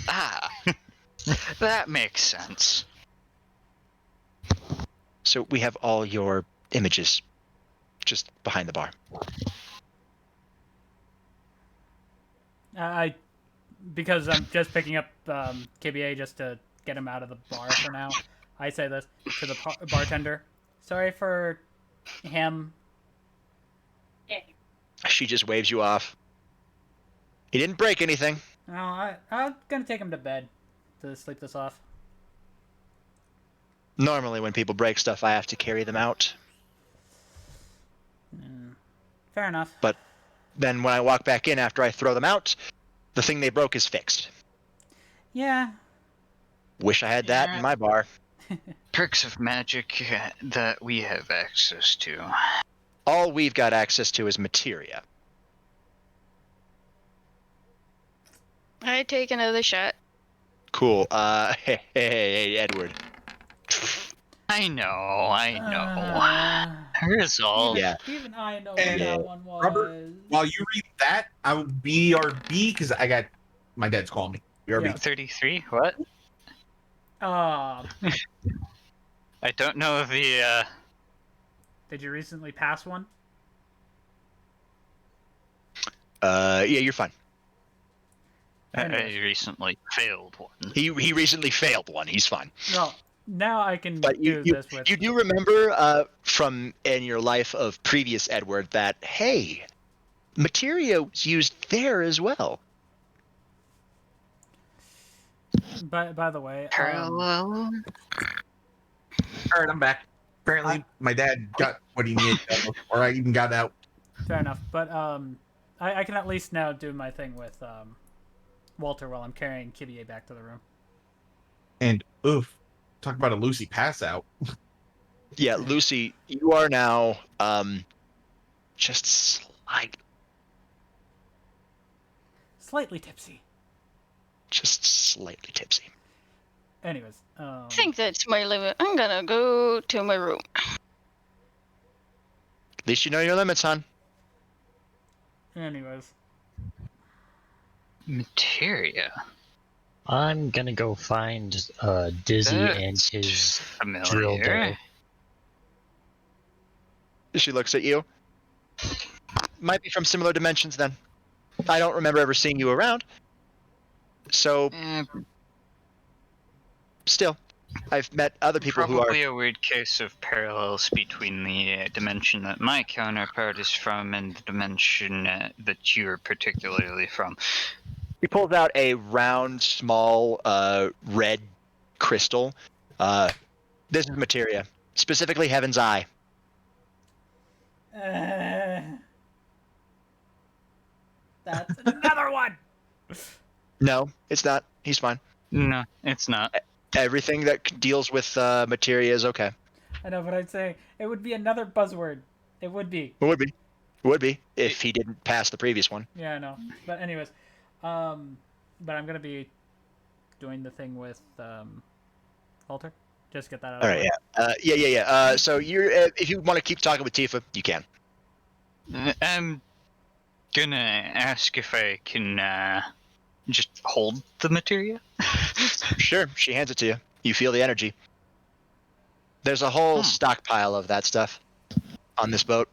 Ah, that makes sense. So we have all your images just behind the bar. Because I'm just picking up KBA just to get him out of the bar for now. I say this to the bartender. Sorry for him. She just waves you off. He didn't break anything. No, I'm gonna take him to bed to sleep this off. Normally when people break stuff, I have to carry them out. Fair enough. But then when I walk back in after I throw them out, the thing they broke is fixed. Yeah. Wish I had that in my bar. Perks of magic that we have access to. All we've got access to is materia. I take another shot. Cool. Hey, Edward. I know. Resolve. Yeah. Even I know And, what that one was. Robert, while you read that, I would BRB because I got my dad's calling me. BRB. Yeah. 33? What? Uh, I don't know if the did you recently pass one? Yeah, you're fine. I Anyways. recently failed one. He recently failed one. He's fine. Well, now I can But do this with. you do remember from in your life of previous Edward that, hey, materia was used there as well. By the way, Parallel. All right, I'm back. Apparently, my dad got what he needed, or I even got out. fair enough. But I can at least now do my thing with Walter while I'm carrying Kibie back to the room. And oof, talk about a Lucy pass out. Yeah, Lucy, you are now just Slightly tipsy. just slightly tipsy. Anyways, I think that's my limit. I'm gonna go to my room. At least you know your limits, hon. anyways, Materia. I'm gonna go find Dizzy and That's his drill familiar. bit. She looks at you. Might be from similar dimensions then. I don't remember ever seeing you around. So still, I've met other people who are Probably a weird case of parallels between the dimension that my counterpart is from and the dimension that you're particularly from. He pulls out a round, small, red crystal. This is materia, specifically Heaven's Eye. that's another one. No, it's not. He's fine. No, it's not. Everything that deals with materia is okay. I know, but I'd say it would be another buzzword. It would be. It would be. It would be if he didn't pass the previous one. Yeah, I know. But anyways, but I'm gonna be doing the thing with Walter. Just get that out. All of right, the way. yeah. So you're if you want to keep talking with Tifa, you can. I'm gonna ask if I can just hold the materia. Sure, she hands it to you. You feel the energy. There's a whole stockpile of that stuff on this boat.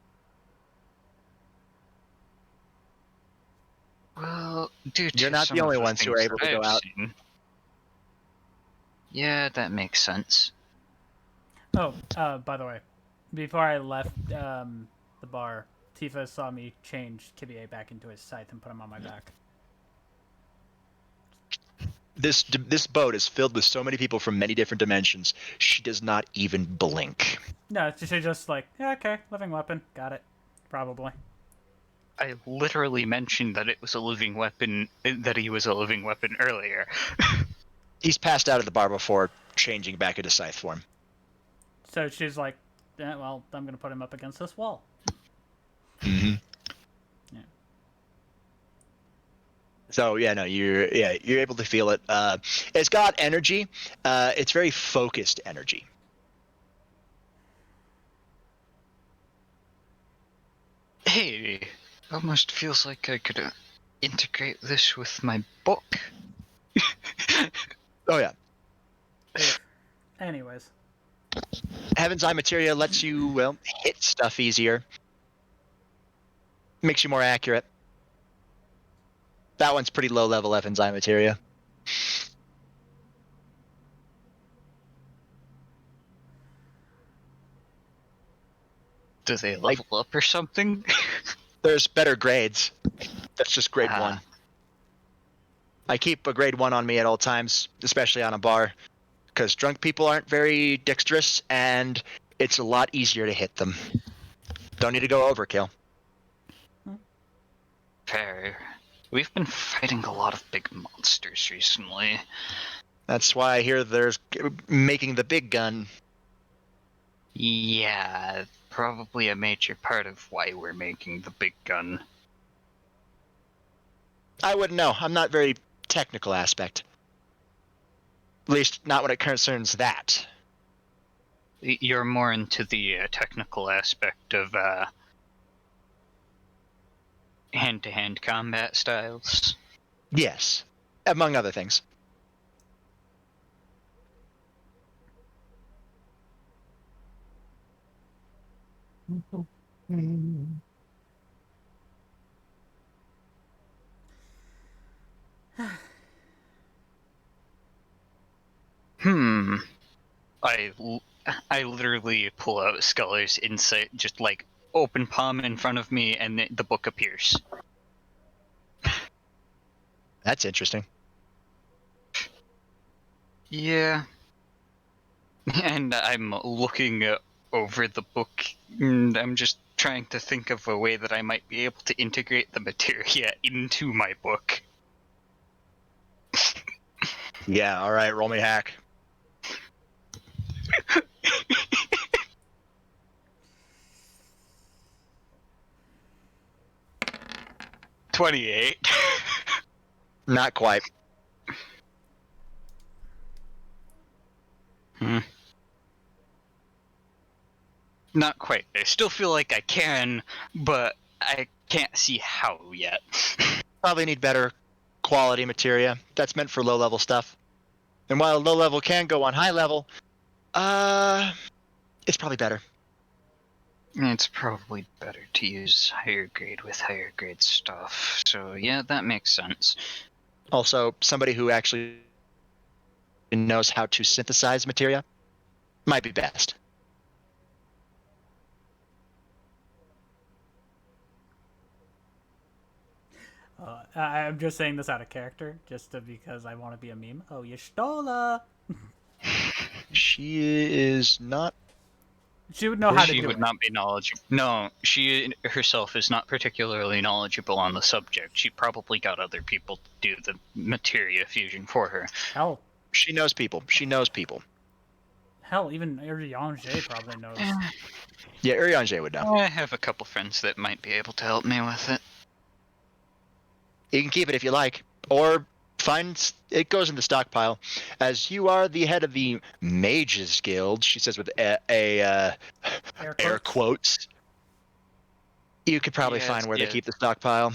Well, due to You're not some the only of ones who are things able to that go I've out. seen. Yeah, that makes sense. Oh, by the way, before I left the bar, Tifa saw me change Kibie back into his scythe and put him on my back. This boat is filled with so many people from many different dimensions. She does not even blink. No, she's just like, yeah, okay, living weapon, got it, probably. I literally mentioned that it was a living weapon, that he was a living weapon earlier. He's passed out at the bar before changing back into scythe form. So she's like, yeah, well, I'm gonna put him up against this wall. Mm-hmm. Yeah. So yeah, no, you're able to feel it. It's got energy. It's very focused energy. Hey, almost feels like I could integrate this with my book. Oh yeah. Anyways, Heaven's Eye materia lets you hit stuff easier. Makes you more accurate. That one's pretty low level Heaven's Eye materia. Do they level up or something? There's better grades. That's just grade 1. I keep a grade 1 on me at all times, especially on a bar, because drunk people aren't very dexterous, and it's a lot easier to hit them. Don't need to go overkill. Fair. We've been fighting a lot of big monsters recently. That's why I hear there's making the big gun. Yeah, probably a major part of why we're making the big gun. I wouldn't know. I'm not very technical aspect. At least not when it concerns that. You're more into the technical aspect of hand-to-hand combat styles. Yes, among other things. Hmm. I literally pull out Sculler's Insight, just like open palm in front of me, and the book appears. That's interesting. Yeah. And I'm looking over the book, and I'm just trying to think of a way that I might be able to integrate the materia into my book. Yeah, all right, roll me hack. 28. Not quite. Not quite. I still feel like I can, but I can't see how yet. Probably need better quality materia. That's meant for low-level stuff. And while low level can go on high level, it's probably better. It's probably better to use higher grade with higher grade stuff. So yeah, that makes sense. Also, somebody who actually knows how to synthesize materia might be best. I'm just saying this out of character, because I want to be a meme. Oh, you stole her. She is not. She would know how to She do would it. not be knowledgeable. No, she herself is not particularly knowledgeable on the subject. She probably got other people to do the materia fusion for her. Hell, She knows people. She knows people. even R.D.I probably knows. Yeah, Urianger would know. I have a couple friends that might be able to help me with it. You can keep it if you like, or find it goes in the stockpile. As you are the head of the Mages Guild, she says with air quotes. You could probably find where they keep the stockpile.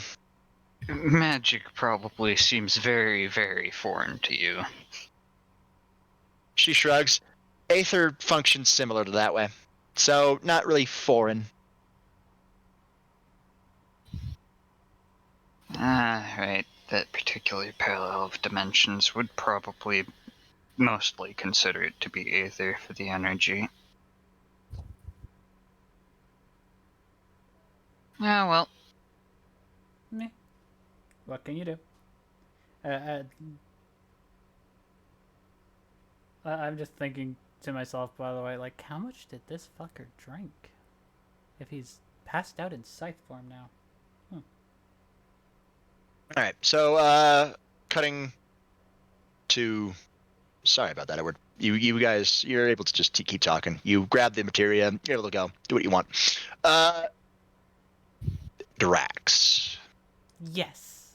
Magic probably seems very, very foreign to you. She shrugs. Aether functions similar to that way, so not really foreign. Right. That particular parallel of dimensions would probably mostly consider it to be Aether for the energy. Yeah, well. Meh. What can you do? I'm just thinking to myself, by the way, like, how much did this fucker drink? If he's passed out in scythe form now. All right, so cutting to. Sorry about that, Edward. You guys, you're able to just keep talking. You grab the materia, you're able to go do what you want. Drax. Yes.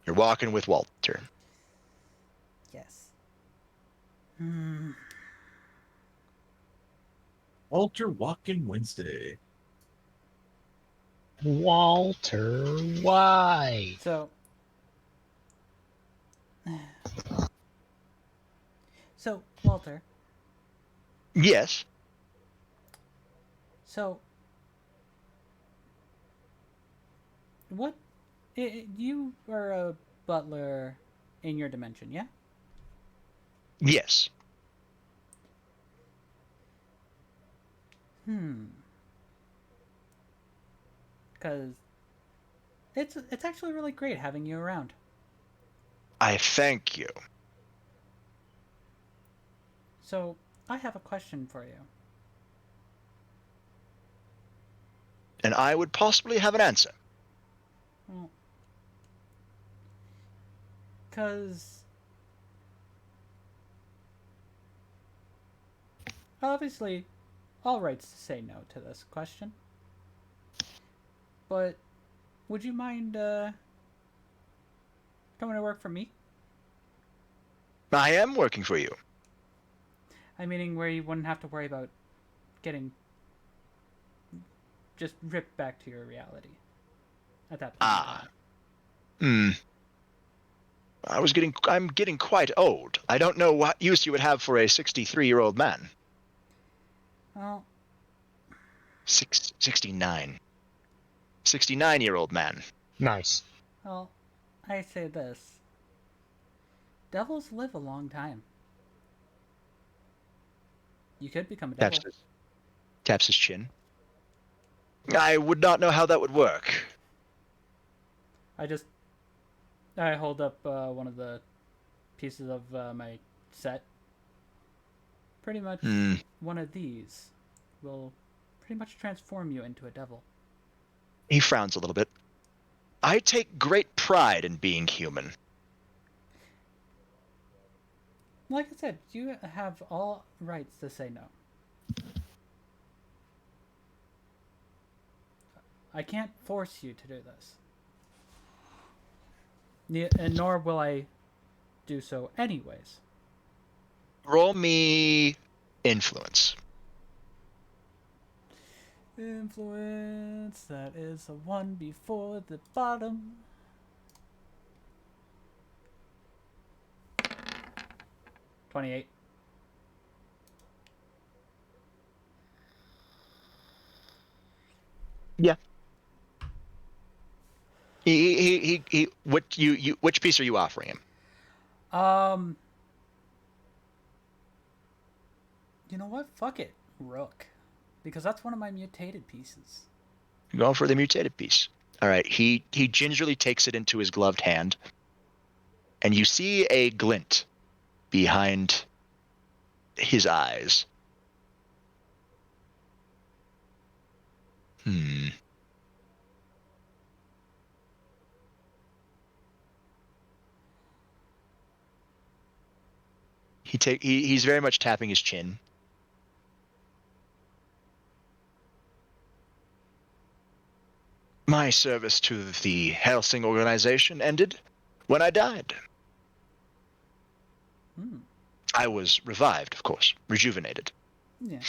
You're walking with Walter. Yes. Walter Walking Wednesday. Walter White. So, Walter. Yes. So, what? You are a butler in your dimension, yeah? Yes. Because it's actually really great having you around. I thank you. So, I have a question for you. And I would possibly have an answer. Well, because obviously, all rights to say no to this question. But would you mind coming to work for me? I am working for you. I'm meaning where you wouldn't have to worry about getting just ripped back to your reality at that point. I'm getting quite old. I don't know what use you would have for a 63-year-old man. Well, 69. 69-year-old man. Nice. Well, I say this. Devils live a long time. You could become a devil. Taps his chin. I would not know how that would work. I hold up one of the pieces of my set. Pretty much one of these will pretty much transform you into a devil. He frowns a little bit. I take great pride in being human. Like I said, you have all rights to say no. I can't force you to do this. And nor will I do so anyways. Roll me influence. Influence, that is a 1 before the bottom. $28. Yeah. He which piece are you offering him? You know what? Fuck it. Rook. Because that's one of my mutated pieces. You're going for the mutated piece. All right. He gingerly takes it into his gloved hand, and you see a glint behind his eyes. He's very much tapping his chin. My service to the Helsing organization ended when I died. I was revived, of course, rejuvenated. Yeah.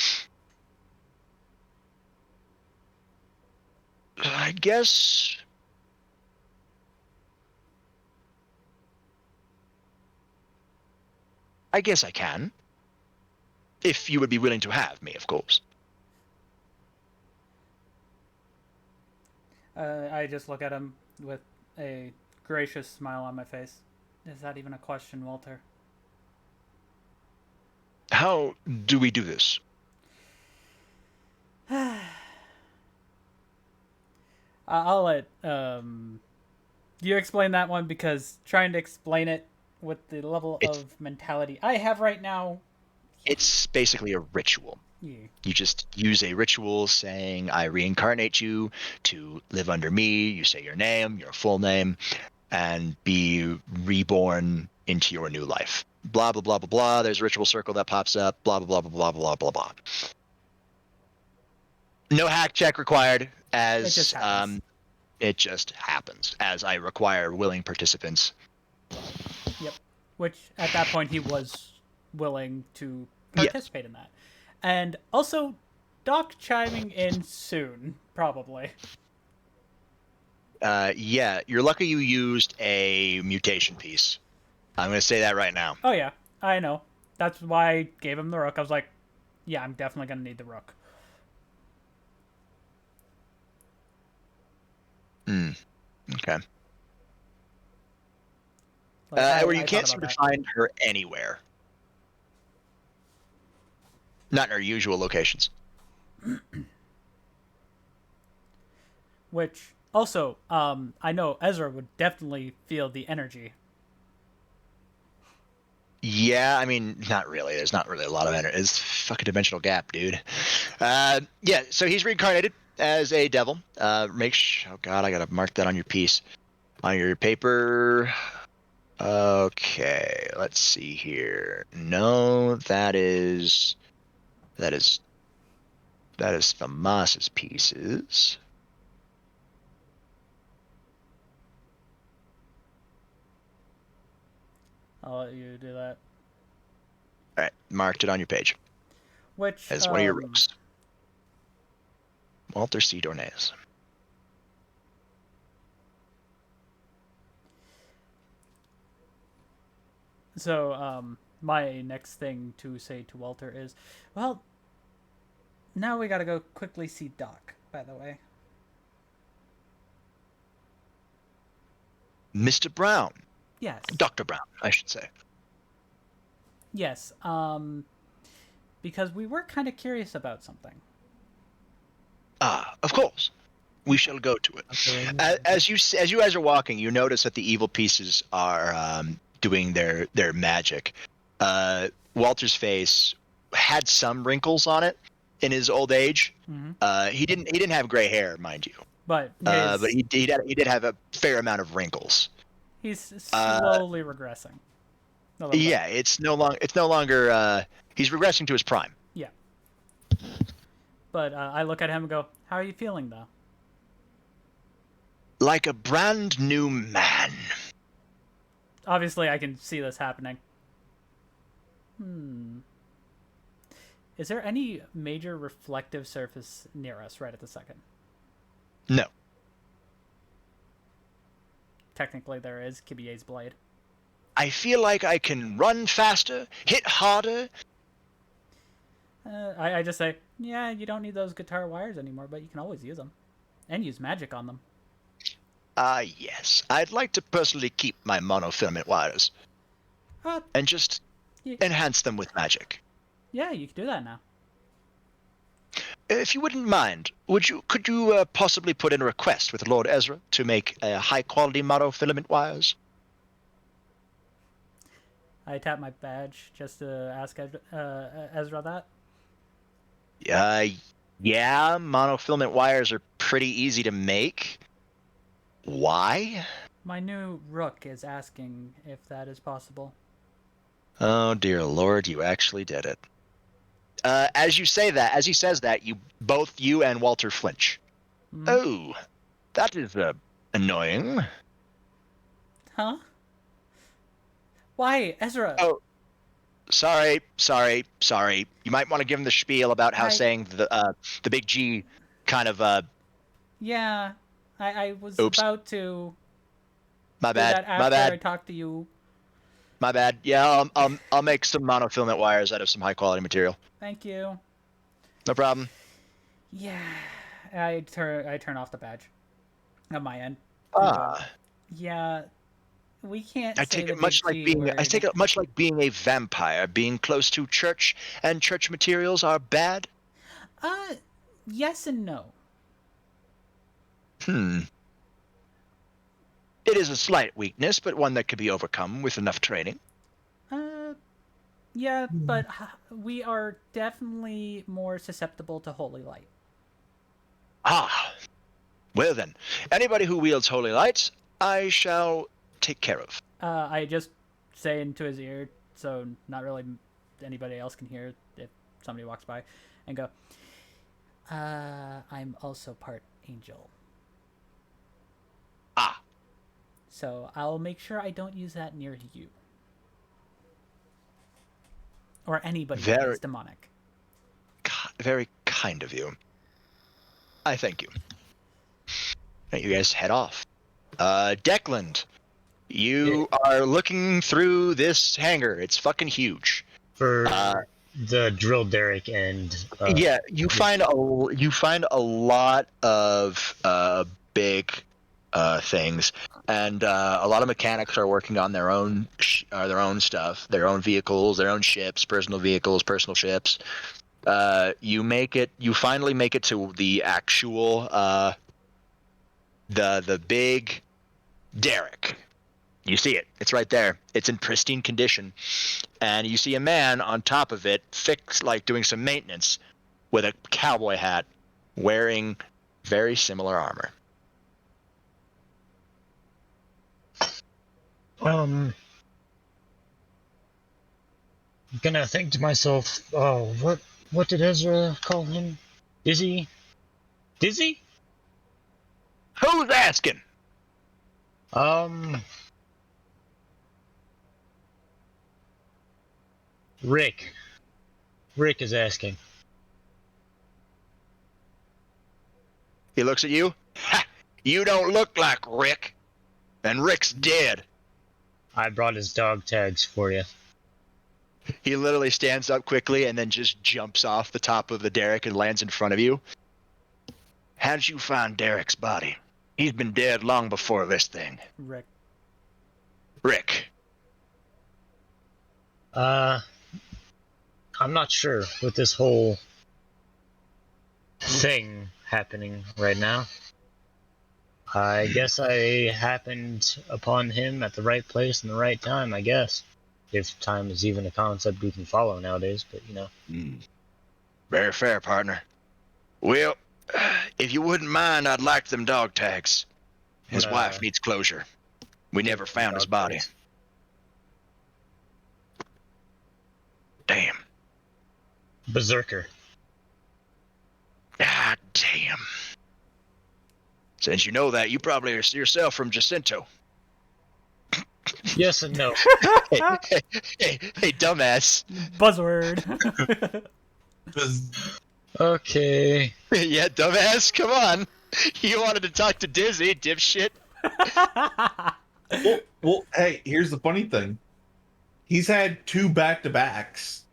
I guess I can. If you would be willing to have me, of course. I just look at him with a gracious smile on my face. Is that even a question, Walter? How do we do this? I'll let you explain that one, because trying to explain it with the level of mentality I have right now. It's basically a ritual. Yeah. You just use a ritual saying, I reincarnate you to live under me. You say your name, your full name, and be reborn into your new life. Blah, blah, blah, blah, blah. There's a ritual circle that pops up. Blah, blah, blah, blah, blah, blah, blah. No hack check required, as it just happens, as I require willing participants. Yep. Which, at that point, he was willing to participate in that. And also, Doc chiming in soon, probably. Yeah, you're lucky you used a mutation piece. I'm going to say that right now. Oh, yeah. I know. That's why I gave him the rook. I was like, yeah, I'm definitely going to need the rook. Okay. Or you can't seem to find her anywhere. Not in her usual locations. Which, also, I know Ezra would definitely feel the energy. Yeah, I mean, not really. There's not really a lot of energy. It's fucking dimensional gap, dude. Yeah, so he's reincarnated as a devil. Oh god, I gotta mark that on your piece. On your paper. Okay, let's see here. No, that is Famas's pieces. I'll let you do that. All right, marked it on your page. Which as one of your rooks. Walter C. Dornez. So, my next thing to say to Walter is, well, Now we gotta go quickly see Doc, by the way. Mr. Brown. Yes. Dr. Brown, I should say. Yes. Because we were kind of curious about something. Ah, of course. We shall go to it. Okay. As you guys are walking, you notice that the evil pieces are doing their magic. Walter's face had some wrinkles on it in his old age. Mm-hmm. He didn't have gray hair, mind you. But He did have a fair amount of wrinkles. he's slowly regressing. Yeah, it's no longer. He's regressing to his prime. Yeah. But I look at him and go, "How are you feeling, though?" Like a brand new man. Obviously, I can see this happening. Is there any major reflective surface near us right at the second? No. Technically, there is Kibie's blade. I feel like I can run faster, hit harder. I just say, yeah, you don't need those guitar wires anymore, but you can always use them. And use magic on them. Yes. I'd like to personally keep my monofilament wires. And just enhance them with magic. Yeah, you can do that now. If you wouldn't mind, could you possibly put in a request with Lord Ezra to make high-quality monofilament wires? I tap my badge just to ask Ezra that. Yeah, monofilament wires are pretty easy to make. Why? My new rook is asking if that is possible. Oh dear Lord, you actually did it. As he says that, both you and Walter flinch. Oh, that is annoying. Huh? Why, Ezra? Oh, sorry. You might want to give him the spiel about how saying the big G kind of Yeah, I was Oops. about to. My do that bad. after My bad. I talked to you. My bad. Yeah, I'll make some monofilament wires out of some high quality material. Thank you. No problem. Yeah, I turn off the badge on my end. Yeah, we can't. I take it much like being a vampire. Being close to church and church materials are bad. Yes and no. It is a slight weakness, but one that could be overcome with enough training. Yeah, but we are definitely more susceptible to holy light. Well then, anybody who wields holy lights, I shall take care of. I just say into his ear, so not really anybody else can hear if somebody walks by, and go, I'm also part angel. So I'll make sure I don't use that near you. Or anybody that is demonic. Very kind of you. I thank you. Right, you guys head off. Declan, you are looking through this hangar. It's fucking huge. For the drill derrick and yeah, you find a lot of big things, and a lot of mechanics are working on their own stuff, their own vehicles, their own ships, personal vehicles, personal ships. You finally make it to the actual the big derrick. You see it. It's right there. It's in pristine condition. And you see a man on top of it, doing some maintenance with a cowboy hat, wearing very similar armor. I'm gonna think to myself, oh, what did Ezra call him? Dizzy? Dizzy? Who's asking? Rick. Rick is asking. He looks at you. Ha! You don't look like Rick. And Rick's dead. I brought his dog tags for you. He literally stands up quickly and then just jumps off the top of the derrick and lands in front of you. How'd you find Derek's body? He's been dead long before this thing. Rick. I'm not sure with this whole thing happening right now. I guess I happened upon him at the right place and the right time, I guess. If time is even a concept we can follow nowadays, but you know. Very fair, partner. Well, if you wouldn't mind, I'd like them dog tags. His wife needs closure. We never found his body. Tags. Damn. Berserker. Ah, damn. Since you know that, you probably are yourself from Jacinto. Yes and no. Hey, dumbass. Buzzword. Okay. Yeah, dumbass, come on. You wanted to talk to Dizzy, dipshit. Well, hey, here's the funny thing. He's had 2 back-to-backs.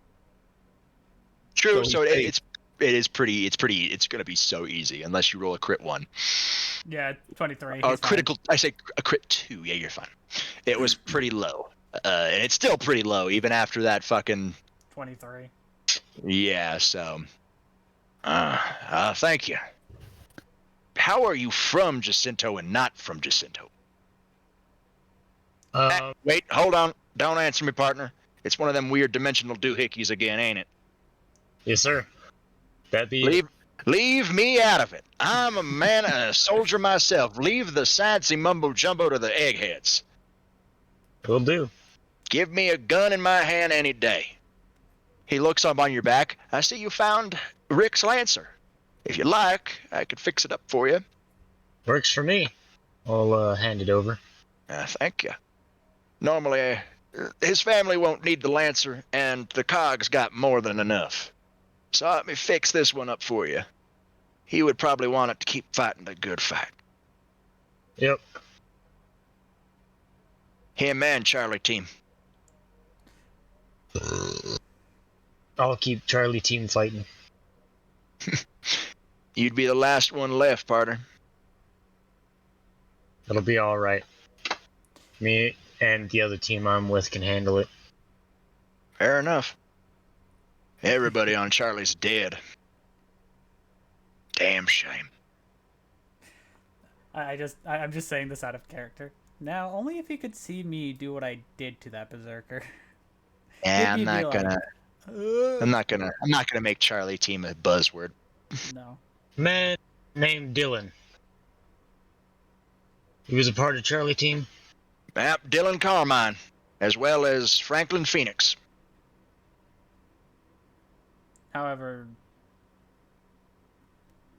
True, so it's it's gonna be so easy unless you roll a crit 1. Yeah, 23. Or critical, I say a crit 2, yeah, you're fine. It was pretty low. And it's still pretty low, even after that fucking... 23. Yeah, so... thank you. How are you from Jacinto and not from Jacinto? Wait, hold on. Don't answer me, partner. It's one of them weird dimensional doohickeys again, ain't it? Yes, sir. That be Leave me out of it. I'm a man, a soldier myself. Leave the sciencey mumbo jumbo to the eggheads. Will do. Give me a gun in my hand any day. He looks up on your back. I see you found Rick's Lancer. If you like, I could fix it up for you. Works for me. I'll hand it over. Thank you. Normally, his family won't need the Lancer, and the Cog's got more than enough. So let me fix this one up for you. He would probably want it to keep fighting the good fight. Yep. Him and Charlie team. I'll keep Charlie team fighting. You'd be the last one left, partner. It'll be alright. Me and the other team I'm with can handle it. Fair enough. Everybody on Charlie's dead. Damn shame. I'm just saying this out of character. Now, only if you could see me do what I did to that berserker. Yeah, I'm not gonna make Charlie team a buzzword. No. Man named Dylan. He was a part of Charlie team? Yep, Dylan Carmine, as well as Franklin Phoenix. However...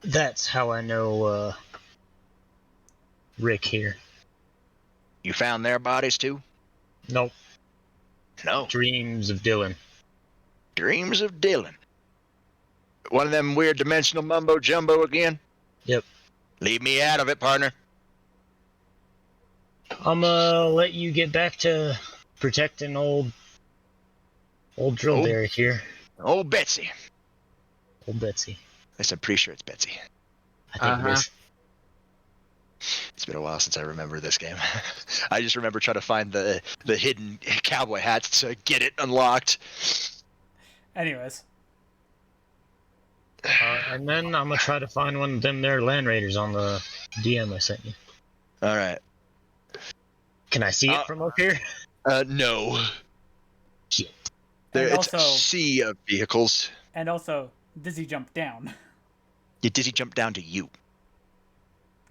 That's how I know, Rick here. You found their bodies too? Nope. No. Dreams of Dylan. Dreams of Dylan. One of them weird dimensional mumbo jumbo again? Yep. Leave me out of it, partner. I'm gonna let you get back to protecting old drill derrick here. Old Betsy. Old Betsy. At least I'm pretty sure it's Betsy. I think it is. It's been a while since I remember this game. I just remember trying to find the hidden cowboy hats to get it unlocked. Anyways. And then I'm gonna try to find one of them there land raiders on the DM I sent you. Alright. Can I see it from up here? No. Shit. It's a sea of vehicles. And also, Dizzy jumped down. Yeah, Dizzy jumped down to you.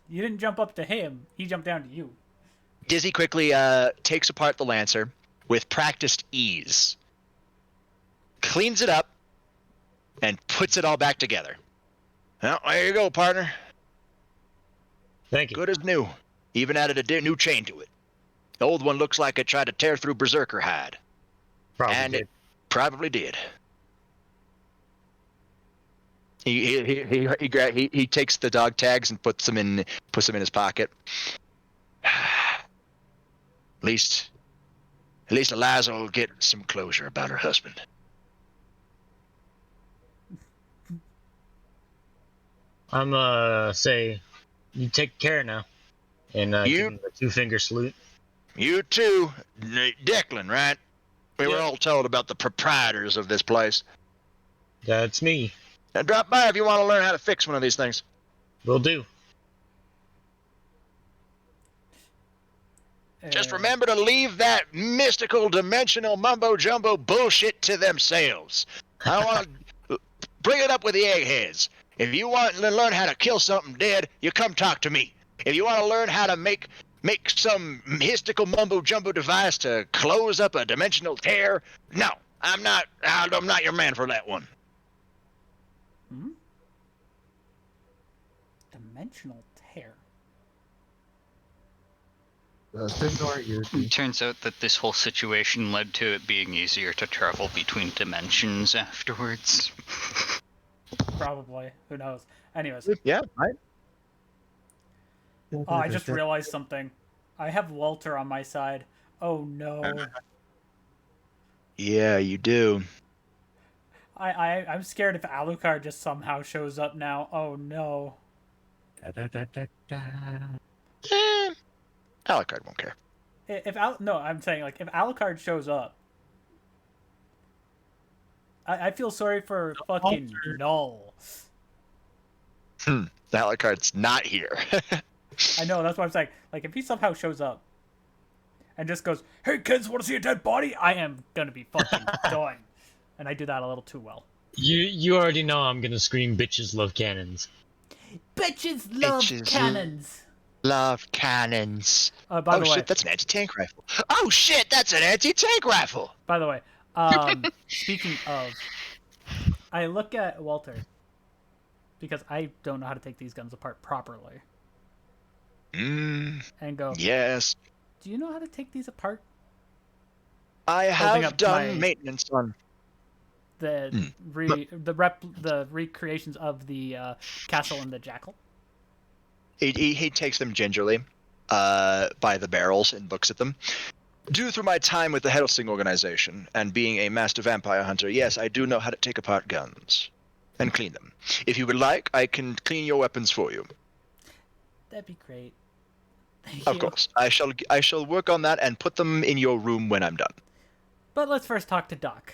You didn't jump up to him. He jumped down to you. Dizzy quickly takes apart the Lancer with practiced ease, cleans it up, and puts it all back together. Well, there you go, partner. Thank you. Good as new. Even added a new chain to it. The old one looks like it tried to tear through Berserker hide. It probably did. He takes the dog tags and puts them in his pocket. At least At least Eliza will get some closure about her husband. I'm say, you take care now, and give You, him the 2-finger salute. you too, Declan, right? We were Yeah. all told about the proprietors of this place. That's me. Now drop by if you want to learn how to fix one of these things. Will do. Just remember to leave that mystical dimensional mumbo jumbo bullshit to themselves. I don't want to bring it up with the eggheads. If you want to learn how to kill something dead, you come talk to me. If you want to learn how to make some mystical mumbo jumbo device to close up a dimensional tear, no, I'm not your man for that one. Hmm? Dimensional tear. It turns out that this whole situation led to it being easier to travel between dimensions afterwards. Probably. Who knows? Anyways. Yeah, right. Oh, I just realized something. I have Walter on my side. Oh no. Yeah, you do. I'm scared if Alucard just somehow shows up now. Oh no. Alucard won't care. No, I'm saying like if Alucard shows up, I feel sorry for fucking Null. Alucard's not here. I know, that's what I'm saying. Like if he somehow shows up and just goes, "Hey kids, want to see a dead body?" I am gonna be fucking done. And I do that a little too well. You already know I'm gonna scream bitches love cannons. Bitches love cannons. Love cannons. By the way, shit, that's an anti-tank rifle. Oh shit, that's an anti-tank rifle. By the way, speaking of, I look at Walter because I don't know how to take these guns apart properly. And go, yes. Do you know how to take these apart? I have done maintenance on the recreations of the castle and the jackal. He takes them gingerly by the barrels and looks at them. Due through my time with the Helsing organization and being a master vampire hunter, yes, I do know how to take apart guns and clean them. If you would like, I can clean your weapons for you. That'd be great. Thank Of you. course. I shall work on that and put them in your room when I'm done. But let's first talk to Doc.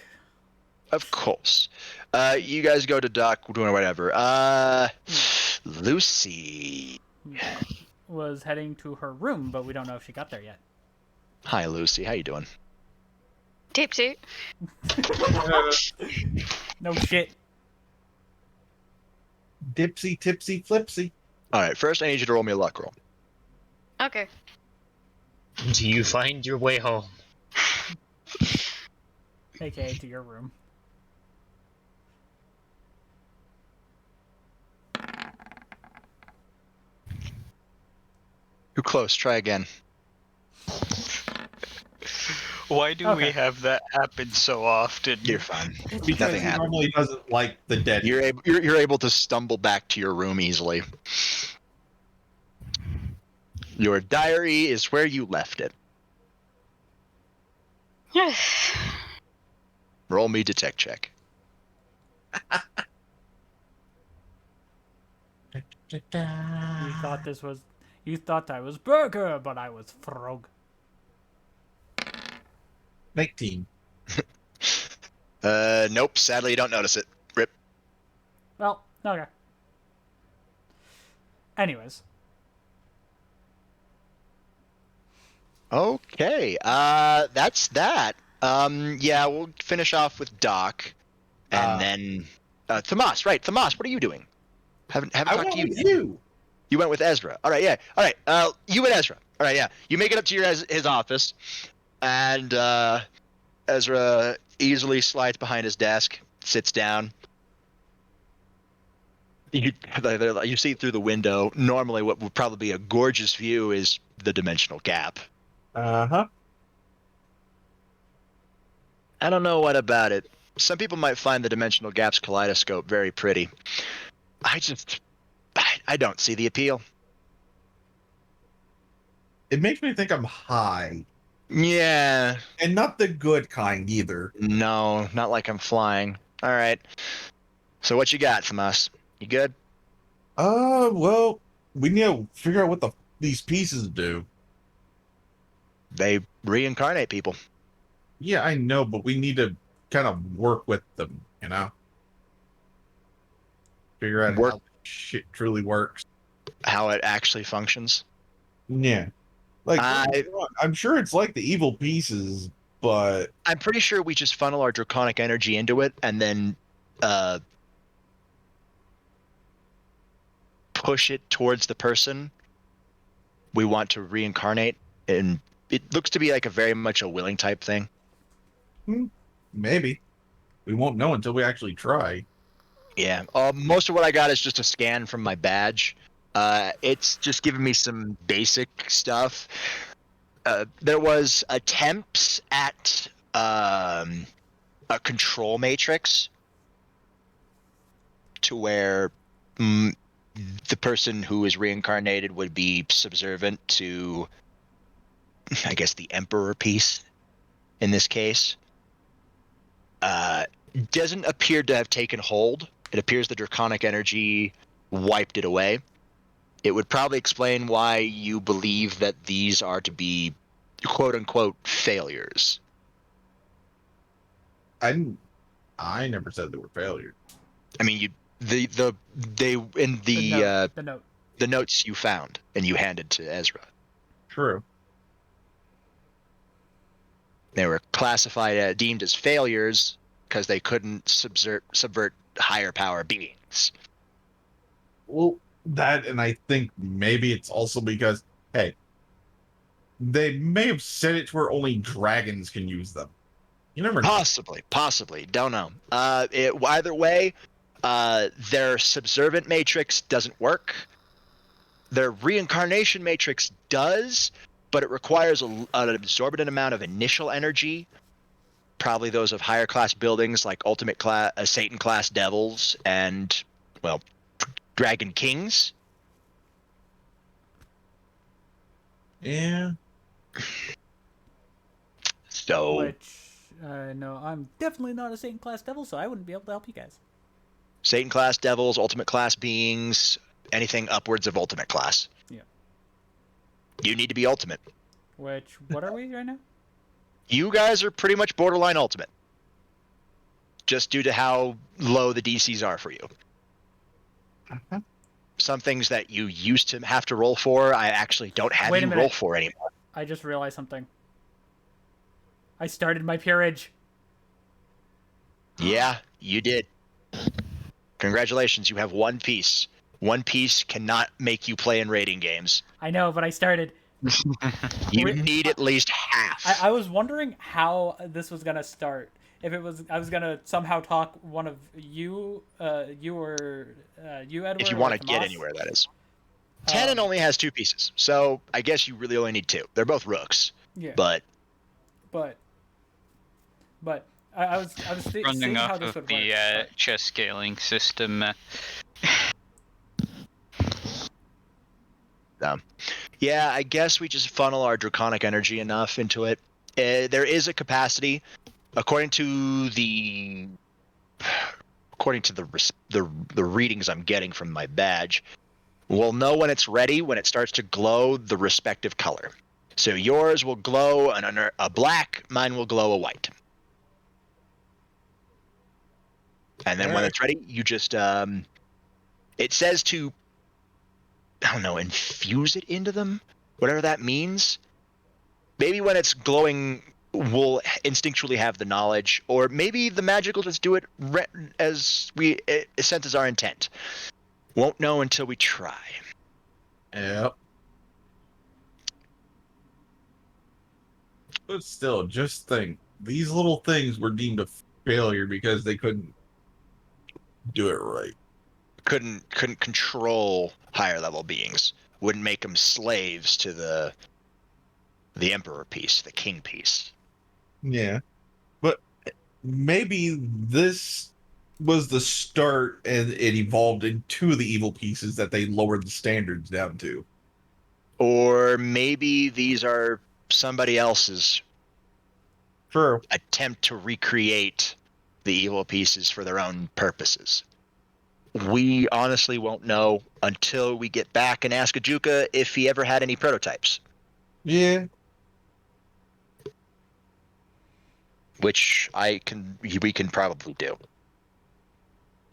Of course. You guys go to Doc, we're doing whatever. Lucy was heading to her room, but we don't know if she got there yet. Hi, Lucy. How you doing? Tipsy. No shit. Dipsy, tipsy, flipsy. All right. First, I need you to roll me a luck roll. Okay. Do you find your way home? AKA to your room. You're close. Try again. Why do we have that happen so often? You're fine. Because Nothing he happened. normally doesn't like the dead. You're able to stumble back to your room easily. Your diary is where you left it. Yes. Roll me detect check. You thought I was Burger, but I was Frog. 19. Nope. Sadly, you don't notice it. Rip. Well, okay. Anyways. Okay. That's that. Yeah, we'll finish off with Doc, and then Tomas. Right, Tomas. What are you doing? Haven't talked to you yet. You went with Ezra. All right, yeah. All right. You and Ezra. All right, yeah. You make it up to his office, and Ezra easily slides behind his desk, sits down. You see through the window. Normally, what would probably be a gorgeous view is the dimensional gap. Uh-huh. I don't know what about it. Some people might find the dimensional gap's kaleidoscope very pretty. I don't see the appeal. It makes me think I'm high. Yeah. And not the good kind either. No, not like I'm flying. All right. So what you got from us? You good? Well, we need to figure out what these pieces do. They reincarnate people. Yeah, I know, but we need to kind of work with them, you know? Figure out Work how shit truly works. how it actually functions. Yeah. Like, I I'm sure it's like the evil pieces, but I'm pretty sure we just funnel our draconic energy into it and then push it towards the person we want to reincarnate, and it looks to be like a very much a willing type thing. maybe. We won't know until we actually try. Yeah. Most of what I got is just a scan from my badge. It's just giving me some basic stuff. There was attempts at a control matrix to where the person who is reincarnated would be subservient to, I guess, the emperor piece in this case. Doesn't appear to have taken hold. It appears the draconic energy wiped it away. It would probably explain why you believe that these are to be quote unquote failures. I never said they were failures. I mean, they in The note. the notes you found and you handed to Ezra. True. They were classified, deemed as failures because they couldn't subvert higher power beings. Well, that, and I think maybe it's also because, hey, they may have said it to where only dragons can use them. You never know. Possibly. Don't know. Either way, their subservient matrix doesn't work. Their reincarnation matrix does, but it requires an exorbitant amount of initial energy. Probably those of higher class buildings like ultimate class, Satan class devils, and, well, dragon kings. Yeah. So. Which, no, I'm definitely not a Satan class devil, so I wouldn't be able to help you guys. Satan class devils, ultimate class beings, anything upwards of ultimate class. Yeah. You need to be ultimate. Which, what are we right now? You guys are pretty much borderline ultimate. Just due to how low the DCs are for you. Uh-huh. Some things that you used to have to roll for, I actually don't have you roll for anymore. I just realized something. I started my peerage. Yeah, you did. Congratulations, you have one piece. One piece cannot make you play in rating games. I know, but I started. You need at least half. I was wondering how this was gonna start. If it was, I was gonna somehow talk one of you, you Edward. If you want to get anywhere, that is. Tannen only has 2 pieces, so I guess you really only need 2. They're both rooks. Yeah. But I was running seeing off how this of would the work. chess scaling system. Yeah, I guess we just funnel our draconic energy enough into it. There is a capacity, according to the readings I'm getting from my badge. We'll know when it's ready when it starts to glow the respective color. So yours will glow a black, mine will glow a white. And then when it's ready, you just it says to, I don't know, infuse it into them, whatever that means. Maybe when it's glowing, we'll instinctually have the knowledge, or maybe the magic will just do it as we senses our intent. Won't know until we try. Yep. But still, just think, these little things were deemed a failure because they couldn't do it right. Couldn't control higher level beings. Wouldn't make them slaves to the emperor piece, the king piece. Yeah. But maybe this was the start and it evolved into the evil pieces that they lowered the standards down to. Or maybe these are somebody else's True. attempt to recreate the evil pieces for their own purposes. We honestly won't know until we get back and ask Ajuka if he ever had any prototypes. Yeah. Which we can probably do.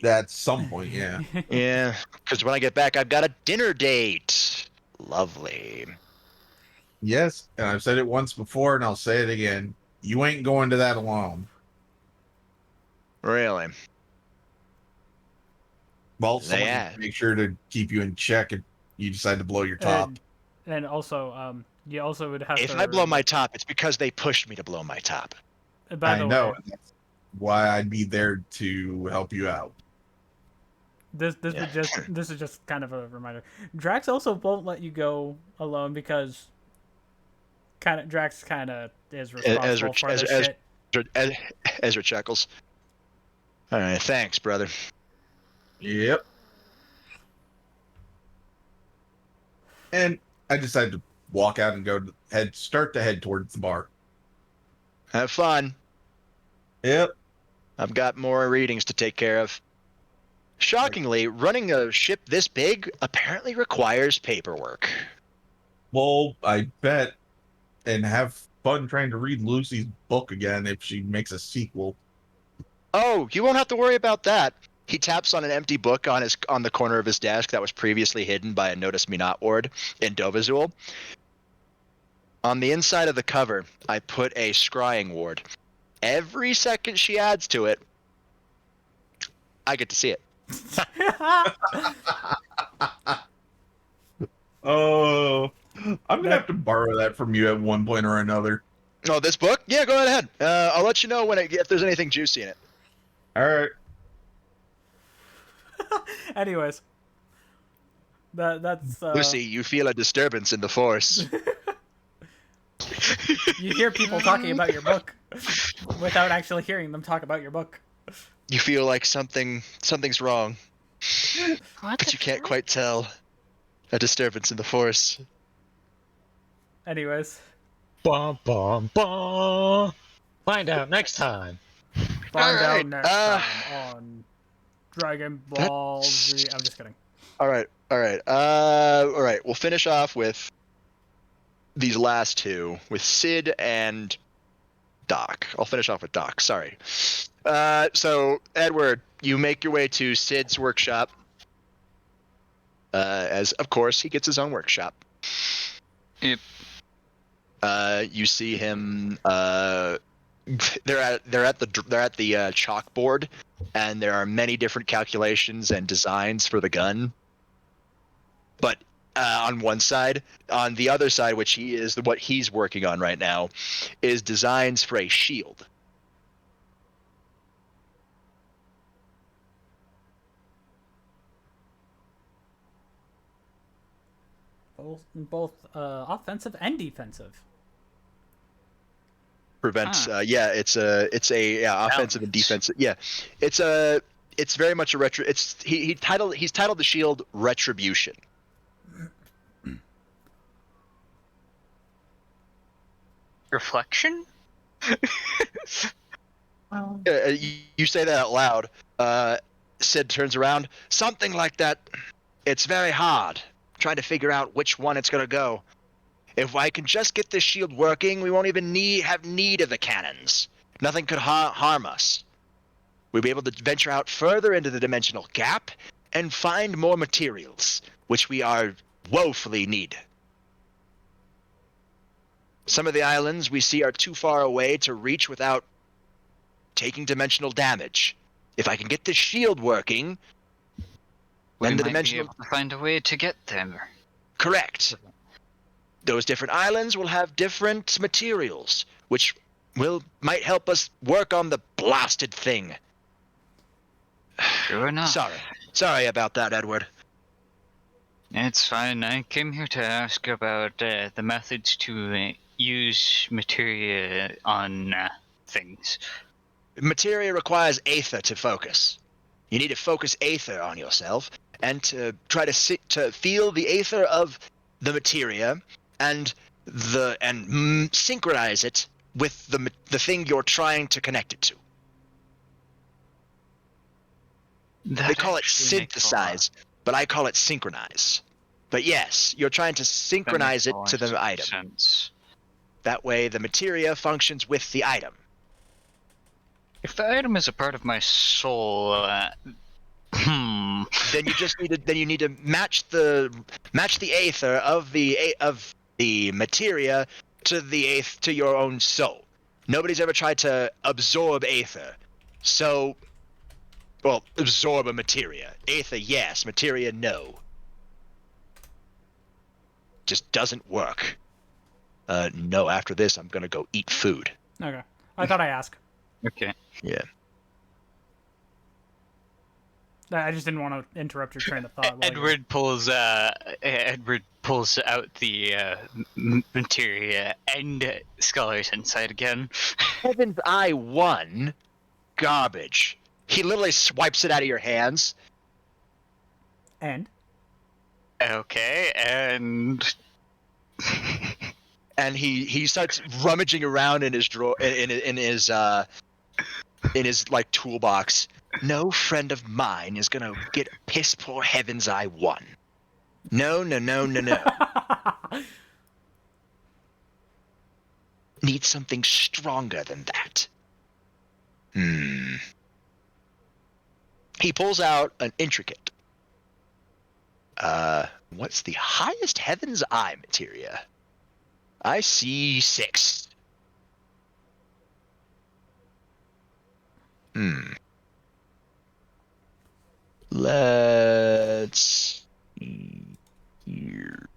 At some point, yeah. Yeah, because when I get back, I've got a dinner date. Lovely. Yes, and I've said it once before, and I'll say it again. You ain't going to that alone. Really? Well, They someone needs ask. to make sure to keep you in check if you decide to blow your top. And also, you also would have If to. I blow my top, it's because they pushed me to blow my top. By I the know, way, and that's why I'd be there to help you out. this is just kind of a reminder. Drax also won't let you go alone because Drax kind of is responsible for this shit. Ezra chuckles. All right, thanks, brother. Yep. And I decided to walk out and start to head towards the bar. Have fun. Yep. I've got more readings to take care of. Shockingly, running a ship this big apparently requires paperwork. Well, I bet, and have fun trying to read Lucy's book again if she makes a sequel. Oh, you won't have to worry about that. He taps on an empty book on the corner of his desk that was previously hidden by a Notice Me Not ward in Dovazul. On the inside of the cover, I put a scrying ward. Every second she adds to it, I get to see it. Oh, I'm gonna have to borrow that from you at one point or another. Oh, this book? Yeah, go ahead. I'll let you know if there's anything juicy in it. All right. Anyways, that's Lucy, you feel a disturbance in the force. You hear people talking about your book without actually hearing them talk about your book. You feel like something's wrong, but you can't quite tell. A disturbance in the force. Anyways. Bum, bum, bum. Find out next time. Find out next time on Dragon Ball Z. I'm just kidding. All right. We'll finish off with these last two, with Sid and Doc. I'll finish off with Doc. Sorry. So, Edward, you make your way to Sid's workshop. As of course he gets his own workshop. Yep. You see him. They're at the chalkboard, and there are many different calculations and designs for the gun. But on one side, on the other side, which what he's working on right now, is designs for a shield. Both offensive and defensive. Prevents. It's offensive and defensive. Yeah, it's very much a retro. He's titled the shield Retribution. Reflection? You say that out loud. Sid turns around. Something like that. It's very hard. Trying to figure out which one it's going to go. If I can just get this shield working, we won't even have need of the cannons. Nothing could harm us. We'll be able to venture out further into the dimensional gap and find more materials, which we are woefully need. Some of the islands we see are too far away to reach without taking dimensional damage. If I can get this shield working, We then the might dimensional... be able to find a way to get them. Correct. Those different islands will have different materials, which might help us work on the blasted thing. True enough. Sorry about that, Edward. It's fine. I came here to ask about the methods to use materia on things. Materia requires aether to focus. You need to focus aether on yourself, and to try to feel the aether of the materia, and synchronize it with the thing you're trying to connect it to. They call it synthesize, but I call it synchronize. But yes, you're trying to synchronize it to the item. Sense. That way the materia functions with the item. If the item is a part of my soul, then you need to match the aether of the materia to your own soul. Nobody's ever tried to absorb aether. So, well, absorb a materia. Aether, yes. Materia, no. Just doesn't work. No, after this, I'm gonna go eat food. Okay. I thought I'd ask. Okay. Yeah. I just didn't want to interrupt your train of thought. Edward pulls out the materia and Scholar's Insight again. Heaven's Eye 1? Garbage. He literally swipes it out of your hands. And? Okay, and... and he starts rummaging around in his drawer, in his like toolbox. No friend of mine is gonna get piss poor Heaven's Eye 1. No. Need something stronger than that. He pulls out an intricate. What's the highest Heaven's Eye materia? I see 6. Let's see here.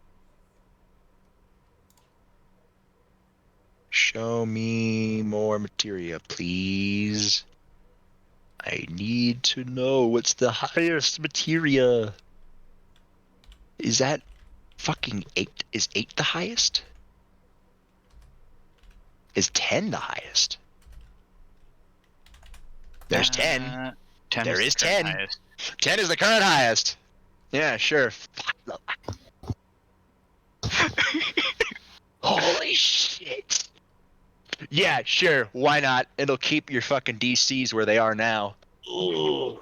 Show me more materia, please. I need to know what's the highest materia. Is that fucking 8? Is 8 the highest? Is 10 the highest? There's 10. 10 there is 10. Highest. 10 is the current highest. Yeah, sure. Holy shit. Yeah, sure. Why not? It'll keep your fucking DCs where they are now. Ooh.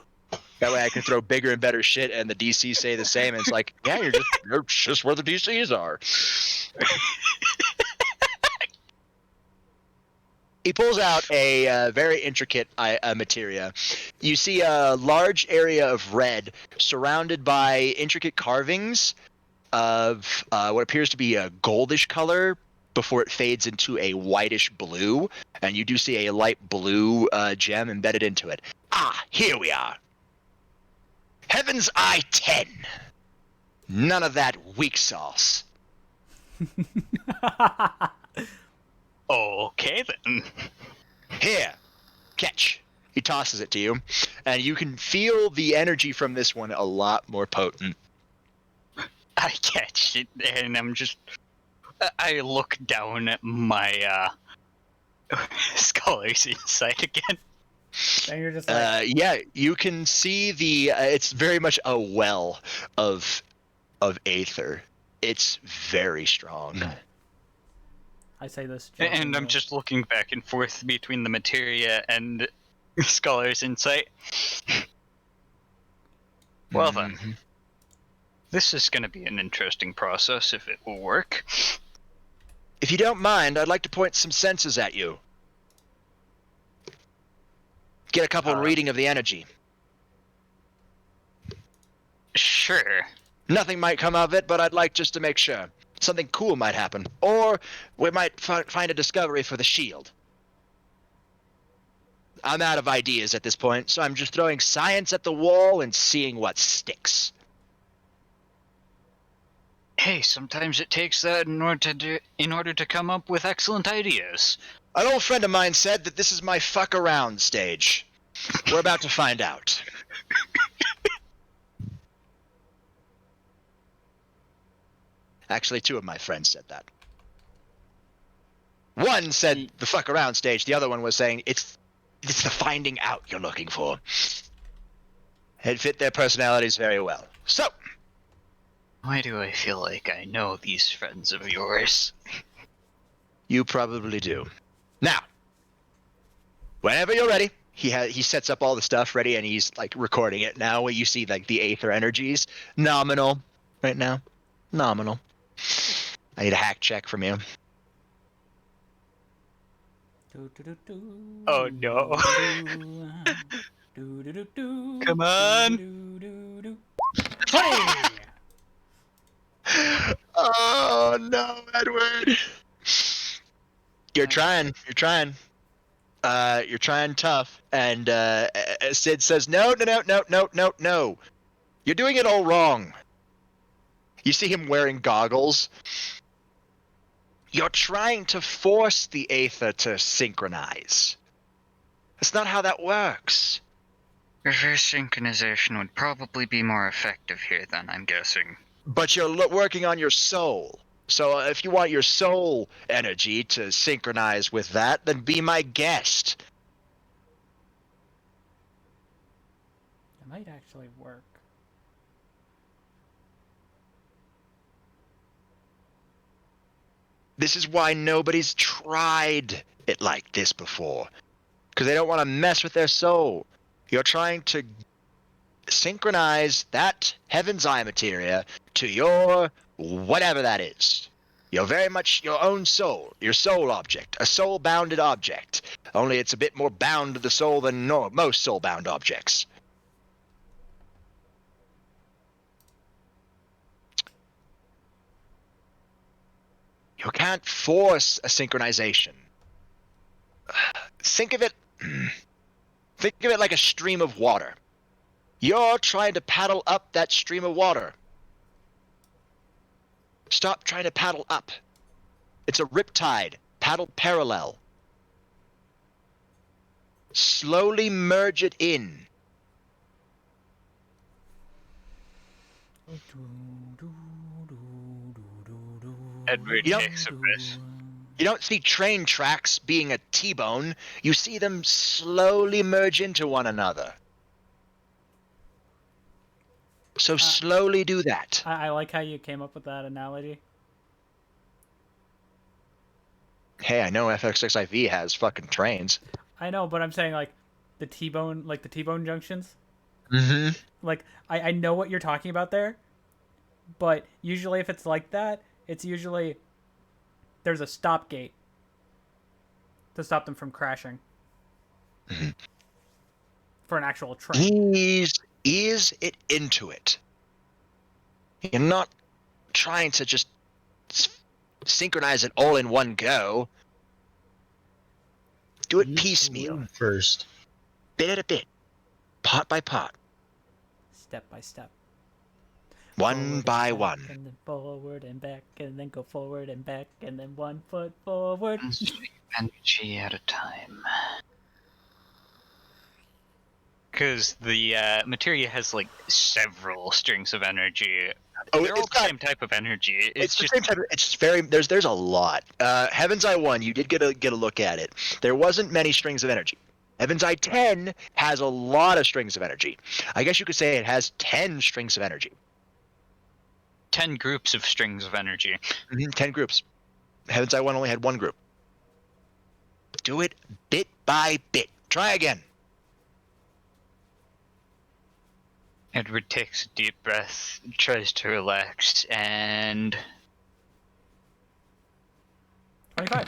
That way I can throw bigger and better shit and the DCs say the same. And it's like, yeah, you're just where the DCs are. He pulls out a very intricate materia. You see a large area of red surrounded by intricate carvings of what appears to be a goldish color before it fades into a whitish blue. And you do see a light blue gem embedded into it. Ah, here we are. Heaven's Eye 10. None of that weak sauce. Okay, then. Here, catch. He tosses it to you, and you can feel the energy from this one a lot more potent. I catch it, and I look down at my Scholar's Insight again. And you're just like... yeah, you can see it's very much a well of aether. It's very strong. I say this. And I'm just looking back and forth between the materia and Scholar's Insight. Well then, this is going to be an interesting process if it will work. If you don't mind, I'd like to point some senses at you. Get a couple reading of the energy. Sure. Nothing might come of it, but I'd like just to make sure. Something cool might happen. Or we might find a discovery for the shield. I'm out of ideas at this point, so I'm just throwing science at the wall and seeing what sticks. Hey, sometimes it takes that in order to come up with excellent ideas. An old friend of mine said that this is my fuck around stage. We're about to find out. Actually, 2 of my friends said that. One said the fuck around stage. The other one was saying it's the finding out you're looking for. It fit their personalities very well. So, why do I feel like I know these friends of yours? You probably do. Now, whenever you're ready, he sets up all the stuff ready, and he's like recording it now. Where you see like the aether energies, nominal right now, nominal. I need a hack check from you. Oh no. Come on. 20. Oh no, Edward. You're trying. You're trying. You're trying tough. And Sid says, no, no, no, no, no, no, no. You're doing it all wrong. You see him wearing goggles. You're trying to force the aether to synchronize. That's not how that works. Reverse synchronization would probably be more effective here then, I'm guessing. But you're working on your soul. So if you want your soul energy to synchronize with that, then be my guest. It might actually work. This is why nobody's tried it like this before. Because they don't want to mess with their soul. You're trying to synchronize that Heaven's Eye materia to your whatever that is. You're very much your own soul, your soul object, a soul-bounded object. Only it's a bit more bound to the soul than most soul-bound objects. You can't force a synchronization. Think of it like a stream of water. You're trying to paddle up that stream of water. Stop trying to paddle up. It's a riptide. Paddle parallel. Slowly merge it in. Edward takes a breath. You don't see train tracks being a T-bone. You see them slowly merge into one another. So slowly do that. I like how you came up with that analogy. Hey, I know FX6IV has fucking trains. I know, but I'm saying like the T-bone junctions. Mm-hmm. Like I know what you're talking about there, but usually if it's like that, it's usually there's a stop gate to stop them from crashing. Mm-hmm. For an actual train. Ease it into it. You're not trying to just synchronize it all in one go. Do it piecemeal. First. Bit at a bit. Part by part. Step by step. One by one. And then forward and back, and then go forward and back, and then 1 foot forward. Energy at a time. Because the materia has like several strings of energy. Oh, they're all the same type of energy. It's just the same type of, it's very there's a lot. Heaven's Eye 1, you did get a look at it. There wasn't many strings of energy. Heaven's Eye 10 has a lot of strings of energy. I guess you could say it has 10 strings of energy. 10 groups of strings of energy. 10 groups. Heaven's Eye 1 only had one group. Do it bit by bit. Try again. Edward takes a deep breath, tries to relax, and 25.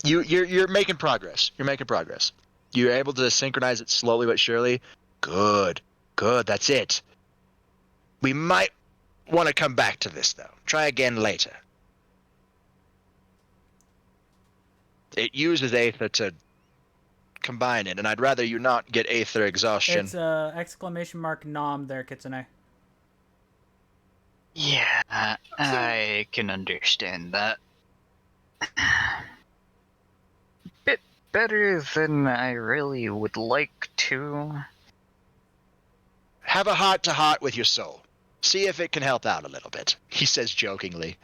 You're making progress. You're making progress. You're able to synchronize it slowly but surely. Good. That's it. We might want to come back to this though. Try again later. It uses aether to combine it, and I'd rather you not get aether exhaustion. It's exclamation mark nom there, Kitsune. yeah, I can understand that. Bit better than I really would like to. Have a heart-to-heart with your soul. See if it can help out a little bit, he says jokingly.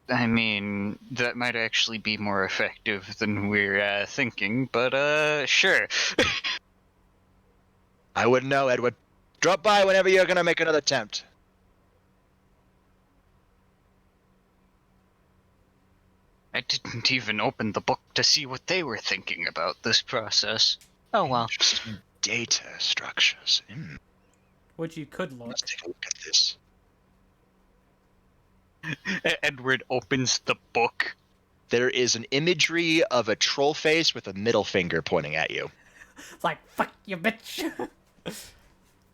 I mean, that might actually be more effective than we're thinking, but sure. I wouldn't know, Edward. Drop by whenever you're gonna make another attempt. I didn't even open the book to see what they were thinking about this process. Oh well. Interesting data structures. Which you could look. Let's take a look at this. Edward opens the book. There is an imagery of a troll face with a middle finger pointing at you. It's like, fuck you, bitch.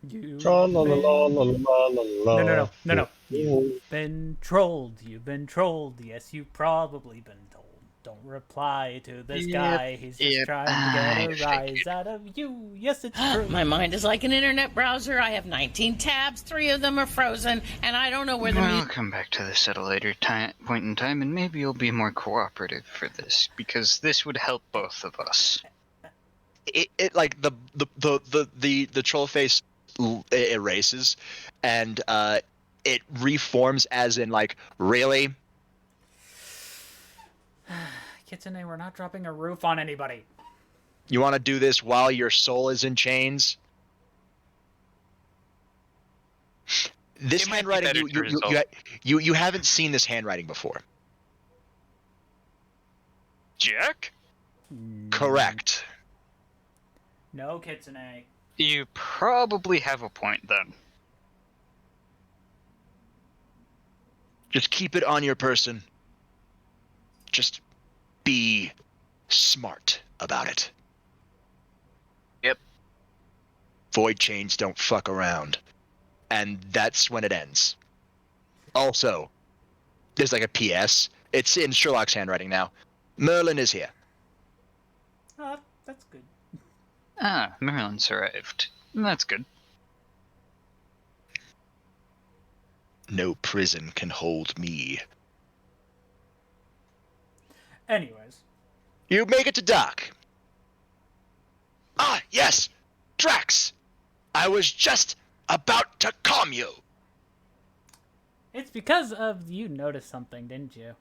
You've Tra-la-la-la-la-la-la-la. No. You've been trolled. You've been trolled. Yes, you've probably been told. Don't reply to this guy. He's just trying to get a rise out of you. Yes, it's true. My mind is like an internet browser. I have 19 tabs. 3 of them are frozen, and I don't know where the We'll come back to this at a later point in time, and maybe you'll be more cooperative for this, because this would help both of us. It like the troll face erases, and it reforms as in like, really? Kitsune, we're not dropping a roof on anybody. You want to do this while your soul is in chains? This It might be handwriting, better to resolve. you haven't seen this handwriting before. Jack? Correct. No, Kitsune. You probably have a point then. Just keep it on your person. Just be smart about it. Yep. Void chains don't fuck around. And that's when it ends. Also, there's like a PS. It's in Sherlock's handwriting now. Merlin is here. Oh, that's good. Ah, Merlin's arrived. That's good. No prison can hold me. Anyways. You make it to dock. Ah, yes! Drax! I was just about to calm you. It's because of you noticed something, didn't you?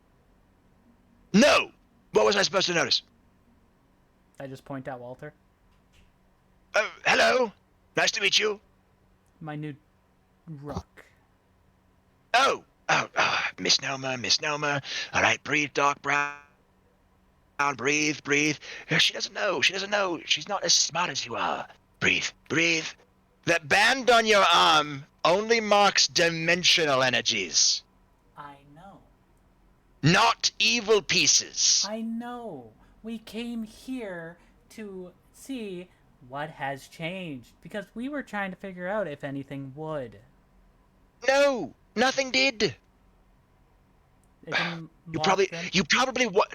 No! What was I supposed to notice? I just point out Walter. Hello? Nice to meet you. My new rook. Misnomer. All right, breathe, Doc Brown. Breathe. She doesn't know. She's not as smart as you are. Breathe. That band on your arm only marks dimensional energies. I know. Not evil pieces. I know. We came here to see what has changed because we were trying to figure out if anything would. No, nothing did. You probably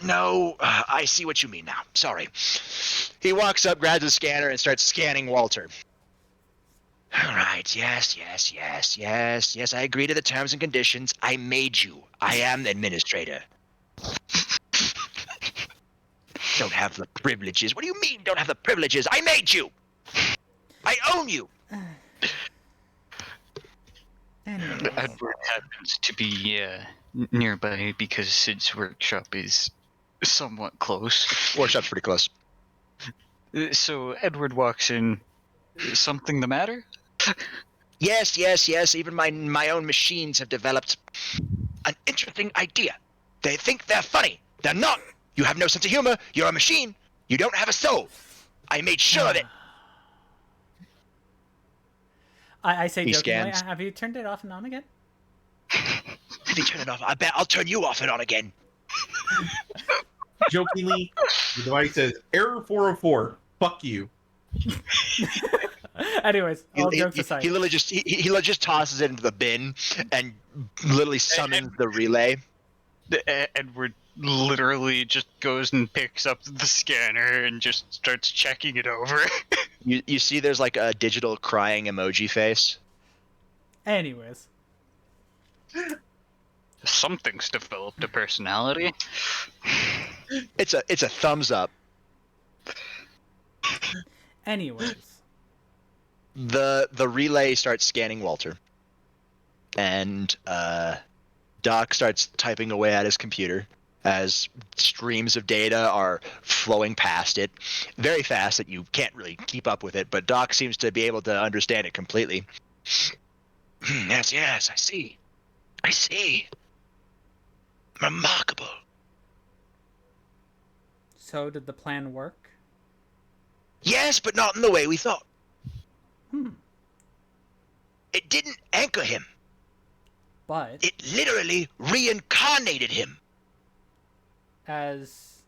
no. I see what you mean now. Sorry. He walks up, grabs a scanner, and starts scanning Walter. All right. Yes. I agree to the terms and conditions. I made you. I am the administrator. Don't have the privileges. What do you mean, don't have the privileges? I made you. I own you. Edward happens to be nearby because Sid's workshop is somewhat close. Workshop's pretty close. So Edward walks in. Something the matter? Yes. Even my own machines have developed an interesting idea. They think they're funny. They're not. You have no sense of humor. You're a machine. You don't have a soul. I made sure of it. I say He jokingly, scans. have you turned it off and on again? If you turn it off, I bet I'll turn you off and on again. Jokingly, the device says error 404. Fuck you. Anyways, all jokes aside. He literally just tosses it into the bin and literally summons the relay. Edward literally just goes and picks up the scanner and just starts checking it over. You see there's like a digital crying emoji face. Anyways. Something's developed a personality. It's a thumbs up. Anyways. The relay starts scanning Walter. And Doc starts typing away at his computer as streams of data are flowing past it very fast that you can't really keep up with it, but Doc seems to be able to understand it completely. Yes, I see. Remarkable. So did the plan work? Yes, but not in the way we thought. Hmm. It didn't anchor him. But It literally reincarnated him. as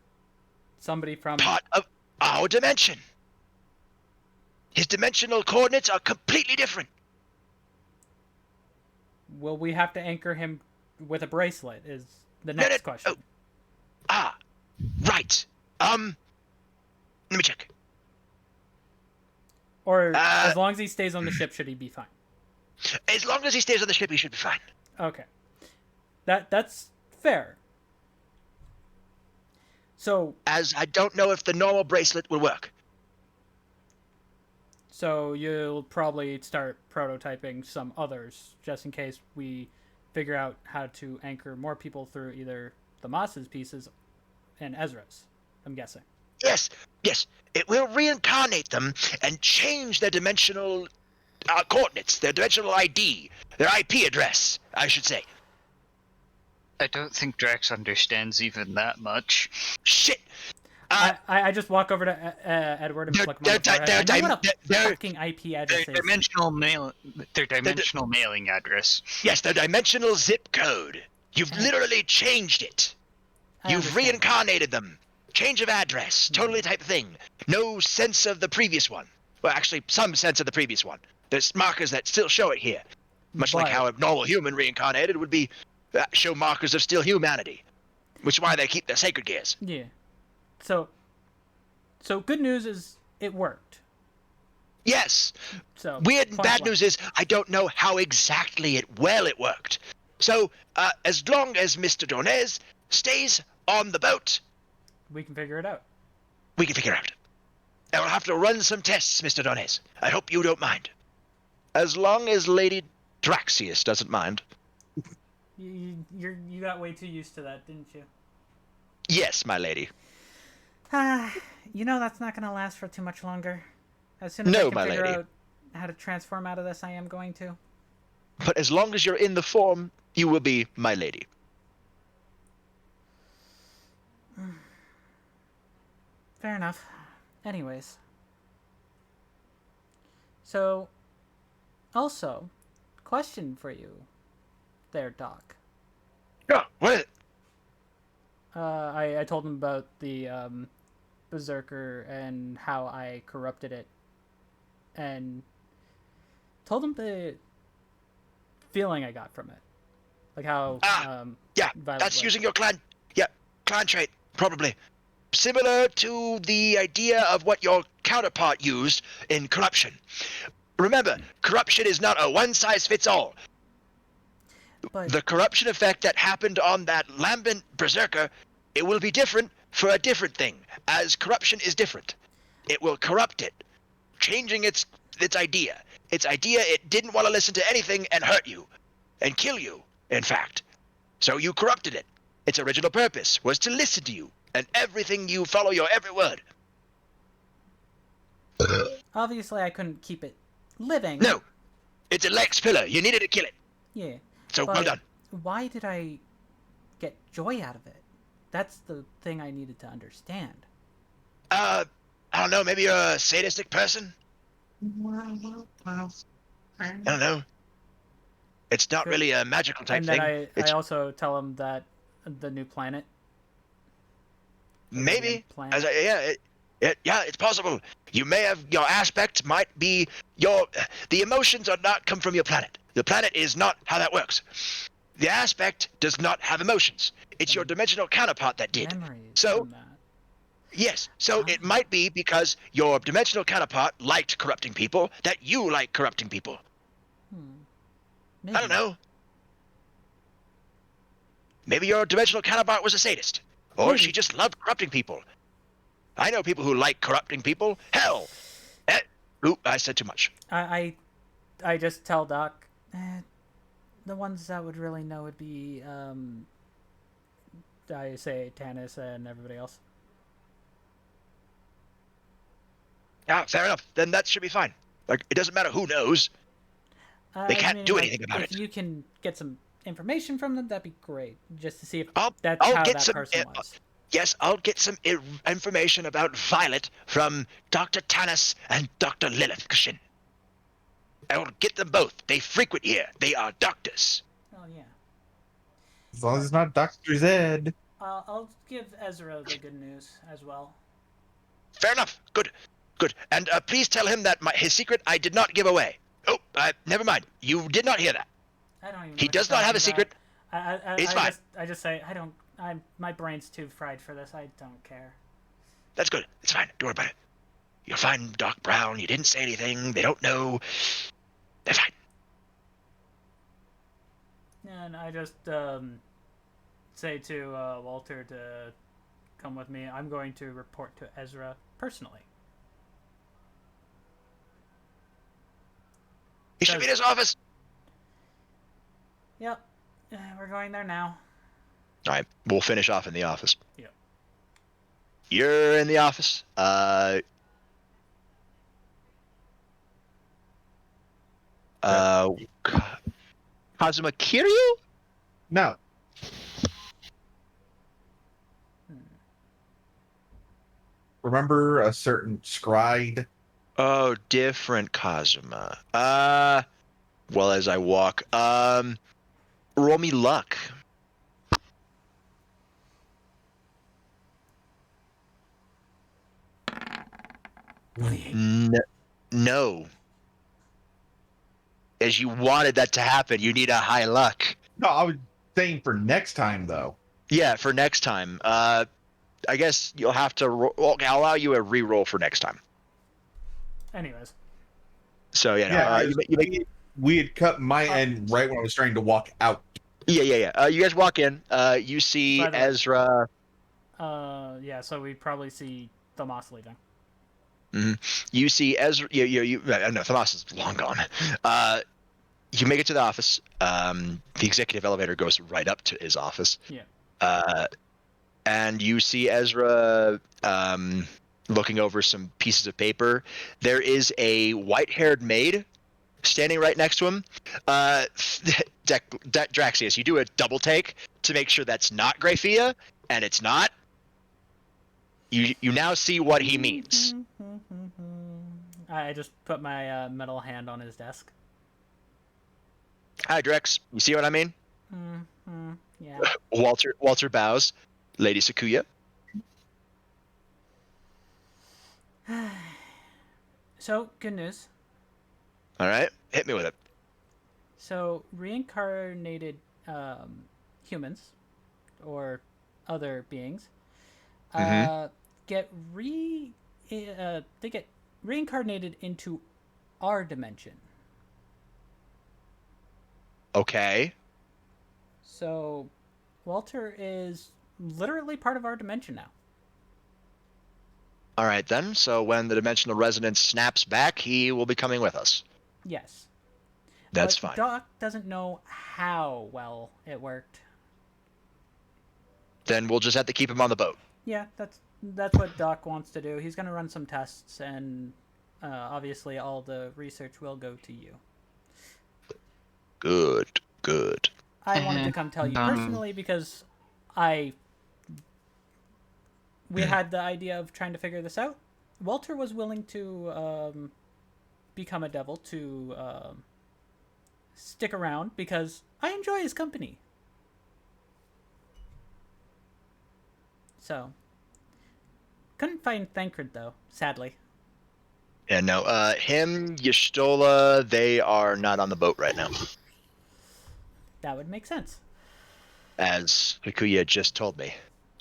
somebody from Part of our dimension. His dimensional coordinates are completely different. will we have to anchor him with a bracelet is the No, next no, question. Right. Let me check. Or as long as he stays on the ship, should he be fine? As long as he stays on the ship, he should be fine. Okay. That's fair. So As I don't know if the normal bracelet will work. So you'll probably start prototyping some others, just in case we figure out how to anchor more people through either the Moss's pieces and Ezra's, I'm guessing. Yes. It will reincarnate them and change their dimensional coordinates, their dimensional ID, their IP address, I should say. I don't think Drax understands even that much. Shit. I just walk over to Edward and flick him on the forehead. I know what a fucking IP address Their is. dimensional mailing address. Yes, their dimensional zip code. You've literally changed it. You've reincarnated them. Change of address, totally type of thing. No sense of the previous one. Well, actually, some sense of the previous one. There's markers that still show it here. Much like how a normal human reincarnated would be show markers of still humanity. Which is why they keep their sacred gears. Yeah. So good news is it worked. Yes. So weird and point bad blank. news is I don't know how exactly it worked. So as long as Mr. Dornez stays on the boat, we can figure it out. We can figure it out. I will have to run some tests, Mr. Dornez. I hope you don't mind. As long as Lady Draxius doesn't mind. You got way too used to that, didn't you? Yes, my lady. You know that's not going to last for too much longer. As soon as I can figure out how to transform out of this, I am going to. But as long as you're in the form, you will be my lady. Fair enough. Anyways. So, also, question for you there, Doc. Yeah, what is it? I told him about the Berserker and how I corrupted it. And told him the feeling I got from it. Like how... yeah, that's using your clan trait, probably. Similar to the idea of what your counterpart used in corruption. Remember, corruption is not a one-size-fits-all. But the corruption effect that happened on that lambent berserker, it will be different for a different thing, as corruption is different. It will corrupt it, changing its idea. Its idea it didn't want to listen to anything and hurt you, and kill you, in fact. So you corrupted it. Its original purpose was to listen to you, and everything you follow your every word. Obviously, I couldn't keep it living. No, it's a Lex pillar. You needed to kill it. Yeah. So well done. Why did I get joy out of it? That's the thing I needed to understand. I don't know. Maybe you're a sadistic person. I don't know. It's not really a magical type and then thing. I also tell him that the new planet. Maybe. It's possible. You may have your aspect might be the emotions are not come from your planet. The planet is not how that works. The aspect does not have emotions. It's your dimensional counterpart that did. So yes, so it might be because your dimensional counterpart liked corrupting people that you like corrupting people. I don't know. Maybe your dimensional counterpart was a sadist. Or she just loved corrupting people. I know people who like corrupting people. Hell! I said too much. I just tell Doc, the ones that would really know would be, I say Tanis and everybody else. Yeah, fair enough. Then that should be fine. Like, it doesn't matter who knows. They can't do anything about it. If you can get some information from them, that'd be great. Just to see if I'll that's how get that some, person was. Yes, I'll get some information about Violet from Dr. Tanis and Dr. Lilith Kashin. I will get them both. They frequent here. They are doctors. Oh yeah. As long as it's not Dr. Zed. I'll give Ezra the good news as well. Fair enough. Good. Good. And please tell him that his secret I did not give away. Oh, never mind. You did not hear that. I don't even know He what does you're not have talking a secret. It's fine. I just say I don't. My brain's too fried for this. I don't care. That's good. It's fine. Don't worry about it. You're fine, Doc Brown. You didn't say anything. They don't know. They're fine. And I just say to Walter to come with me. I'm going to report to Ezra personally. He should be in his office. Yep. We're going there now. All right. We'll finish off in the office. Yep. You're in the office. Kazuma Kiryu? No. Remember a certain scribe? Oh, different Kazuma. Well, as I walk, roll me luck. No. As you wanted that to happen, you need a high luck. No, I was saying for next time, though. Yeah, for next time. I guess you'll have to. Okay, I'll allow you a re-roll for next time. Anyways. So yeah, we had cut my end right when I was trying to walk out. Yeah. You guys walk in. You see Ezra. Yeah. So we probably see Thomas leaving. Mm-hmm. You see Ezra. No, Thomas is long gone. You make it to the office. The executive elevator goes right up to his office. Yeah. And you see Ezra looking over some pieces of paper. There is a white-haired maid standing right next to him. Draxius, you do a double take to make sure that's not Graphia, and it's not. You now see what he means. I just put my metal hand on his desk. Hi, Drex. You see what I mean? Yeah. Walter bows. Lady Sakuya. So, good news. All right. Hit me with it. So, reincarnated humans or other beings get reincarnated into our dimension. Okay. So, Walter is literally part of our dimension now. All right, then. So when the dimensional resonance snaps back, he will be coming with us. Yes. That's but fine. Doc doesn't know how well it worked. Then we'll just have to keep him on the boat. Yeah, that's what Doc wants to do. He's going to run some tests, and obviously all the research will go to you. Good. I wanted to come tell you personally because we had the idea of trying to figure this out. Walter was willing to become a devil to stick around because I enjoy his company. So, couldn't find Thancred though, sadly. Yeah, no. Him, Y'shtola, they are not on the boat right now. That would make sense. As Hakuya just told me.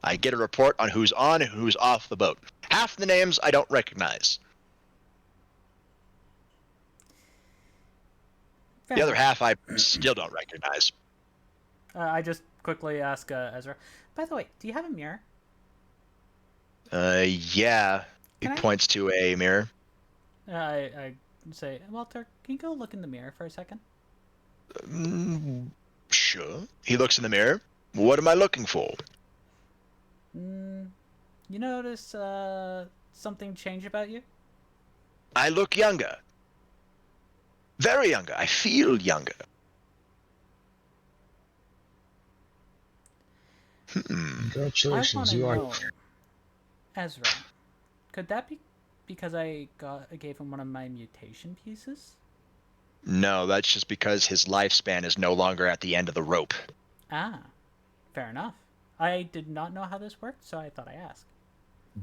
I get a report on who's on and who's off the boat. Half the names I don't recognize. Fair the other enough. half I still don't recognize. I just quickly ask Ezra, by the way, do you have a mirror? Yeah. He points to a mirror. I say, Walter, can you go look in the mirror for a second? Sure. He looks in the mirror. What am I looking for? You notice something change about you? I look younger. Very younger. I feel younger. I Congratulations, want to you are. know, Ezra, could that be because I gave him one of my mutation pieces? No, that's just because his lifespan is no longer at the end of the rope. Ah, fair enough. I did not know how this worked, so I thought I asked.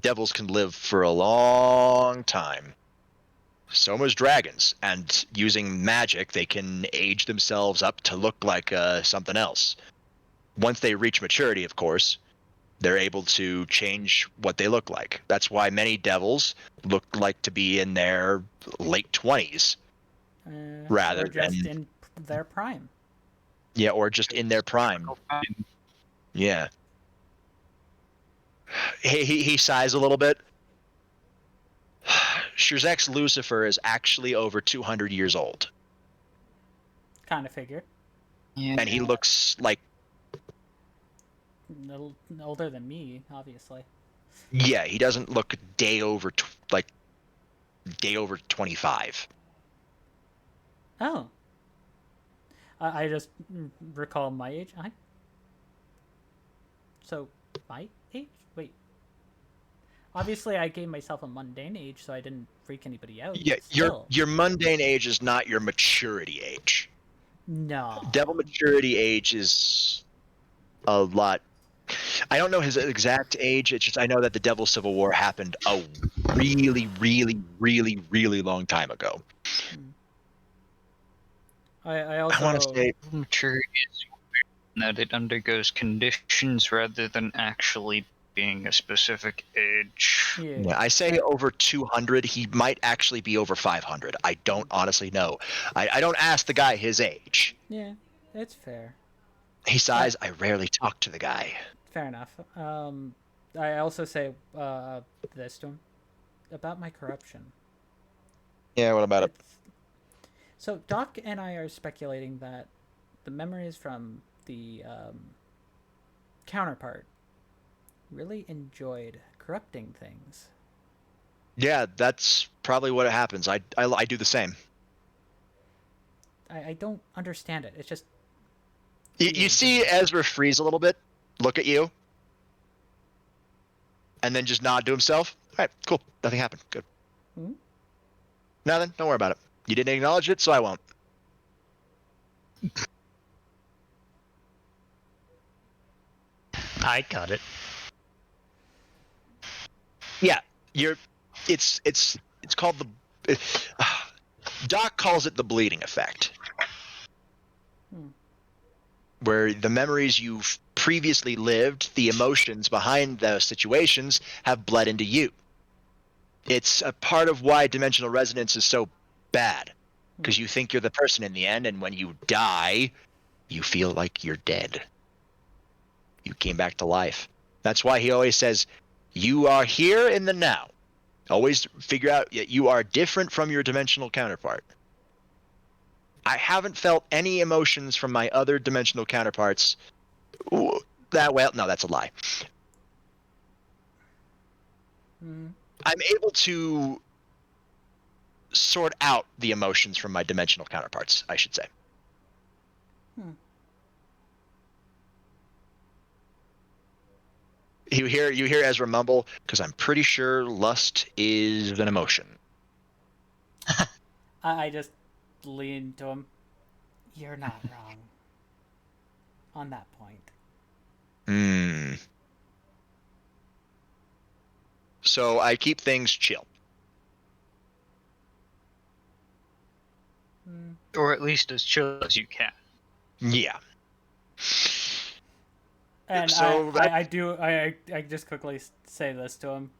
Devils can live for a long time. So much dragons, and using magic, they can age themselves up to look like something else. Once they reach maturity, of course, they're able to change what they look like. That's why many devils look like to be in their late 20s, rather or just than in their prime. yeah, or just in their prime. Yeah. He sighs a little bit. Shirzek's Lucifer is actually over 200 years old. Kind of figure. Yeah. And he looks like... Older than me, obviously. Yeah, he doesn't look day over 25. Oh. I just recall my age. So, my age? Wait. Obviously, I gave myself a mundane age, so I didn't freak anybody out. Yeah, your mundane age is not your maturity age. No. Devil maturity age is a lot. I don't know his exact age. It's just I know that the Devil Civil War happened a really, really, really, really long time ago. I also want to say maturity is that it undergoes conditions rather than actually being a specific age. Yeah, I say over 200. He might actually be over 500. I don't honestly know. I don't ask the guy his age. Yeah, it's fair. He sighs. I rarely talk to the guy. Fair enough. I also say this to him about my corruption. Yeah, what about it? So Doc and I are speculating that the memories from the counterpart really enjoyed corrupting things. Yeah, that's probably what happens. I do the same. I don't understand it. It's just... You see Ezra freeze a little bit, look at you, and then just nod to himself. All right, cool. Nothing happened. Good. Hmm? Nothing. Don't worry about it. You didn't acknowledge it, so I won't. I got it. Yeah, it's called the... Doc calls it the bleeding effect. Where the memories you've previously lived, the emotions behind those situations have bled into you. It's a part of why dimensional resonance is so bad, because you think you're the person in the end, and when you die, you feel like you're dead. You came back to life. That's why he always says, you are here in the now. Always figure out that you are different from your dimensional counterpart. I haven't felt any emotions from my other dimensional counterparts that well. No, that's a lie. I'm able to sort out the emotions from my dimensional counterparts, I should say. You hear Ezra mumble, because I'm pretty sure lust is an emotion. I just lean to him. You're not wrong on that point. So I keep things chill. Or at least as chill as you can. Yeah. And So I just quickly say this to him.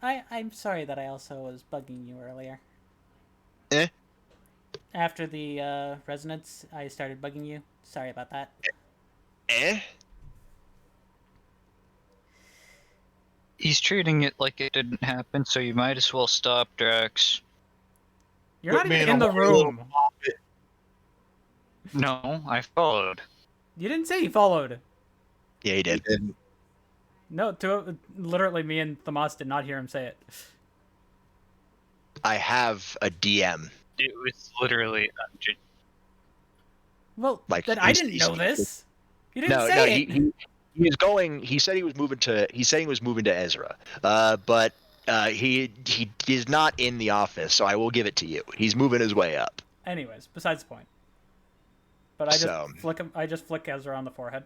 I'm sorry that I also was bugging you earlier. After the resonance, I started bugging you. Sorry about that. He's treating it like it didn't happen, so you might as well stop, Drax. You're not even in the room. No, I followed. You didn't say you followed. Yeah, he did. No, literally me and Thomas did not hear him say it. I have a DM. It was literally... Well, like then I didn't know this. You didn't say it. He said he was moving to. He said he was moving to Ezra. But he is not in the office, so I will give it to you. He's moving his way up. Anyways, besides the point. But I just So- flick him. I just flick Ezra on the forehead.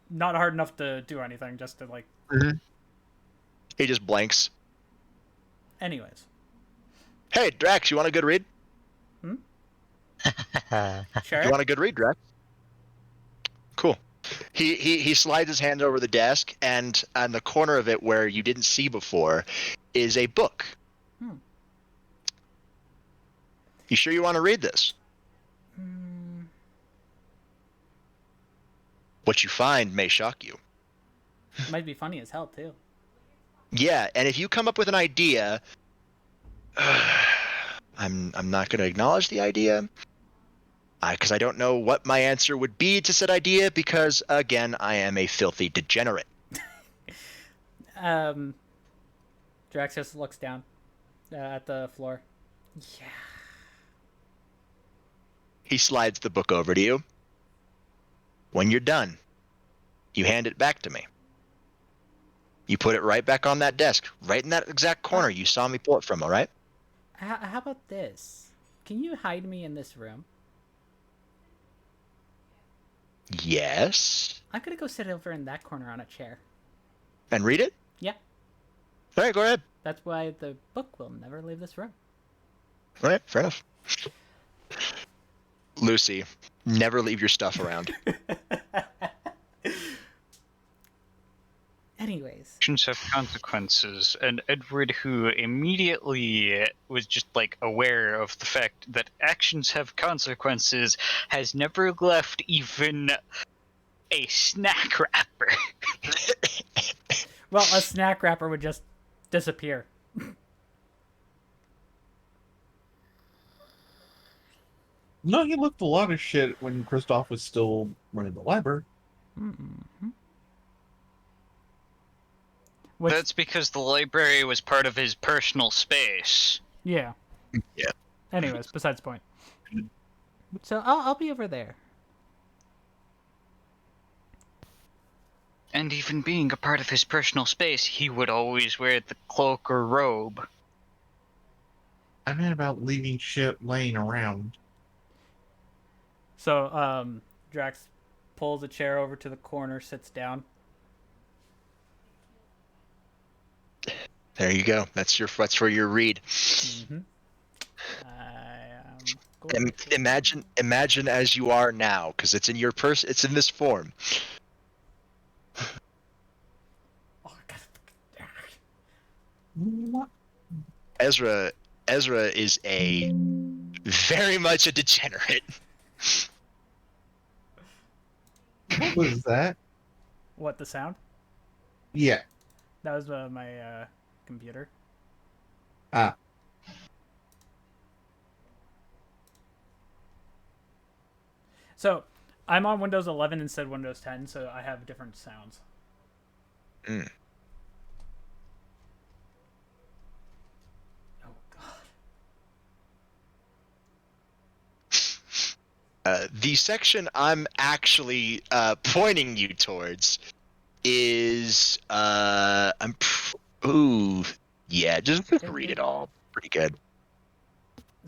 Not hard enough to do anything, just to like. He just blanks. Anyways, Hey, Drax, you want a good read? sure. You want a good read, Drax? Cool. He slides his hand over the desk, and on the corner of it, where you didn't see before, is a book. You sure you want to read this? What you find may shock you. Might be funny as hell too. Yeah, and if you come up with an idea, I'm not going to acknowledge the idea, because I don't know what my answer would be to said idea, because again, I am a filthy degenerate. Drax just looks down at the floor. Yeah. He slides the book over to you. When you're done, you hand it back to me. You put it right back on that desk, right in that exact corner you saw me pull it from, all right? How about this? Can you hide me in this room? Yes. I'm gonna go sit over in that corner on a chair. And read it? Yeah. All right, go ahead. That's why the book will never leave this room. All right, fair enough. Lucy, never leave your stuff around. Anyways. Actions have consequences, and Edward, who immediately was just like aware of the fact that actions have consequences, has never left even a snack wrapper. Well, a snack wrapper would just disappear. No, he looked a lot of shit when Christoph was still running the library. Mm-hmm. That's because the library was part of his personal space. Yeah. Yeah. Anyways, besides the point. So I'll be over there. And even being a part of his personal space, he would always wear the cloak or robe. I meant about leaving shit laying around. So Drax pulls a chair over to the corner, sits down. There you go. That's for your read. Mm-hmm. Going Imagine as you are now, because it's in your person. It's in this form. Oh, What? Ezra is a very much a degenerate. What was that? What, the sound? Yeah. That was my computer. Ah. So, I'm on Windows 11 instead of Windows 10, so I have different sounds. Mm. Oh, God. The section I'm actually pointing you towards is just read it all. Pretty good.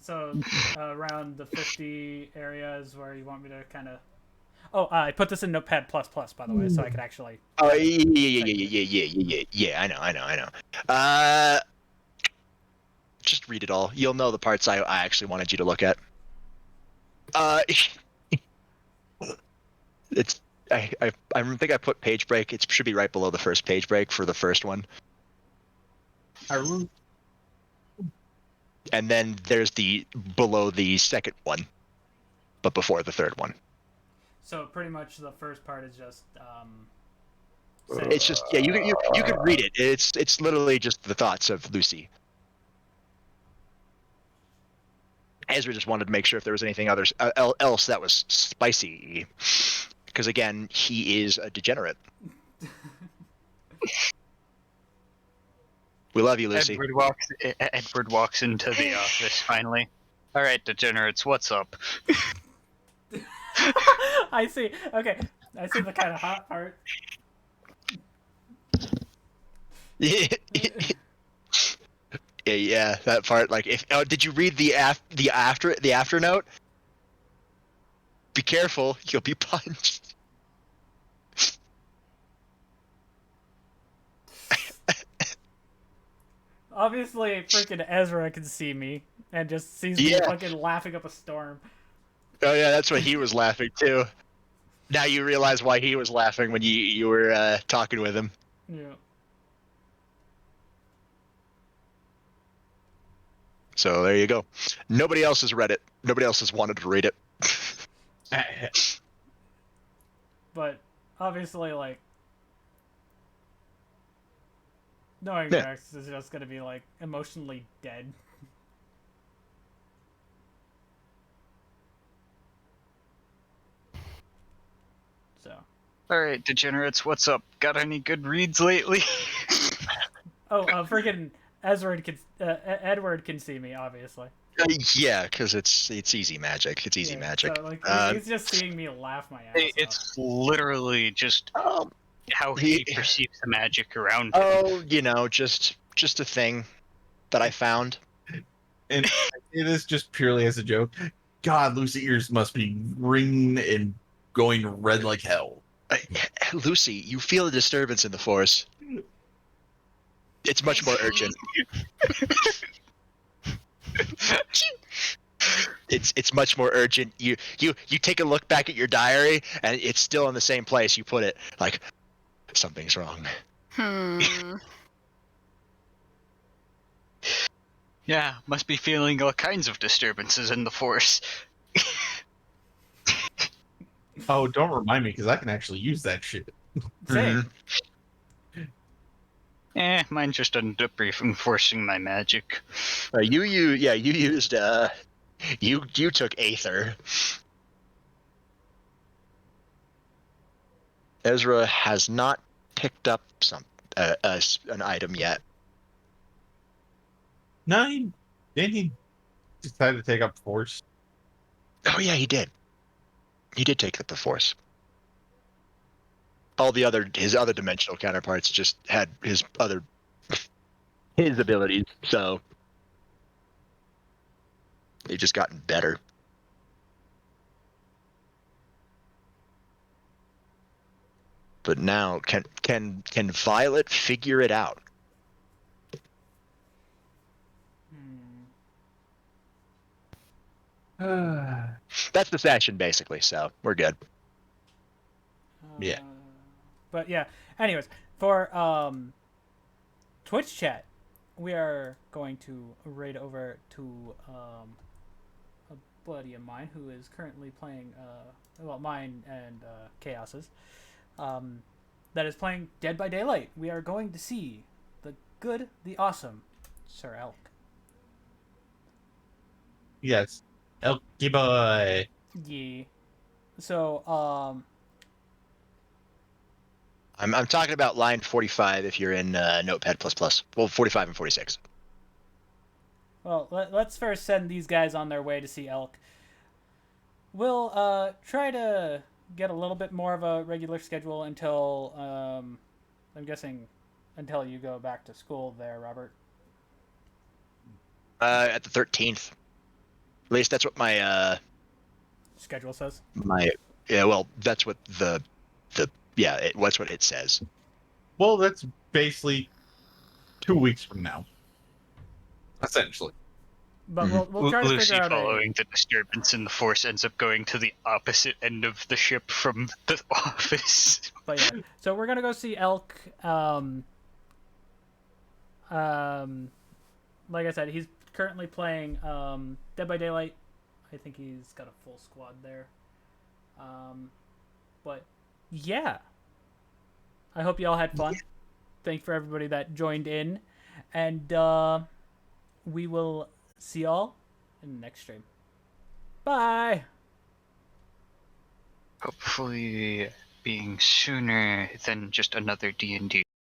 So, around the 50 area is where you want me to kind of... Oh, I put this in Notepad++, by the way, so I could actually... Oh, yeah, I know. Just read it all. You'll know the parts I actually wanted you to look at. It's... I think I put page break. It should be right below the first page break for the first one. And then there's below the second one, but before the third one. So pretty much the first part is just It's just you could read it. It's literally just the thoughts of Lucy. Ezra just wanted to make sure if there was anything else that was spicy, because again, he is a degenerate. We love you, Lucy. Edward walks into the office finally. All right, degenerates, what's up? I see. Okay. I said the kind of hot part. Yeah, yeah, that part. Like, if did you read the after note? Be careful, you'll be punched. Obviously, freaking Ezra can see me and just sees me Yeah. fucking laughing up a storm. Oh yeah, that's why he was laughing too. Now you realize why he was laughing when you were talking with him. Yeah. So there you go. Nobody else has read it. Nobody else has wanted to read it. But obviously, like, knowing Yeah. Drax is just gonna be like emotionally dead. So. All right, degenerates, what's up? Got any good reads lately? Oh, freaking Edward can see me, obviously. Yeah, because it's easy magic. It's easy Yeah, magic. So, like, he's just seeing me laugh my ass off. It's literally just how he perceives the magic around him. Oh, just a thing that I found. And it is just purely as a joke. God, Lucy ears must be ringing and going red like hell. Lucy, you feel a disturbance in the force. It's much more urgent. It's much more urgent. You take a look back at your diary and it's still in the same place you put it. Like, something's wrong. Yeah, must be feeling all kinds of disturbances in the force. Oh, don't remind me, because I can actually use that shit. Same. Mine just ended up reinforcing my magic. You used you took Aether. Ezra has not picked up an item yet. No, didn't he decide to take up Force? Oh yeah, he did. He did take up the Force. All his other dimensional counterparts just had his abilities, so they've just gotten better. But now, can Violet figure it out? That's the session, basically, so we're good. Yeah. But yeah, anyways, for Twitch chat, we are going to raid over to a buddy of mine who is currently playing, mine and Chaos's, that is playing Dead by Daylight. We are going to see the good, the awesome Sir Elk. Yes. Elky boy. Yeah. So, I'm talking about line 45 if you're in Notepad++. Well, 45 and 46. Well, let's first send these guys on their way to see Elk. We'll try to get a little bit more of a regular schedule until, I'm guessing, until you go back to school there, Robert. At the 13th. At least that's what my schedule says. That's what that's what it says. Well, that's basically 2 weeks from now, essentially. But we'll try to Lucy, figure out following the disturbance in the force, ends up going to the opposite end of the ship from the office. But yeah, so we're gonna go see Elk. Like I said, he's currently playing Dead by Daylight. I think he's got a full squad there. But yeah, I hope you all had fun. Thanks for everybody that joined in, and we will see y'all in the next stream. Bye. Hopefully being sooner than just another D&D